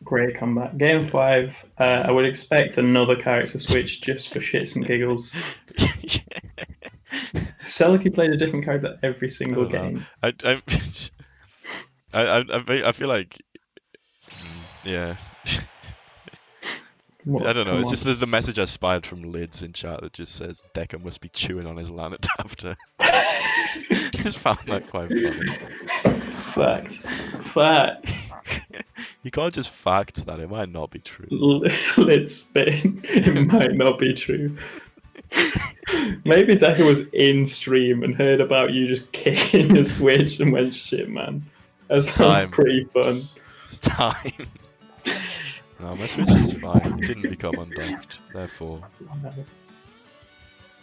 Great comeback. Game 5, I would expect another character switch just for shits and giggles. Selkie played a different character every single I don't know. game. I feel like, yeah. What, I don't know. come It's on. just there's the message I spied from Lids in chat that just says Decker must be chewing on his Lanet after. Just found that quite funny. Fact. You can't just fact that. It might not be true. Let's spin. It might not be true. Maybe Decker was in stream and heard about you just kicking a switch and went, shit, man. That sounds Time. pretty fun. It's time. No, my Switch is fine. It didn't become undocked. Therefore,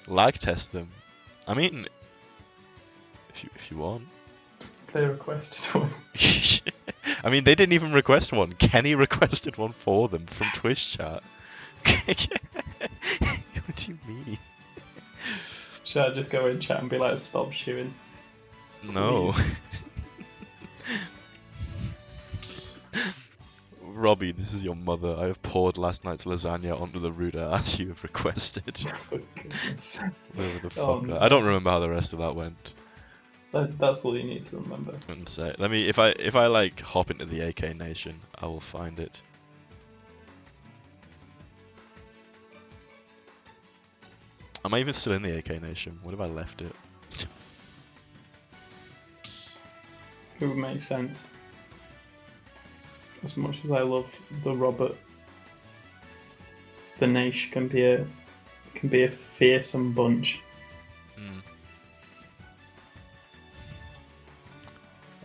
lag test them. I mean, if you want. They requested one. I mean, they didn't even request one. Kenny requested one for them from Twitch chat. What do you mean? Should I just go in chat and be like, stop shooting? No. Robbie, this is your mother. I have poured last night's lasagna onto the router as you have requested. For goodness. Whatever the fuck. Oh, no. I don't remember how the rest of that went. That's all you need to remember. Wouldn't say. Let me. If I like hop into the AK Nation, I will find it. Am I even still in the AK Nation? What have I left it? It would make sense. As much as I love the Robert, the Naish can be a fearsome bunch. Mm.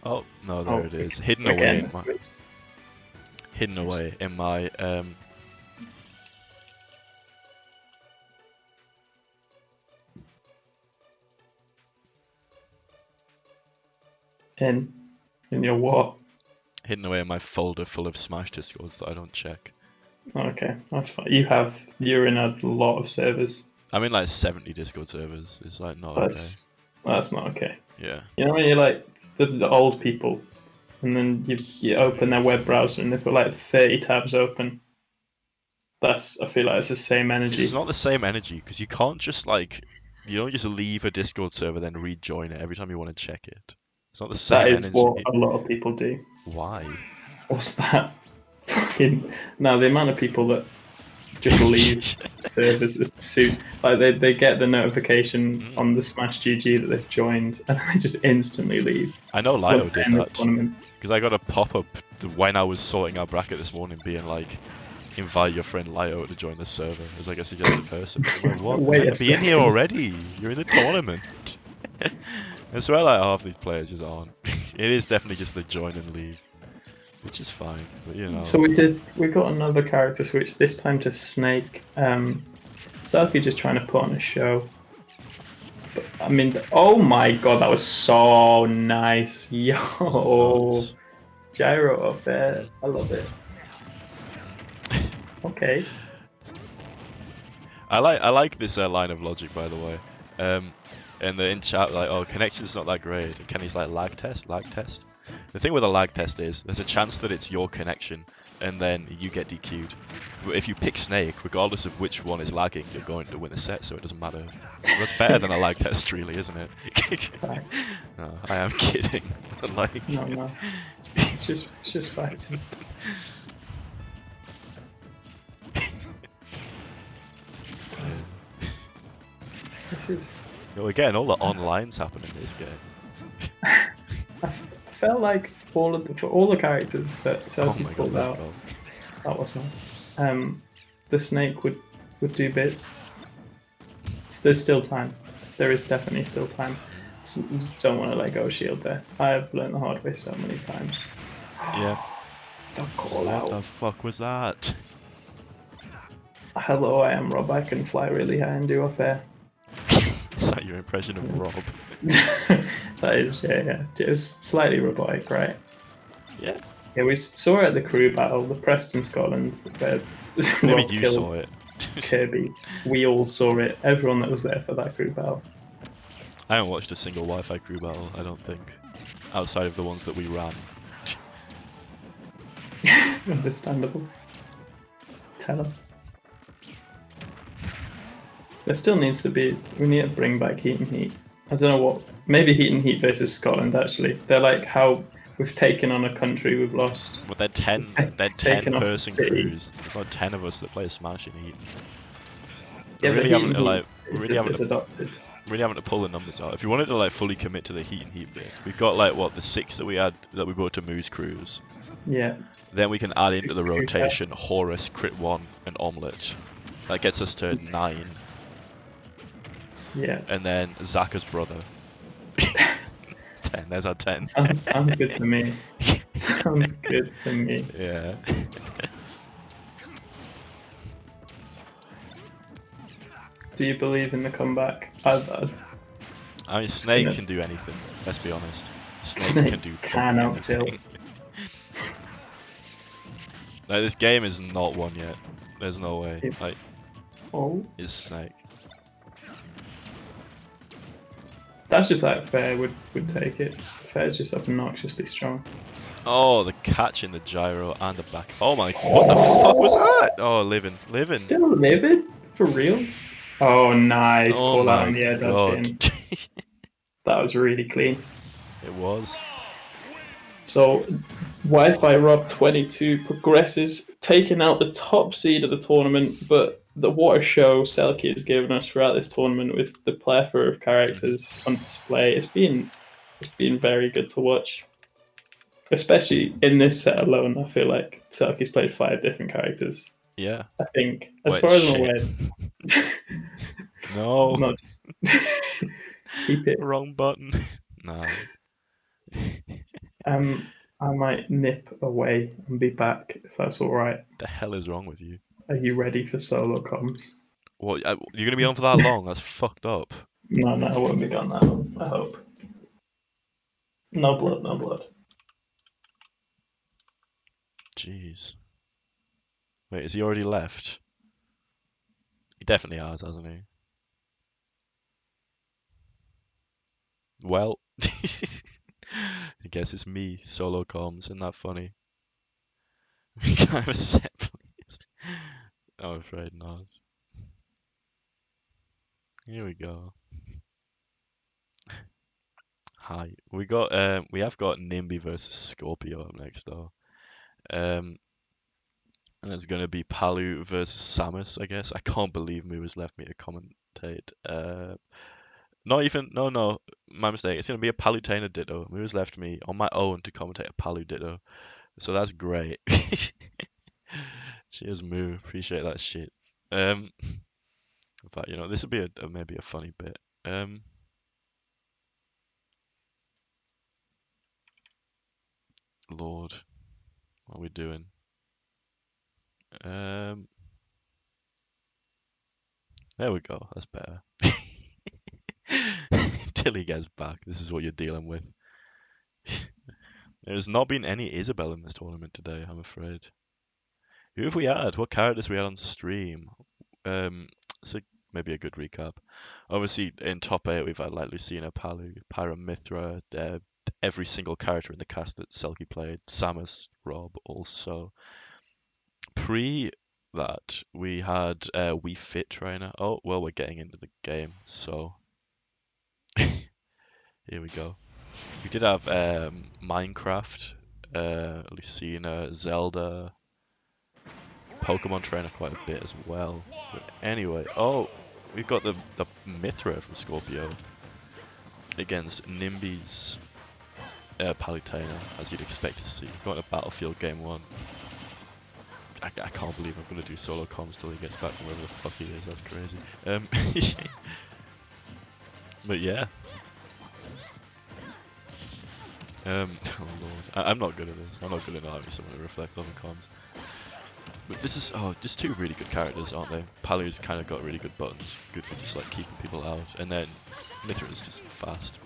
Oh no, there it is. Hidden away in my in your what? hidden away in my folder full of Smash Discords that I don't check. Okay, that's fine. You're in a lot of servers. I'm in like 70 Discord servers. It's like not That's not okay. okay. Yeah. You know when you're like the old people, and then you open their web browser and they've got like 30 tabs open. I feel like it's the same energy. It's not the same energy because you can't just you don't just leave a Discord server then rejoin it every time you want to check it. It's not the same That is energy. what a lot of people do. Why? What's that? Fucking no, the amount of people that just leave servers as soon, like they get the notification on the Smash GG that they've joined, and they just instantly leave. I know Lio did that Tournament. because I got a pop-up when I was sorting our bracket this morning, being like, invite your friend Lio to join the server as like a suggested person. I'm like, what? Wait a Man, be in here second. already. You're in the tournament. I swear like half these players just aren't. It is definitely just the join and leave, which is fine, but you know. So we got another character switch, this time to Snake. Selkie just trying to put on a show. But, I mean, oh my god, that was so nice. Yo, Nuts. gyro up there. I love it. Okay. I like this line of logic, by the way. And they're in chat like, oh, connection's not that great. And Kenny's like, lag test. The thing with a lag test is there's a chance that it's your connection, and then you get DQ'd. But if you pick Snake, regardless of which one is lagging, you're going to win the set, so it doesn't matter. That's better than a lag test, really, isn't it? No, I am kidding. Like, No. It's just fact. This is. we're getting all the onlines happening in this game. I felt like for all the characters that Oh Selkie my god, pulled let's out, go. that was nice. The Snake would would do bits. There's still time. There is definitely still time. Don't want to let go of shield there. I've learned the hard way so many times. Yeah. Don't call What the out. fuck was that? Hello, I am Rob. I can fly really high and do up air. Is that your impression of Rob? That is, yeah. It's slightly robotic, right? Yeah. Yeah, we saw it at the crew battle, the Preston Scotland, where Maybe Rob you killed saw it. Kirby. We all saw it. Everyone that was there for that crew battle. I haven't watched a single Wi-Fi crew battle, I don't think. Outside of the ones that we ran. Understandable. Tell them. There still needs to be. We need to bring back Heat and Heat. I don't know what. Maybe Heat and Heat versus Scotland. Actually, they're like how we've taken on a country we've lost. But they're 10 Taken off the person city. crews. There's not 10 of us that play Smash in Heat. Yeah, We're but really Heat having and to Heat like is adopted. really having to pull the numbers out. If you wanted to like fully commit to the Heat and Heat bit, we've got like what the 6 that we had that we brought to Moose Cruise. Yeah. Then we can add into the rotation Horus, Crit 1, and Omelette. That gets us to 9. Yeah. And then Zaka's brother. 10. There's our 10. Sounds good to me. Sounds good to me. Yeah. Do you believe in the comeback? I mean, Snake can do anything. Let's be honest. Snake Snake can do can fucking out-tilt. anything. Like, this game is not won yet. There's no way. Yep. Like, Oh, it's Snake. that's just like Fair would take it. Fair's just obnoxiously strong. Oh, the catch in the gyro and the back. Oh my, what the fuck was that? Oh, living. Still livid? For real? Oh, nice. Oh Call out my on the air god. dodge in. That was really clean. It was. So, Wi-Fi Rob 22 progresses, taking out the top seed of the tournament. But what a show Selkie has given us throughout this tournament with the plethora of characters on display. It's been very good to watch. Especially in this set alone, I feel like Selkie's played 5 different characters. Yeah. I think, as Wait, far as I'm shit. aware, No. not just keep it. Wrong button. Nah. I might nip away and be back if that's all right. The hell is wrong with you? Are you ready for solo comms? What? You're gonna be on for that long? That's fucked up. No, I won't be gone that long. I hope. No blood, no blood. Jeez. Wait, has he already left? He definitely has, hasn't he? Well, I guess it's me, solo comms. Isn't that funny? Can I have a set, please? I'm afraid not. Here we go. Hi. We have got Nimby versus Scorpio up next though. And it's gonna be Palu versus Samus, I guess. I can't believe Moo left me to commentate. Not even no, my mistake. It's gonna be a Palutena Ditto. Moo left me on my own to commentate a Palu Ditto. So that's great. Cheers, Moo. Appreciate that shit. In fact, this would be maybe a funny bit. Lord, what are we doing? There we go. That's better. Till he gets back, this is what you're dealing with. There's not been any Isabel in this tournament today, I'm afraid. Who have we had? What characters we had on stream? So maybe a good recap. Obviously, in top 8, we've had like Lucina, Palu, Pyra, Mithra, every single character in the cast that Selkie played. Samus, Rob, also. Pre that, we had Wii Fit Trainer. Oh, well, we're getting into the game, so here we go. We did have Minecraft, Lucina, Zelda, Pokemon Trainer quite a bit as well. But anyway, oh, we've got the Mithra from Scorpio against Nimby's Palutena, as you'd expect to see. Going to Battlefield Game 1. I can't believe I'm gonna do solo comms till he gets back from wherever the fuck he is. That's crazy. But yeah. Oh lord, I'm not good at this. I'm not good at not having someone to reflect on the comms. But this is just two really good characters, aren't they? Palu's kind of got really good buttons, good for just like keeping people out, and then Mithra's just fast.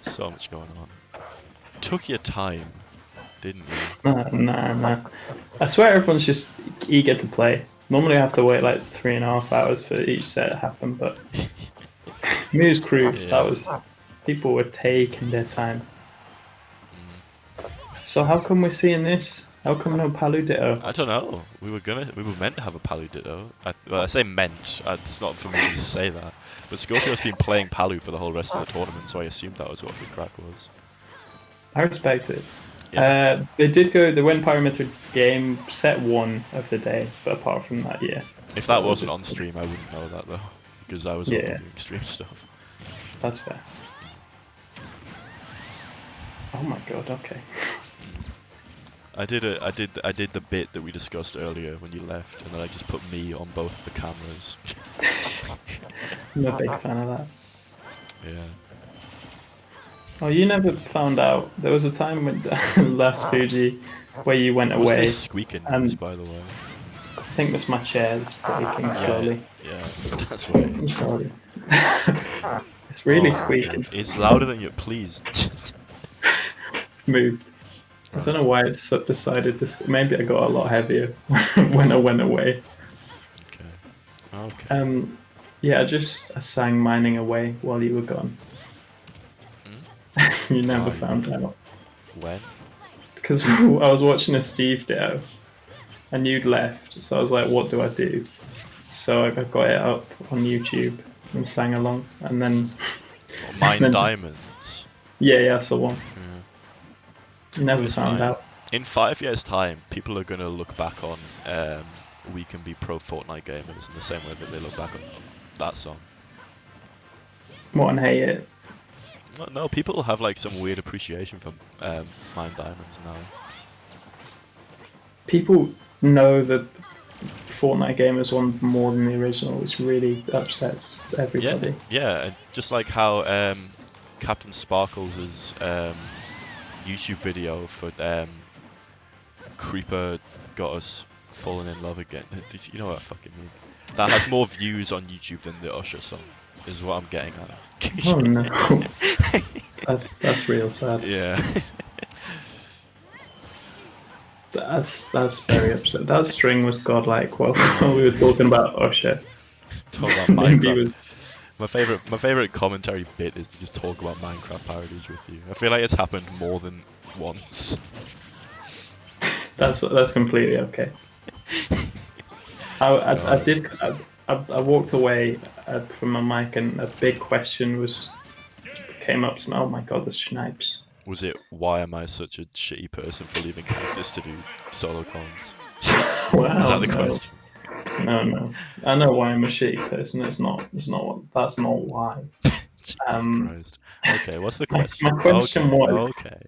So much going on. Took your time, didn't you? Nah. I swear everyone's just eager to play. Normally I have to wait like 3.5 hours for each set to happen, but Muse Cruise, Yeah. that was people were taking their time. So how come we're seeing this? How come no Palu Ditto? I don't know. We were meant to have a Palu Ditto. Well, I say meant. It's not for me to say that. But Scorpio's been playing Palu for the whole rest of the tournament, so I assumed that was what the crack was. I respect it. Yeah. They did go. They went Pyrometric game set 1 of the day, but apart from that, yeah. If that wasn't on stream, I wouldn't know that though, because I was only Yeah. doing stream stuff. That's fair. Oh my god. Okay. I did the bit that we discussed earlier when you left, and then I just put me on both the cameras. I'm a big fan of that. Yeah. Oh, you never found out. There was a time when last Fuji where you went What's away. this squeaking noise, by the way? I think that's my chair's breaking slowly. Yeah, that's what it is. Slowly. It's really Oh, squeaking. It's louder than you. Please. Moved. I don't know why it's decided to. Maybe I got a lot heavier when I went away. Okay. Yeah, I sang Mining Away while you were gone. You never found out. When? Because I was watching a Steve Ditto and you'd left, so I was like, what do I do? So I got it up on YouTube and sang along, and then. Mine then Diamonds. Yeah, that's the one. Yeah. Never It's found fine. out. In 5 years' time, people are going to look back on We Can Be Pro Fortnite Gamers in the same way that they look back on that song. What, and hate it? No, people have like some weird appreciation for Mine Diamonds now. People know that Fortnite Gamers won more than the original, which really upsets everybody. Yeah, just like how Captain Sparkles' YouTube video for Creeper Got Us Falling in Love Again. You know what I fucking mean? That has more views on YouTube than the Usher song, is what I'm getting at. Oh no, that's real sad. Yeah. That's very upset. That string was godlike while we were talking about Usher. Talk about Maybe Minecraft. was- My favorite commentary bit is to just talk about Minecraft parodies with you. I feel like it's happened more than once. That's completely okay. I walked away from my mic, and a big question came up to me. Oh my god, there's snipes. Was it, why am I such a shitty person for leaving characters to do solo cons? Wow, Is that the no. question? No. I know why I'm a shitty person. That's not why. Jesus Christ. Okay, what's the My question? question okay, was- okay.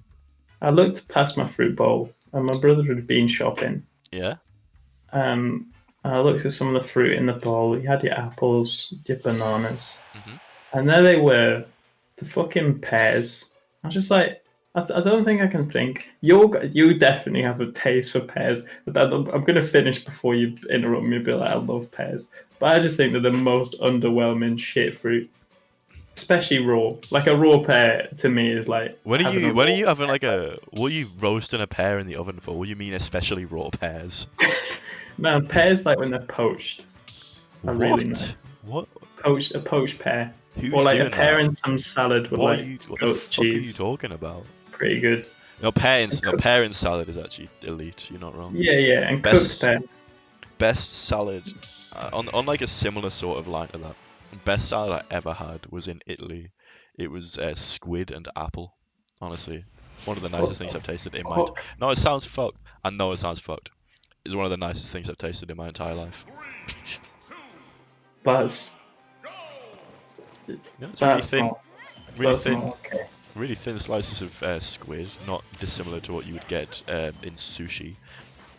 I looked past my fruit bowl, and my brother had been shopping. Yeah? And I looked at some of the fruit in the bowl. You had your apples, your bananas, and there they were, the fucking pears. I was just like, I don't think I can think. You definitely have a taste for pears. But I'm going to finish before you interrupt me and be like, I love pears. But I just think they're the most underwhelming shit fruit. Especially raw. Like a raw pear to me is like. What are you having like pear. what are you roasting a pear in the oven for? What do you mean especially raw pears? No, pears like when they're poached. Are What? really nice. What? A poached pear. Who's Or like a doing pear that? in some salad with What like the goat's fuck are you cheese. talking about? Pretty good. No, pear in salad is actually elite. You're not wrong. Yeah, and Best- cooked pear. Best salad, on like a similar sort of line to that. Best salad I ever had was in Italy. It was squid and apple. Honestly, one of the nicest things I've tasted in my. No, it sounds fucked. I know it sounds fucked. It's one of the nicest things I've tasted in my entire life. That's Yeah, it's really that's thin, not really that's thin, not okay. really thin slices of squid, not dissimilar to what you would get in sushi.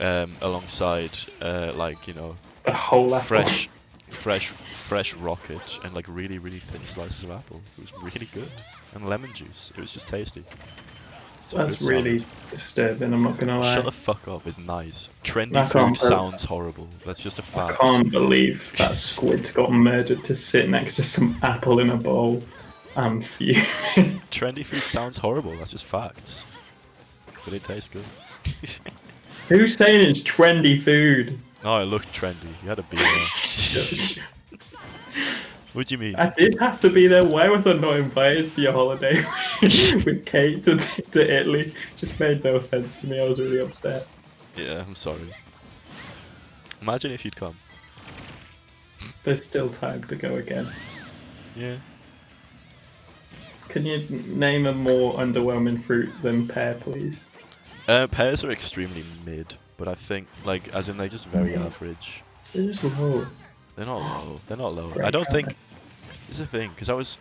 alongside like, you know, The whole apple. fresh rocket and like really thin slices of apple. It was really good. And lemon juice. It was just tasty. It's a That's good really salad. disturbing, I'm not gonna lie. Shut the fuck up. It's nice. Trendy I food can't believe- sounds horrible. That's just a I fact. can't believe that squid got murdered to sit next to some apple in a bowl. I'm fuming. Trendy food sounds horrible. That's just facts. But it tastes good. Who's saying it's trendy food? Oh, it looked trendy. You had to be there. What do you mean? I did have to be there. Why was I not invited to your holiday with Kate to Italy? Just made no sense to me. I was really upset. Yeah, I'm sorry. Imagine if you'd come. There's still time to go again. Yeah. Can you name a more underwhelming fruit than pear, please? Pears are extremely mid, but I think, like, as in they're just very average. They're just low. They're not low. They're not low. Great I don't think. comment. This is the thing, because I was.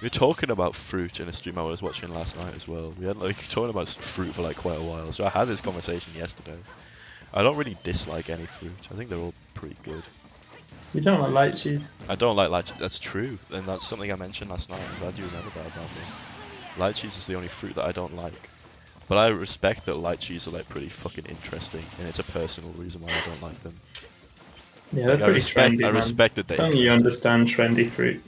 We were talking about fruit in a stream I was watching last night as well. We had like talking about fruit for like quite a while, so I had this conversation yesterday. I don't really dislike any fruit. I think they're all pretty good. You don't like light cheese? I don't like lychee. That's true, and that's something I mentioned last night. I'm glad you remember that about me. Lychees is the only fruit that I don't like. But I respect that lychees are like pretty fucking interesting, and it's a personal reason why I don't like them. Yeah, they're Like, pretty trendy, I man. respect that they're Only you interesting. understand trendy fruit.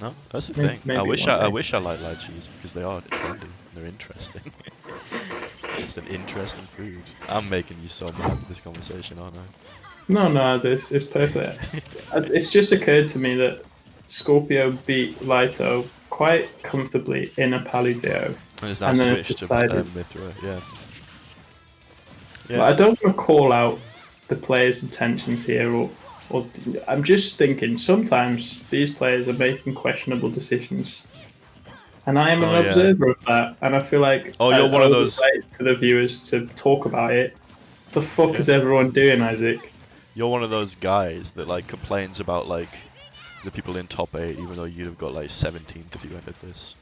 No, that's the Maybe- thing. maybe I wish one I day. wish I liked lychees because they are trendy. They're interesting. It's just an interesting food. I'm making you so mad with this conversation, aren't I? No, it's perfect. It's just occurred to me that Scorpio beat Lito quite comfortably in a Paludio. And it's now And then it's switched to decided- Mithra, yeah. But I don't want to call out the players' intentions here, or I'm just thinking sometimes these players are making questionable decisions, and I am Oh, an yeah. observer of that. And I feel like Oh, you're I one of would those- like to the viewers to talk about it. The fuck is everyone doing, Isaac? You're one of those guys that like complains about like the people in top 8, even though you'd have got like 17th if you entered this.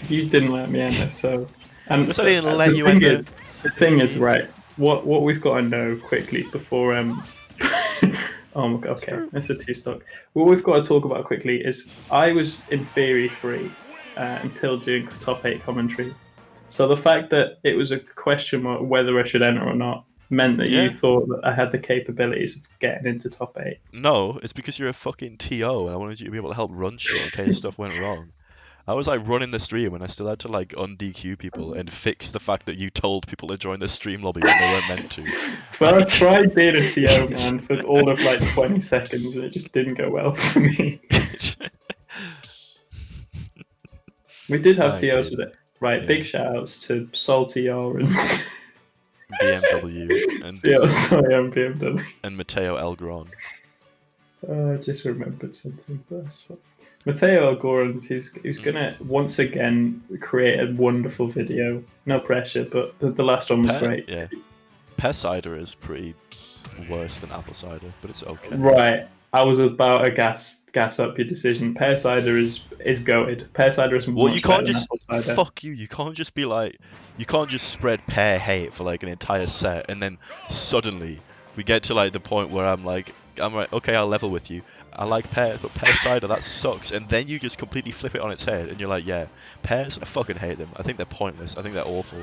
You didn't let me enter, so. And Because I didn't let the you thing enter. is- The thing is, right? What we've got to know quickly before oh my god, okay, that's a two-stock. What we've got to talk about quickly is I was in theory free until doing top 8 commentary. So the fact that it was a question mark whether I should enter or not meant that Yeah. you thought that I had the capabilities of getting into top 8. No, it's because you're a fucking TO and I wanted you to be able to help run shit in case stuff went wrong. I was like running the stream and I still had to like un-DQ people and fix the fact that you told people to join the stream lobby when they weren't meant to. But I tried being a TO, man, for all of like 20 seconds and it just didn't go well for me. We did have I TOs did. with it. Right, Yeah. big shout outs to Salty-R and BMW and BMW. and Mateo Elgron. I just remembered something. But that's fine. Mateo Elgorand, he's gonna once again create a wonderful video. No pressure, but the last one was great. Yeah. Pear cider is pretty worse than apple cider, but it's okay. Right, I was about to gas up your decision. Pear cider is goated. Pear cider is Well, much you can't better just than apple cider. fuck you. You can't just be like, you can't just spread pear hate for like an entire set, and then suddenly we get to like the point where I'm like, okay, I'll level with you. I like pears, but pear cider that sucks. And then you just completely flip it on its head, and you're like, yeah, pears, I fucking hate them. I think they're pointless. I think they're awful.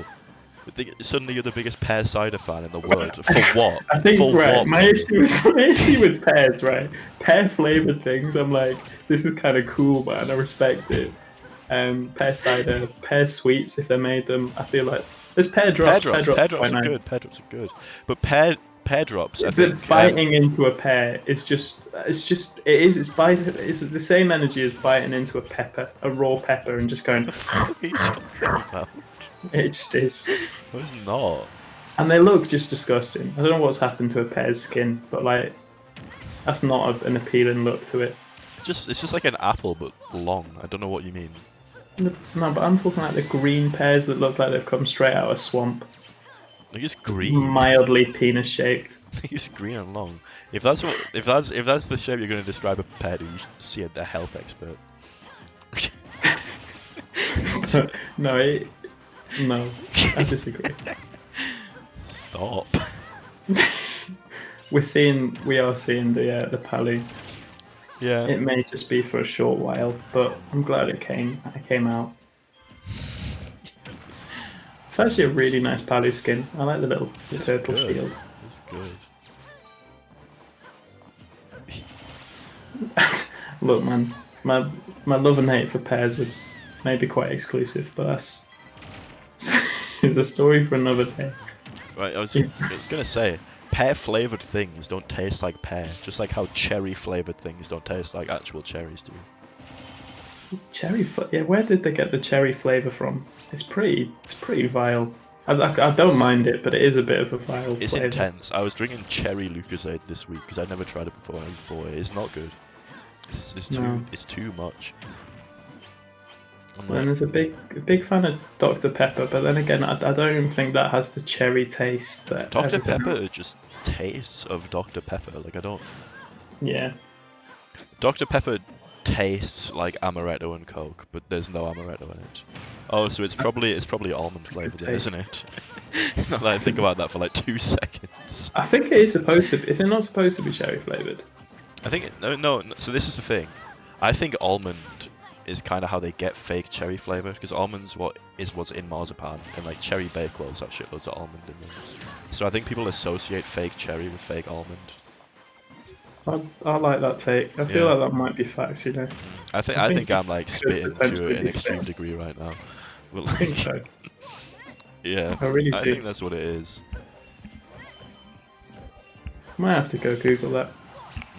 But suddenly you're the biggest pear cider fan in the world. For what? I think For right. what? My issue with pears, right? Pear flavored things. I'm like, this is kind of cool, man. I respect it. Pear cider, pear sweets if they made them. I feel like there's pear drops. Pear drops are good. Pear drops are good. But pear drops, I think. Biting into a pear is just. It's the same energy as biting into a pepper, a raw pepper, and just going. What are you talking about? It just is. No, it's not. And they look just disgusting. I don't know what's happened to a pear's skin, but like, that's not an appealing look to it. It's just like an apple, but long. I don't know what you mean. No, but I'm talking like the green pears that look like they've come straight out of a swamp. Like it's green. Mildly penis shaped. It's green and long. If that's the shape you're going to describe a pear to, you should see a health expert. No, I disagree. Stop. We are seeing the Palu. Yeah. It may just be for a short while, but I'm glad it came out. It's actually a really nice Palu skin. I like the little It's purple good. shield. It's good. Look, man, my love and hate for pears are maybe quite exclusive, but that's it's a story for another day. Right, I was gonna say, pear-flavored things don't taste like pear, just like how cherry-flavored things don't taste like actual cherries do. Yeah, where did they get the cherry flavor from? It's pretty vile. I don't mind it, but it is a bit of a vile It's flavor. intense. I was drinking cherry Lucozade this week because I'd never tried it before when I was a boy. It's not good. It's too much. And there's a big fan of Dr Pepper, but then again, I don't even think that has the cherry taste that Dr everything Pepper else. just tastes of Dr Pepper. Like I don't. Yeah, Dr Pepper tastes like amaretto and Coke, but there's no amaretto in it. Oh, so it's probably almond flavored, then, isn't it? Not that I think about that for like 2 seconds. I think it is supposed to be. Is it not supposed to be cherry flavored? I think no. So this is the thing. I think almond is kind of how they get fake cherry flavor because almonds what's in marzipan and like cherry bakewells have shitloads of almond in them. So I think people associate fake cherry with fake almond. I like that take. I feel like that might be facts, you know. I think I'm like spitting to potentially an be extreme spitting. degree right now. But, I think so. yeah, I really I do. think that's what it is. Might have to go Google that. Mm.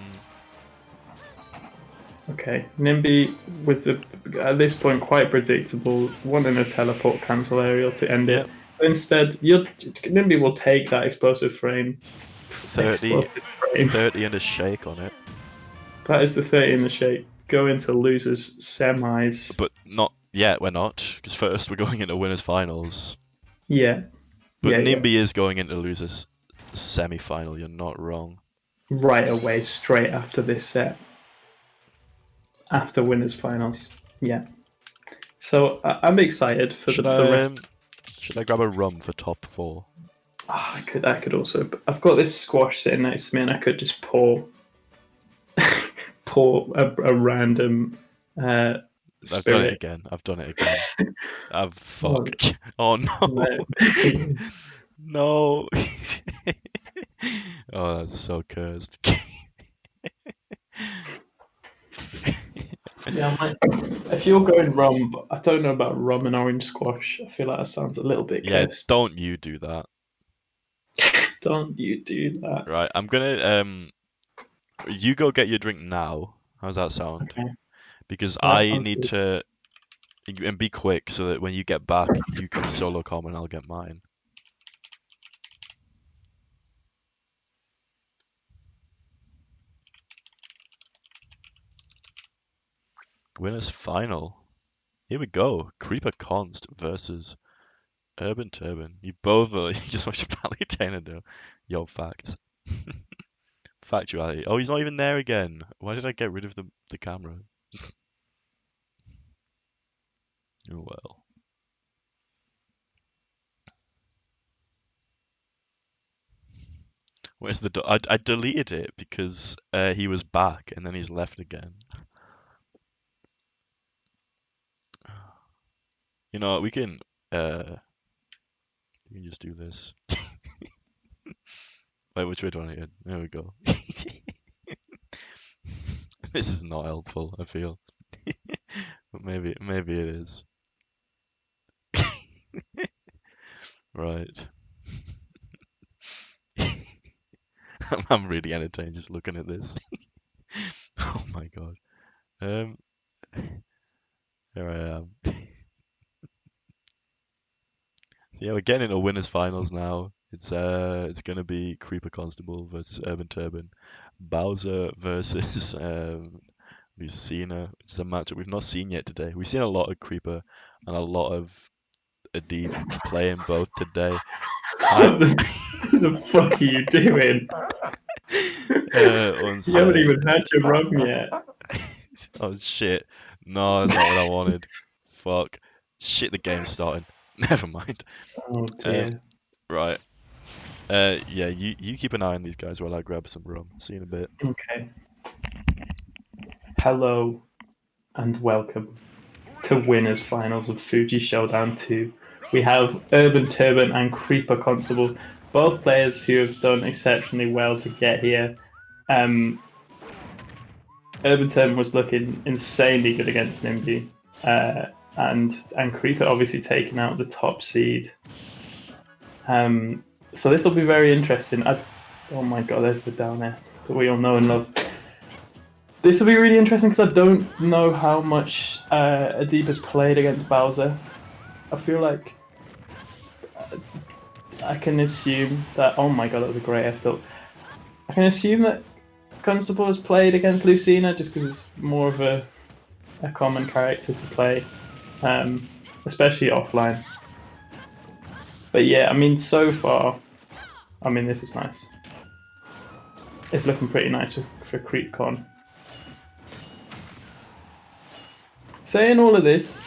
Okay, Nimby with at this point quite predictable, wanting a teleport cancel aerial to end Yep. it. But instead, Nimby will take that explosive frame. 30 and a shake on it. That is the 30 in the shape. Go into losers semis. But not yet, we're not, because first we're going into winners finals. Yeah. But yeah, NIMBY is going into losers semi-final, you're not wrong. Right away, straight after this set. After winners finals. Yeah. So I'm excited for the rest. Should I grab a rum for top 4? I could also. I've got this squash sitting next to me, and I could just pour a random spirit. I've done it again. I've fucked. Oh no. No. Oh, that's so cursed. Yeah, if you're going rum, but I don't know about rum and orange squash. I feel like that sounds a little bit Yeah, cursed. don't you do that. Don't you do that. Right, I'm gonna you go get your drink now. How's that sound? Okay. Because That I sounds need good. to and be quick so that when you get back you can solo com and I'll get mine. Winners final. Here we go. Creeper Const versus Urban Turban. You both are. You just watched Palutena do. Yo, facts. Factuality. Oh, he's not even there again. Why did I get rid of the camera? Oh well. Where's the? I deleted it because he was back and then he's left again. You know we can just do this. Wait, which way do I want to get? There we go. This is not helpful, I feel. But maybe it is. Right. I'm really entertained just looking at this. Oh my god. Here I am. So yeah, we're getting into winners finals now. It's gonna be Creeper Constable versus Urban Turban, Bowser versus Lucina, which is a matchup we've not seen yet today. We've seen a lot of Creeper and a lot of Adib playing both today. What the fuck are you doing? You haven't even had your rum yet. Oh shit. No, that's not what I wanted. Fuck. Shit, the game's starting. Never mind. Oh dear. Right. Yeah, you keep an eye on these guys while I grab some rum. See you in a bit. Okay. Hello and welcome to Winners Finals of Fuji Showdown 2. We have Urban Turban and Creeper Constable, both players who have done exceptionally well to get here. Urban Turban was looking insanely good against Nimby, and Creeper obviously taking out the top seed. So this will be very interesting. Oh my god, there's the down air that we all know and love. This will be really interesting because I don't know how much Adib has played against Bowser. I feel like I can assume that. Oh my god, that was a great F tilt. I can assume that Constable has played against Lucina just because it's more of a common character to play, especially offline. But yeah, I mean, so far, I mean, this is nice. It's looking pretty nice for CreepCon. Saying all of this,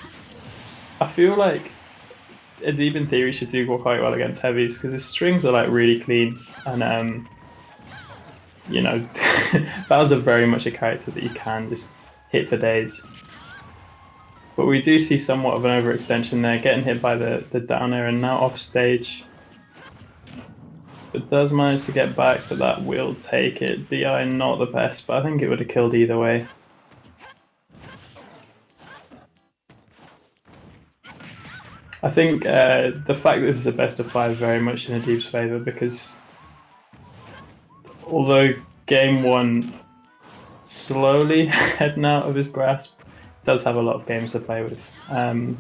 I feel like Adib in theory should do quite well against heavies because his strings are like really clean, and you know, Bowser very much a character that you can just hit for days. But we do see somewhat of an overextension there, getting hit by the down air and now off stage. But does manage to get back, but that will take it. BI not the best, but I think it would have killed either way. I think the fact that this is a best of 5 very much in Adib's favour because although game 1 slowly heading out of his grasp, does have a lot of games to play with. I'm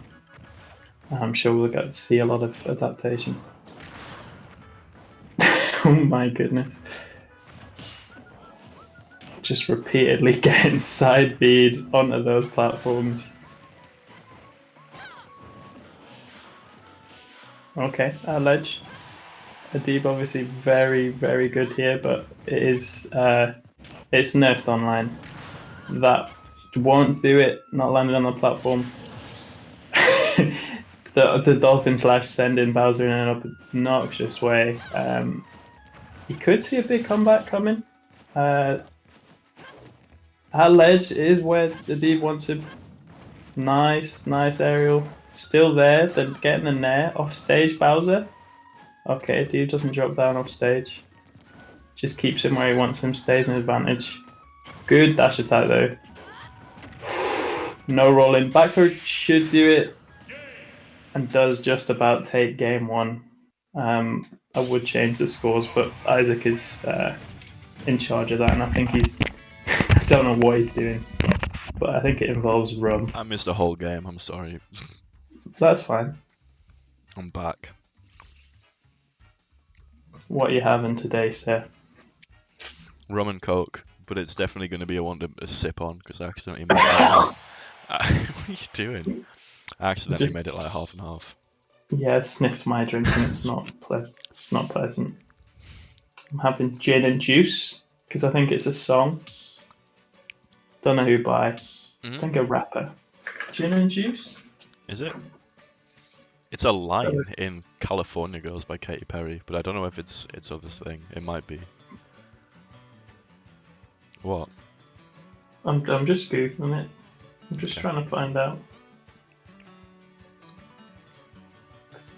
sure we'll get to see a lot of adaptation. Oh my goodness. Just repeatedly getting side bead onto those platforms. Okay, ledge. Adib obviously very, very good here, but it is it's nerfed online. That won't do it, not landed on the platform. the dolphin slash sending Bowser in an obnoxious way. You could see a big comeback coming. That ledge is where Adib wants him. Nice aerial. Still there, then getting the nair off stage Bowser. Okay, Adib doesn't drop down off stage. Just keeps him where he wants him, stays in advantage. Good dash attack though. No rolling. Back throw should do it. And does just about take game 1. I would change the scores, but Isaac is in charge of that, and I think he's... I don't know what he's doing, but I think it involves rum. I missed the whole game, I'm sorry. That's fine. I'm back. What are you having today, sir? Rum and Coke, but it's definitely going to be a one to sip on because I accidentally made it. What are you doing? I accidentally made it like half and half. Yeah, I sniffed my drink and it's not It's not pleasant. I'm having gin and juice because I think it's a song. Don't know who by. I think a rapper. Gin and juice. Is it? It's a line in California Girls by Katy Perry, but I don't know if it's other thing. It might be. What? I'm just googling it. I'm just trying to find out.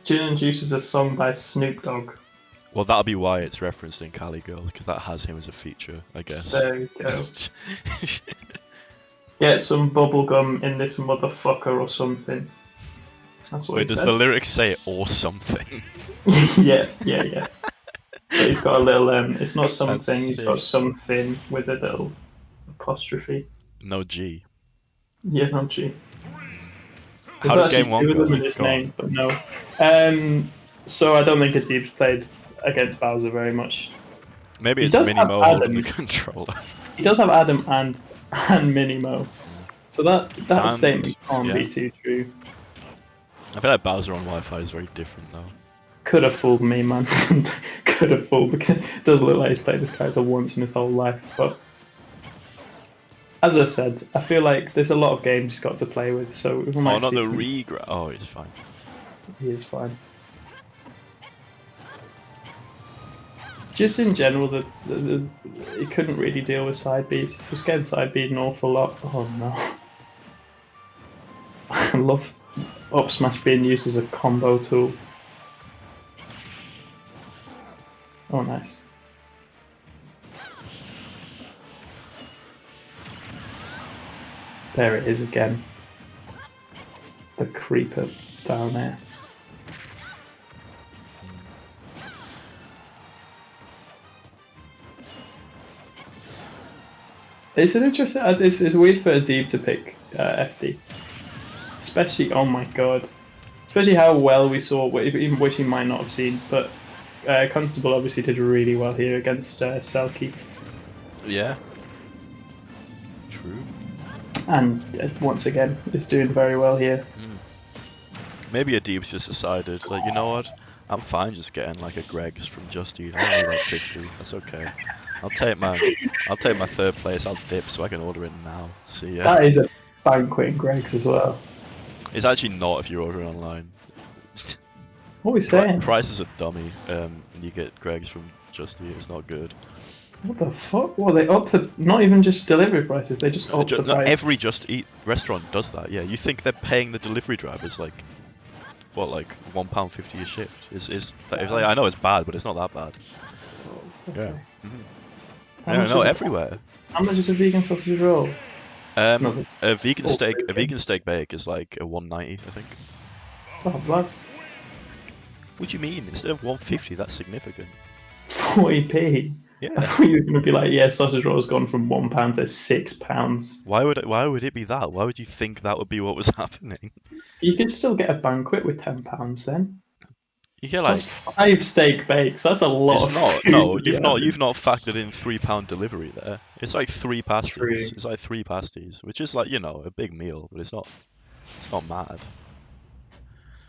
Gin and Juice is a song by Snoop Dogg. Well, that'll be why it's referenced in Cali Girls, because that has him as a feature, I guess. There you go. Get some bubblegum in this motherfucker or something. That's what Wait, he does said. the lyrics say or something? yeah. But he's got a little, it's not something, he's got sick. something with a little apostrophe. No G. Yeah, no G. How There's did game actually one two of go? them in his Go on. name, but no. So I don't think Adib's played against Bowser very much. Maybe He it's does Mini have Mo holding the Adam. controller. He does have Adam and Minimo. So that And- statement can't yeah. be too true. I feel like Bowser on Wi-Fi is very different though. Could have fooled me, man. Could have fooled, because it does look like he's played this character once in his whole life. But as I said, I feel like there's a lot of games he's got to play with, so we might Oh, not see the some... regrab. Oh, it's fine. He is fine. just in general, it couldn't really deal with side Bs. It was getting side B'd an awful lot. Oh no. I love up smash being used as a combo tool. Oh, nice. There it is again. The creeper down there. It's an interesting. It's weird for a Deeb to pick FD, especially. Oh my god, especially how well we saw. Even which he might not have seen, but Constable obviously did really well here against Selkie. Yeah. True. And once again, is doing very well here. Maybe a Deeb's just decided, like, you know what? I'm fine just getting like a Greg's from Just Eat. I only like 50. That's okay. I'll take my third place. I'll dip so I can order it now. See ya. That is a banquet in Greg's as well. It's actually not if you're ordering online. What are we saying? Prices are dummy. You get Greg's from Just Eat. It's not good. What the fuck? Well, they up the not even just delivery prices. They just up the price. Every Just Eat restaurant does that. Yeah, you think they're paying the delivery drivers like what, like £1.50 a shift? I know it's bad, but it's not that bad. Yeah. I don't know, everywhere. How much is a vegan sausage roll? A vegan steak bake is like a 190, I think. Oh, bless. What do you mean? Instead of 150, that's significant. 40p. Yeah. I thought you were going to be like, yeah, sausage roll has gone from £1 to £6. Why would it be that? Why would you think that would be what was happening? You could still get a banquet with £10 then. You get like That's 5 steak bakes. That's a lot of food. No, you've not factored in £3 delivery there. It's like 3 pasties. True. It's like 3 pasties, which is like, you know, a big meal, but it's not mad.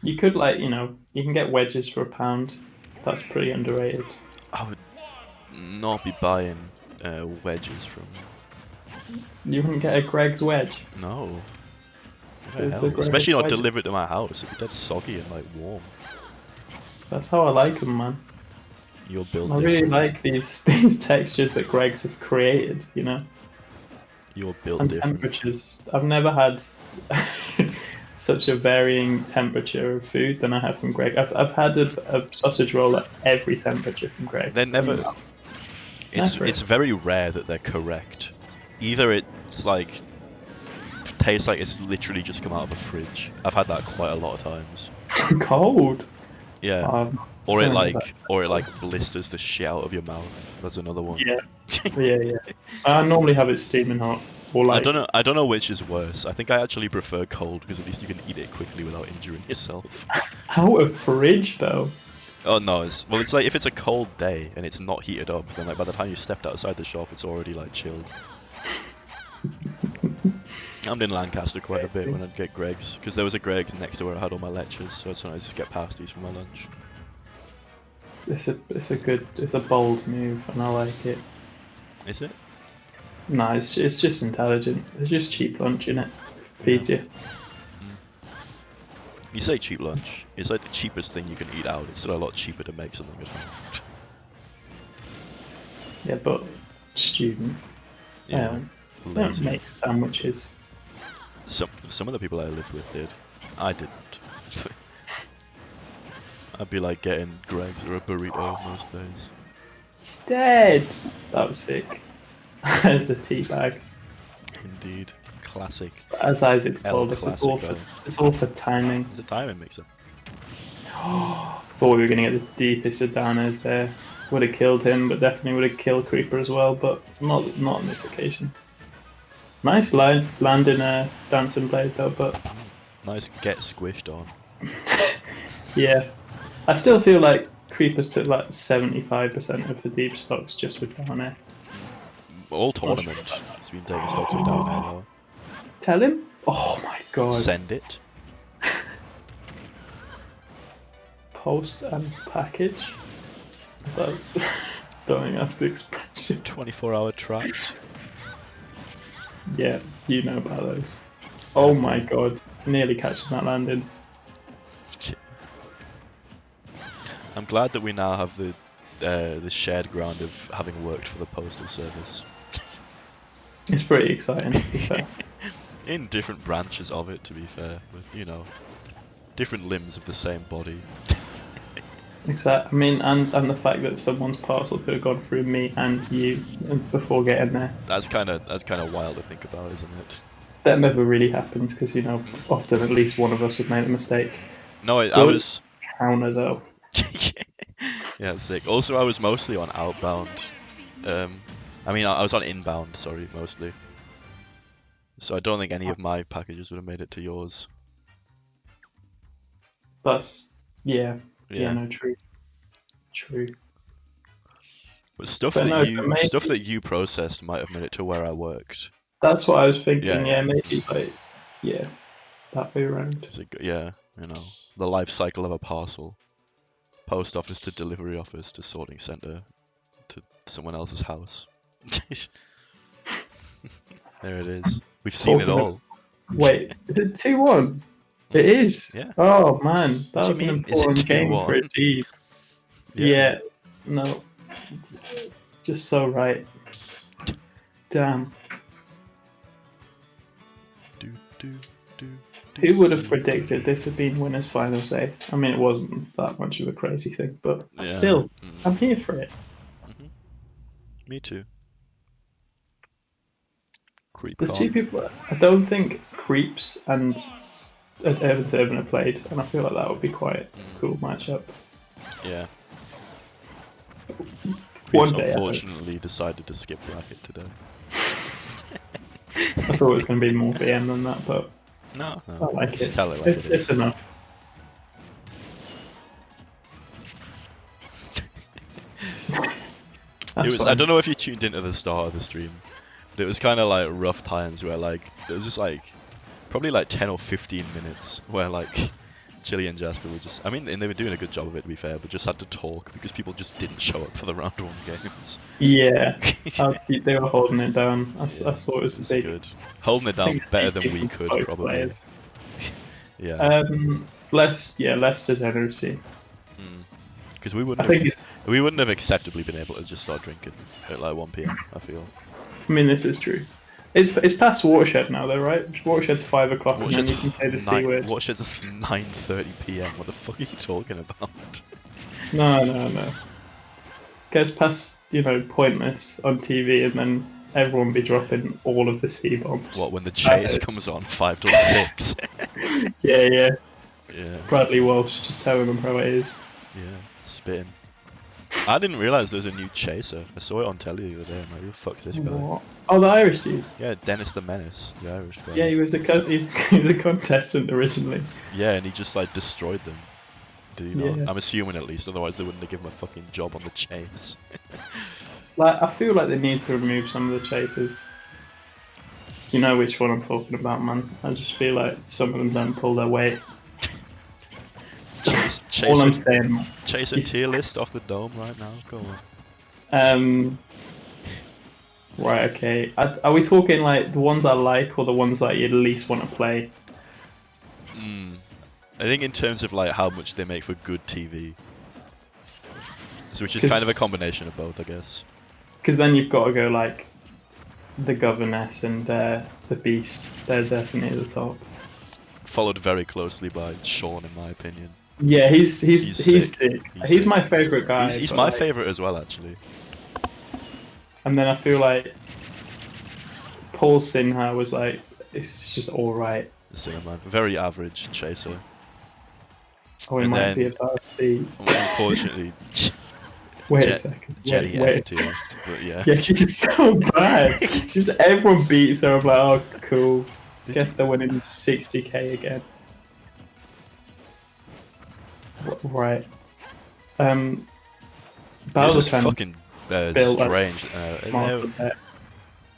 You could you can get wedges for £1. That's pretty underrated. I would not be buying wedges from. You wouldn't get a Greg's wedge. No. The Greg's Especially not wedges. delivered to my house. It'd be dead soggy and like warm. That's how I like them, man. You'll build. I really like these textures that Greg's have created. You know. You're built And different. temperatures. I've never had such a varying temperature of food than I have from Greg. I've had a sausage roll at every temperature from Greg. They're never. It's very rare that they're correct. Either it's like tastes like it's literally just come out of a fridge. I've had that quite a lot of times. Cold. Yeah. Or it like blisters the shit out of your mouth. That's another one. Yeah. I normally have it steaming hot. Or like, I don't know which is worse. I think I actually prefer cold because at least you can eat it quickly without injuring yourself. out of fridge though. Oh no, it's like if it's a cold day and it's not heated up, then like by the time you stepped outside the shop, it's already like chilled. I'm in Lancaster quite a bit when I'd get Greg's because there was a Greg's next to where I had all my lectures, so it's nice to get pasties for my lunch. It's a bold move, and I like it. Is it? No, it's just intelligent. It's just cheap lunch, innit? Feeds you. You say cheap lunch. It's like the cheapest thing you can eat out. It's still a lot cheaper to make something at home. Yeah, but student. Yeah. They don't Lazy. make sandwiches. Some of the people I lived with did. I didn't. I'd be like getting Greg's or a burrito most days. He's dead! That was sick. There's the tea bags. Indeed. Classic. As Isaac's El told us, it's all for timing. It's a timing mixer. Thought we were going to get the deepest of downers there. Would have killed him, but definitely would have killed Creeper as well, but not on this occasion. Nice landing a dancing blade though, but Nice get squished on. yeah. I still feel like Creepers took like 75% of the deep stocks just with down air. All tournaments. It's been taking stocks with down there though. Tell him? Oh my god. Send it. Post and package? Don't think that's the expression. 24-hour tracked. Yeah, you know about those. Oh my god. Nearly catching that landing. I'm glad that we now have the the shared ground of having worked for the postal service. It's pretty exciting, to be fair. In different branches of it, to be fair, but you know, different limbs of the same body. Exactly. I mean, and the fact that someone's parcel could have gone through me and you before getting there. That's kind of wild to think about, isn't it? That never really happens because, you know, often at least one of us would make a mistake. No, I Good was. counter though. Yeah, sick. Also, I was mostly on outbound. I mean, I was on inbound, sorry, mostly. So I don't think any of my packages would have made it to yours. That's yeah, Yeah. no, true. But stuff But that no, you but maybe- stuff that you processed might have made it to where I worked. That's what I was thinking. Yeah. Yeah, maybe like that way around. It's yeah, you know, the life cycle of a parcel. Post office to delivery office to sorting center to someone else's house. There it is. We've seen it Talking all. Wait, is it 2-1? It is. Yeah. Oh man, that What do was you an mean? Is it important game for 2-1? a team. Yeah. No. Just so right. Damn. Do, do, do, Who would have do. predicted this would be winners finals day? I mean, it wasn't that much of a crazy thing, but Yeah. still, Mm. I'm here for it. Me too. Creep There's con. two people. I don't think Creeps and Urban to Urban have played, and I feel like that would be quite a cool matchup. Yeah. One Creeps day, I hope. unfortunately decided to skip bracket today. I thought it was going to be more VM than that, but No, I like just it. tell it like it is. It's enough. That's It was. I fine. don't know if you tuned into the start of the stream, but it was kind of like rough times where like there was just like probably like 10 or 15 minutes where like Chili and Jasper were just. I mean, and they were doing a good job of it to be fair, but just had to talk because people just didn't show up for the round 1 games. Yeah, they were holding it down. I saw it was It's big. good. Holding it I down think better it's than we different could for both probably. players. Yeah. Less degeneracy. Because we I wouldn't think have, it's. we wouldn't have acceptably been able to just start drinking at like 1 PM. I feel. I mean, this is true. It's past Watershed now, though, right? Watershed's 5 o'clock, and then Watershed's you can say the C word. Watershed's 9:30 PM. What the fuck are you talking about? No. Gets past, pointless on TV, and then everyone be dropping all of the C bombs. What, when the chase comes on 5 till 6? Yeah. Yeah, Bradley Walsh just telling them how it is. yeah, spitting. I didn't realise there was a new chaser. I saw it on telly the other day. I'm like, who the fuck's this guy? What? Oh, the Irish dude. Yeah, Dennis the Menace, the Irish guy. Yeah, he was a contestant originally. Yeah, and he just like destroyed them. Did he not? Yeah. I'm assuming at least, otherwise they wouldn't have given him a fucking job on the chase. Like, I feel like they need to remove some of the chasers. You know which one I'm talking about, man. I just feel like some of them don't pull their weight. All I'm saying, man. Chase a He's- tier list off the dome right now. Go on. Right, okay. Are we talking like the ones I like or the ones that you at least want to play? I think in terms of like how much they make for good TV, so which is 'Cause- kind of a combination of both, I guess. Because then you've got to go like the Governess and the Beast. They're definitely at the top. Followed very closely by Sean, in my opinion. Yeah, he's sick. He's He's sick. my favorite guy. He's but, my like- favorite as well, actually. And then I feel like Paul Sinha was like, it's just all right. The Cinnamon, very average chaser. Oh, it And might be then- about C. Unfortunately, Wait Je- a second. Jenny wait F tier. But yeah. Yeah, she's so bad. Just everyone beats her. I'm like, oh, cool. Guess they're winning 60k again. Right. This Bowser is kind of fucking built like strange. market there.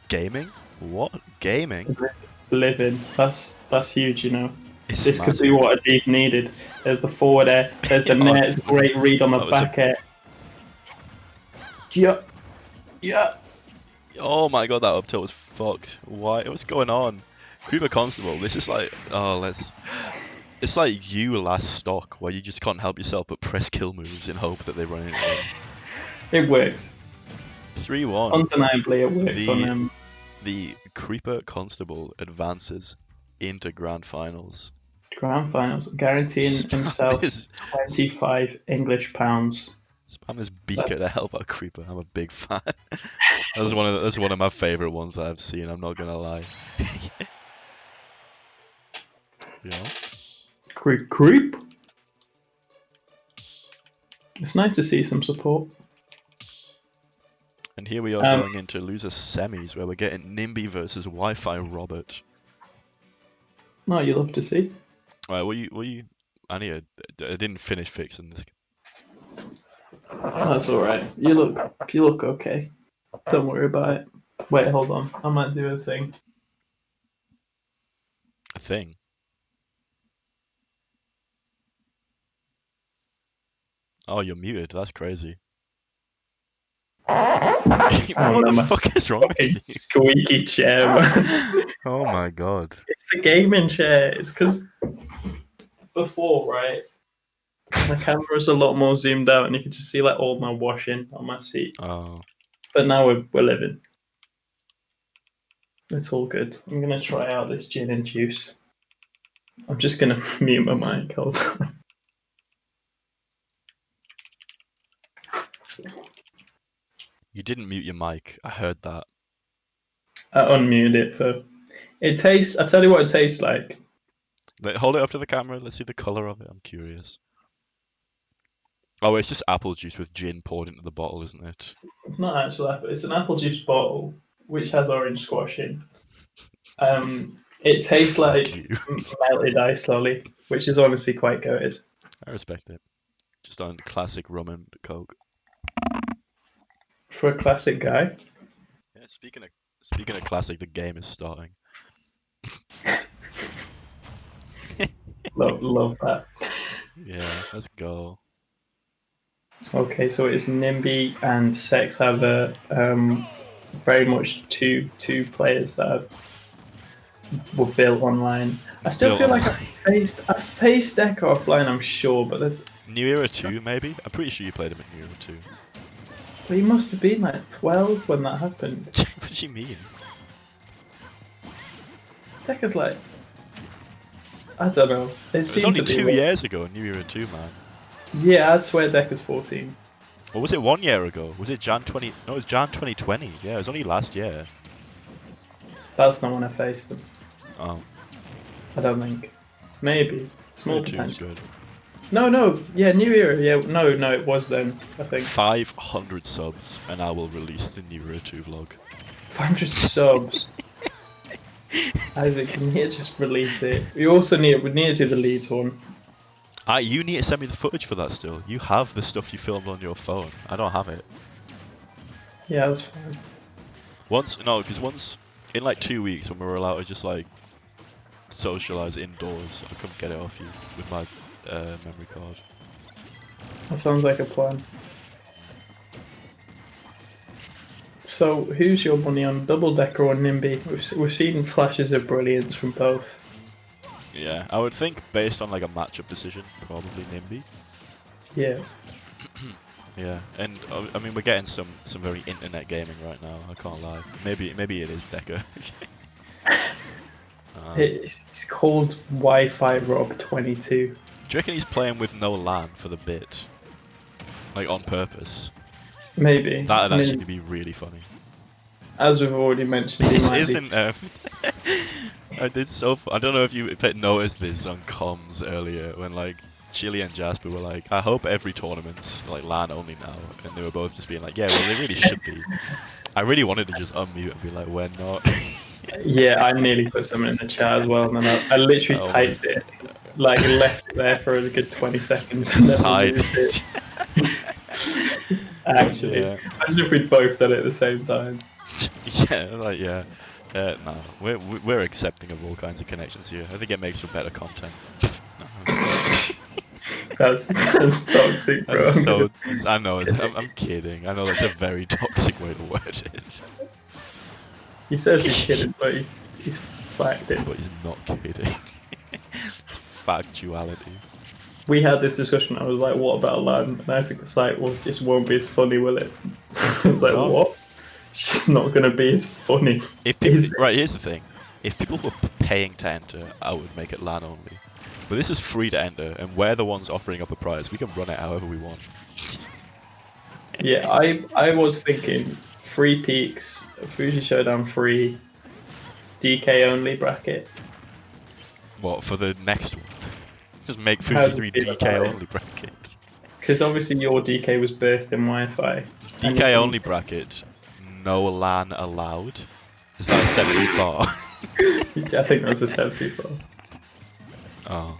Gaming? What? Gaming? Living. That's huge, you know. It's This could massive. be what a deep needed. There's the forward air. There's the Yeah. net. It's a great read on the That was a- back air. Yeah. Oh my god, that up tilt was fucked. Why? What's going on? Creeper Constable, this is like, it's like you last stock, where you just can't help yourself but press kill moves in hope that they run into them. It works. 3-1. Undeniably, it works on him. The Creeper Constable advances into Grand Finals. Grand Finals, guaranteeing himself This 25 English pounds. Spam this beaker to help out Creeper. I'm a big fan. That's one of my favorite ones that I've seen. I'm not gonna lie. Yeah. Creep. It's nice to see some support. And here we are going into loser semis where we're getting Nimby versus Wi-Fi Robert. No, you love to see. Alright, were you? I didn't finish fixing this. That's all right. You look okay. Don't worry about it. Wait, hold on. I might do a thing. A thing. Oh, you're muted. That's crazy. What the fuck is wrong with you? Squeaky chair, man. Oh my god. It's the gaming chair. It's because before, right? My camera's a lot more zoomed out, and you can just see like all my washing on my seat. Oh. But now we're living. It's all good. I'm gonna try out this gin and juice. I'm just gonna mute my mic. Hold on. You didn't mute your mic. I heard that. I unmuted it for. It tastes. I tell you what it tastes like. Hold it up to the camera. Let's see the color of it. I'm curious. Oh, it's just apple juice with gin poured into the bottle, isn't it? It's not actual apple. It's an apple juice bottle which has orange squash in. It tastes like melted ice lolly, which is honestly quite good. I respect it. Just on classic rum and coke. For a classic guy. Yeah, speaking of classic, the game is starting. Love that. Yeah, let's go. Okay, so it's Nimby and Sex have a very much two players that were built online. I still feel like I faced Decker offline, I'm sure, but New Era 2 maybe? I'm pretty sure you played him in New Era 2. But he must have been like 12 when that happened. What do you mean? Decker's like, I don't know. It was only 2 years ago in New Era 2, man. Yeah, I'd swear Decker's 14. Or was it 1 year ago? Was it Jan 20? No, it was Jan 2020. Yeah, it was only last year. That's not when I faced them. Oh. I don't think. Maybe. Small potential. Good. No. Yeah, New Era. Yeah, no, it was then, I think. 500 subs, and I will release the New Era 2 vlog. 500 subs. Isaac, can you just release it? We need to do the Leeds one. You need to send me the footage for that still. You have the stuff you filmed on your phone. I don't have it. Yeah, that's fine. Once in like 2 weeks when we're allowed to just like socialize indoors, I'll come get it off you with my memory card. That sounds like a plan. So, who's your money on Double Decker or Nimby? We've seen flashes of brilliance from both. Yeah, I would think based on like a matchup decision, probably Nimby. Yeah. Yeah, and I mean we're getting some very internet gaming right now. I can't lie. Maybe it is Decker. It's called Wi-Fi Rob 22. Do you reckon he's playing with no LAN for the bit? Like on purpose? Maybe. That'd actually be really funny. As we've already mentioned, This isn't. I don't know if you noticed this on comms earlier when like Chili and Jasper were like, I hope every tournament's like LAN only now, and they were both just being like, yeah, well they really should be. I really wanted to just unmute and be like, we're not. Yeah, I nearly put something in the chat as well, and then I literally typed it, like left it there for a good 20 seconds, and then moved it. Actually, imagine if we'd both done it at the same time. Yeah, no, we're accepting of all kinds of connections here. I think it makes for better content. That's toxic, bro. I know. I'm kidding. I know that's a very toxic way to word it. He says he's kidding, but he's fact it. But he's not kidding. It's factuality. we had this discussion. I was like, "What about LAN?" And Isaac was like, "Well, it just won't be as funny, will it?" I was like, No. "What? It's just not going to be as funny." If people, Is it? right, here's the thing. If people were paying to enter, I would make it LAN only. But this is free to enter, and we're the ones offering up a prize. We can run it however we want. Yeah, I was thinking 3 peaks, Fuji Showdown free, DK only bracket. What, for the next one? Just make How Fuji do you 3 feel DK about it? only bracket. Because obviously your DK was birthed in Wi-Fi. And DK you only bracket, no LAN allowed. Is that a step too far? I think that was a step too far. Oh.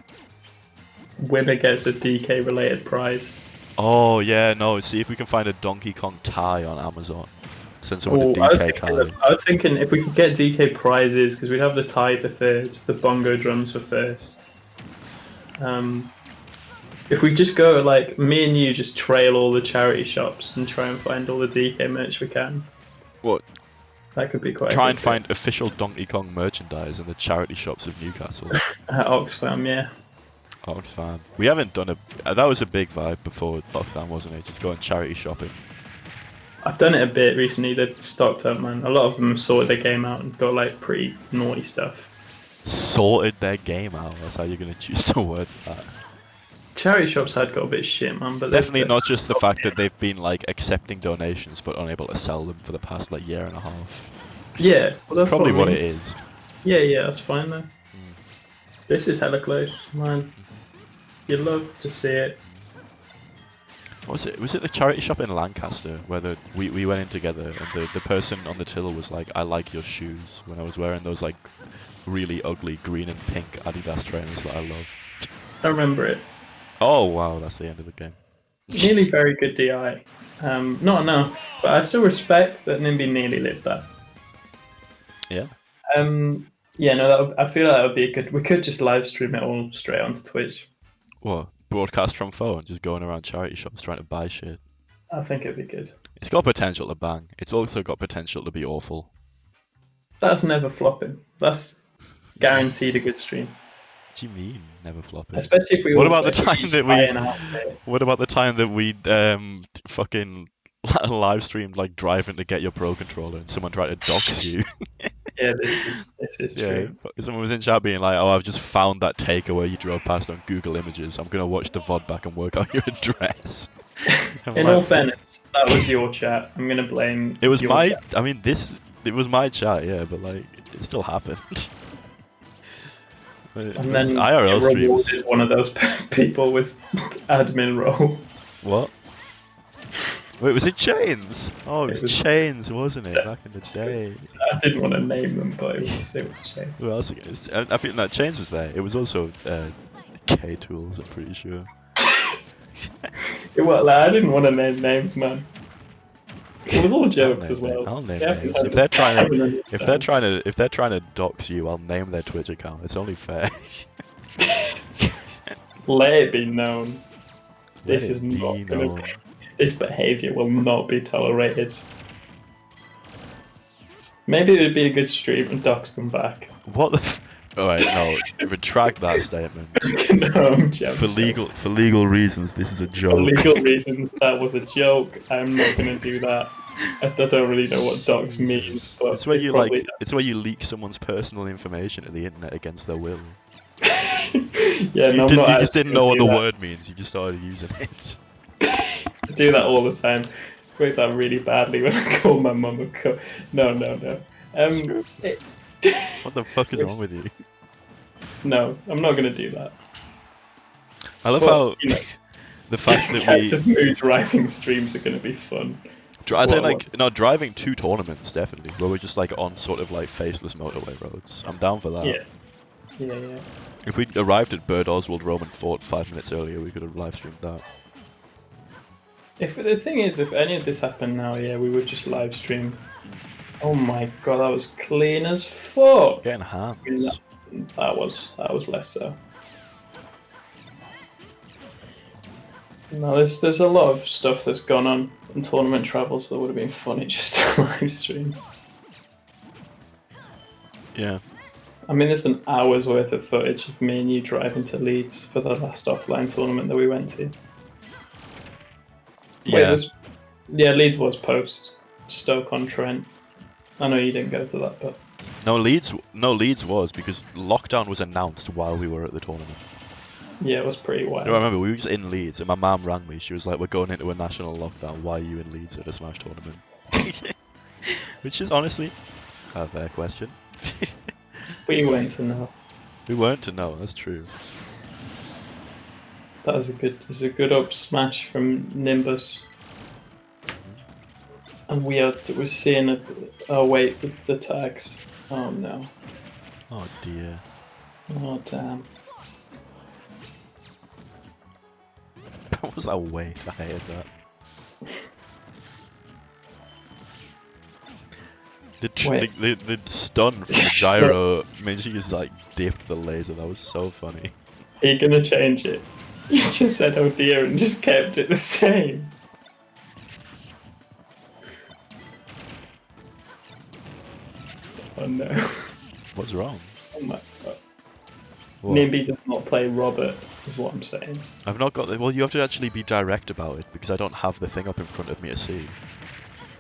Winner gets a DK related prize. Oh yeah, no. See if we can find a Donkey Kong tie on Amazon. Send someone Oh, a DK tie. I was thinking if we could get DK prizes, because we'd have the tie for third, the bongo drums for first. If we just go, like, me and you just trail all the charity shops and try and find all the DK merch we can. What? That could be quite Try a and good find official Donkey Kong merchandise in the charity shops of Newcastle. at Oxfam, yeah. Oxfam. We haven't done that was a big vibe before lockdown, wasn't it? Just going charity shopping. I've done it a bit recently. They've stocked up, man. A lot of them sorted their game out and got like pretty naughty stuff. Sorted their game out. That's how you're gonna choose to word that. Charity shops had got a bit of shit, man. But Definitely not just the fact that they've been like accepting donations but unable to sell them for the past like year and a half. Yeah, well, that's Probably what I it mean. is. Yeah, that's fine though. This is hella close, man. You'd love to see it. What was it? Was it the charity shop in Lancaster where we went in together and the person on the till was like, "I like your shoes," when I was wearing those like really ugly green and pink Adidas trainers that I love. I remember it. Oh wow, that's the end of the game. Nearly very good DI. Not enough, but I still respect that Nimby nearly lived that. Yeah. Yeah, no, I feel like that would be a good. We could just live stream it all straight onto Twitch. What? Broadcast from phone, just going around charity shops trying to buy shit. I think it'd be good. It's got potential to bang. It's also got potential to be awful. That's never flopping. That's guaranteed a good stream. What do you mean, never flopping? Especially if we. What all about the play time that by we? an outfit. What about the time that we fucking live streamed like driving to get your Pro controller and someone tried to dox you? Yeah, this is Yeah, true. someone was in chat being like, "Oh, I've just found that takeaway you drove past on Google Images. I'm gonna watch the VOD back and work out your address." I'm In like, all fairness, that was your chat. I'm gonna blame. it was your my. chat. I mean, it was my chat, yeah, but like, it still happened. It And was then IRL it streams. rewarded one of those people with admin role. What? Wait, was it Chains? Oh, it was It was- Chains, wasn't it? Back in the day. I didn't want to name them, but it was changed. Who else? I think that Chains was there. It was also K Tools, I'm pretty sure. Well, like, I didn't want to name names, man. It was all jokes I'll as name well. I'll name Yeah, names. I If they're trying to, understand. if they're trying to dox you, I'll name their Twitch account. It's only fair. Let it be known. This Let is it be not gonna known. This behaviour will not be tolerated. Maybe it would be a good stream and dox them back. What the? Alright, no, retract that statement. No, I'm joking. For legal reasons, this is a For joke. legal reasons, that was a joke. I'm not going to do that. I don't really know what dox means, but It's where it you probably like. It's where you leak someone's personal information to the internet against their will. yeah, You, no, I'm didn't, not you just actually didn't know what the gonna do word means. You just started using it. that. I do that all the time. Works out really badly when I call my mum a cunt. No. Screw. it- What the fuck is wrong with you? no, I'm not going to do that. I love Well, how you know, the fact that we. Just mood driving streams are going to be fun. I'd say Well, like no driving to tournaments definitely, where we're just like on sort of like faceless motorway roads. I'm down for that. Yeah. If we arrived at Bird Oswald Roman Fort 5 minutes earlier, we could have live streamed that. If the thing is, if any of this happened now, yeah, we would just live stream. Oh my god, that was clean as fuck. Getting hands. That was less so. No, there's a lot of stuff that's gone on in tournament travels that would have been funny just to live stream. Yeah. I mean, there's an hour's worth of footage of me and you driving to Leeds for the last offline tournament that we went to. Yeah. Leeds was post Stoke-on-Trent. I know you didn't go to that, but No, Leeds was because lockdown was announced while we were at the tournament. yeah, it was pretty wild. No, I remember we were just in Leeds and my mum rang me. She was like, "We're going into a national lockdown. Why are you in Leeds at a Smash tournament?" Which is honestly a fair question. We went to know. We weren't to know. That's true. That was a good up smash from Nimbus. And we're seeing oh wait, the tags. Oh no. Oh dear. Oh damn. That was a wait. I hated that. The stun from the gyro made she just like dipped the laser. That was so funny. Are you gonna change it? You just said oh dear and just kept it the same. Oh no. What's wrong? Oh my god. What? Nimby does not play Robert, is what I'm saying. I've not got the. Well, you have to actually be direct about it because I don't have the thing up in front of me to see.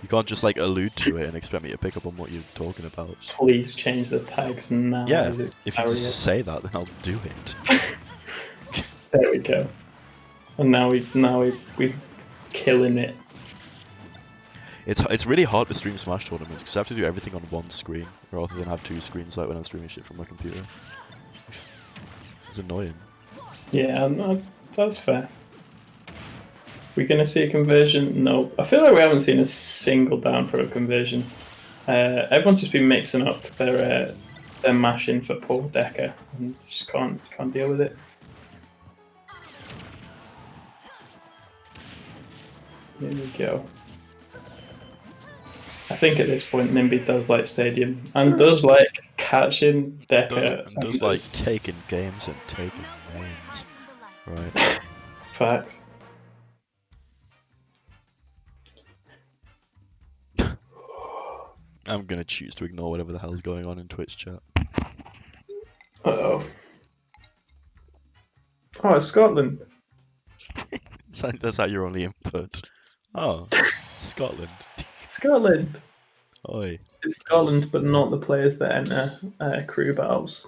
You can't just like allude to it and expect me to pick up on what you're talking about. Please change the tags now. Yeah, Isaac. if you just say that, then I'll do it. There we go. And now we're killing it. It's really hard to stream Smash tournaments because I have to do everything on one screen rather than have two screens like when I'm streaming shit from my computer. It's annoying. Yeah, no, that's fair. We're gonna see a conversion? No. I feel like we haven't seen a single down for a conversion. Everyone's just been mixing up their mashing for poor Decker and just can't deal with it. Here we go. I think at this point Nimby does like Stadium and does like catching Decker And does like taking games and taking names. Right. Fact. I'm gonna choose to ignore whatever the hell's going on in Twitch chat. Uh-oh. Oh, it's Scotland. That's how your only input. Oh, Scotland. Scotland. Oi. It's Scotland, but not the players that enter crew battles.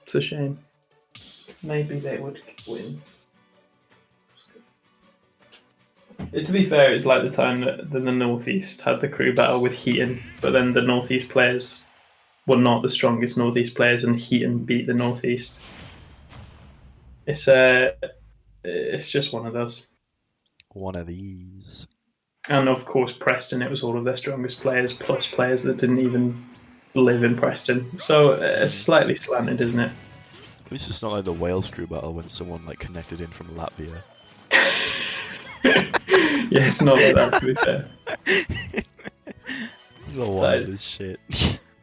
It's a shame. Maybe they would win. To be fair, it's like the time that the Northeast had the crew battle with Heaton, but then the Northeast players were not the strongest Northeast players, and Heaton beat the Northeast. It's just one of those. One of these. And of course, Preston, it was all of their strongest players, plus players that didn't even live in Preston. So it's slightly slanted, isn't it? At least it's not like the Wales crew battle when someone like connected in from Latvia. Yeah, it's not like that, to be fair. The wildest shit.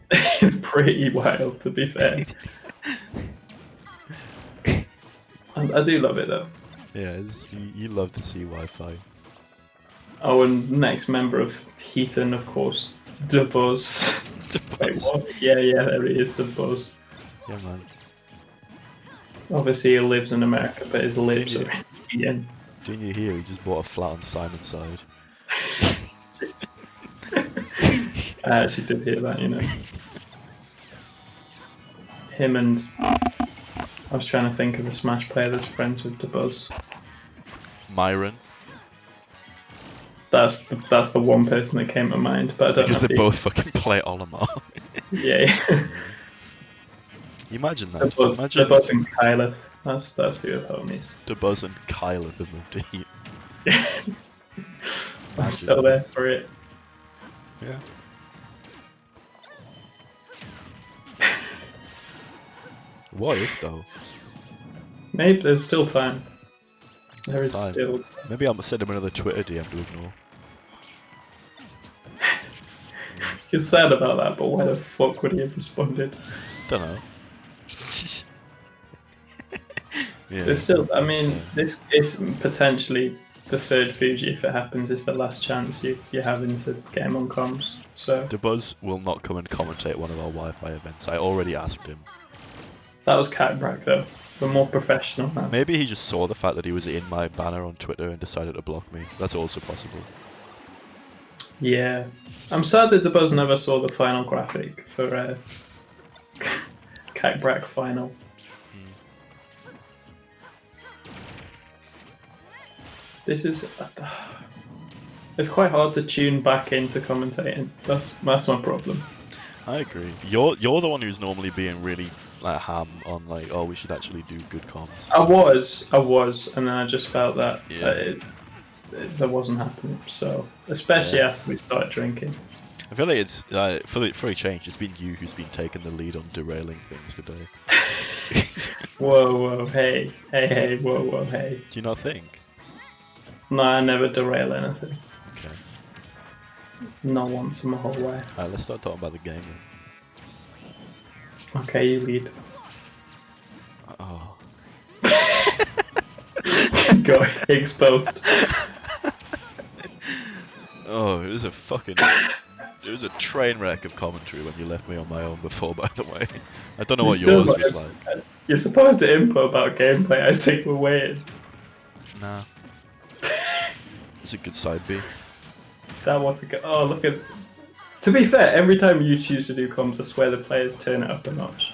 It's pretty wild, to be fair. I do love it, though. Yeah, you love to see Wi-Fi. Oh, and next member of Heaton, of course, DeBuzz. Wait, what? Yeah, there he is, DeBuzz. Yeah, man. Obviously, he lives in America, but his lips are in Heaton. Didn't you hear he just bought a flat on Simon's side? I actually did hear that, you know. Him and... I was trying to think of a Smash player that's friends with DeBuzz. Myron. That's the one person that came to mind, but I don't Because know. they both fucking play Olimar. Yeah. Imagine that. DeBuzz and Kyleth. That's the other homies. DeBuzz and Kyleth have moved to Heat. I'm still there for it. Yeah. What if though? Maybe there's still time. There is Time. still time. Maybe I'll send him another Twitter DM to ignore. You're sad about that, but why the fuck would he have responded? Don't know. Yeah. There's still, I mean, this is potentially the third Fuji, if it happens, is the last chance you're having to get him on comms. So DeBuzz will not come and commentate one of our Wi-Fi events. I already asked him. that was Catbrack though. We're more professional now. Maybe he just saw the fact that he was in my banner on Twitter and decided to block me. That's also possible. Yeah. I'm sad that DeBuzz never saw the final graphic for Catbrack final. This is... it's quite hard to tune back into commentating. That's my problem. I agree. You're the one who's normally being really like ham on like, oh, we should actually do good comms. I was, and then I just felt that Yeah. that wasn't happening. So, especially after we started drinking. I feel like it's for a change. It's been you who's been taking the lead on derailing things today. Whoa, hey, whoa, hey. Do you not think? No, I never derail anything. Okay. Not once in my whole way. Alright, let's start talking about the game then. Okay, you lead. Oh. Got exposed. Oh, it was a train wreck of commentary when you left me on my own before, by the way. I don't know what yours was like. You're supposed to input about gameplay. I think we're waiting. Nah. It's a good side B. That was a good. Oh, look at. To be fair, every time you choose to do comms, I swear the players turn it up a notch.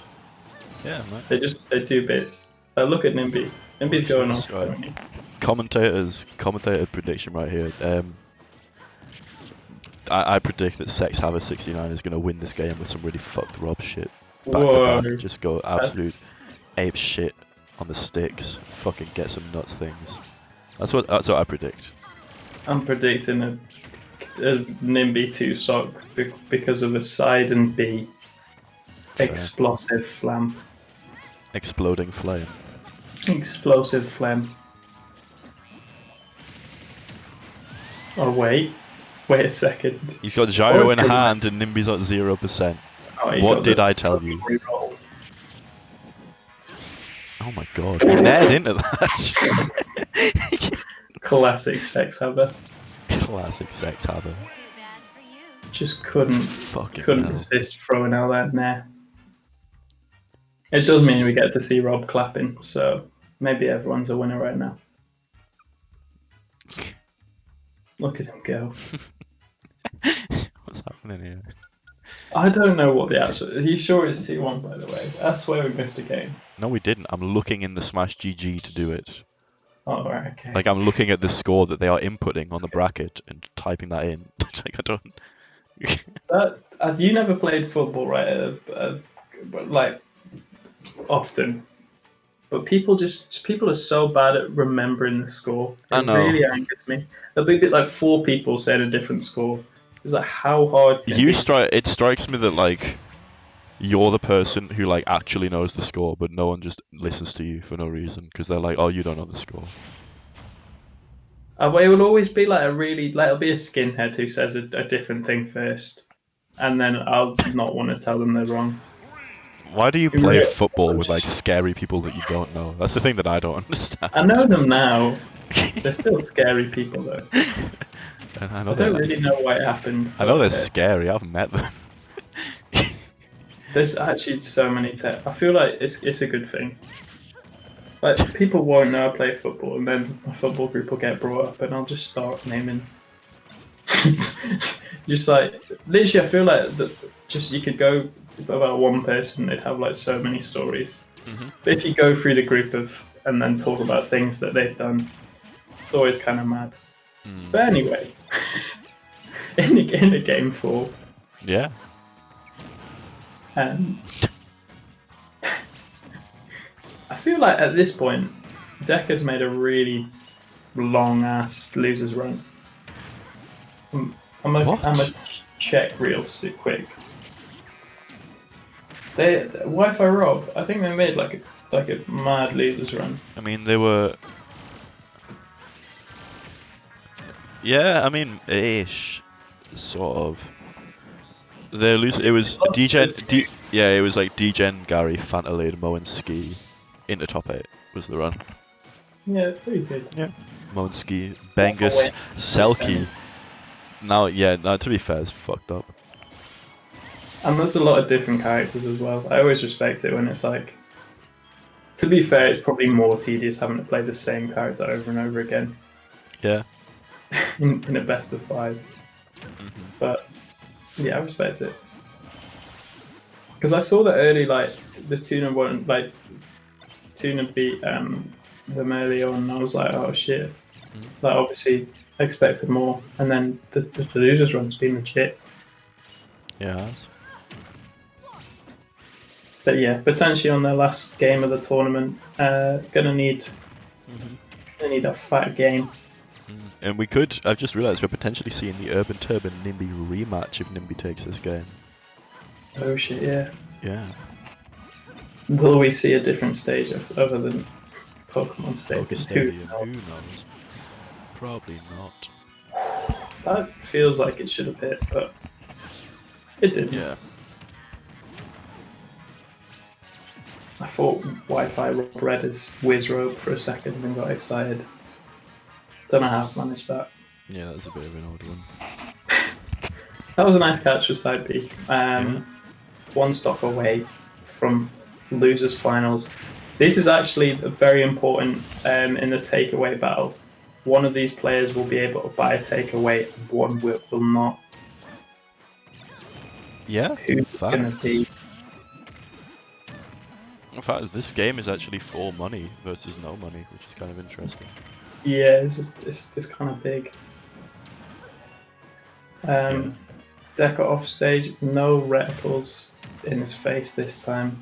Yeah, man. They do bits. Look at Nimby. Nimby's going off. Right. Commentator prediction right here. I predict that Sex Haver 69 is going to win this game with some really fucked Rob shit. Back Whoa. to back, just go absolute ape shit on the sticks. Fucking get some nuts things. That's what I predict. I'm predicting a Nimby 2 sock because of a side and B. Fair. Explosive flam. Exploding flame. Explosive phlegm. Oh wait a second. He's got gyro in Okay. hand and Nimby's at 0%. Oh, he What got did the I tell you? reroll. Oh my god, he nailed into that. Classic sex haver. Classic Sex Haver. Just couldn't Fucking hell. resist throwing out that nair. It does mean we get to see Rob clapping, so maybe everyone's a winner right now. Look at him go. What's happening here? I don't know what the actual. Are you sure it's 2-1, by the way? I swear we missed a game. No, we didn't. I'm looking in the Smash GG to do it. Oh, right, okay. Like, I'm looking at the score that they are inputting on the bracket and typing that in. Like, I don't... You never played football, right? Like, often. But people are so bad at remembering the score. I know. It really angers me. There'll be like 4 people saying a different score. It's like, how hard can it be? It strikes me that, like, you're the person who, like, actually knows the score, but no one just listens to you for no reason, because they're like, oh, you don't know the score. It will always be like it'll be a skinhead who says a different thing first. And then I'll not want to tell them they're wrong. Why do you play Yeah. football with, like, scary people that you don't know? That's the thing that I don't understand. I know them now. They're still scary people, though. And I I don't really know why it happened. I know they're but, scary, I've met them. There's actually so many I feel like it's a good thing. Like, people won't know I play football, and then my football group will get brought up, and I'll just start naming. Just like, literally, I feel like just you could go about one person, they'd have like so many stories. Mhm. But if you go through the group and then talk about things that they've done, it's always kind of mad. Mm. But anyway, in the game 4. Yeah. I feel like at this point, Decker's made a really long ass losers run. I'm a check real quick. Wi-Fi Rob, I think they made like a mad losers run. I mean, they were... Yeah, I mean, ish. Sort of. They lose. It was yeah, it was like Degen, Gary, Fantalade, Mo and Ski into top 8 was the run. Yeah, pretty good. Yeah. Monski, Bengus, Selkie. Now, yeah, no, to be fair, it's fucked up. And there's a lot of different characters as well. I always respect it when it's like. To be fair, it's probably more tedious having to play the same character over and over again Yeah. in a best of 5. But yeah, I respect it. Because I saw that early, like the Tuna one, like Tuna beat them early on, and I was like, oh shit. Like obviously I expected more, and then the losers run's been legit. Yeah. But yeah, potentially on their last game of the tournament, gonna need a fat game. And we could, I've just realised, we're potentially seeing the Urban Turban Nimby rematch if Nimby takes this game. Oh shit, yeah. Yeah. Will we see a different stage other than Pokemon Stadium? Poké Stadium, who knows? Probably not. That feels like it should have hit, but it didn't. Yeah. I thought Wi-Fi read as Whiz Rope for a second and got excited. Don't know how I've managed that. Yeah, that's a bit of an odd one. That was a nice catch for Side B. One stop away from losers finals. This is actually very important in the takeaway battle. One of these players will be able to buy a takeaway, and one will not. Yeah, Who's gonna be? In fact, this game is actually for money versus no money, which is kind of interesting. Yeah, it's just kind of big. Decker off stage, no reticles in his face this time.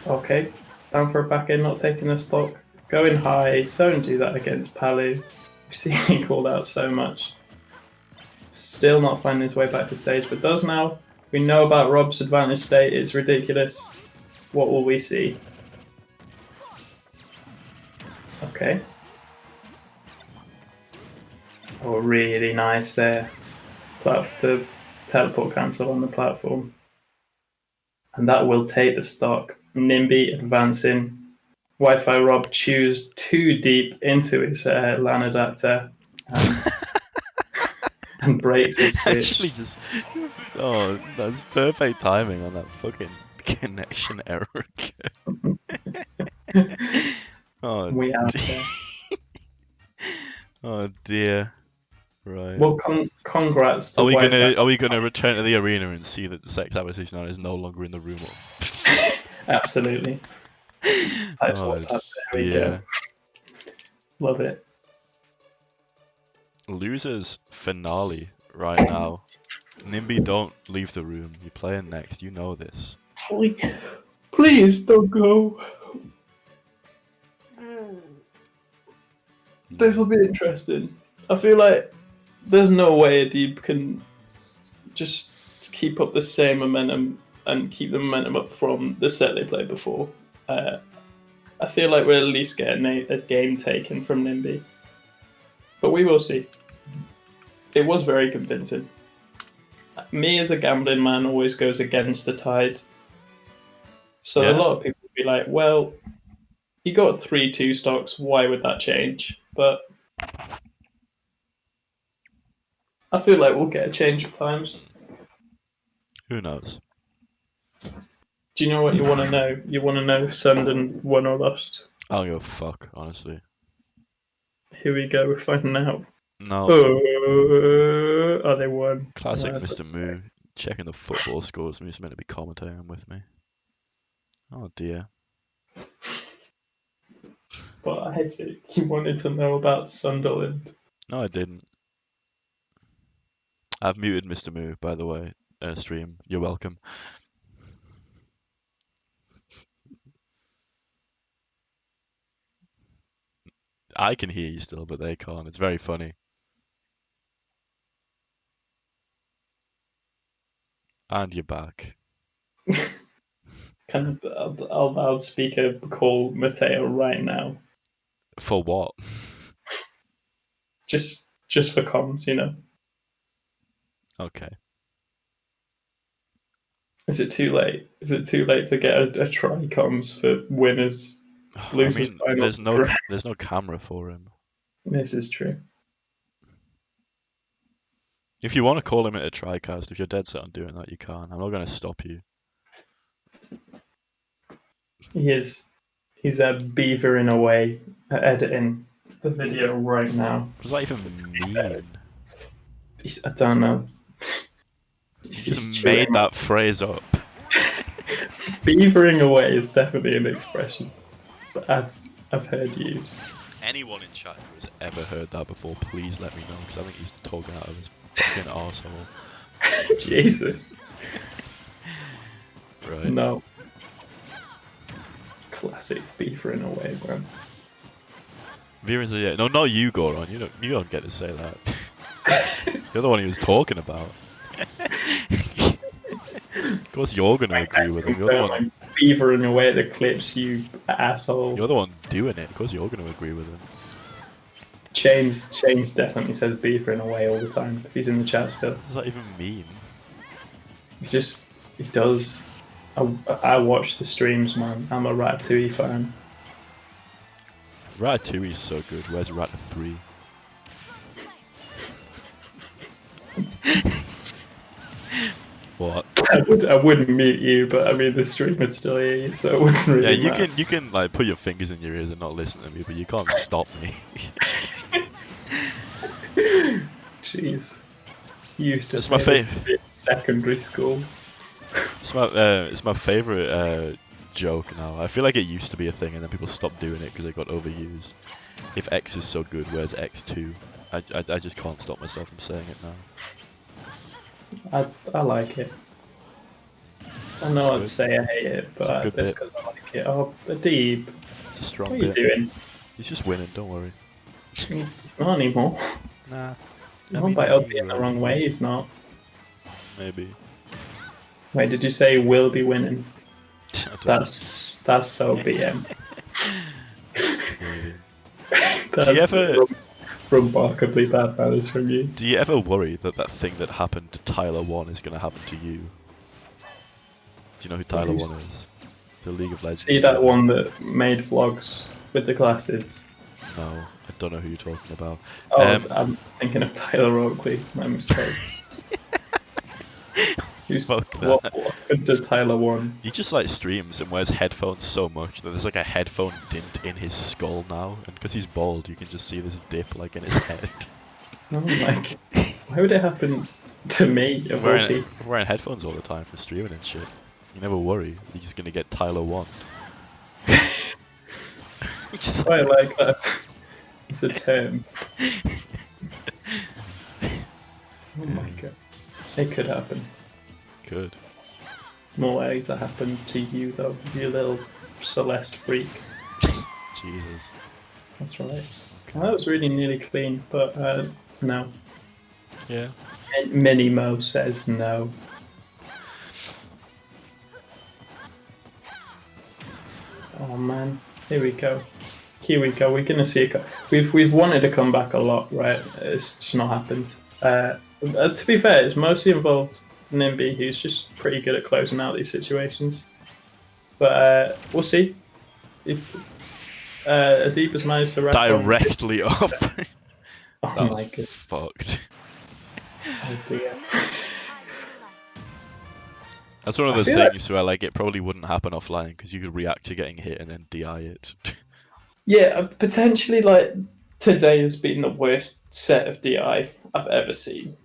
Okay, down for a back end, not taking the stock. Going high, don't do that against Palu. We've seen he called out so much. Still not finding his way back to stage, but does now. We know about Rob's advantage state, it's ridiculous. What will we see? Okay. Oh, really nice there. The teleport cancel on the platform. And that will take the stock. Nimby advancing. Wi-Fi Rob chews too deep into his LAN adapter and breaks his switch. Actually, just that's perfect timing on that fucking connection error. Oh, We out there. Oh dear. Right. Well, congrats to Are we Wi-Fi. gonna return to the arena and see that the Sex Abacus is no longer in the room? Absolutely. That's what's up. There we go. Love it. Losers finale right now. Nimby, don't leave the room. You're playing next. You know this. Please don't go. This will be interesting. I feel like there's no way Adib can just keep up the same momentum and keep the momentum up from the set they played before. I feel like we're at least getting a game taken from Nimby. But we will see. It was very convincing. Me as a gambling man always goes against the tide. So a lot of people would be like, well, he got 3-2 stocks, why would that change? But I feel like we'll get a change of times. Who knows? Do you know what you want to know? You want to know if Sunderland won or lost? I don't give a fuck, honestly. Here we go, we're finding out. No. Oh, they won. Classic That's Mr. Moo. Checking the football scores. He's meant to be commentating with me. Oh dear. But I said you wanted to know about Sunderland. No, I didn't. I've muted Mr. Moo, by the way. Stream. You're welcome. I can hear you still, but they can't. It's very funny. And you're back. Can a loudspeaker call Matteo right now? For what? Just for comms, you know. Okay. Is it too late? Is it too late to get a try comms for winners I Loses mean, final there's no round. there's no camera for him. This is true. If you want to call him at a TriCast, if you're dead set on doing that, you can. I'm not going to stop you. He's beavering away at editing the video right now. What does that even mean? I don't know. You He's just chewing made that phrase up. Beavering away is definitely an expression that I've heard used. Anyone in chat who has ever heard that before, please let me know, because I think he's talking out of his fucking arsehole. Jesus. Right. No. Classic beavering away, bro. Viren's yeah. No, not you, Goron. You don't get to say that. You're the one he was talking about. Of course you're going to agree with him. You're the one. I'm beavering away at the clips, you asshole. You're the one doing it. Of course you're going to agree with him. Chains definitely says beavering away all the time if he's in the chat still. What does that even mean? He does. I watch the streams, man. I'm a Ratatouille fan. Ratatouille's so good. Where's Ratatouille? What? I wouldn't mute you, but I mean the stream would still hear you, so it wouldn't really Yeah, matter. you can like put your fingers in your ears and not listen to me, but you can't stop me. Jeez. You used to It's say my this favourite. in secondary school. It's my favorite joke now. I feel like it used to be a thing, and then people stopped doing it because it got overused. If X is so good, where's X2? I just can't stop myself from saying it now. I like it. I know I'd good. say I hate it, a but good that's bit. because I like it. Oh, Adib, It's a strong what are you bit. doing? He's just winning. Don't worry. Not anymore. Nah. Not by up in the wrong way, he's not. Maybe. Wait, did you say will be winning? I don't know. That's so BM. Maybe. That's ever- remarkably bad manners from you. Do you ever worry that that thing that happened to Tyler 1 is going to happen to you? Do you know who Tyler 1 is? The League of Legends. See that one that made vlogs with the glasses? No, I don't know who you're talking about. Oh, I'm thinking of Tyler Oakley. My mistake. Fuck that. What happened to Tyler 1? He just like streams and wears headphones so much that there's like a headphone dint in his skull now, and because he's bald, you can just see this dip like in his head. Oh my god. Why would it happen to me? Of all people? Wearing headphones all the time for streaming and shit. You never worry, you're just gonna get Tyler 1. Just I like that. It's a term. Oh my god. It could happen. good. More likely to happen to you though, you little Celeste freak. Jesus. That's right. Well, that was really nearly clean, but no. Yeah. And Mini Mo says no. Oh man, here we go. Here we go. We're gonna see it. We've wanted to come back a lot, right? It's just not happened. To be fair, it's mostly involved Nimby, who's just pretty good at closing out these situations. But we'll see. If Adib has managed to wrap Directly up. Oh That my was goodness. fucked. Oh dear. That's one of I those feel like- things where like it probably wouldn't happen offline because you could react to getting hit and then DI it. Yeah, potentially like today has been the worst set of DI I've ever seen.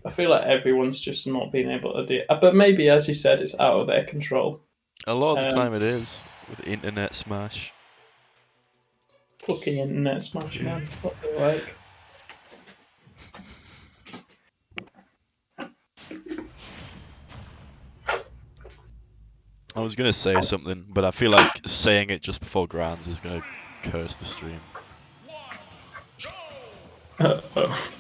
I feel like everyone's just not been able to do it. But maybe, as you said, it's out of their control. A lot of the Um, time it is with internet smash. Fucking internet smash, man. What's it like? I was gonna say something, but I feel like saying it just before Grands is gonna curse the stream. Oh.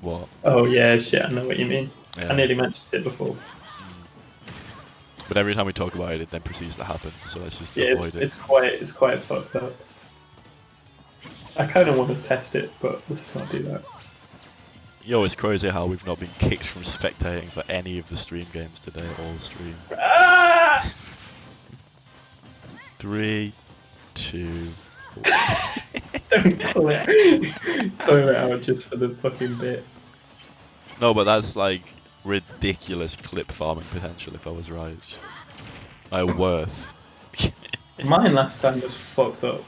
What? Oh yeah, shit. I know what you mean. Yeah. I nearly mentioned it before. But every time we talk about it, it then proceeds to happen. So let's just Yeah, avoid it. it's quite fucked up. I kind of want to test it, but let's not do that. Yo, it's crazy how we've not been kicked from spectating for any of the stream games today, all stream. Ah! 3, 2. Don't pull it out just for the fucking bit. No, but that's like ridiculous clip farming potential if I was right. Worth. Mine last time was fucked up.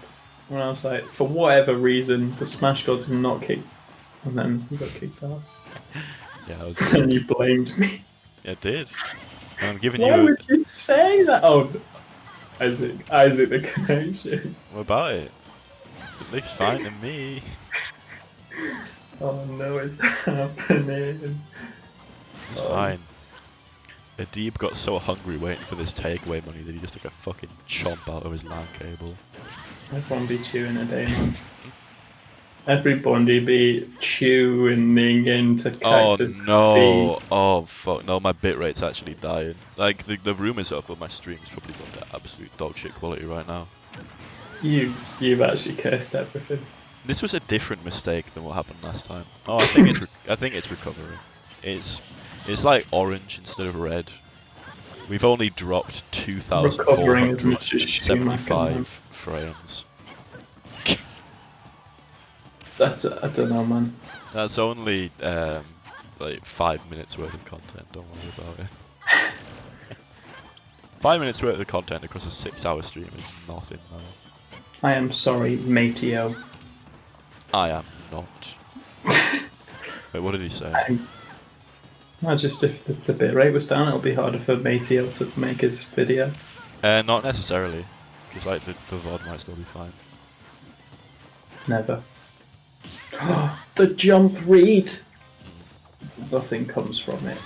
When I was like, for whatever reason, the Smash God did not kick, and then he got kicked out. Yeah, I was. And you blamed me. It did. And I'm giving Why you. would you say that? Oh, Isaac, the connection. What about it? It looks fine to me. Oh no, it's happening. It's fine. Adib got so hungry waiting for this takeaway money that he just took a fucking chomp out of his LAN cable. Everyone be chewing a day, man. Everybody be tuning into Oh Cactus no! Oh fuck! No, my bitrate's actually dying. Like the room is up, but my stream's probably going to absolute dog shit quality right now. You've actually cursed everything. This was a different mistake than what happened last time. Oh, I think it's recovering. It's like orange instead of red. We've only dropped Recovering as much as Schumacher, man. 2,475 frames. I don't know, man. That's only like 5 minutes worth of content. Don't worry about it. 5 minutes worth of content across a 6-hour stream is nothing, man. I am sorry, Mateo. I am not. Wait, what did he say? Just if the bitrate was down, it'll be harder for Mateo to make his video. Not necessarily, because like the VOD might still be fine. Never. The jump read! Nothing comes from it.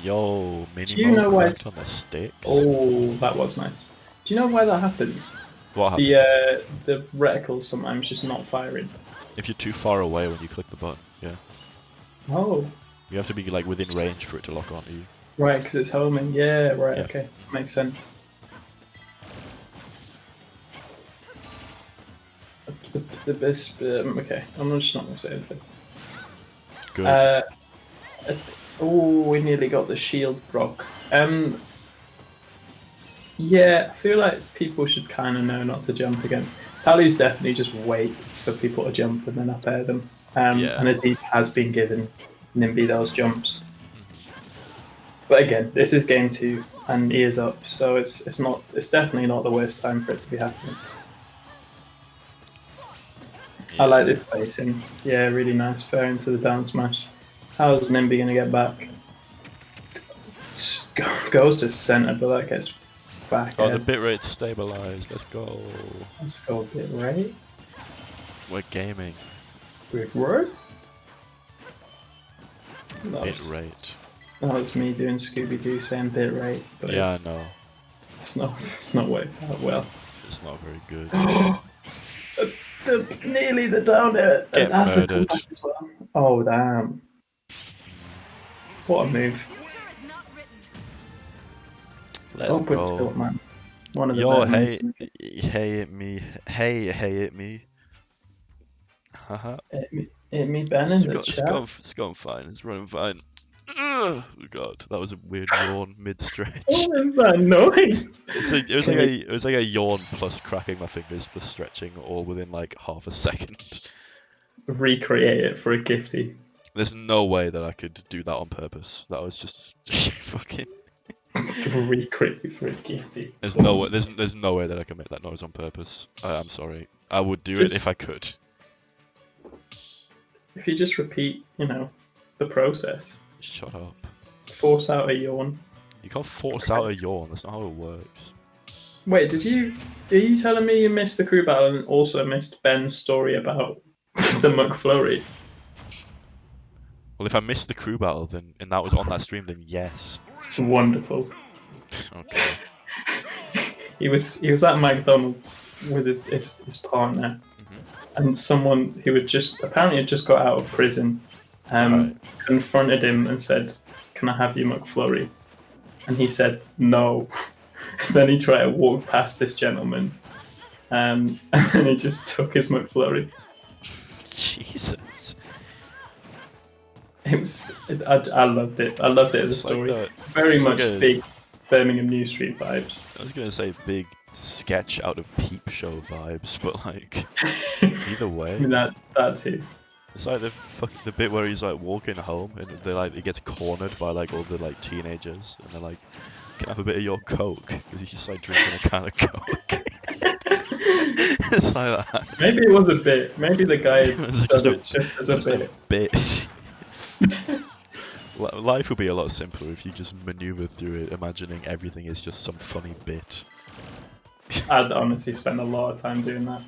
Yo, Do you know minimum why cracked on the sticks. Oh, that was nice. Do you know why that happens? What happened? The reticle's sometimes just not firing. If you're too far away when you click the button, yeah. Oh, You have to be like within range for it to lock onto you. right, because it's homing. Yeah, right, Yeah. okay. Makes sense. The best, okay, I'm just not going to say anything. Good. Oh, we nearly got the shield broke. Yeah, I feel like people should kind of know not to jump against. Tally's definitely just wait for people to jump and then up air them. Yeah. And Adib has been given Nimby those jumps. But again, this is game 2 and he is up, so it's definitely not the worst time for it to be happening. I like this spacing. Yeah, really nice. Fair into the down smash. How's Nimby going to get back? Goes to center, but that gets back. Oh, the bitrate's stabilized. Let's go. Let's go bitrate. We're gaming. Bitrate? Bitrate. That was me doing Scooby-Doo saying bitrate. But Yeah, I know. It's not worked out well. It's not very good. Nearly the down air. Get That's the murdered. comeback as well. Oh, damn. What a move. Let's Open go. tilt, man. One of the Yo, better hey, moves. hey at me. Hey at me. Haha. Hit me, Ben, in the chat. It's going fine. It's running fine. Ugh, oh god, that was a weird yawn mid-stretch. What is that noise? It was like a yawn plus cracking my fingers plus stretching all within like half a second. Recreate it for a gifty. There's no way that I could do that on purpose. That was just fucking. Recreate it for a gifty. There's no way. There's no way that I can make that noise on purpose. I'm sorry. I would do it if I could. If you just repeat, the process. Shut up. Force out a yawn. You can't force out a yawn. That's not how it works. Wait, are you telling me you missed the crew battle and also missed Ben's story about the McFlurry? Well, if I missed the crew battle, and that was on that stream, then yes. It's wonderful. Okay. He was at McDonald's with his partner, and someone who had just got out of prison confronted him and said, "Can I have your McFlurry?" And he said no. Then he tried to walk past this gentleman, and then he just took his McFlurry. Jesus. I loved it. I loved it as a story. Like Very it's much like big Birmingham New Street vibes. I was gonna say big sketch out of Peep Show vibes, but like either I way, mean, that too. it's like the bit where he's like walking home and they like he gets cornered by like all the like teenagers and they're like, "Can I have a bit of your coke?" Because he's just like drinking a can of coke. It's like that. Maybe it was a bit. Maybe the guy It's does just a- it just as a Just bit. a bit. Life would be a lot simpler if you just maneuver through it, imagining everything is just some funny bit. I'd honestly spend a lot of time doing that.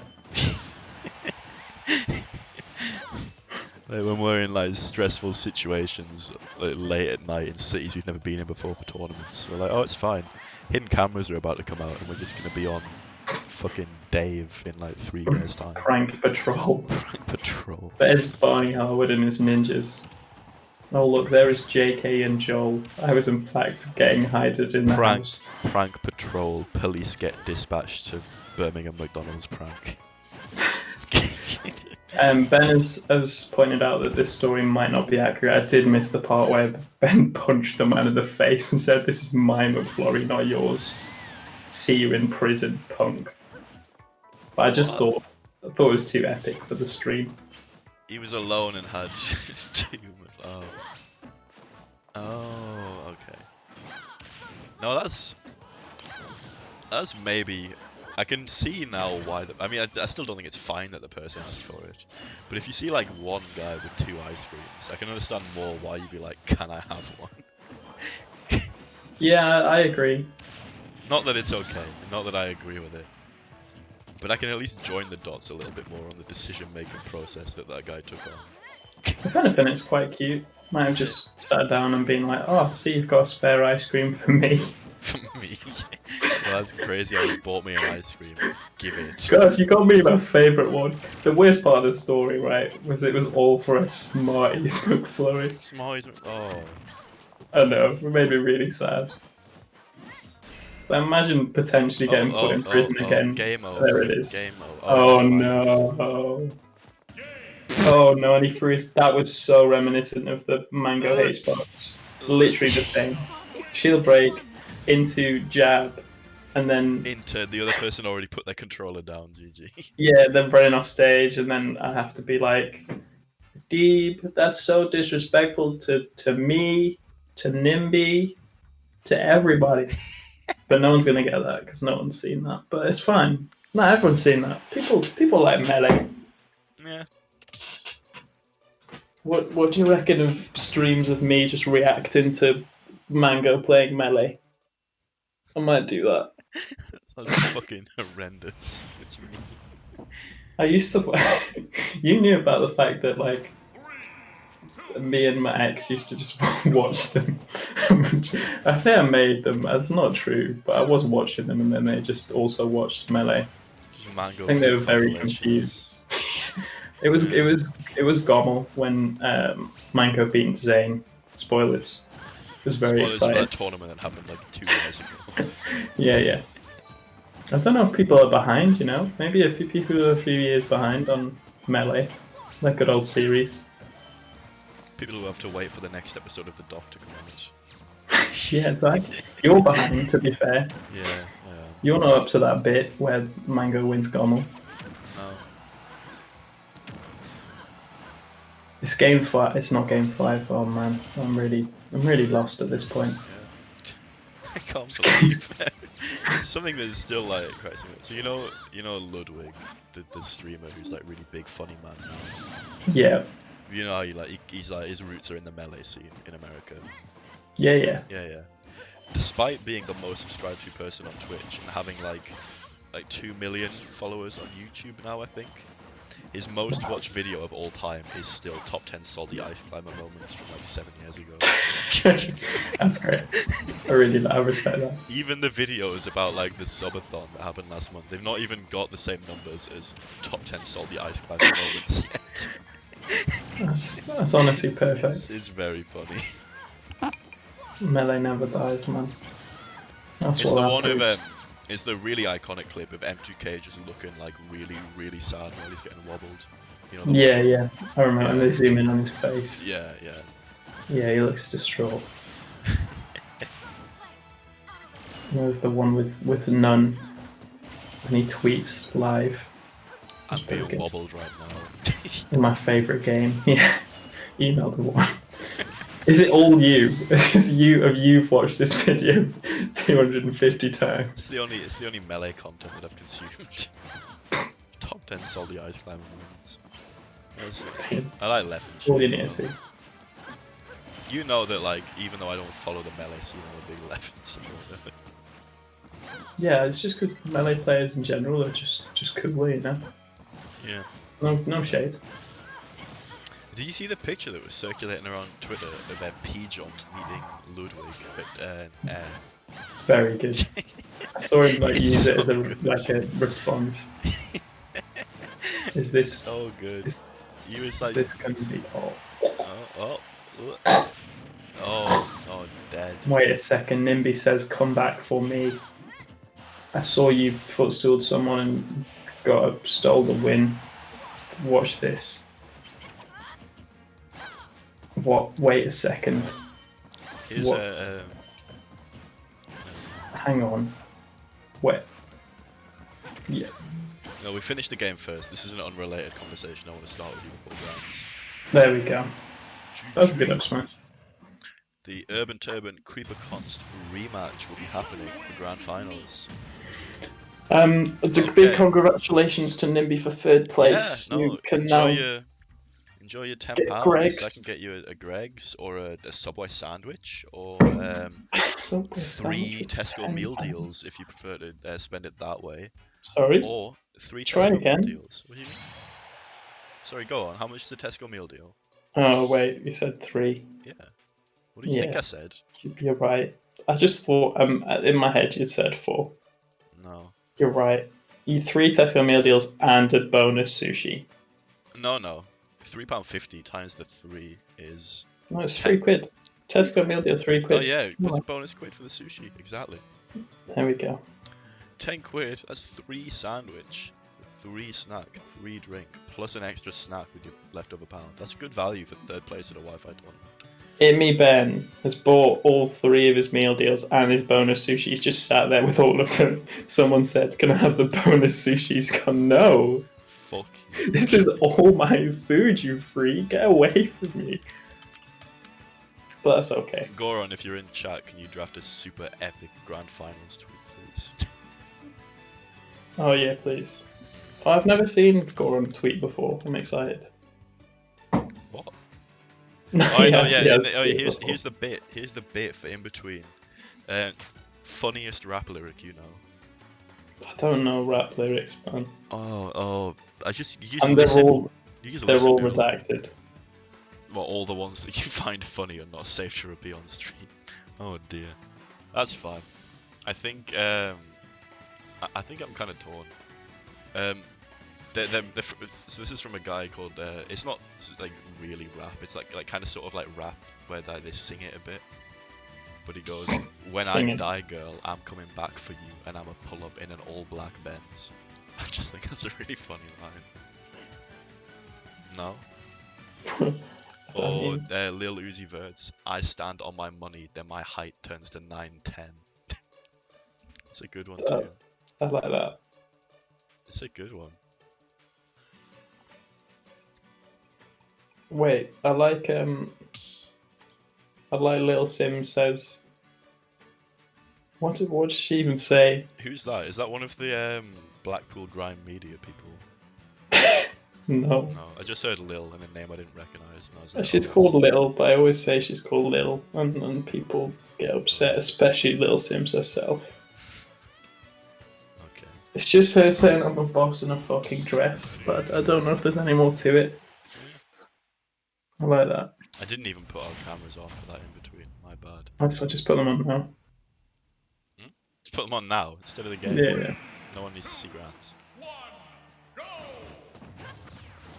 Like when we're in like stressful situations, like late at night in cities we've never been in before for tournaments, we're like, oh, it's fine. Hidden cameras are about to come out, and we're just gonna be on fucking Dave in like 3 years' time. Prank Patrol. Prank Patrol. There's Barney Harwood and his ninjas. Oh look, there is JK and Joel. I was in fact getting hided in the house. Prank Patrol. Police get dispatched to Birmingham McDonald's prank. Ben has pointed out that this story might not be accurate. I did miss the part where Ben punched the man in the face and said, "This is my McFlurry, not yours. See you in prison, punk." But I just thought it was too epic for the stream. He was alone and had two. Oh, okay. No, that's maybe. I can see now why. I mean, I still don't think it's fine that the person asked for it. But if you see like one guy with 2 ice creams, I can understand more why you'd be like, "Can I have one?" Yeah, I agree. Not that it's okay. Not that I agree with it. But I can at least join the dots a little bit more on the decision-making process that guy took on. If anything, it's quite cute. Might have just sat down and been like, "Oh, see, you've got a spare ice cream for me." For me? Well, that's crazy how you bought me an ice cream. Give it. God, you got me my favourite one. The worst part of the story, right, was it was all for a Smarties McFlurry. Smarties. Oh. I know, it made me really sad. But imagine potentially getting put in prison again. Game over. There it is. Game over. Oh never mind. no. Oh no, and he threw his... That was so reminiscent of the Mango H-Box. Literally the same. Shield break, into jab, and then... Into the other person already put their controller down, GG. Yeah, then running off stage, and then I have to be like, "Deep, that's so disrespectful to me, to Nimby, to everybody." But no one's gonna get that because no one's seen that. But it's fine. No, everyone's seen that. People like Melee. Yeah. What do you reckon of streams of me just reacting to Mango playing Melee? I might do that. That's fucking horrendous. What do you mean? I used to. You knew about the fact that like me and my ex used to just watch them. I say I made them. That's not true, but I was watching them, and then they just also watched Melee. Mango I think they were clip very compilations. confused. It was Gommel when Mango beat Zane. Spoilers. It was very Spoilers for exciting. that tournament that happened like 2 years ago. Yeah. I don't know if people are behind. You know, maybe a few people are a few years behind on Melee. That good old series. People who have to wait for the next episode of the doc to come out. Yeah, exactly. You're behind, to be fair. Yeah. You're not up to that bit where Mango wins Gommel. No. It's game 5. It's not game 5. Oh man, I'm really lost at this point. Yeah. I can't believe that. Something that is still like cracks me up. So you know Ludwig, the streamer who's like really big funny man now. Yeah. You know how he's like his roots are in the Melee scene in America. Yeah. Yeah. Despite being the most subscribed to person on Twitch and having like 2 million followers on YouTube now, I think his most watched video of all time is still top 10 salty ice climber moments from like 7 years ago. That's great. I respect that. Even the videos about like the subathon that happened last month, they've not even got the same numbers as top 10 salty ice climber moments yet. That's honestly perfect. It's very funny. Melee never dies, man. That's It's what the I one prove. of it's the really iconic clip of M2K just looking like really, really sad while he's getting wobbled. You know, Yeah. I remember. And Yeah. they zoom in on his face. Yeah. Yeah, he looks distraught. There's the one with none, and he tweets live. I'm very being good. wobbled right now. In my favourite game. Yeah, email the one. Is it all you? You've watched this video 250 times. It's the only melee content that I've consumed. Top 10 salty ice climbing moments. I like left and All you shit need to as well. see. You know that, like, even though I don't follow the melee scene, I'm a big left supporter. Yeah, it's just because melee players in general are just cool, you know. Yeah. No shade. Did you see the picture that was circulating around Twitter of P-Jump meeting Ludwig at It's very good. I saw him like It's use it as so a good. like a response. Is this so good. is, He was is like, this gonna be? oh, dead. Wait a second. Nimby says, "Come back for me." I saw you footstooled someone and stole the win. Watch this. What? Wait a second. Here's What? Hang on. Wait. Yeah. No, we finished the game first. This is an unrelated conversation. I want to start with you before rounds. There we go. That's a good up smash. The Urban Turban Creeper Const rematch will be happening for Grand Finals. It's a big congratulations to Nimby for third place. Yeah, no, You can now enjoy your £10. get I Greg's. can get you a Greg's or a Subway sandwich or Subway 3 sandwich, Tesco £10. meal deals if you prefer to spend it that way. Sorry. Or 3 Try Tesco again. meal deals. What do you mean? Sorry, go on. How much is the Tesco meal deal? Oh wait, you said 3. Yeah. What do you think I said? You're right. I just thought in my head you said 4. No. You're right. You 3 Tesco meal deals and a bonus sushi. No. £3.50 times the 3 is... No, it's £3. Tesco meal deal, £3. Oh yeah, Come what's on. a bonus quid for the sushi? Exactly. There we go. 10 quid, that's 3 sandwich, 3 snack, 3 drink, plus an extra snack with your leftover pound. That's good value for third place at a Wi-Fi tournament. Imi Ben has bought all 3 of his meal deals and his bonus sushi. He's just sat there with all of them. Someone said, "Can I have the bonus sushi?" He's gone, "No. Fuck you. This is all my food, you freak. Get away from me." But that's okay. Goron, if you're in chat, can you draft a super epic Grand Finals tweet, please? Oh yeah, please. Oh, I've never seen Goron tweet before. I'm excited. What? No, Oh, he no, has- yeah, he has here's tweeted before. the bit. Here's the bit for in between. Funniest rap lyric, you know. I don't know rap lyrics, man. Oh, you just And listen. You just they're listen all to it. redacted. Well, all the ones that you find funny and not safe to repeat on stream. Oh dear, that's fine. I think I think I'm kind of torn. So this is from a guy called it's not like really rap. It's like kind of sort of like rap where they sing it a bit. But he goes, "When Sing I it. die, girl, I'm coming back for you, and I'm a pull up in an all black Benz." I just think that's a really funny line. No. Or Lil Uzi Vert's, "I stand on my money, then my height turns to 9'10". It's a good one too. I like that. It's a good one. Wait, I like Lil Sim says. What did she even say? Who's that? Is that one of the Blackpool Grime Media people? No. No, I just heard Lil and a name I didn't recognise. And I was like, She's oh, called Lil, but I always say she's called Lil, and people get upset, especially Lil Sims herself. Okay. It's just her saying I'm a boss in a fucking dress, but I don't know if there's any more to it. I like that. I didn't even put our cameras on for that in between. My bad. I just put them on now. Just put them on now instead of the game. Yeah. No one needs to see Grants.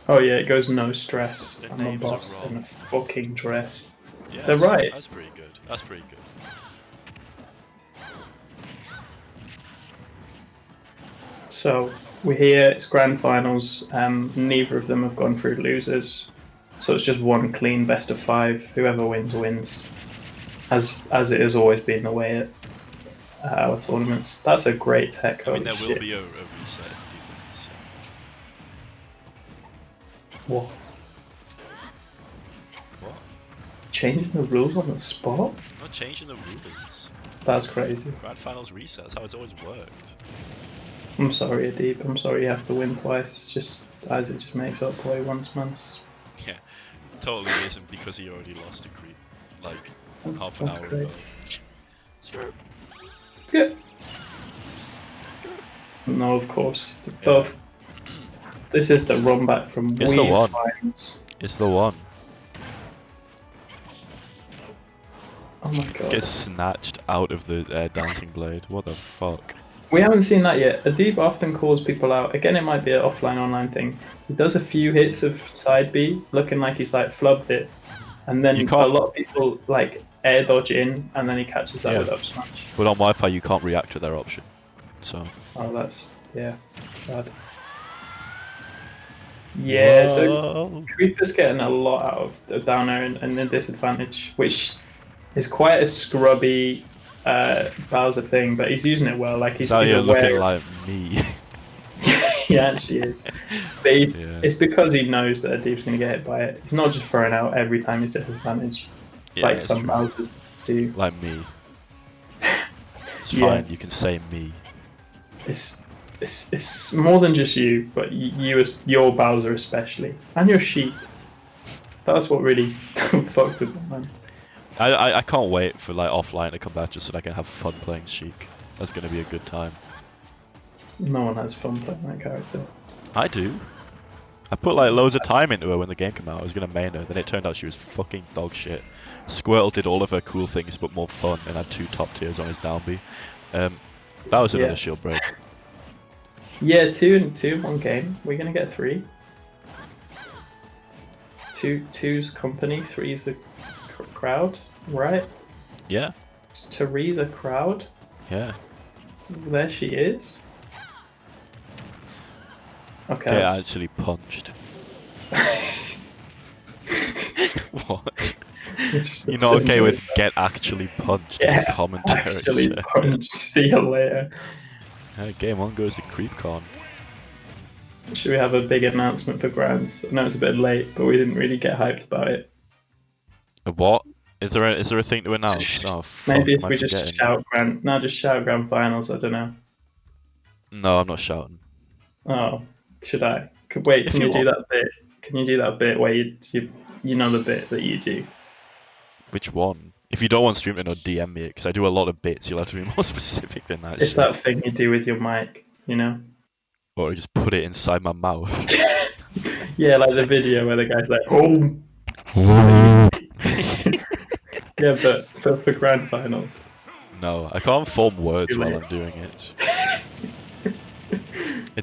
Oh yeah, it goes no stress. The I'm a names are boss wrong. in a fucking dress. Yes, They're right. That's pretty good. That's pretty good. So we're here. It's grand finals. Neither of them have gone through losers, so it's just one clean best of 5. Whoever wins wins, as it has always been the way at our tournaments. That's a great tech. I mean, Holy there will shit. be a reset if Deep wins the set. What? What? Changing the rules on the spot? Not changing the rules. That's crazy. Grand finals reset. That's how it's always worked. I'm sorry, Adib. I'm sorry you have to win twice. It's just Isaac just makes up play once, man. Yeah, totally isn't because he already lost to Creep like That's, half an that's hour great. ago. So, Yeah. No, of course. Both. This is the run back from It's the Wii's one. finals. it's the one. Oh my god. Gets snatched out of the dancing blade. What the fuck? We haven't seen that yet. Adib often calls people out. Again, it might be an offline online thing. He does a few hits of side B, looking like he's like flubbed it, and then You a can't- lot of people like air dodge in, and then he catches that Yeah. with up smash. But on Wi-Fi you can't react to their option. So. Oh, that's sad. Yeah, so Whoa. Creeper's getting a lot out of down air and the disadvantage, which is quite a scrubby Bowser thing, but he's using it well. Like he's Now you're aware. looking like me. He actually is. But Yeah. it's because he knows that Adib's going to get hit by it. He's not just throwing out every time he's disadvantaged, Yeah, like that's some true. Bowsers do. Like me. It's Yeah. fine, you can say me. It's more than just you, but you as your Bowser especially, and your sheep. That's what really fucked with him, man. I can't wait for like offline to come back just so that I can have fun playing Sheik. That's gonna be a good time. No one has fun playing that character. I do. I put like loads of time into her when the game came out. I was gonna main her, then it turned out she was fucking dog shit. Squirtle did all of her cool things but more fun and had 2 top tiers on his down B. That was another Yeah. shield break. Yeah, 2 and 2, 1 game. We're gonna get 3. 2's company, 3's a crowd, right? Yeah, Teresa crowd. yeah. There she is. Okay. Get that's- actually punched. What? You're not okay with get actually punched as Yeah, a commentary? actually punch. See you later. Game on goes to CreepCon. Should we have a big announcement for Grands? I know it's a bit late, but we didn't really get hyped about it. What? Is there a thing to announce? Oh, fuck, Maybe if am I we just forgetting? shout Grand. No, just shout Grand Finals. I don't know. No, I'm not shouting. Oh, should I? Wait, If can you you do want. that bit? Can you do that bit where you know the bit that you do? Which one? If you don't want stream to know, DM me, because I do a lot of bits. You'll have to be more specific than that. It's shit. that thing you do with your mic, you know? Or just put it inside my mouth. Yeah, like the video where the guy's like, oh. Yeah, but for Grand Finals. No, I can't form words too while late. I'm doing it.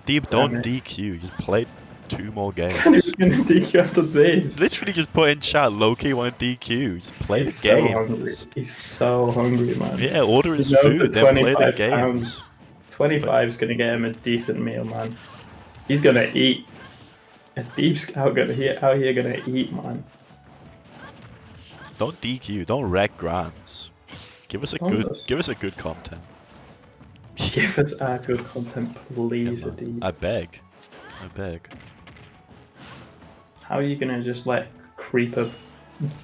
Deep, Damn don't it. DQ. Just play 2 more games. And he was gonna DQ after this. Literally just put in chat, Loki want to DQ. Just play He's the so games. hungry. He's so hungry, man. Yeah, order his He knows food, the then play the 25 games. pounds. 25 is gonna get him a decent meal, man. He's gonna eat. A deep scout out here gonna eat, man. Don't DQ. Don't wreck grants. Give us a good content. Give us our good content, please, Yeah, man. Adib. I beg. I beg. How are you gonna just let Creeper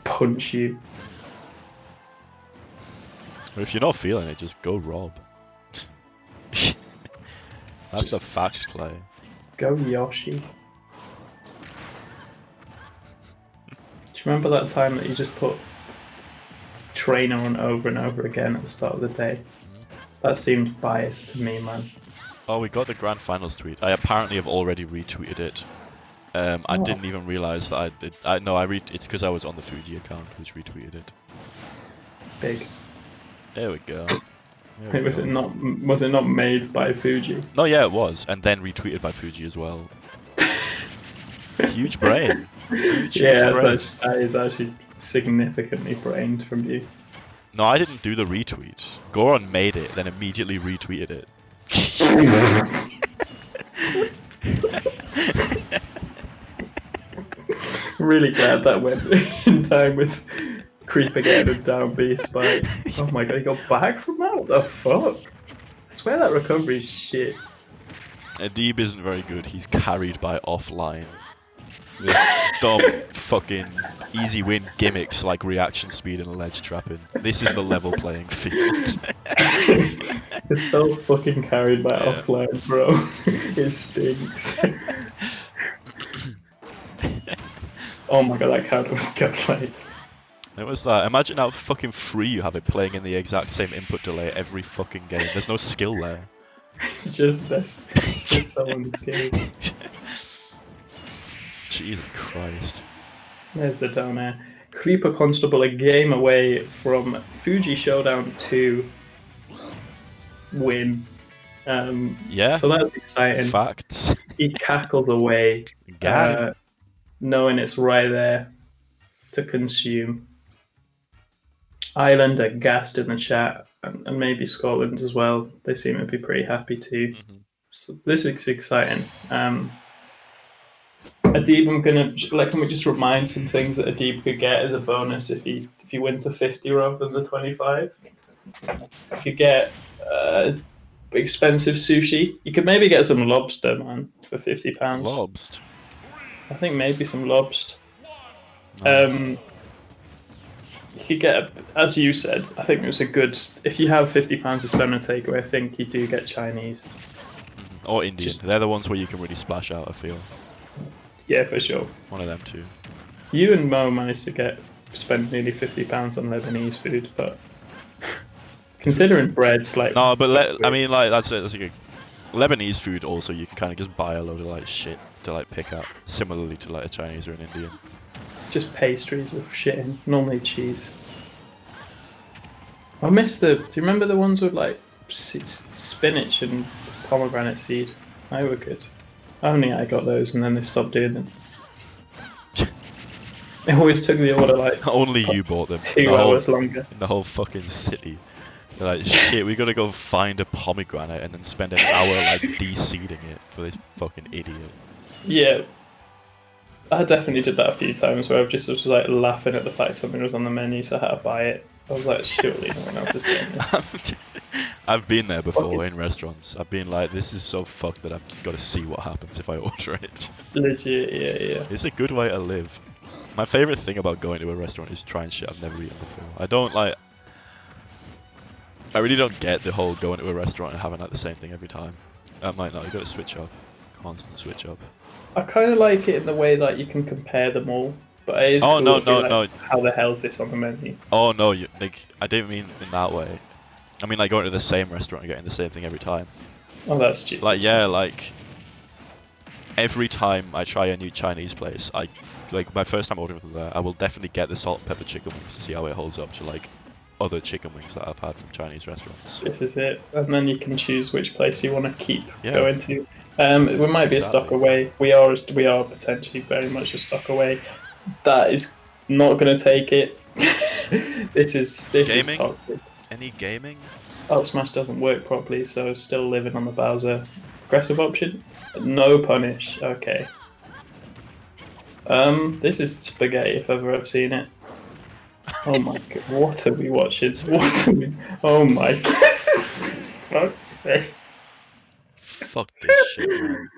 punch you? Or if you're not feeling it, just go rob. That's the fact play. Go Yoshi. Do you remember that time that you just put trainer on over and over again at the start of the day? That seemed biased to me, man. Oh, we got the grand finals tweet. I apparently have already retweeted it. I Oh. didn't even realize that I did. It's because I was on the Fuji account which retweeted it. Big. There we go. There we Was go. it not made by Fuji? No, yeah, it was, and then retweeted by Fuji as well. Huge brain. Huge Yeah, brain. that is actually significantly brained from you. No, I didn't do the retweet. Goron made it, then immediately retweeted it. Really glad that went in time with Creeper getting a down B spike. Oh my god, he got back from that? What the fuck? I swear that recovery is shit. Adib isn't very good. He's carried by offline. With dumb fucking easy win gimmicks like reaction speed and ledge trapping. This is the level playing field. It's so fucking carried by Yeah. offline, bro. It stinks. Oh my god, that card was godlike. It was that. Imagine how fucking free you have it playing in the exact same input delay every fucking game. There's no skill there. It's just this. Just so unskilled. Jesus Christ. There's the down air. Creeper Constable a game away from Fuji Showdown 2 win. Yeah. So that's exciting. Facts. He cackles away, Got him. knowing it's right there to consume. Ireland are gassed in the chat, and maybe Scotland as well. They seem to be pretty happy too. Mhm. So this is exciting. Adib, I'm gonna can we just remind some things that Adib could get as a bonus if he wins a 50 rather than the 25. I could get expensive sushi. You could maybe get some lobster, man, for £50. Lobster. I think maybe some lobster. Nice. You could get, as you said, I think it was a good. If you have £50 to spend on takeaway, I think you do get Chinese. Or Indian. They're the ones where you can really splash out, I feel. Yeah, for sure. One of them two. You and Mo managed to spend nearly £50 on Lebanese food, but considering bread's like No, but I mean, like, that's a good. Lebanese food also, you can kind of just buy a load of like shit to like pick up, similarly to like a Chinese or an Indian. just pastries with shit in, normally cheese. I miss do you remember the ones with like spinach and pomegranate seed? They were good. Only I got those and then they stopped doing them. It always took the order like Only you bought them. 2 hours longer. In the whole fucking city. They're like, shit, we gotta go find a pomegranate and then spend an hour like de-seeding it for this fucking idiot. Yeah. I definitely did that a few times where I just was like laughing at the fact something was on the menu, so I had to buy it. I was like, surely no one else is doing this. I've been there before Fucking- in restaurants. I've been like, this is so fucked that I've just got to see what happens if I order it. Legit, yeah. It's a good way to live. My favourite thing about going to a restaurant is trying shit I've never eaten before. I really don't get the whole going to a restaurant and having like the same thing every time. I'm like, no, you got to switch up. Constant switch up. I kind of like it in the way that you can compare them all, but it is Oh, cool no, to be no, like, no. how the hell is this on the menu? Oh no, I didn't mean in that way. I mean like going to the same restaurant and getting the same thing every time. Oh, that's stupid. Like yeah, like every time I try a new Chinese place, like my first time ordering from there, I will definitely get the salt and pepper chicken wings to see how it holds up to like other chicken wings that I've had from Chinese restaurants. This is it, and then you can choose which place you want to keep Yeah. going to. We might be a stock Exactly. away. We are potentially very much a stock away. That is not going to take it. this is Gaming? toxic. Any gaming? Oh, Smash doesn't work properly, so still living on the Bowser. Aggressive option? No punish. Okay. This is spaghetti if ever I've seen it. Oh my god, what are we watching? What are we? Oh my god, this is fuck's sake. Fuck this shit, man.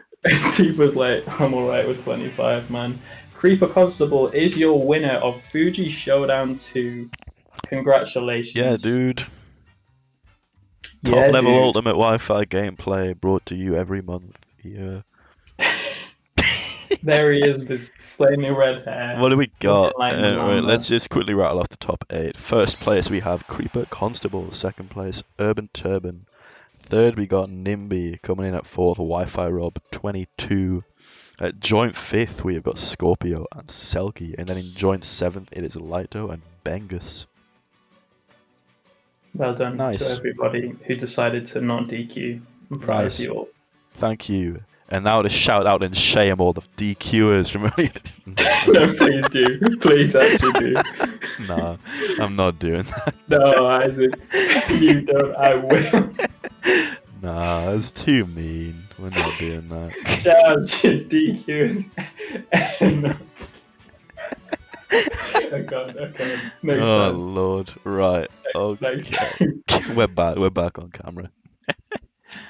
Tifa's like, I'm alright with 25, man. Creeper Constable is your winner of Fuji Showdown 2. Congratulations. Yeah, dude. Yeah, Top level dude. ultimate Wi-Fi gameplay brought to you every month. Yeah. There he is with his flaming red hair. What do we got? like the Right, Mamba. let's just quickly rattle off the top 8. First place we have Creeper Constable. Second place Urban Turban. Third we got Nimby coming in at 4th. Wi-Fi Rob 22. At joint 5th we have got Scorpio and Selkie. And then in joint 7th it is Lito and Bengus. Well done Nice. to everybody who decided to not DQ. I'm proud Nice. of you all. Thank you. And now to shout out and shame all the DQers from earlier. No, please do. Please actually do. Nah, I'm not doing that. No, Isaac. You don't. I will. Nah, that's too mean. We're not doing that. Shout out to DQs. I can't. Next Oh time. Lord, right. Next Okay. time. We're back on camera.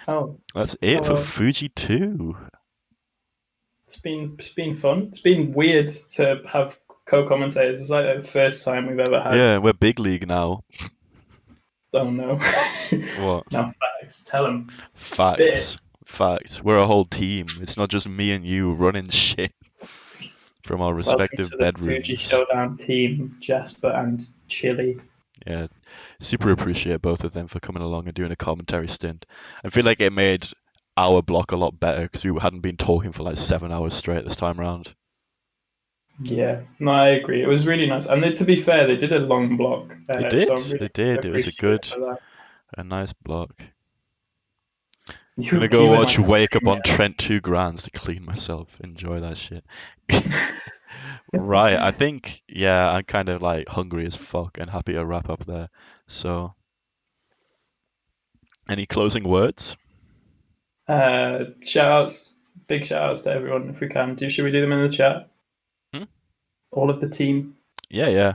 Oh, That's it for well, Fuji 2. it's been fun. It's been weird to have co-commentators. It's like the first time we've ever had. Yeah, we're big league now. Oh no. What? No, facts. Tell them. Spit it. Facts. We're a whole team. It's not just me and you running shit from our Welcome respective to the Fuji bedrooms. Showdown team, Jasper and Chili. Yeah, super appreciate both of them for coming along and doing a commentary stint. I feel like it made our block a lot better because we hadn't been talking for like 7 hours straight this time around. Yeah, no, I agree. It was really nice, and to be fair, they did a long block. They So did. I'm really They did. It was appreciative for that. a nice block. You, Gonna go you and watch I- Wake Up on Trent 2 Grands to clean myself. Enjoy that shit. Right, I think, yeah, I'm kind of like hungry as fuck and happy to wrap up there. So, any closing words? Shout outs, big shout outs to everyone if we can. Should we do them in the chat? Hmm? All of the team. Yeah.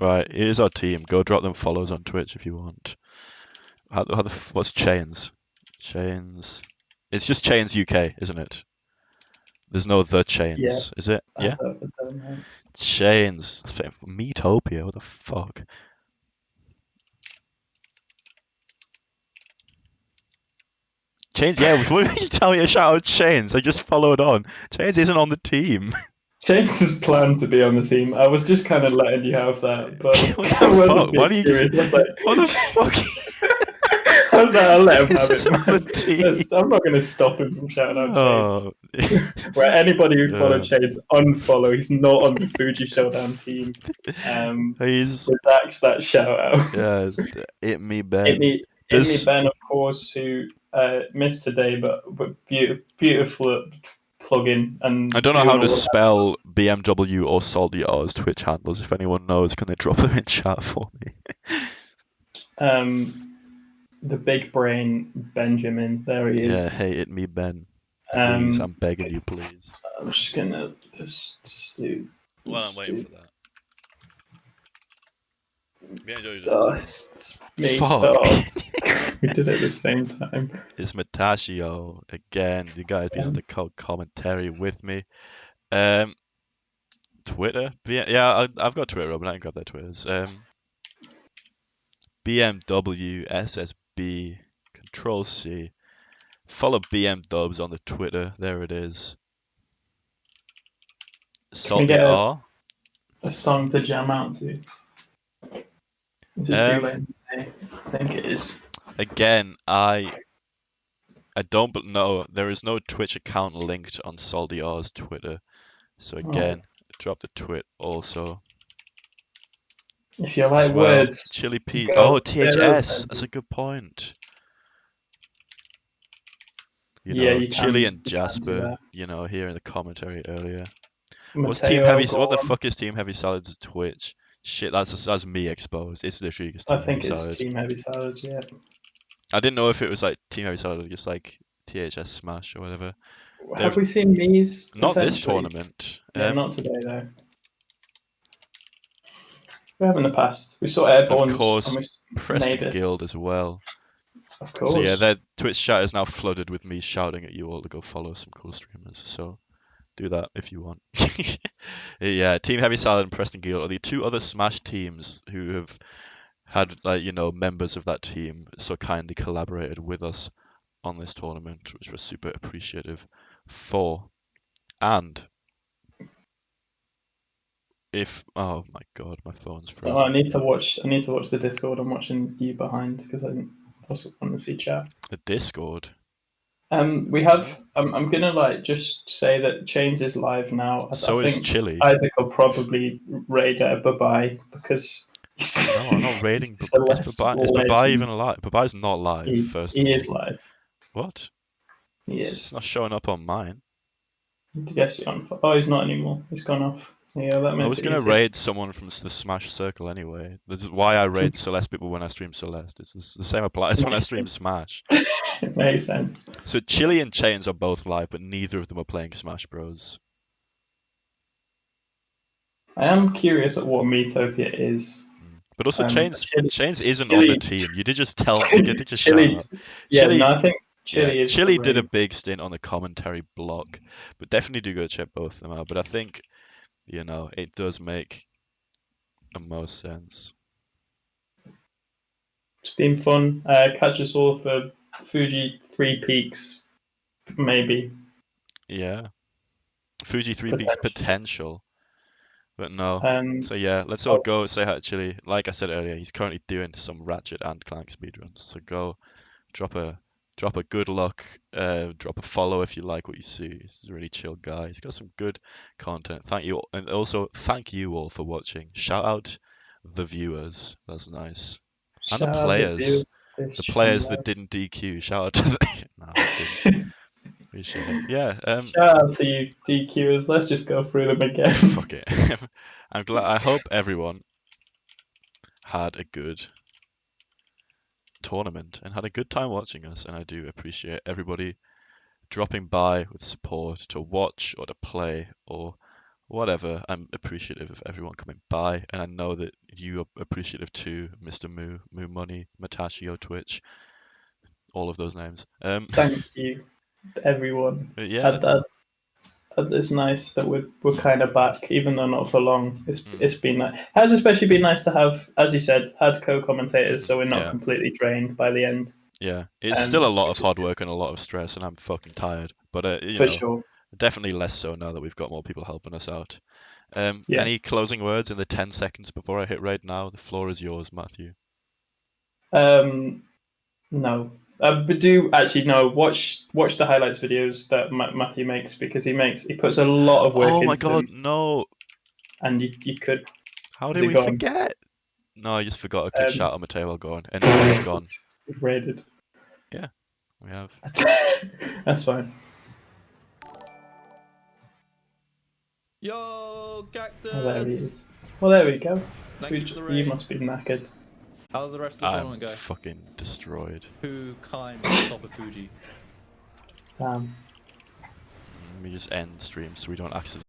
Right, here's our team. Go drop them follows on Twitch if you want. What's Chains? Chains. It's just Chains UK, isn't it? There's no The Chains, Yeah. is it? I Yeah? don't know. Chains. Meatopia, what the fuck? Chains, yeah, what did you tell me to shout out Chains? I just followed on. Chains isn't on the team. James is planned to be on the team. I was just kind of letting you have that, but What the I was fuck? a Why bit do you curious. just... I was like, What the fuck? I was like, I'll let him have He's it, on the man. team. I'm not going to stop him from shouting out Chains. Oh. Where anybody who Yeah. followed Chains, unfollow. He's not on the Fuji Showdown team. He's... With that shout out. Yeah, it me Ben. Hit me Ben, of course, who missed today, but beautiful plug-in and I don't know doing how to all of that. spell BMW or Salty R's Twitch handles. If anyone knows, can they drop them in chat for me? The big brain Benjamin, there he is. Yeah, hey, it me Ben. Please, I'm begging you, please. I'm just gonna just do. Well, I'm waiting for that. It's me. Fuck. Oh, we did it at the same time. It's Matashio again. You guys been on the commentary with me. Twitter. Yeah, I've got Twitter, but I ain't got their Twitters. BMW SSB Control C. Follow BM Dubs on the Twitter. There it is. Can we Salty get R. a song to jam out to? Is it too late? I think it is. Again, I don't know. There is no Twitch account linked on Salty R's Twitter. So again, drop the twit also. If you like well. words, Chili Pete. go Oh, THS. That's a good point. You know, you Chili can, and Jasper, here in the commentary earlier. What's Mateo, Team Heavy? go What the on. fuck is Team Heavy Salad's Twitch? Shit, that's me exposed. It's literally just I Team think Heavy it's Salad. Team Heavy Salad, yeah. I didn't know if it was like Team Heavy Salad or just like THS Smash or whatever. Have we seen these? Not this tournament. No, not today though. We have in the past. We saw Airborne. Of course, and we Preston made it. Guild as well. Of course. So yeah, their Twitch chat is now flooded with me shouting at you all to go follow some cool streamers. So do that if you want. Yeah, Team Heavy Salad and Preston Guild are the two other Smash teams who have had members of that team so kindly collaborated with us on this tournament, which we're super appreciative for. And oh my god, my phone's frozen. Oh, I need to watch the Discord. I'm watching you behind because I also want to see chat. The Discord. We have. I'm gonna just say that Chains is live now. So I is think Chili. Isaac will probably raid Bye-Bye because. No, I'm not raiding. Is Bye-Bye even alive? Bye-Bye's not live. He is live. What? He is. It's not showing up on mine. Guess you're on. Oh, he's not anymore. He's gone off. Yeah, that makes I was going to raid someone from the Smash circle anyway. This is why I raid Celeste people when I stream Celeste. It's the same applies when I stream Smash. It makes sense. So Chili and Chains are both live, but neither of them are playing Smash Bros. I am curious at what Metopia is. But also, Chile, Chains isn't on the team. You did just tell me. You did just shout Chile, out. yeah, Chile, no, I think Chile is Chile the did a raid. big stint on the commentary block, but definitely do go check both of them out. But I think, it does make the most sense. It's been fun. Catch us all for Fuji 3 Peaks, maybe. Yeah. Fuji 3 Peaks potential. But no. So yeah, let's all go say hi to Chile. Like I said earlier, he's currently doing some Ratchet and Clank speedruns. So go drop a good luck, drop a follow if you like what you see. He's a really chill guy. He's got some good content. Thank you all, and also thank you all for watching. Shout out the viewers. That's nice. And the Shout out players. this The players channel. that didn't DQ. Shout out to them. No, we didn't. We should. Yeah. Shout out to you DQers. Let's just go through them again. Fuck it. I'm glad. I hope everyone had a good tournament and had a good time watching us, and I do appreciate everybody dropping by with support to watch or to play or whatever. I'm appreciative of everyone coming by, and I know that you are appreciative too, Mr. Moo Money, Matashio Twitch, all of those names. Thank you, everyone. Yeah. It's nice that we're kind of back, even though not for long. It's been nice. It has especially been nice to have, as you said, had co-commentators, so we're not completely drained by the end. Yeah, it's still a lot of hard work and a lot of stress, and I'm fucking tired. But Sure. definitely less so now that we've got more people helping us out. Yeah. Any closing words in the 10 seconds before I hit raid now? The floor is yours, Matthew. No. But do actually no. Watch the highlights videos that Matthew makes, because he puts a lot of work into. Oh my god, no! And you could. How did we forget? No, I just forgot a quick shout on Mateo while going. And it's gone. Raided. Yeah, we have. That's fine. Yo, Cactus! Oh, there he is. Well, there we go. Thank you for the raid. You must be knackered. How's the rest of the tournament I'm go? fucking destroyed. Who climbed to the top of Fuji? Damn. Let me just end stream so we don't accidentally